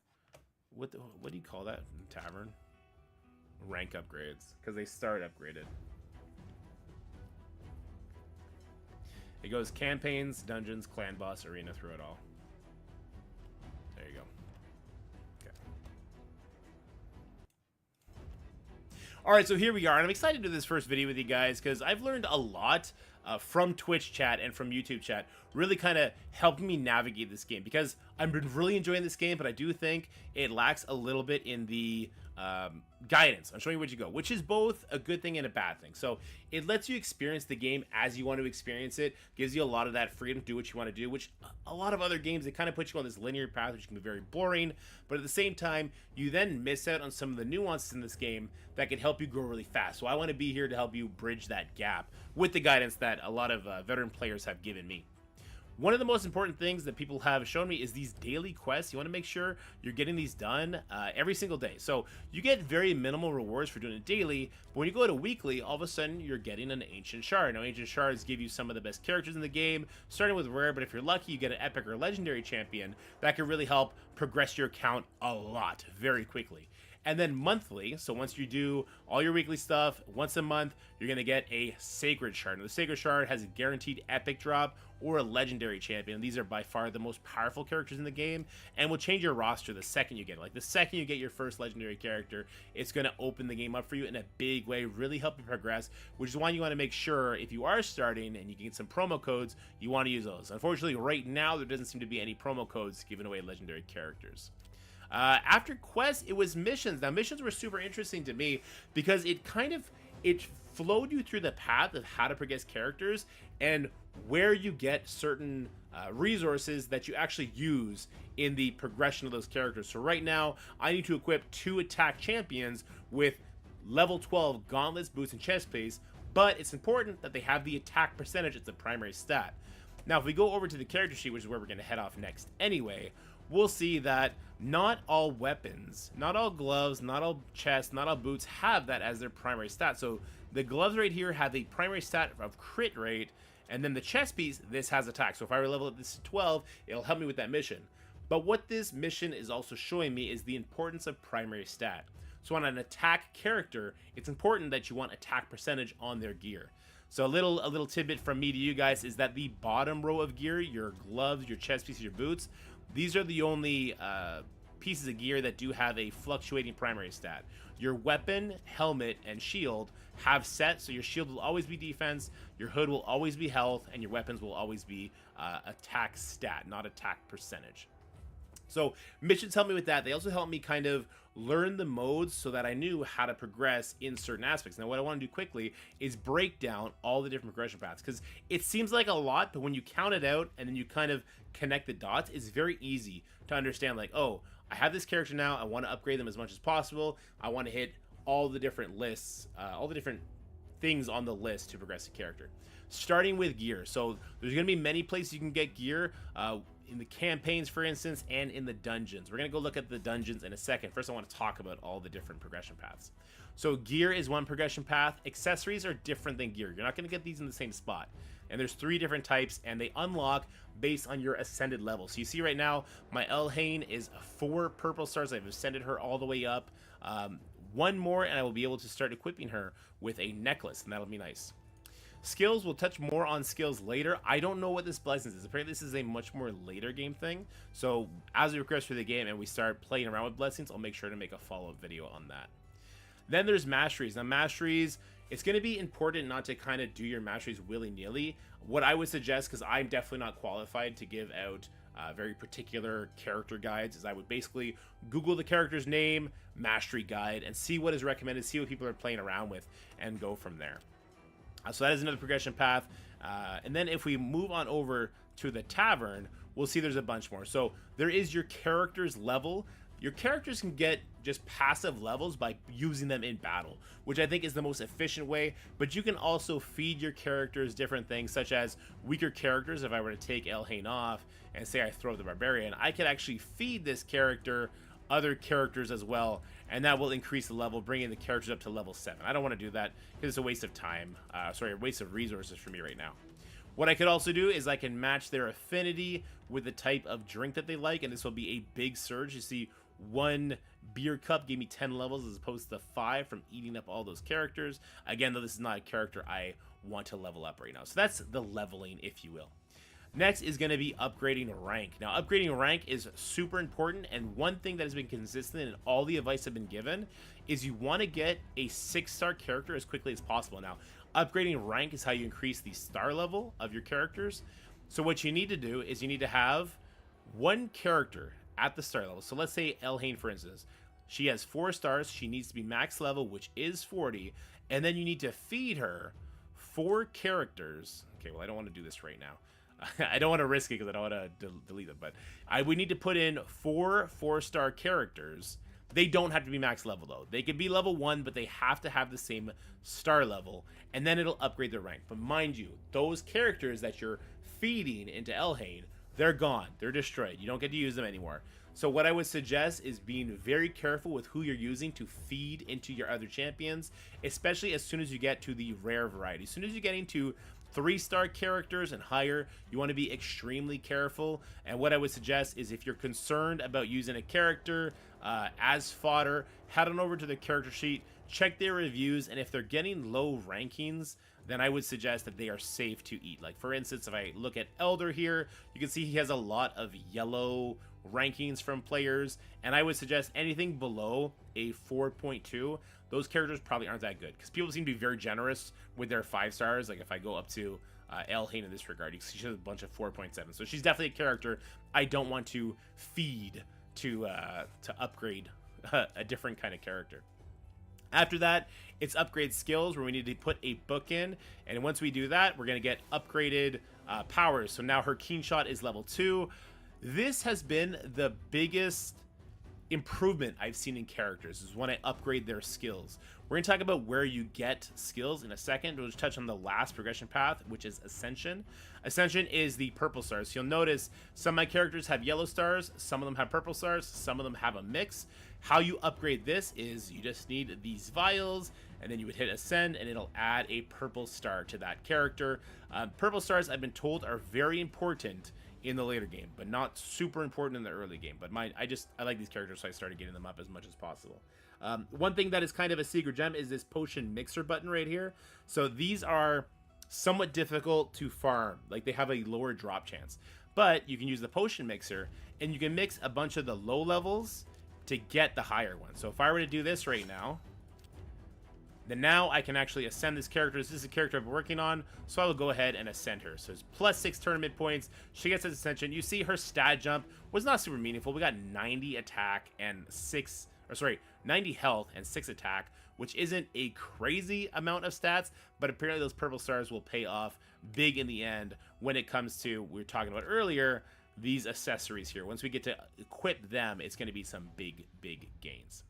A: What do you call that in Tavern? Rank upgrades, because they start upgraded. It goes campaigns, dungeons, clan boss, arena, through it all. There you go. Okay. Alright, so here we are, and I'm excited to do this first video with you guys, because I've learned a lot from Twitch chat and from YouTube chat, really kind of helping me navigate this game, because I've been really enjoying this game, but I do think it lacks a little bit in the guidance on showing you where to go, which is both a good thing and a bad thing. So it lets you experience the game as you want to experience it, gives you a lot of that freedom to do what you want to do, which a lot of other games, they kind of put you on this linear path, which can be very boring, but at the same time, you then miss out on some of the nuances in this game that can help you grow really fast. So I want to be here to help you bridge that gap with the guidance that a lot of veteran players have given me. One of the most important things that people have shown me is these daily quests. You want to make sure you're getting these done every single day. So you get very minimal rewards for doing it daily, but when you go to weekly, all of a sudden you're getting an ancient shard. Now, ancient shards give you some of the best characters in the game, starting with rare, but if you're lucky, you get an epic or legendary champion that can really help progress your account a lot very quickly. And then monthly, so once you do all your weekly stuff, once a month, you're going to get a Sacred Shard. Now, the Sacred Shard has a guaranteed epic drop or a legendary champion. These are by far the most powerful characters in the game and will change your roster the second you get it. Like the second you get your first legendary character, it's going to open the game up for you in a big way, really help you progress, which is why you want to make sure if you are starting and you can get some promo codes, you want to use those. Unfortunately, right now, there doesn't seem to be any promo codes giving away legendary characters. After quests, it was missions. Now, missions were super interesting to me because it flowed you through the path of how to progress characters and where you get certain resources that you actually use in the progression of those characters. So right now, I need to equip 2 attack champions with level 12 gauntlets, boots, and chest piece, but it's important that they have the attack percentage as the primary stat. Now, if we go over to the character sheet, which is where we're going to head off next anyway, we'll see that not all weapons, not all gloves, not all chests, not all boots have that as their primary stat. So the gloves right here have the primary stat of crit rate, and then the chest piece, this has attack. So if I were level up this to 12, it'll help me with that mission. But what this mission is also showing me is the importance of primary stat. So on an attack character, it's important that you want attack percentage on their gear. So a little tidbit from me to you guys is that the bottom row of gear, your gloves, your chest pieces, your boots, these are the only pieces of gear that do have a fluctuating primary stat. Your weapon, helmet, and shield have set, so your shield will always be defense, your hood will always be health, and your weapons will always be attack stat, not attack percentage. So missions help me with that. They also help me kind of learn the modes so that I knew how to progress in certain aspects. Now, what I want to do quickly is break down all the different progression paths, because it seems like a lot, but when you count it out and then you kind of connect the dots, it's very easy to understand, like, oh, I have this character now, I want to upgrade them as much as possible, I want to hit all the different lists, all the different things on the list to progress the character. Starting with gear. So there's going to be many places you can get gear, in the campaigns, for instance, and in the dungeons. We're going to go look at the dungeons in a second. First, I want to talk about all the different progression paths. So gear is one progression path. Accessories are different than gear. You're not going to get these in the same spot. And there's 3 different types, and they unlock based on your ascended level. So you see right now, my Elhain is 4 purple stars. I've ascended her all the way up. 1 more, and I will be able to start equipping her with a necklace, and that'll be nice. Skills, we'll touch more on skills later. I don't know what this Blessings is. Apparently this is a much more later game thing. So as we progress through the game and we start playing around with Blessings, I'll make sure to make a follow-up video on that. Then there's Masteries. Now Masteries, it's going to be important not to kind of do your Masteries willy-nilly. What I would suggest, because I'm definitely not qualified to give out very particular character guides, is I would basically Google the character's name, Mastery Guide, and see what is recommended, see what people are playing around with, and go from there. So that is another progression path. And then if we move on over to the tavern, we'll see there's a bunch more. So there is your character's level. Your characters can get just passive levels by using them in battle, which I think is the most efficient way. But you can also feed your characters different things, such as weaker characters. If I were to take Elhain off and say I throw the Barbarian, I could actually feed this character other characters as well, and that will increase the level, bringing the characters up to level 7. I don't want to do that because it's a waste of time. A waste of resources for me right now. What I could also do is I can match their affinity with the type of drink that they like, and this will be a big surge. You see, one beer cup gave me 10 levels as opposed to 5 from eating up all those characters. Again, though, this is not a character I want to level up right now. So that's the leveling, if you will. Next is going to be upgrading rank. Now, upgrading rank is super important, and one thing that has been consistent in all the advice I've been given is you want to get a 6-star character as quickly as possible. Now, upgrading rank is how you increase the star level of your characters. So what you need to do is you need to have one character at the star level. So let's say Elhain, for instance. She has 4 stars. She needs to be max level, which is 40. And then you need to feed her 4 characters. Okay, well, I don't want to do this right now. I don't want to risk it because I don't want to delete it, but I would need to put in 4 4-star characters. They don't have to be max level, though. They could be level 1, but they have to have the same star level, and then it'll upgrade their rank. But mind you, those characters that you're feeding into Elhain, they're gone. They're destroyed. You don't get to use them anymore. So what I would suggest is being very careful with who you're using to feed into your other champions, especially as soon as you get to the rare variety. As soon as you get into 3-star characters and higher, you want to be extremely careful. And what I would suggest is if you're concerned about using a character as fodder, head on over to the character sheet, check their reviews, and if they're getting low rankings, then I would suggest that they are safe to eat. Like, for instance, if I look at Elder here, you can see he has a lot of yellow rankings from players, and I would suggest anything below a 4.2, those characters probably aren't that good, because people seem to be very generous with their 5 stars. Like if I go up to Elhain in this regard, you see she has a bunch of 4.7, so she's definitely a character I don't want to feed to upgrade a different kind of character. After that, it's upgrade skills, where we need to put a book in, and once we do that, we're going to get upgraded powers. So now her Keen Shot is level 2. This has been the biggest improvement I've seen in characters, is when I upgrade their skills. We're going to talk about where you get skills in a second. We'll just touch on the last progression path, which is Ascension. Ascension is the purple stars. You'll notice some of my characters have yellow stars, some of them have purple stars, some of them have a mix. How you upgrade this is you just need these vials, and then you would hit Ascend, and it'll add a purple star to that character. Purple stars, I've been told, are very important in the later game, but not super important in the early game. But I like these characters, so I started getting them up as much as possible. One thing that is kind of a secret gem is this potion mixer button right here. So these are somewhat difficult to farm. Like, they have a lower drop chance, but you can use the potion mixer, and you can mix a bunch of the low levels to get the higher ones. So if I were to do this right now, then now I can actually ascend this character. This is a character I've been working on, so I will go ahead and ascend her. So it's plus 6 tournament points. She gets this ascension. You see her stat jump was not super meaningful. We got 90 attack and 90 health and 6 attack, which isn't a crazy amount of stats, but apparently those purple stars will pay off big in the end when it comes to, we were talking about earlier, these accessories here. Once we get to equip them, it's going to be some big gains.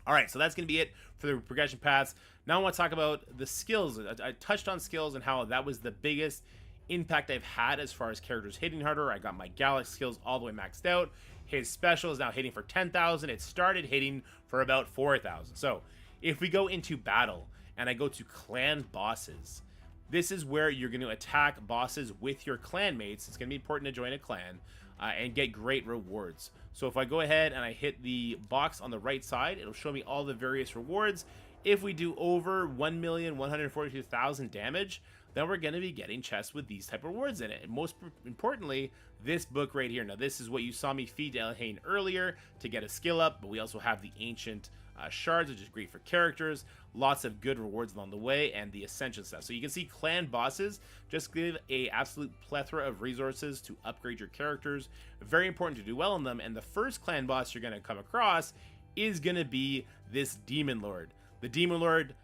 A: All right, so that's going to be it for the progression paths. Now I want to talk about the skills. I touched on skills and how that was the biggest impact I've had as far as characters hitting harder. I got my Galaxy skills all the way maxed out. His special is now hitting for 10,000. It started hitting for about 4,000. So if we go into battle and I go to clan bosses, this is where you're going to attack bosses with your clan mates. It's going to be important to join a clan and get great rewards. So if I go ahead and I hit the box on the right side, it'll show me all the various rewards. If we do over 1,142,000 damage, then we're going to be getting chests with these type of rewards in it. And most importantly, this book right here. Now, this is what you saw me feed Elhain earlier to get a skill up, but we also have the Ancient Shards, which is great for characters. Lots of good rewards along the way, and the Ascension stuff. So you can see clan bosses just give a absolute plethora of resources to upgrade your characters. Very important to do well in them, and the first clan boss you're going to come across is going to be this Demon Lord. The Demon Lord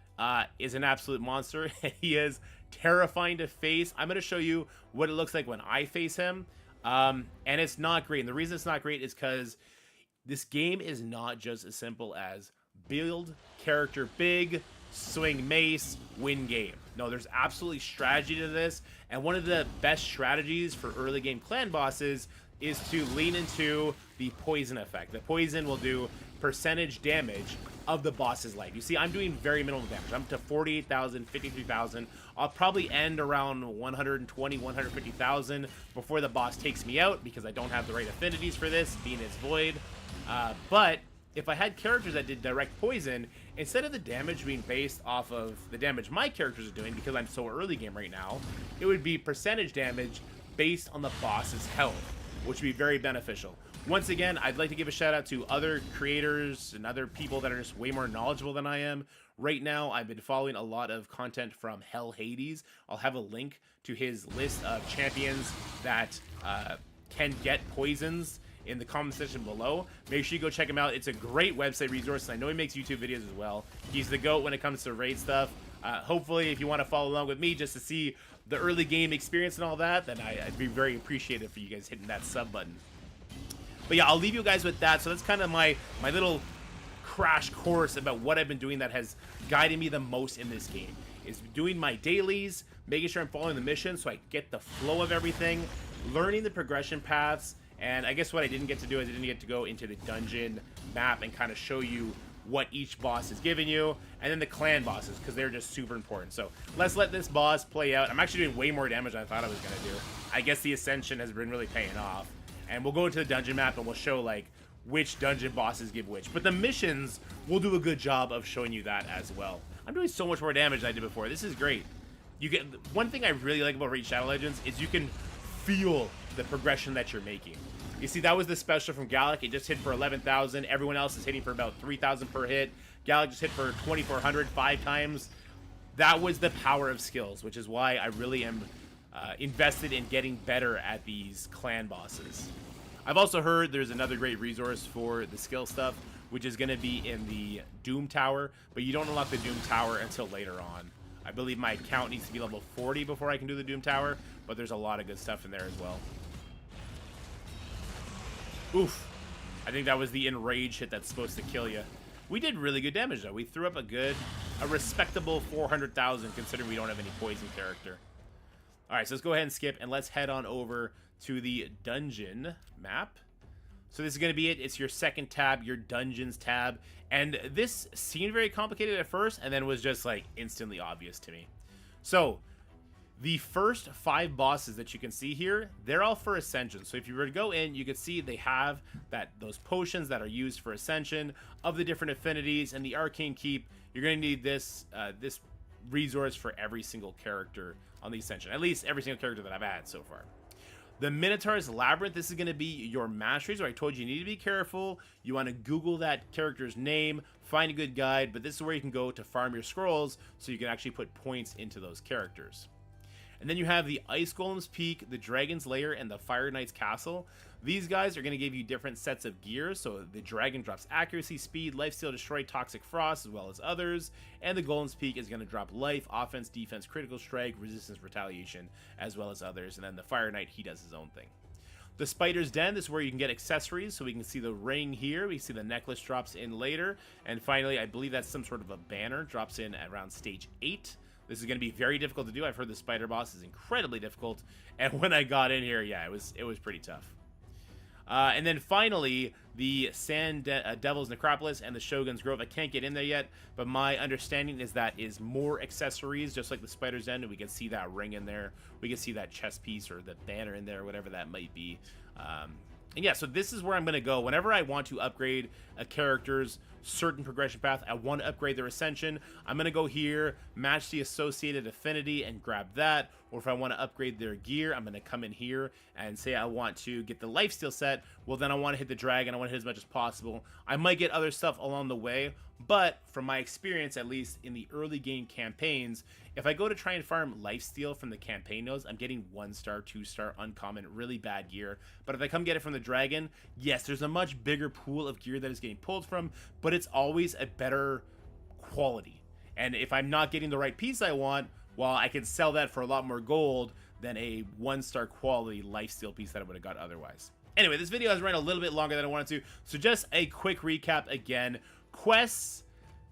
A: is an absolute monster. He is terrifying to face. I'm going to show you what it looks like when I face him, and it's not great. And the reason it's not great is because this game is not just as simple as build character big, swing mace, win game. No, there's absolutely strategy to this, and one of the best strategies for early game clan bosses is to lean into the poison effect. The poison will do percentage damage of the boss's life. You see, I'm doing very minimal damage. I'm to 48,000, 53,000. I'll probably end around 120, 150,000 before the boss takes me out because I don't have the right affinities for this, being its void. But if I had characters that did direct poison, instead of the damage being based off of the damage my characters are doing, because I'm so early game right now, it would be percentage damage based on the boss's health, which would be very beneficial. Once again, I'd like to give a shout out to other creators and other people that are just way more knowledgeable than I am. Right now, I've been following a lot of content from Hell Hades. I'll have a link to his list of champions that can get poisons in the comment section below. Make sure you go check him out. It's a great website resource. I know he makes YouTube videos as well. He's the GOAT when it comes to raid stuff. Hopefully, if you want to follow along with me just to see the early game experience and all that, then I'd be very appreciative for you guys hitting that sub button. But yeah, I'll leave you guys with that. So that's kind of my little crash course about what I've been doing that has guided me the most in this game. Is doing my dailies, making sure I'm following the mission so I get the flow of everything, learning the progression paths, and I guess what I didn't get to do is I didn't get to go into the dungeon map and kind of show you what each boss is giving you, and then the clan bosses, because they're just super important. So let's let this boss play out. I'm actually doing way more damage than I thought I was going to do. I guess the Ascension has been really paying off. And we'll go into the dungeon map and we'll show like which dungeon bosses give which. But the missions will do a good job of showing you that as well. I'm doing so much more damage than I did before. This is great. You get one thing I really like about Raid Shadow Legends is you can feel the progression that you're making. You see, that was the special from Gallic. It just hit for 11,000. Everyone else is hitting for about 3,000 per hit. Gallic just hit for 2,400 5 times. That was the power of skills, which is why I really am invested in getting better at these clan bosses. I've also heard there's another great resource for the skill stuff, which is going to be in the Doom Tower, but you don't unlock the Doom Tower until later on. I believe my account needs to be level 40 before I can do the Doom Tower, but there's a lot of good stuff in there as well. Oof. I think that was the enrage hit that's supposed to kill you. We did really good damage, though. We threw up a respectable 400,000, considering we don't have any poison character. Alright, so let's go ahead and skip, and let's head on over to the dungeon map. So this is going to be it. It's your second tab, your dungeons tab. And this seemed very complicated at first, and then was just, like, instantly obvious to me. So, the first 5 bosses that you can see here, they're all for Ascension. So if you were to go in, you can see they have those potions that are used for Ascension of the different affinities, and the Arcane Keep. You're going to need this resource for every single character on the Ascension. At least every single character that I've had so far. The Minotaur's Labyrinth, this is going to be your masteries, where I told you need to be careful. You want to Google that character's name, find a good guide, but this is where you can go to farm your scrolls so you can actually put points into those characters. And then you have the Ice Golem's Peak, the Dragon's Lair, and the Fire Knight's Castle. These guys are going to give you different sets of gear. So the Dragon drops accuracy, speed, lifesteal, destroy, toxic frost, as well as others. And the Golem's Peak is going to drop life, offense, defense, critical strike, resistance, retaliation, as well as others. And then the Fire Knight, he does his own thing. The Spider's Den, this is where you can get accessories. So we can see the ring here. We can see the necklace drops in later. And finally, I believe that's some sort of a banner, drops in at around stage 8. This is going to be very difficult to do. I've heard the spider boss is incredibly difficult, and when I got in here, yeah, it was pretty tough. And then finally, the Devil's Necropolis and the Shogun's Grove. I can't get in there yet, but my understanding is that is more accessories, just like the Spider's Den. We can see that ring in there. We can see that chest piece or the banner in there, whatever that might be. And yeah, so this is where I'm going to go. Whenever I want to upgrade a character's certain progression path. I want to upgrade their Ascension. I'm going to go here, match the associated affinity and grab that. Or if I want to upgrade their gear, I'm going to come in here and say I want to get the lifesteal set. Well, then I want to hit the dragon. I want to hit as much as possible. I might get other stuff along the way, but from my experience, at least in the early game campaigns, if I go to try and farm lifesteal from the campaign nodes, I'm getting 1-star, 2-star, uncommon, really bad gear. But if I come get it from the dragon, yes, there's a much bigger pool of gear that is getting pulled from, but it's always a better quality. And if I'm not getting the right piece I want, well, I can sell that for a lot more gold than a 1-star quality lifesteal piece that I would have got otherwise. Anyway, this video has run a little bit longer than I wanted to, so just a quick recap again. Quests,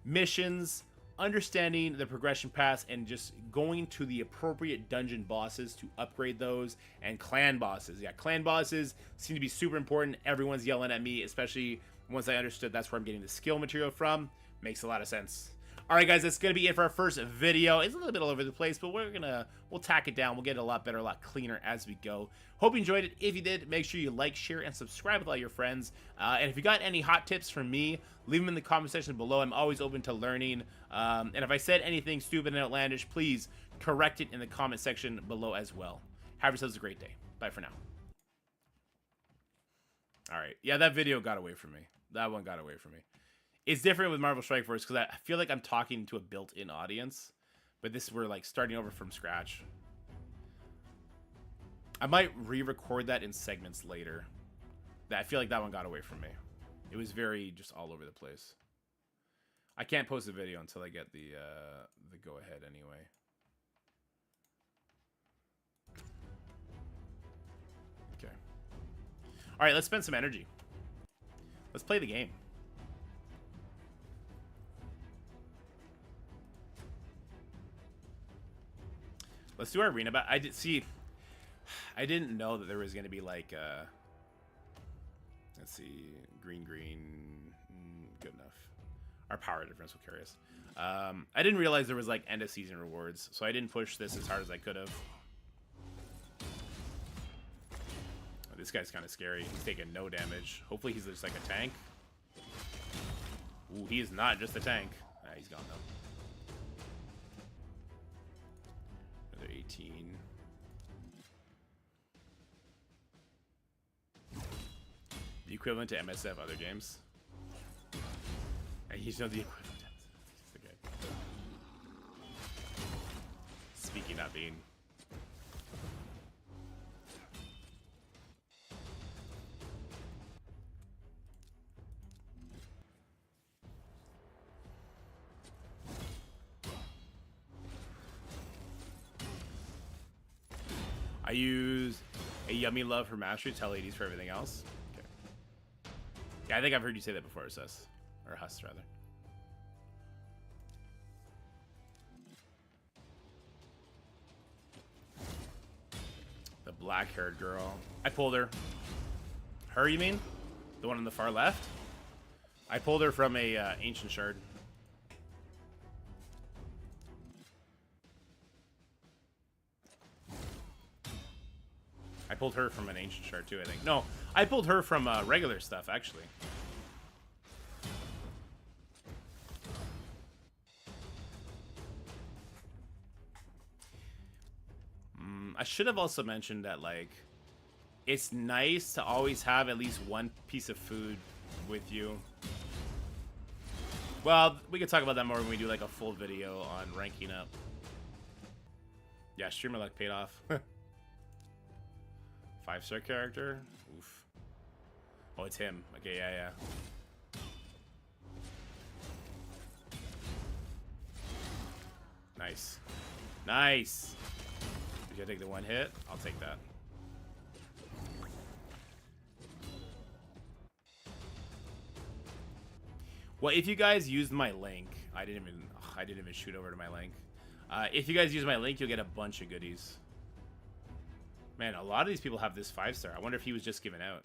A: missions, understanding the progression paths, and just going to the appropriate dungeon bosses to upgrade those, and clan bosses. Yeah, clan bosses seem to be super important. Everyone's yelling at me, especially once I understood that's where I'm getting the skill material from. Makes a lot of sense. Alright guys, that's going to be it for our first video. It's a little bit all over the place, but we'll tack it down. We'll get it a lot better, a lot cleaner as we go. Hope you enjoyed it. If you did, make sure you like, share, and subscribe with all your friends. And if you got any hot tips from me, leave them in the comment section below. I'm always open to learning. And if I said anything stupid and outlandish, please correct it in the comment section below as well. Have yourselves a great day. Bye for now. Alright, yeah, that video got away from me. That one got away from me. It's different with Marvel Strike Force because I feel like I'm talking to a built-in audience, but this we're like starting over from scratch. I might re-record that in segments later. I feel like that one got away from me. It was very just all over the place. I can't post a video until I get the go-ahead anyway. Okay. All right, let's spend some energy. Let's play the game. Let's do our arena battle. I didn't know that there was going to be like, let's see, green, good enough. Our power difference will carry us. I didn't realize there was like end of season rewards, so I didn't push this as hard as I could have. Oh, this guy's kind of scary. He's taking no damage. Hopefully he's just like a tank. Ooh, he is not just a tank. Ah, he's gone though. 18. The equivalent to MSF other games. And you know the equivalent to MSF. Okay. Speaking not being. I use a yummy love for mastery, tell ladies for everything else. Okay. Yeah, I think I've heard you say that before, Sus. Or Huss, rather. The black-haired girl. I pulled her. Her, you mean? The one on the far left? I pulled her from a ancient shard. I pulled her from an ancient shard too, I think. No, I pulled her from regular stuff, actually. I should have also mentioned that, like, it's nice to always have at least one piece of food with you. Well, we could talk about that more when we do, like, a full video on ranking up. Yeah, streamer luck paid off. 5-star character? Oof. Oh, it's him. Okay, yeah. Nice. Nice! Did you take the one hit? I'll take that. Well, if you guys used my link, I didn't even shoot over to my link. If you guys use my link, you'll get a bunch of goodies. Man, a lot of these people have this 5-star. I wonder if he was just given out.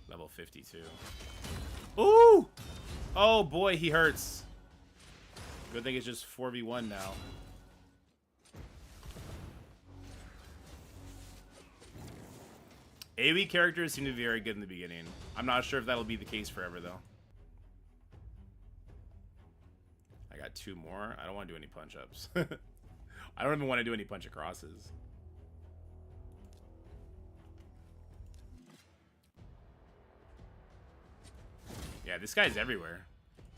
A: Level 52. Ooh! Oh boy, he hurts. Good thing it's just 4v1 now. AoE characters seem to be very good in the beginning. I'm not sure if that'll be the case forever, though. I got 2 more. I don't want to do any punch-ups. I don't even want to do any punch-acrosses. Yeah, this guy's everywhere.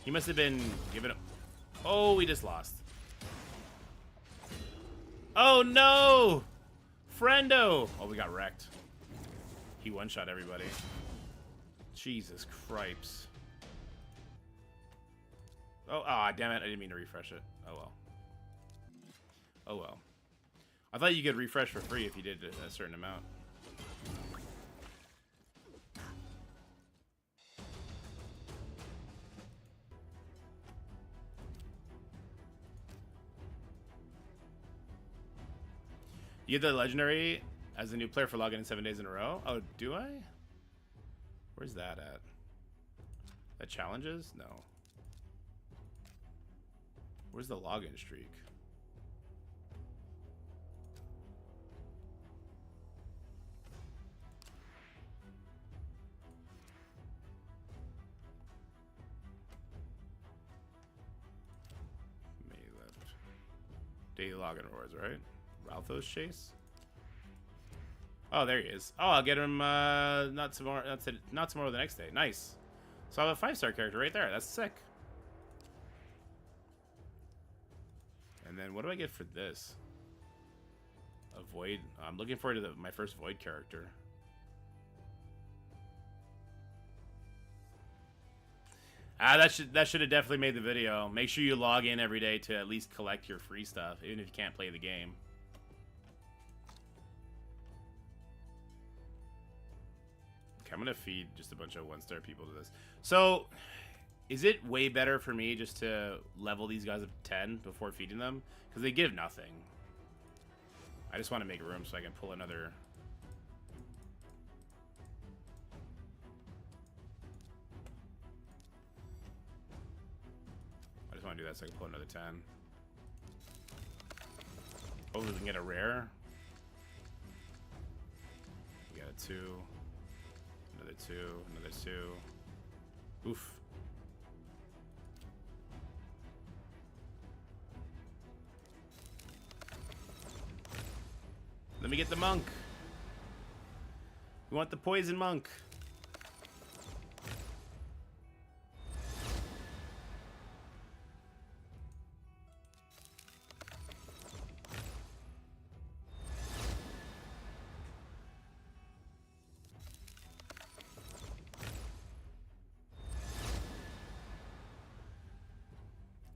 A: He must have been giving up. Oh, we just lost. Oh, no! Friendo! Oh, we got wrecked. He one-shot everybody. Jesus Cripes. Oh, ah, damn it. I didn't mean to refresh it. Oh, well. Oh, well. I thought you could refresh for free if you did a certain amount. You get the legendary as a new player for logging in 7 days in a row? Oh, do I? Where's that at? That challenges? No. Where's the login streak? May left. Daily login rewards, right? Ralphos chase? Oh, there he is. Oh, I'll get him not tomorrow. That's it. Not tomorrow, the next day. Nice. So I have a 5-star character right there. That's sick. And then what do I get for this? A void. I'm looking forward to my first void character. Ah, that should have definitely made the video. Make sure you log in every day to at least collect your free stuff, even if you can't play the game. Okay, I'm gonna feed just a bunch of 1-star people to this. So, is it way better for me just to level these guys up to 10 before feeding them? Because they give nothing. I just want to make room so I can pull another... I just want to do that so I can pull another 10. Hopefully we can get a rare. We got a 2. Another 2. Another 2. Oof. Let me get the monk. We want the poison monk.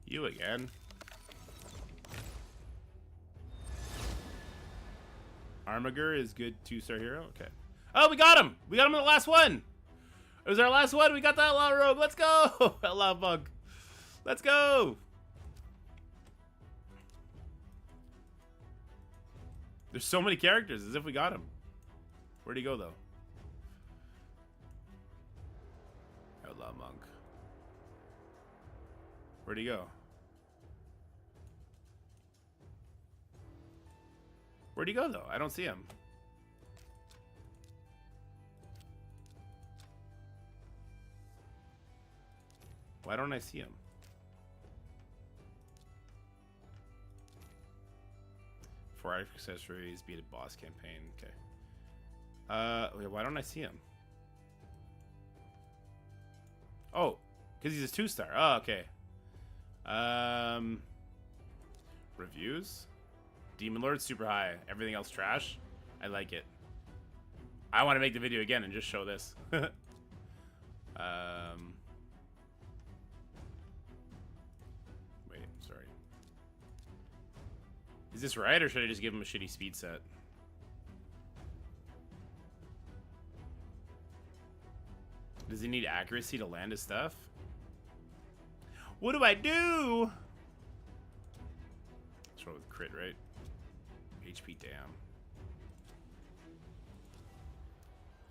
A: You again. Armiger is good 2-star hero. Okay. Oh, we got him! We got him in the last one! It was our last one. We got that Outlaw Rogue. Let's go! Outlaw Bug. Let's go! There's so many characters, as if we got him. Where'd he go, though? Outlaw Monk. Where'd he go? Where'd he go, though? I don't see him. Why don't I see him? For accessories, beat a boss campaign. Okay. Wait, why don't I see him? Oh, because he's a 2-star. Oh, okay. Reviews? Demon Lord super high. Everything else trash. I like it. I want to make the video again and just show this. Wait, sorry. Is this right, or should I just give him a shitty speed set? Does he need accuracy to land his stuff? What do I do? Let's roll with crit, right? HP, damn.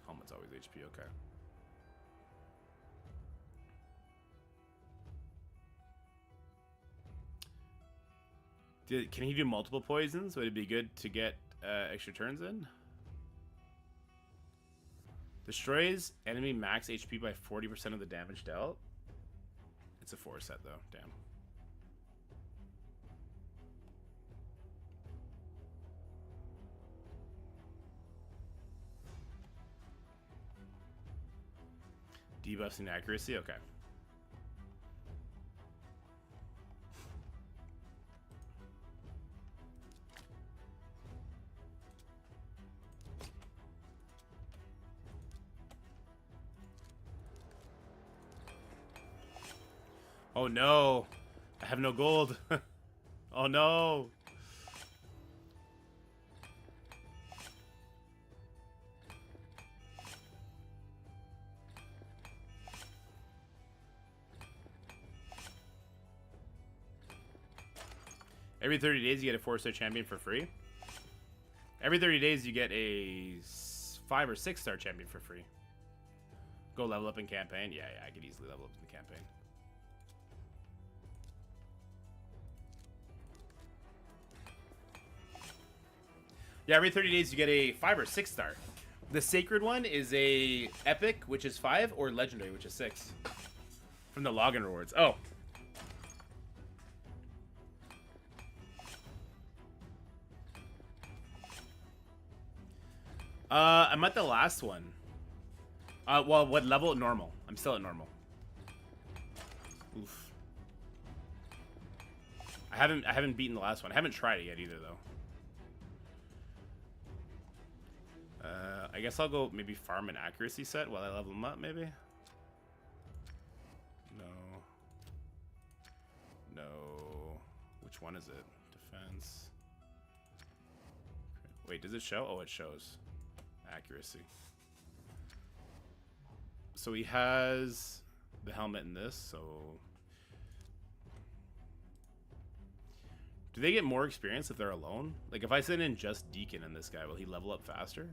A: Helmet's always HP, okay. Can he do multiple poisons? Would it be good to get extra turns in? Destroys enemy max HP by 40% of the damage dealt. It's a 4 set though. Damn. Debuffs and accuracy. Okay. Oh no. I have no gold. Oh no. Every 30 days you get a 4-star champion for free. Every 30 days you get a 5 or 6-star champion for free. Go level up in campaign. Yeah, I could easily level up in the campaign. Yeah, every 30 days you get a 5 or 6-star. The sacred one is a epic, which is 5, or legendary, which is 6. From the login rewards. Oh. I'm at the last one. Well, what level? Normal. I'm still at normal. Oof. I haven't beaten the last one. I haven't tried it yet either, though. I guess I'll go maybe farm an accuracy set while I level them up, maybe? No. No. Which one is it? Defense. Wait, does it show? Oh, it shows. Accuracy. So he has the helmet in this, so... Do they get more experience if they're alone? Like, if I send in just Deacon and this guy, will he level up faster?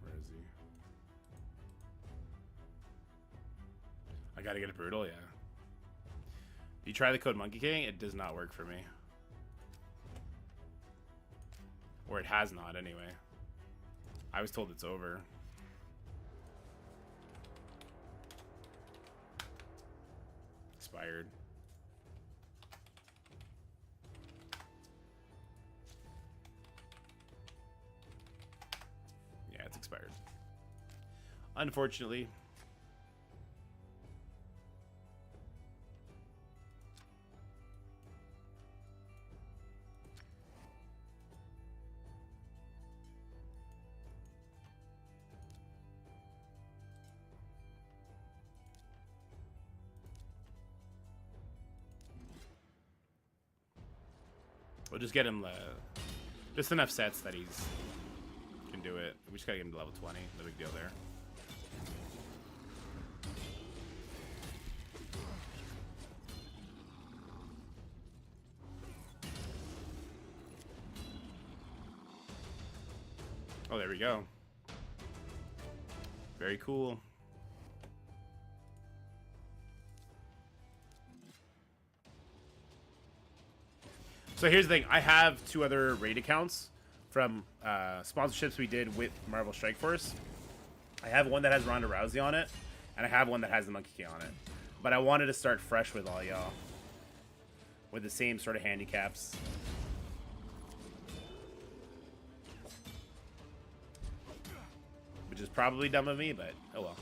A: Where is he? I gotta get a Brutal, yeah. You try the code Monkey King, it does not work for me. Or it has not, anyway. I was told it's over. Expired. Yeah, it's expired. Unfortunately. We'll just get him just enough sets that he's can do it. We just gotta get him to level 20. No big deal there. Oh, there we go. Very cool. So here's the thing. I have 2 other raid accounts from sponsorships we did with Marvel Strike Force. I have one that has Ronda Rousey on it, and I have one that has the Monkey King on it. But I wanted to start fresh with all y'all. With the same sort of handicaps. Which is probably dumb of me, but oh well.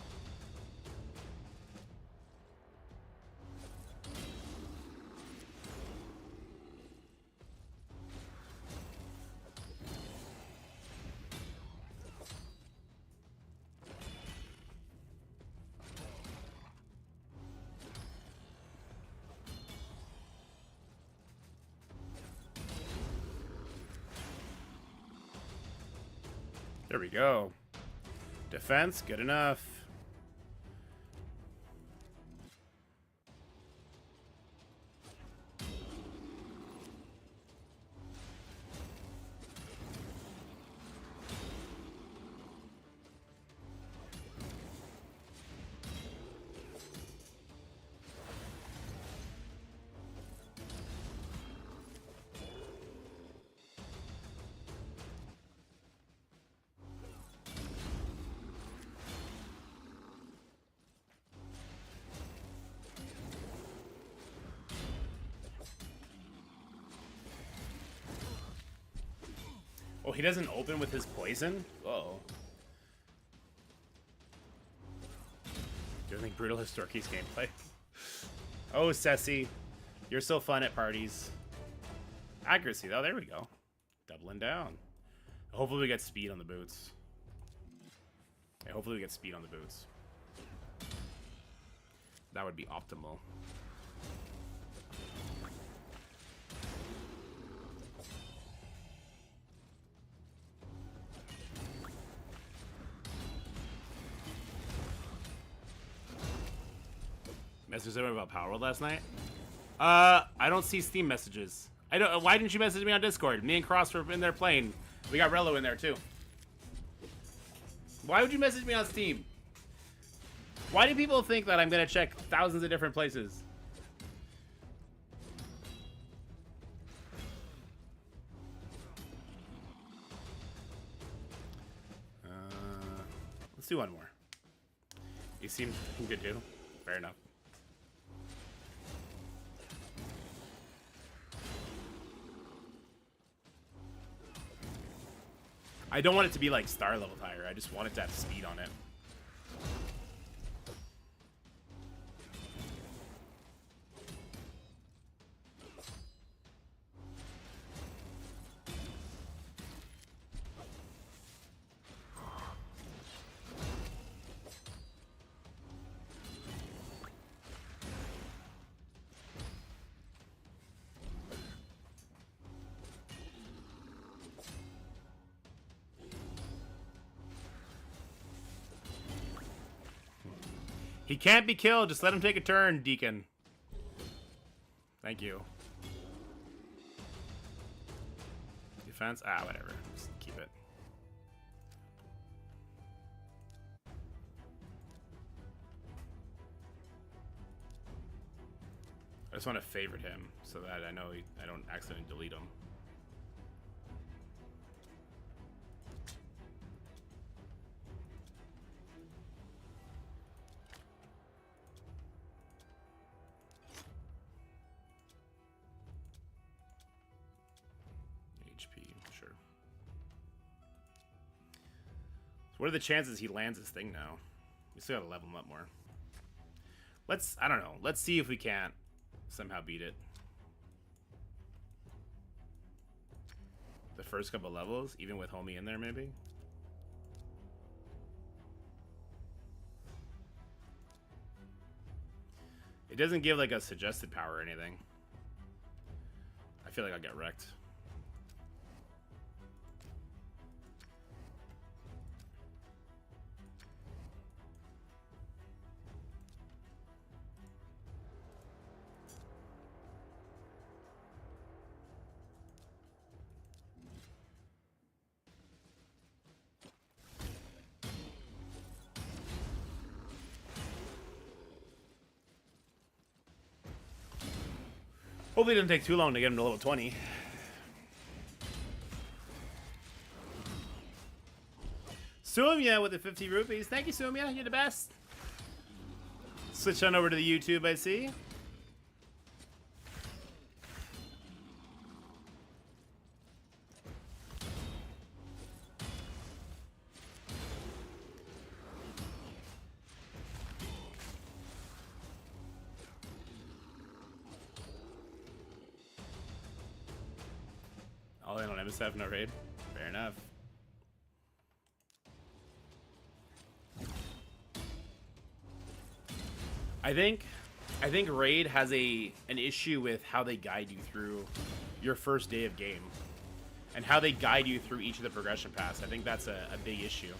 A: There we go. Defense, good enough. Oh, he doesn't open with his poison? Uh-oh. Do you think Brutal has Dorky's gameplay? Oh, Ceci. You're so fun at parties. Accuracy, though. There we go. Doubling down. Hopefully we get speed on the boots. Yeah, hopefully we get speed on the boots. That would be optimal. Messaged someone about Power World last night? I don't see Steam messages. I don't. Why didn't you message me on Discord? Me and Cross were in there playing. We got Rello in there too. Why would you message me on Steam? Why do people think that I'm gonna check thousands of different places? Let's do one more. You seem good too. Fair enough. I don't want it to be like star level tire. I just want it to have speed on it. He can't be killed. Just let him take a turn, Deacon. Thank you. Defense? Ah, whatever. Just keep it. I just want to favorite him so that I know I don't accidentally delete him. What are the chances he lands this thing now? We still gotta level him up more. I don't know. Let's see if we can't somehow beat it. The first couple levels, even with homie in there, maybe? It doesn't give like a suggested power or anything. I feel like I'll get wrecked. Hopefully it doesn't take too long to get him to level 20. Sumya with the 50 rupees. Thank you, Sumya. You're the best. Switch on over to the YouTube, I see. All in on MSF, no raid. Fair enough. I think raid has an issue with how they guide you through your first day of game and how they guide you through each of the progression paths. I think that's a big issue.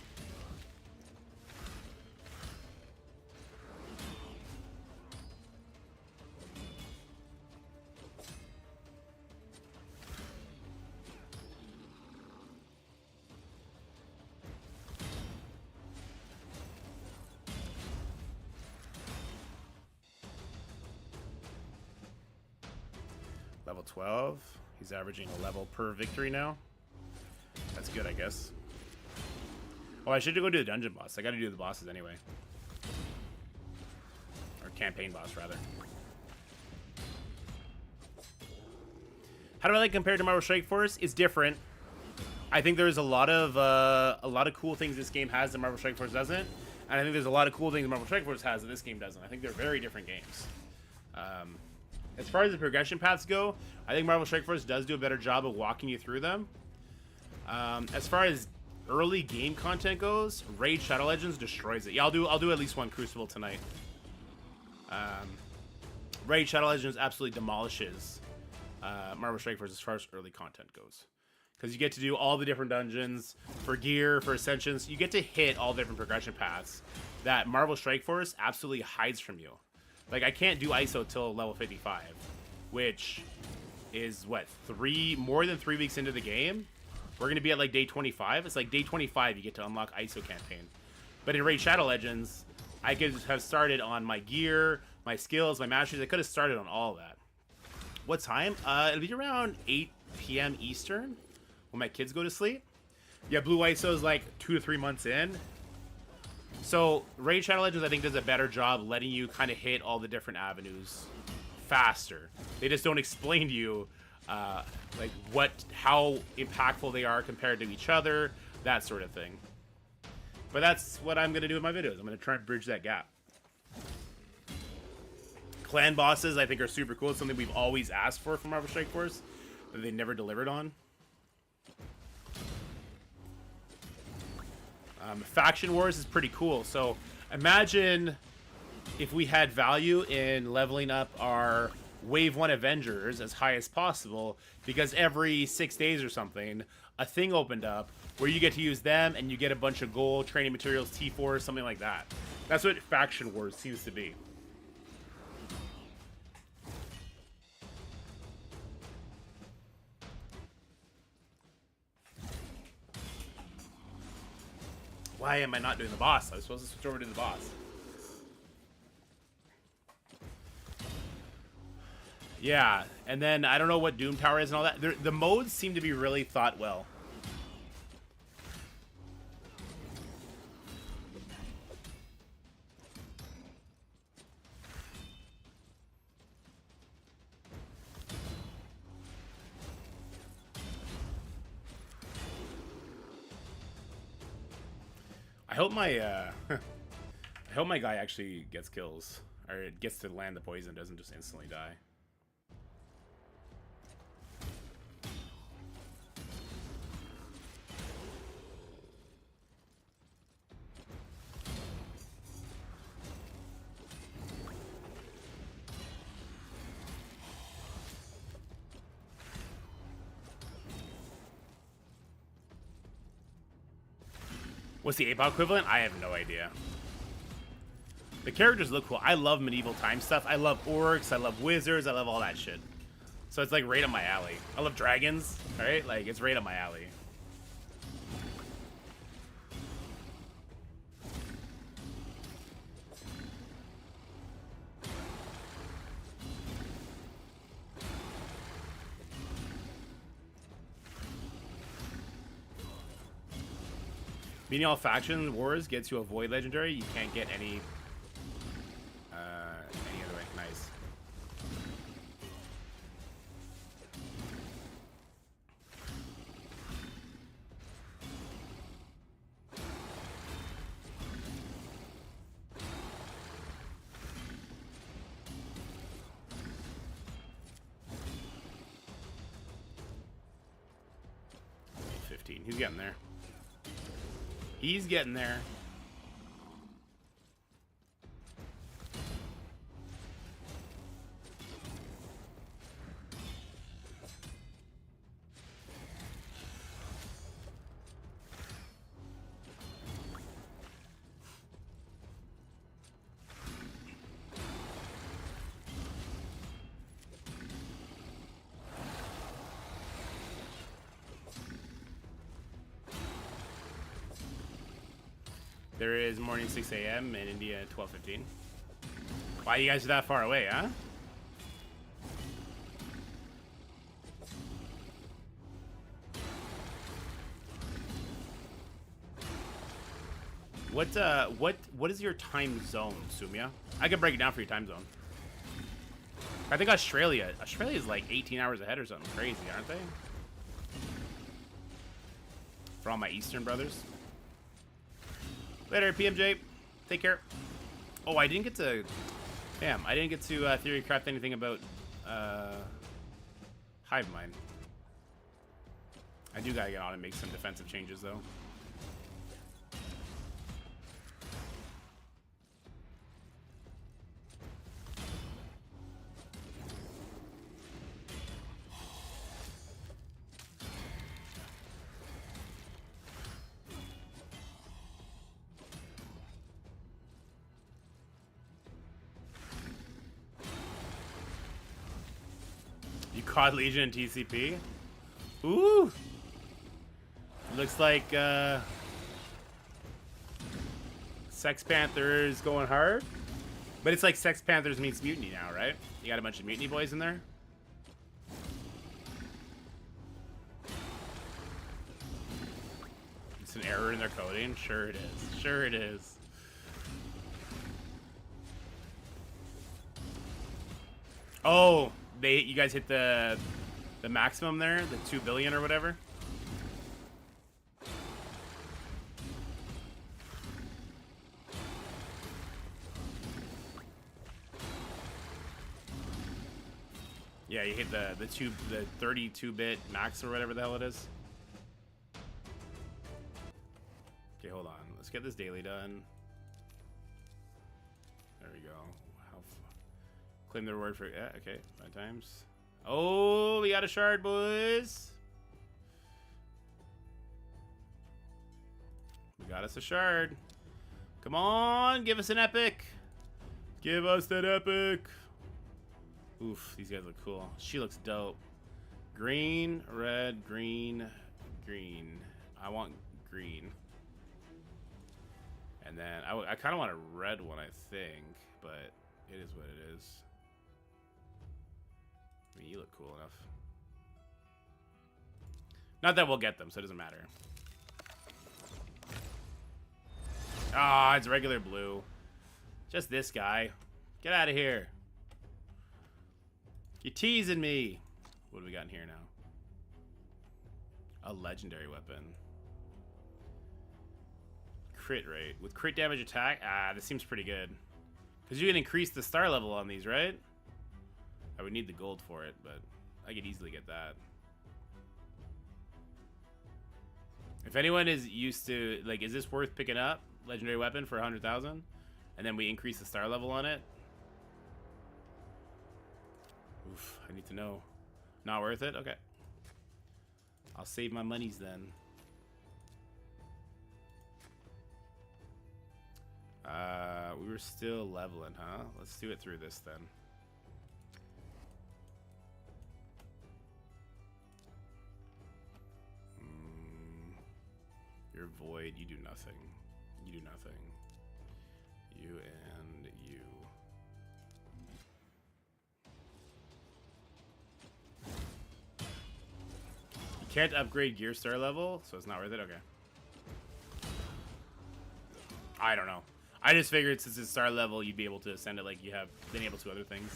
A: Level 12. He's averaging a level per victory now. That's good, I guess. Oh, I should go do the dungeon boss. I gotta do the bosses anyway. Or campaign boss, rather. How do I like compared to Marvel Strike Force? It's different. I think there's a lot of cool things this game has that Marvel Strike Force doesn't, and I think there's a lot of cool things Marvel Strike Force has that this game doesn't. I think they're very different games. As far as the progression paths go, I think Marvel Strike Force does do a better job of walking you through them. As far as early game content goes, Raid Shadow Legends destroys it. Yeah, I'll do at least one Crucible tonight. Raid Shadow Legends absolutely demolishes Marvel Strike Force as far as early content goes. Because you get to do all the different dungeons for gear, for ascensions. You get to hit all the different progression paths that Marvel Strike Force absolutely hides from you. Like, I can't do ISO till level 55, which is, what, more than 3 weeks into the game? We're going to be at, like, day 25. It's like day 25 you get to unlock ISO campaign. But in Raid Shadow Legends, I could have started on my gear, my skills, my masteries. I could have started on all of that. What time? It'll be around 8 p.m. Eastern when my kids go to sleep. Yeah, Blue ISO is like 2 to 3 months in. So Raid Shadow Legends, I think, does a better job letting you kind of hit all the different avenues faster. They just don't explain to you like how impactful they are compared to each other, that sort of thing. But that's what I'm going to do in my videos. I'm going to try and bridge that gap. Clan bosses, I think, are super cool. It's something we've always asked for from Marvel Strike Force that they never delivered on. Faction Wars is pretty cool. So imagine if we had value in leveling up our Wave 1 Avengers as high as possible, because every 6 days or something, a thing opened up where you get to use them and you get a bunch of gold, training materials, T4, something like that. That's what Faction Wars seems to be. Why am I not doing the boss? I was supposed to switch over to the boss. Yeah, and then I don't know what Doom Tower is and all that. The modes seem to be really thought well. I hope my I hope my guy actually gets kills, or gets to land the poison, doesn't just instantly die. What's the 8-ball equivalent? I have no idea. The characters look cool. I love medieval time stuff. I love orcs. I love wizards. I love all that shit. So it's like right up my alley. I love dragons. All right, like it's right up my alley. Beating all faction wars gets you a void legendary. You can't get any other way. Nice. He's getting there. He's getting there. There is morning 6 a.m. in India at 12:15. Why you guys are that far away, huh? What is your time zone, Sumia? I can break it down for your time zone. I think Australia's like 18 hours ahead or something crazy, aren't they? For all my Eastern brothers. Later, PMJ. Take care. Oh, I didn't get to... Damn, I didn't get to theory craft anything about Hivemind. I do gotta get on and make some defensive changes, though. COD Legion and TCP. Ooh. Looks like Sex Panther is going hard. But it's like Sex Panthers meets Mutiny now, right? You got a bunch of Mutiny boys in there. It's an error in their coding. Sure it is. Sure it is. Oh, you guys hit the maximum there, the 2 billion or whatever. Yeah, you hit the 32-bit max or whatever the hell it is. Okay, hold on. Let's get this daily done. There we go. Claim the reward for... Yeah, okay. 5 times. Oh, we got a shard, boys. We got us a shard. Come on, give us an epic. Give us that epic. Oof, these guys look cool. She looks dope. Green, red, green, green. I want green. And then I kind of want a red one, I think, but it is what it is. I mean, you look cool enough. Not that we'll get them, so it doesn't matter. Ah, it's regular blue. Just this guy. Get out of here. You're teasing me. What do we got in here now? A legendary weapon. Crit rate. With crit damage attack? Ah, this seems pretty good. Because you can increase the star level on these, right? I would need the gold for it, but I could easily get that. If anyone is used to, like, is this worth picking up? Legendary weapon for 100,000? And then we increase the star level on it? Oof, I need to know. Not worth it? Okay. I'll save my monies then. We were still leveling, huh? Let's do it through this then. You're void. You do nothing. You do nothing. You and you. You can't upgrade gear star level, so it's not worth it? Okay. I don't know. I just figured since it's star level, you'd be able to ascend it like you have been able to other things.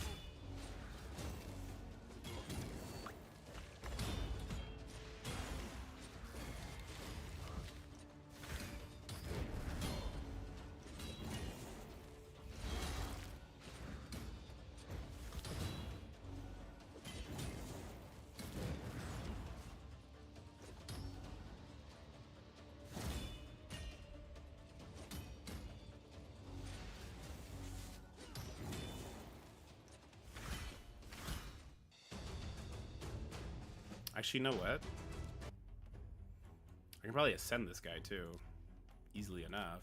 A: Actually, you know what? I can probably ascend this guy too. Easily enough.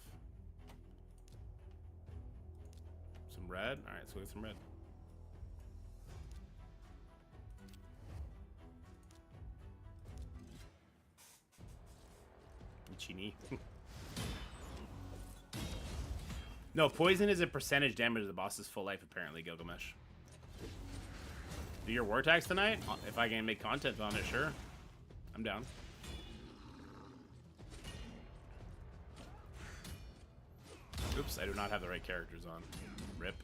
A: Some red? Alright, let's go get some red. Ichini. No, poison is a percentage damage of the boss's full life, apparently, Gilgamesh. Do your war tax tonight? If I can make content on it, sure. I'm down. Oops, I do not have the right characters on. Rip.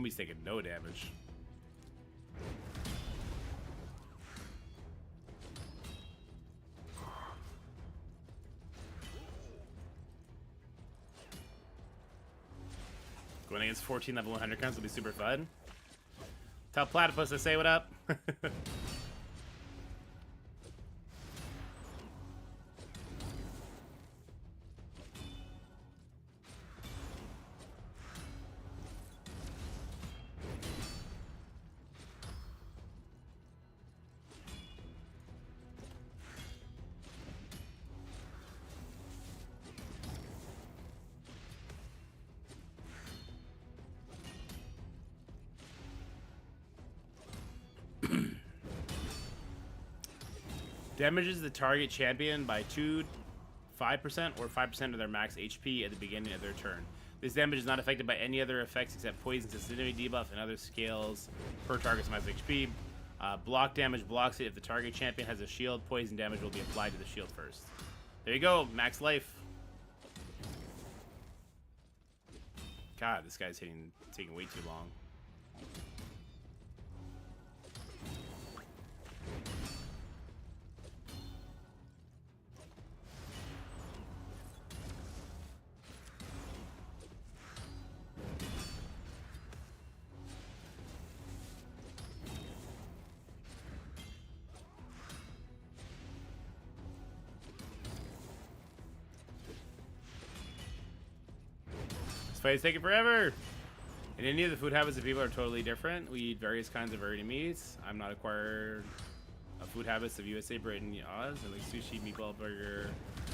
A: Homie's taking no damage. Going against 14 level 100 counts will be super fun. Tell Platypus to say what up. Damages the target champion by 5% or 5% of their max HP at the beginning of their turn. This damage is not affected by any other effects except poison, sensitivity debuff, and other scales per target's max HP. Block damage blocks it if the target champion has a shield. Poison damage will be applied to the shield first. There you go, max life. God, this guy's taking way too long. Fight's taking forever. In India, the food habits of people are totally different. We eat various kinds of variety meats. I'm not acquired food habits of USA, Britain, Oz. I like sushi, meatball burger,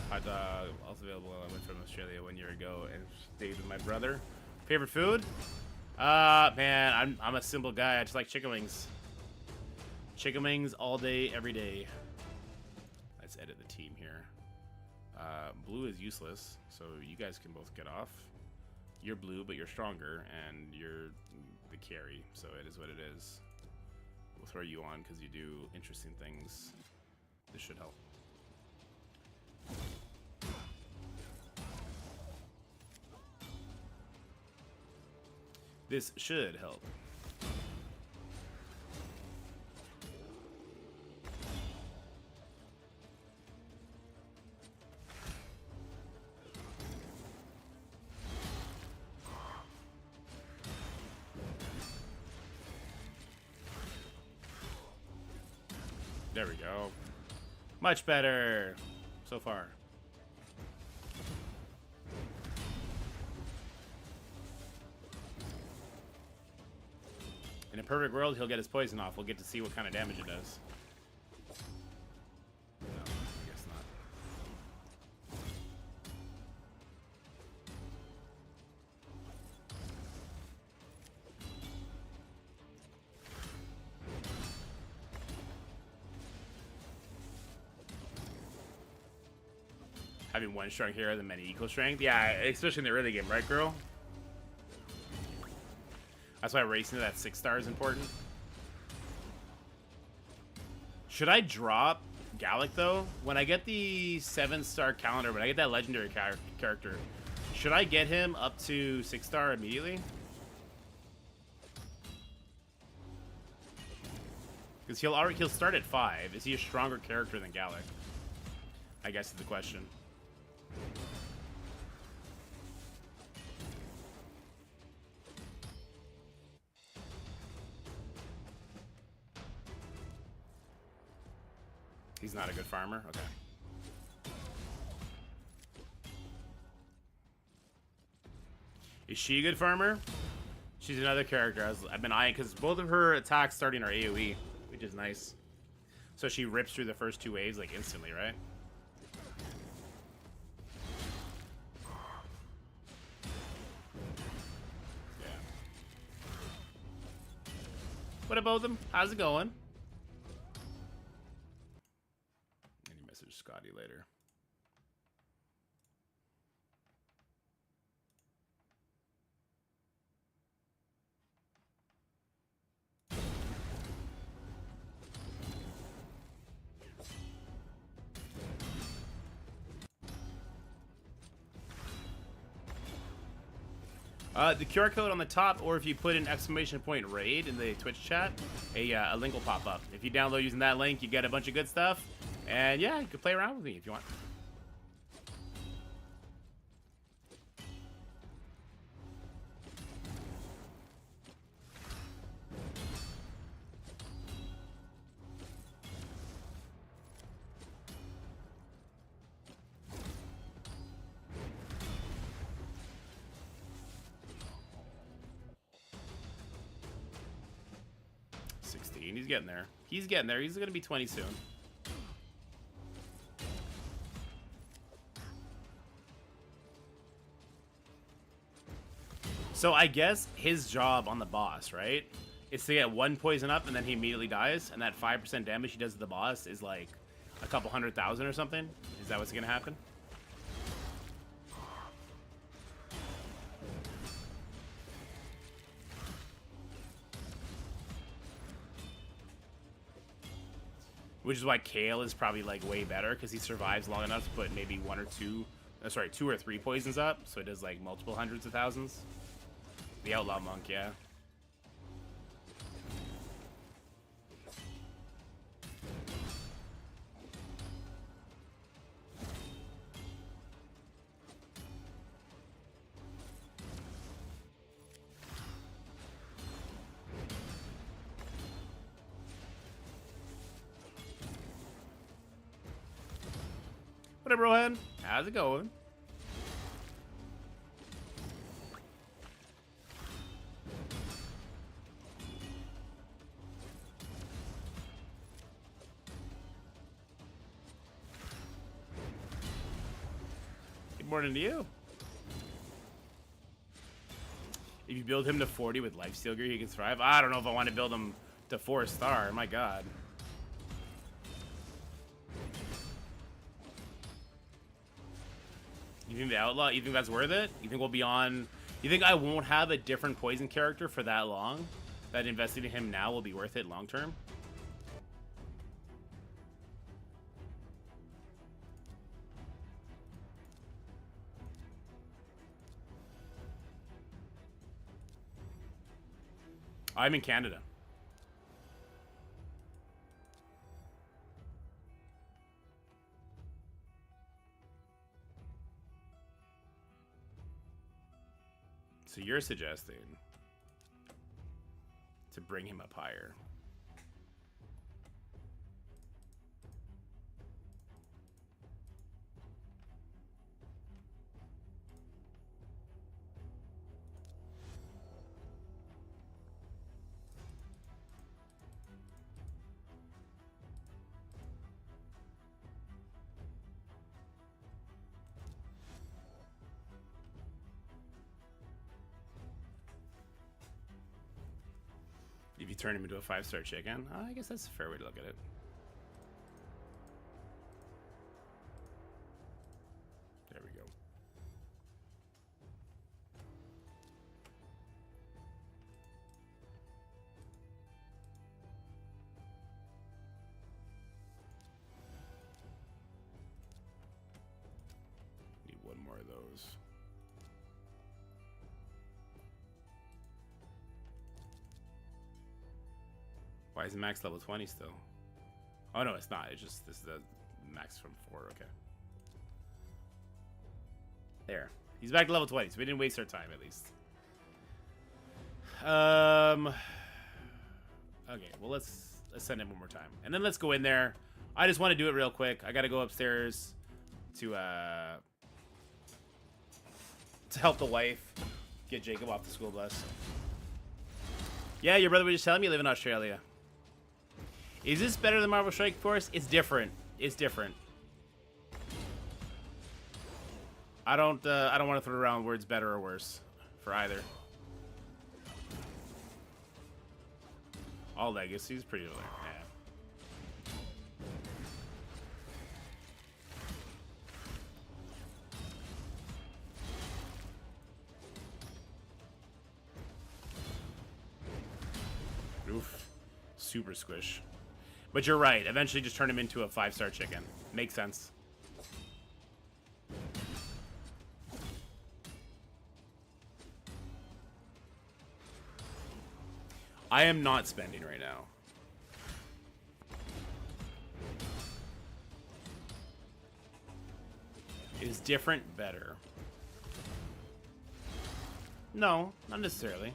A: hot dog. Also available. I went from Australia 1 year ago and stayed with my brother. Favorite food? Man, I'm a simple guy. I just like chicken wings. Chicken wings all day, every day. Let's edit the team here. Blue is useless, so you guys can both get off. You're blue, but you're stronger, and you're the carry, so it is what it is. We'll throw you on because you do interesting things. This should help. This should help. There we go. Much better so far. In a perfect world, he'll get his poison off. We'll get to see what kind of damage it does. No, I guess not. Having one strong hero than many equal strength. Yeah, especially in the early game, right, girl? That's why racing to that 6-star is important. Should I drop Gallic, though? When I get the 7-star calendar, when I get that legendary character, should I get him up to 6-star immediately? Because he'll start at 5. Is he a stronger character than Gallic? I guess is the question. He's not a good farmer? Okay. Is she a good farmer? She's another character I've been eyeing because both of her attacks starting are AoE, which is nice. So she rips through the first 2 waves like instantly, right? Yeah. What about them? How's it going? Scotty later. The QR code on the top, or if you put an !raid in the Twitch chat, a link will pop up. If you download using that link, you get a bunch of good stuff. And yeah, you can play around with me if you want. He's getting there. He's getting there. He's gonna be 20 soon. So I guess his job on the boss, right, is to get 1 poison up and then he immediately dies, and that 5% damage he does to the boss is like a couple 100,000 or something. Is that what's gonna happen? Which is why Kale is probably like way better, because he survives long enough to put maybe 2 or 3 poisons up, so it does like multiple hundreds of thousands. The Outlaw Monk, yeah. What up, Rohan? How's it going? Good morning to you. If you build him to 40 with Lifesteal Gear, he can thrive. I don't know if I want to build him to 4-star. My God. You think the Outlaw, you think that's worth it? You think we'll be on... You think I won't have a different poison character for that long? That investing in him now will be worth it long term? I'm in Canada. So you're suggesting to bring him up higher. If you turn him into a 5-star chicken, I guess that's a fair way to look at it. There we go. Need one more of those. Why is max level 20 still? Oh no, it's not. It's just this is the max from 4. Okay. There. He's back to level 20, so we didn't waste our time at least. Okay, well let's send him one more time. And then let's go in there. I just want to do it real quick. I gotta go upstairs to help the wife get Jacob off the school bus. Yeah, your brother was just telling me you live in Australia. Is this better than Marvel Strike Force? It's different. It's different. I don't want to throw around words better or worse for either. All legacies, pretty like yeah. Oof, super squish. But you're right. Eventually, just turn him into a 5-star chicken. Makes sense. I am not spending right now. Is different better? No, not necessarily.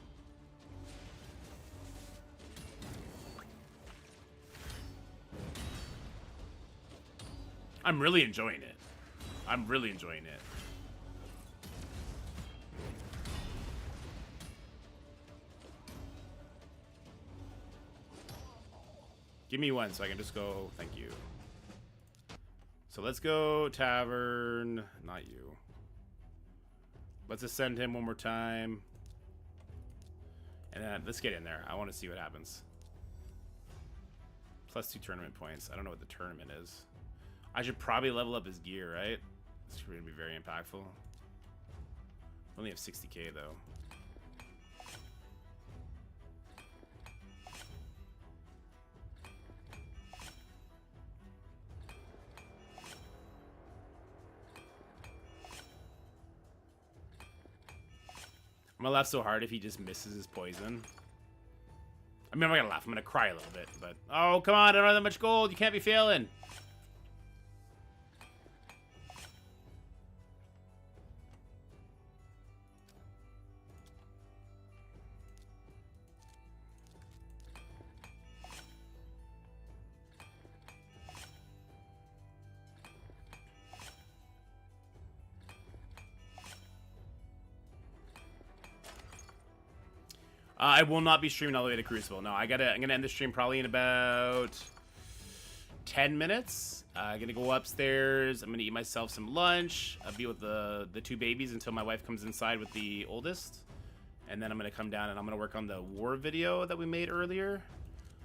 A: I'm really enjoying it. I'm really enjoying it. Give me one so I can just go. Thank you. So let's go tavern. Not you. Let's ascend him one more time. And then let's get in there. I want to see what happens. +2 tournament points. I don't know what the tournament is. I should probably level up his gear, right? This is going to be very impactful. Only have 60k though. I'm gonna laugh so hard if he just misses his poison. I mean, I'm not gonna laugh. I'm gonna cry a little bit, but... Oh, come on. I don't have that much gold. You can't be failing. I will not be streaming all the way to Crucible. No, I'm gonna end the stream probably in about 10 minutes. I'm gonna go upstairs. I'm gonna eat myself some lunch. I'll be with the 2 babies until my wife comes inside with the oldest. And then I'm gonna come down and I'm gonna work on the war video that we made earlier.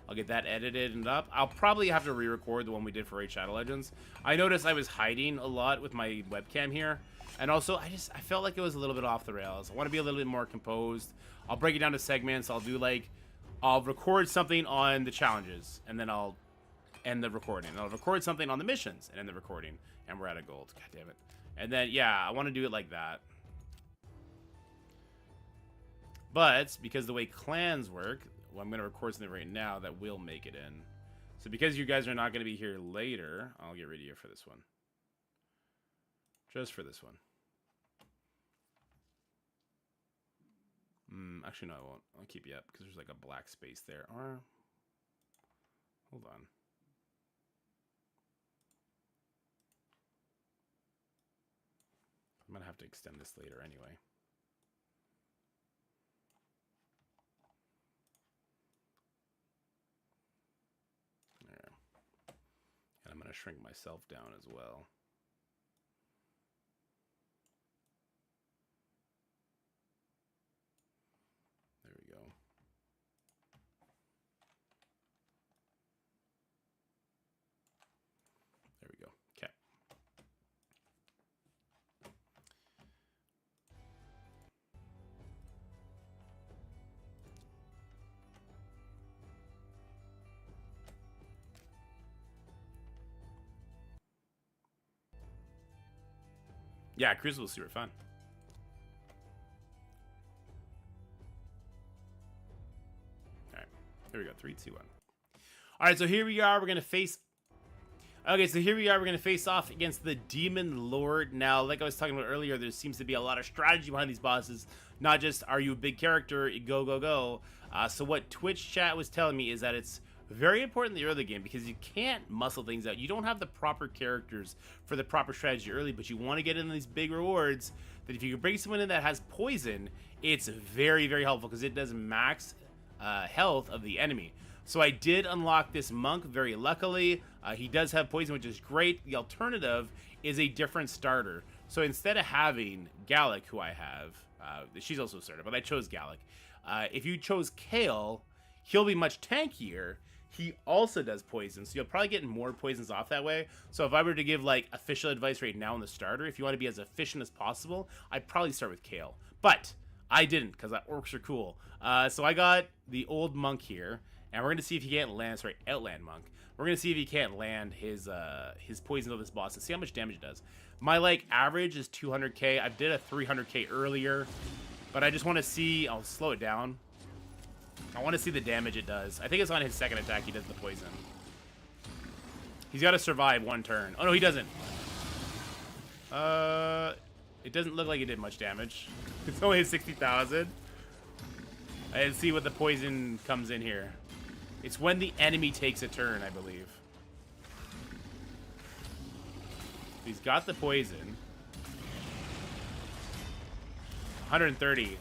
A: I'll get that edited and up. I'll probably have to re-record the one we did for Raid Shadow Legends. I noticed I was hiding a lot with my webcam here. And also, I felt like it was a little bit off the rails. I want to be a little bit more composed. I'll break it down to segments. I'll record something on the challenges, and then I'll end the recording. I'll record something on the missions, and end the recording. And we're out of gold. God damn it. And then, yeah, I want to do it like that. But, because the way clans work, well, I'm going to record something right now that will make it in. So because you guys are not going to be here later, I'll get rid of you for this one. Just for this one. Actually, no, I won't. I'll keep you up because there's like a black space there. Or, hold on. I'm going to have to extend this later anyway. There. And I'm going to shrink myself down as well. There we go. There we go. Okay. Yeah, Crucible was super fun. Here we go. 3, 2, 1. All right, so here we are. We're gonna face. Okay, so here we are. We're gonna face off against the Demon Lord. Now, like I was talking about earlier, there seems to be a lot of strategy behind these bosses. Not just are you a big character, go go go. So what Twitch chat was telling me is that it's very important in the early game because you can't muscle things out. You don't have the proper characters for the proper strategy early, but you want to get in these big rewards. That if you can bring someone in that has poison, it's very very helpful because it does max health of the enemy. So I did unlock this monk very luckily. He does have poison, which is great. The alternative is a different starter. So instead of having Gallic, who I have, she's also a starter, but I chose Gallic. If you chose Kale, he'll be much tankier. He also does poison, so you'll probably get more poisons off that way. So if I were to give like official advice right now on the starter, if you want to be as efficient as possible, I'd probably start with Kale. But I didn't, because that orcs are cool. So I got the old monk here, and we're going to see if he can't land, sorry, Outland monk. We're going to see if he can't land his poison to this boss and see how much damage it does. My, like, average is 200k. I did a 300k earlier, but I just want to see, I'll slow it down. I want to see the damage it does. I think it's on his second attack he does the poison. He's got to survive one turn. Oh, no, he doesn't. It doesn't look like it did much damage. It's only 60,000. Let's see what the poison comes in here. It's when the enemy takes a turn, I believe. He's got the poison. 130.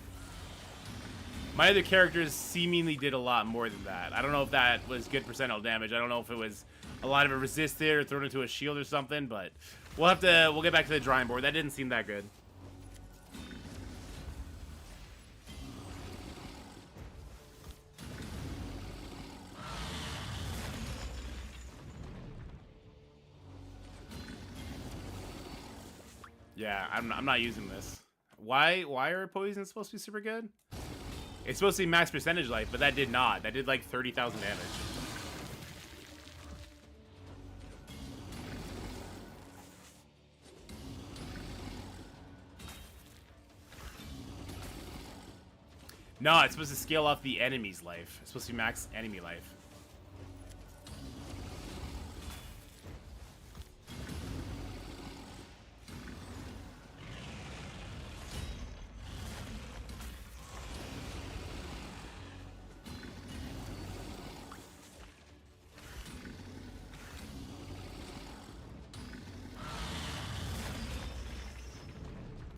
A: My other characters seemingly did a lot more than that. I don't know if that was good percentile damage. I don't know if it was a lot of it resisted or thrown into a shield or something, but we'll get back to the drawing board. That didn't seem that good. Yeah, I'm not using this. Why are poisons supposed to be super good? It's supposed to be max percentage life, but that did not. That did like 30,000 damage. No, it's supposed to scale off the enemy's life. It's supposed to be max enemy life.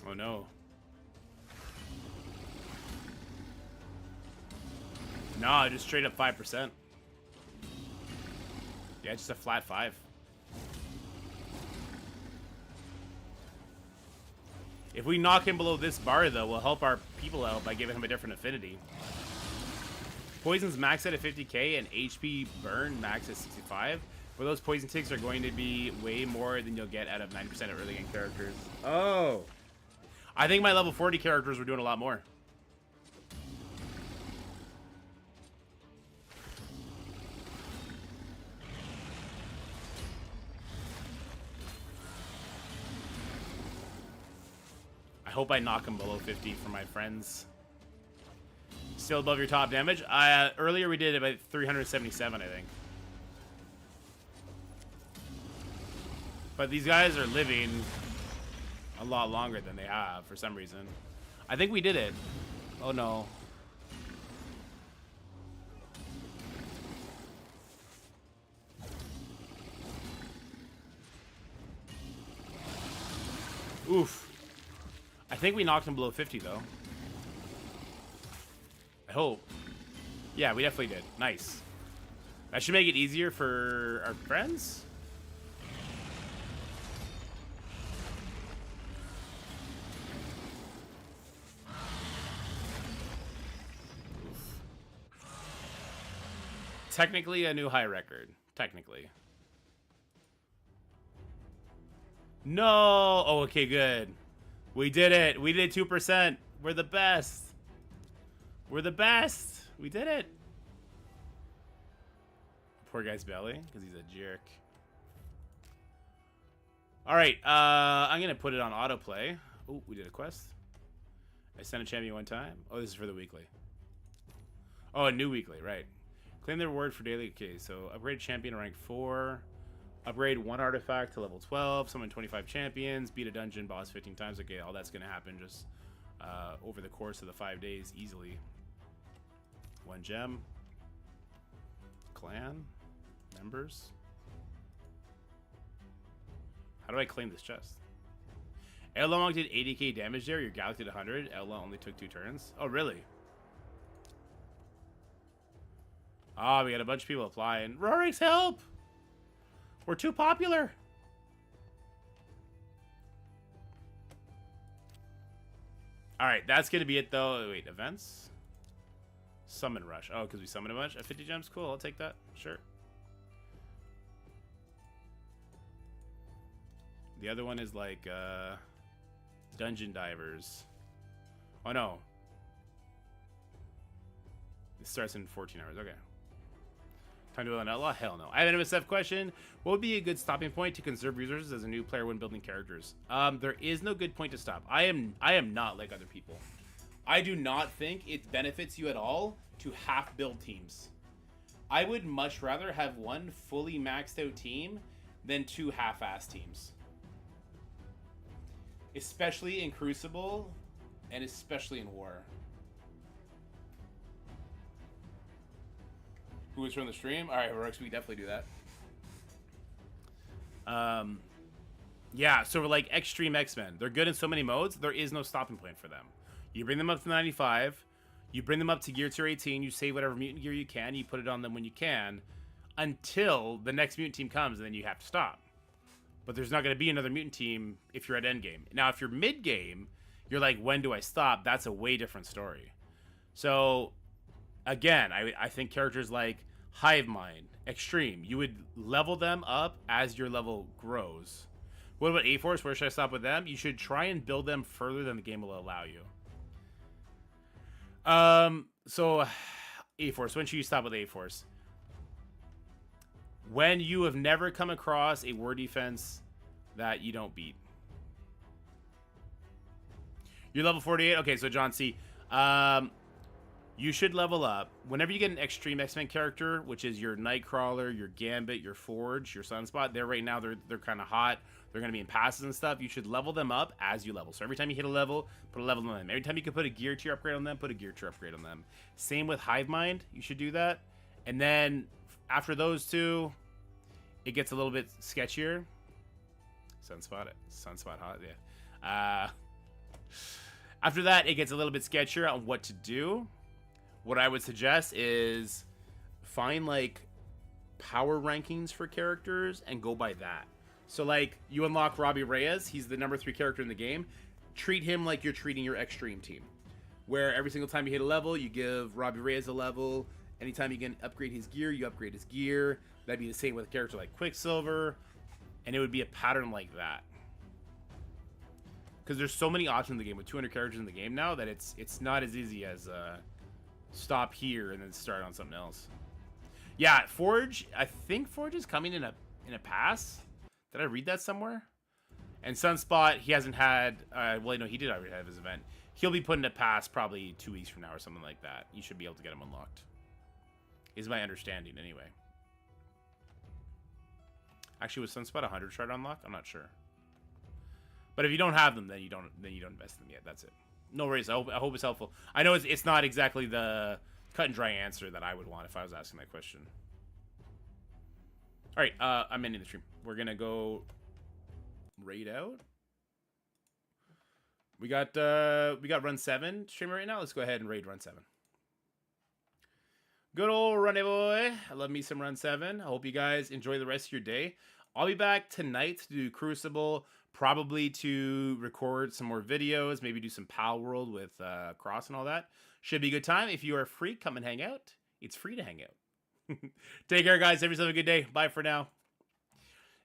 A: Oh no. No, just straight up 5%. Yeah, just a flat 5. If we knock him below this bar, though, we'll help our people out by giving him a different affinity. Poison's max at 50k and HP burn max at 65. But those poison ticks are going to be way more than you'll get out of 90% of early game characters. Oh. I think my level 40 characters were doing a lot more. I hope I knock him below 50 for my friends. Still above your top damage? Earlier we did about 377, I think. But these guys are living a lot longer than they have for some reason. I think we did it. Oh no. Oof. I think we knocked him below 50 though. I hope. Yeah, we definitely did. Nice. That should make it easier for our friends. Technically a new high record. Technically. No! Oh, okay, good. We did it. We did 2%. We're the best. We're the best. We did it. Poor guy's belly, because he's a jerk. Alright, I'm going to put it on autoplay. Oh, we did a quest. I sent a champion one time. Oh, this is for the weekly. Oh, a new weekly, right. Claim the reward for daily. Okay, so upgrade champion to rank 4. Upgrade 1 artifact to level 12. Summon 25 champions. Beat a dungeon boss 15 times. Okay, all that's going to happen just over the course of the 5 days easily. 1 gem. Clan. Members. How do I claim this chest? Outlaw did 80k damage there. Your Gallic did 100. Outlaw only took 2 turns. Oh, really? Oh, we got a bunch of people applying. Rorik's help! We're too popular. Alright, that's going to be it, though. Wait, events? Summon Rush. Oh, because we summoned a bunch? 50 gems? Cool, I'll take that. Sure. The other one is like, Dungeon Divers. Oh, no. It starts in 14 hours. Okay. Time to build an outlaw? Hell no. I have an MSF question. What would be a good stopping point to conserve resources as a new player when building characters? There is no good point to stop. I am not like other people. I do not think it benefits you at all to half build teams. I would much rather have one fully maxed out team than two half-ass teams. Especially in Crucible and especially in War. Who was from the stream? Alright, Rox, we definitely do that. Yeah, so like Extreme X-Men, they're good in so many modes, there is no stopping point for them. You bring them up to 95, you bring them up to gear tier 18, you save whatever mutant gear you can, you put it on them when you can, until the next mutant team comes, and then you have to stop. But there's not going to be another mutant team if you're at endgame. Now, if you're mid-game, you're like, when do I stop? That's a way different story. So, again, I think characters like Hivemind, Extreme, you would level them up as your level grows. What about A-Force? Where should I stop with them? You should try and build them further than the game will allow you. So A-Force, when should you stop with A-Force? When you have never come across a war defense that you don't beat. You're level 48? Okay, so John C. You should level up. Whenever you get an Extreme X-Men character, which is your Nightcrawler, your Gambit, your Forge, your Sunspot, they're right now, they're kind of hot. They're going to be in passes and stuff. You should level them up as you level. So every time you hit a level, put a level on them. Every time you can put a gear tier upgrade on them, put a gear tier upgrade on them. Same with Hivemind. You should do that. And then after those two, it gets a little bit sketchier. Sunspot hot, yeah. After that, it gets a little bit sketchier on what to do. What I would suggest is find like power rankings for characters and go by that. So like you unlock Robbie Reyes, he's the number 3 character in the game. Treat him like you're treating your Extreme team, where every single time you hit a level, you give Robbie Reyes a level. Anytime you can upgrade his gear, you upgrade his gear. That'd be the same with a character like Quicksilver, and it would be a pattern like that. Because there's so many options in the game with 200 characters in the game now that it's not as easy as stop here and then start on something else. Yeah, Forge. I think Forge is coming in a pass. Did I read that somewhere? And Sunspot, he hasn't had. Well, no, he did already have his event. He'll be put in a pass probably 2 weeks from now or something like that. You should be able to get him unlocked. Is my understanding anyway. Actually, was Sunspot 100 shard unlocked? I'm not sure. But if you don't have them, then you don't invest in them yet. That's it. No worries. I hope it's helpful. I know it's not exactly the cut and dry answer that I would want if I was asking that question. All right, I'm ending the stream. We're gonna go raid out. We got run 7 streaming right now. Let's go ahead and raid run 7. Good old Runny Boy. I love me some run 7. I hope you guys enjoy the rest of your day. I'll be back tonight to do Crucible, probably to record some more videos, maybe do some Pal World with Cross and all that. Should be a good time. If you are free, come and hang out. It's free to hang out. Take care, guys. Everyone have a good day. Bye for now.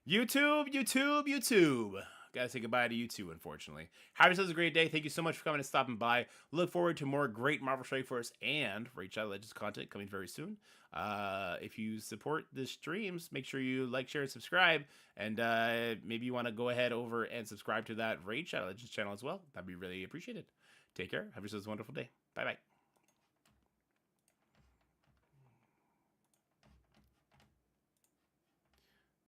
A: YouTube. Gotta say goodbye to you too, unfortunately. Have yourselves a great day. Thank you so much for coming and stopping by. Look forward to more great Marvel Strike Force and Raid Shadow Legends content coming very soon. If you support the streams, make sure you like, share, and subscribe. And maybe you want to go ahead over and subscribe to that Raid Shadow Legends channel as well. That'd be really appreciated. Take care. Have yourselves a wonderful day. Bye-bye.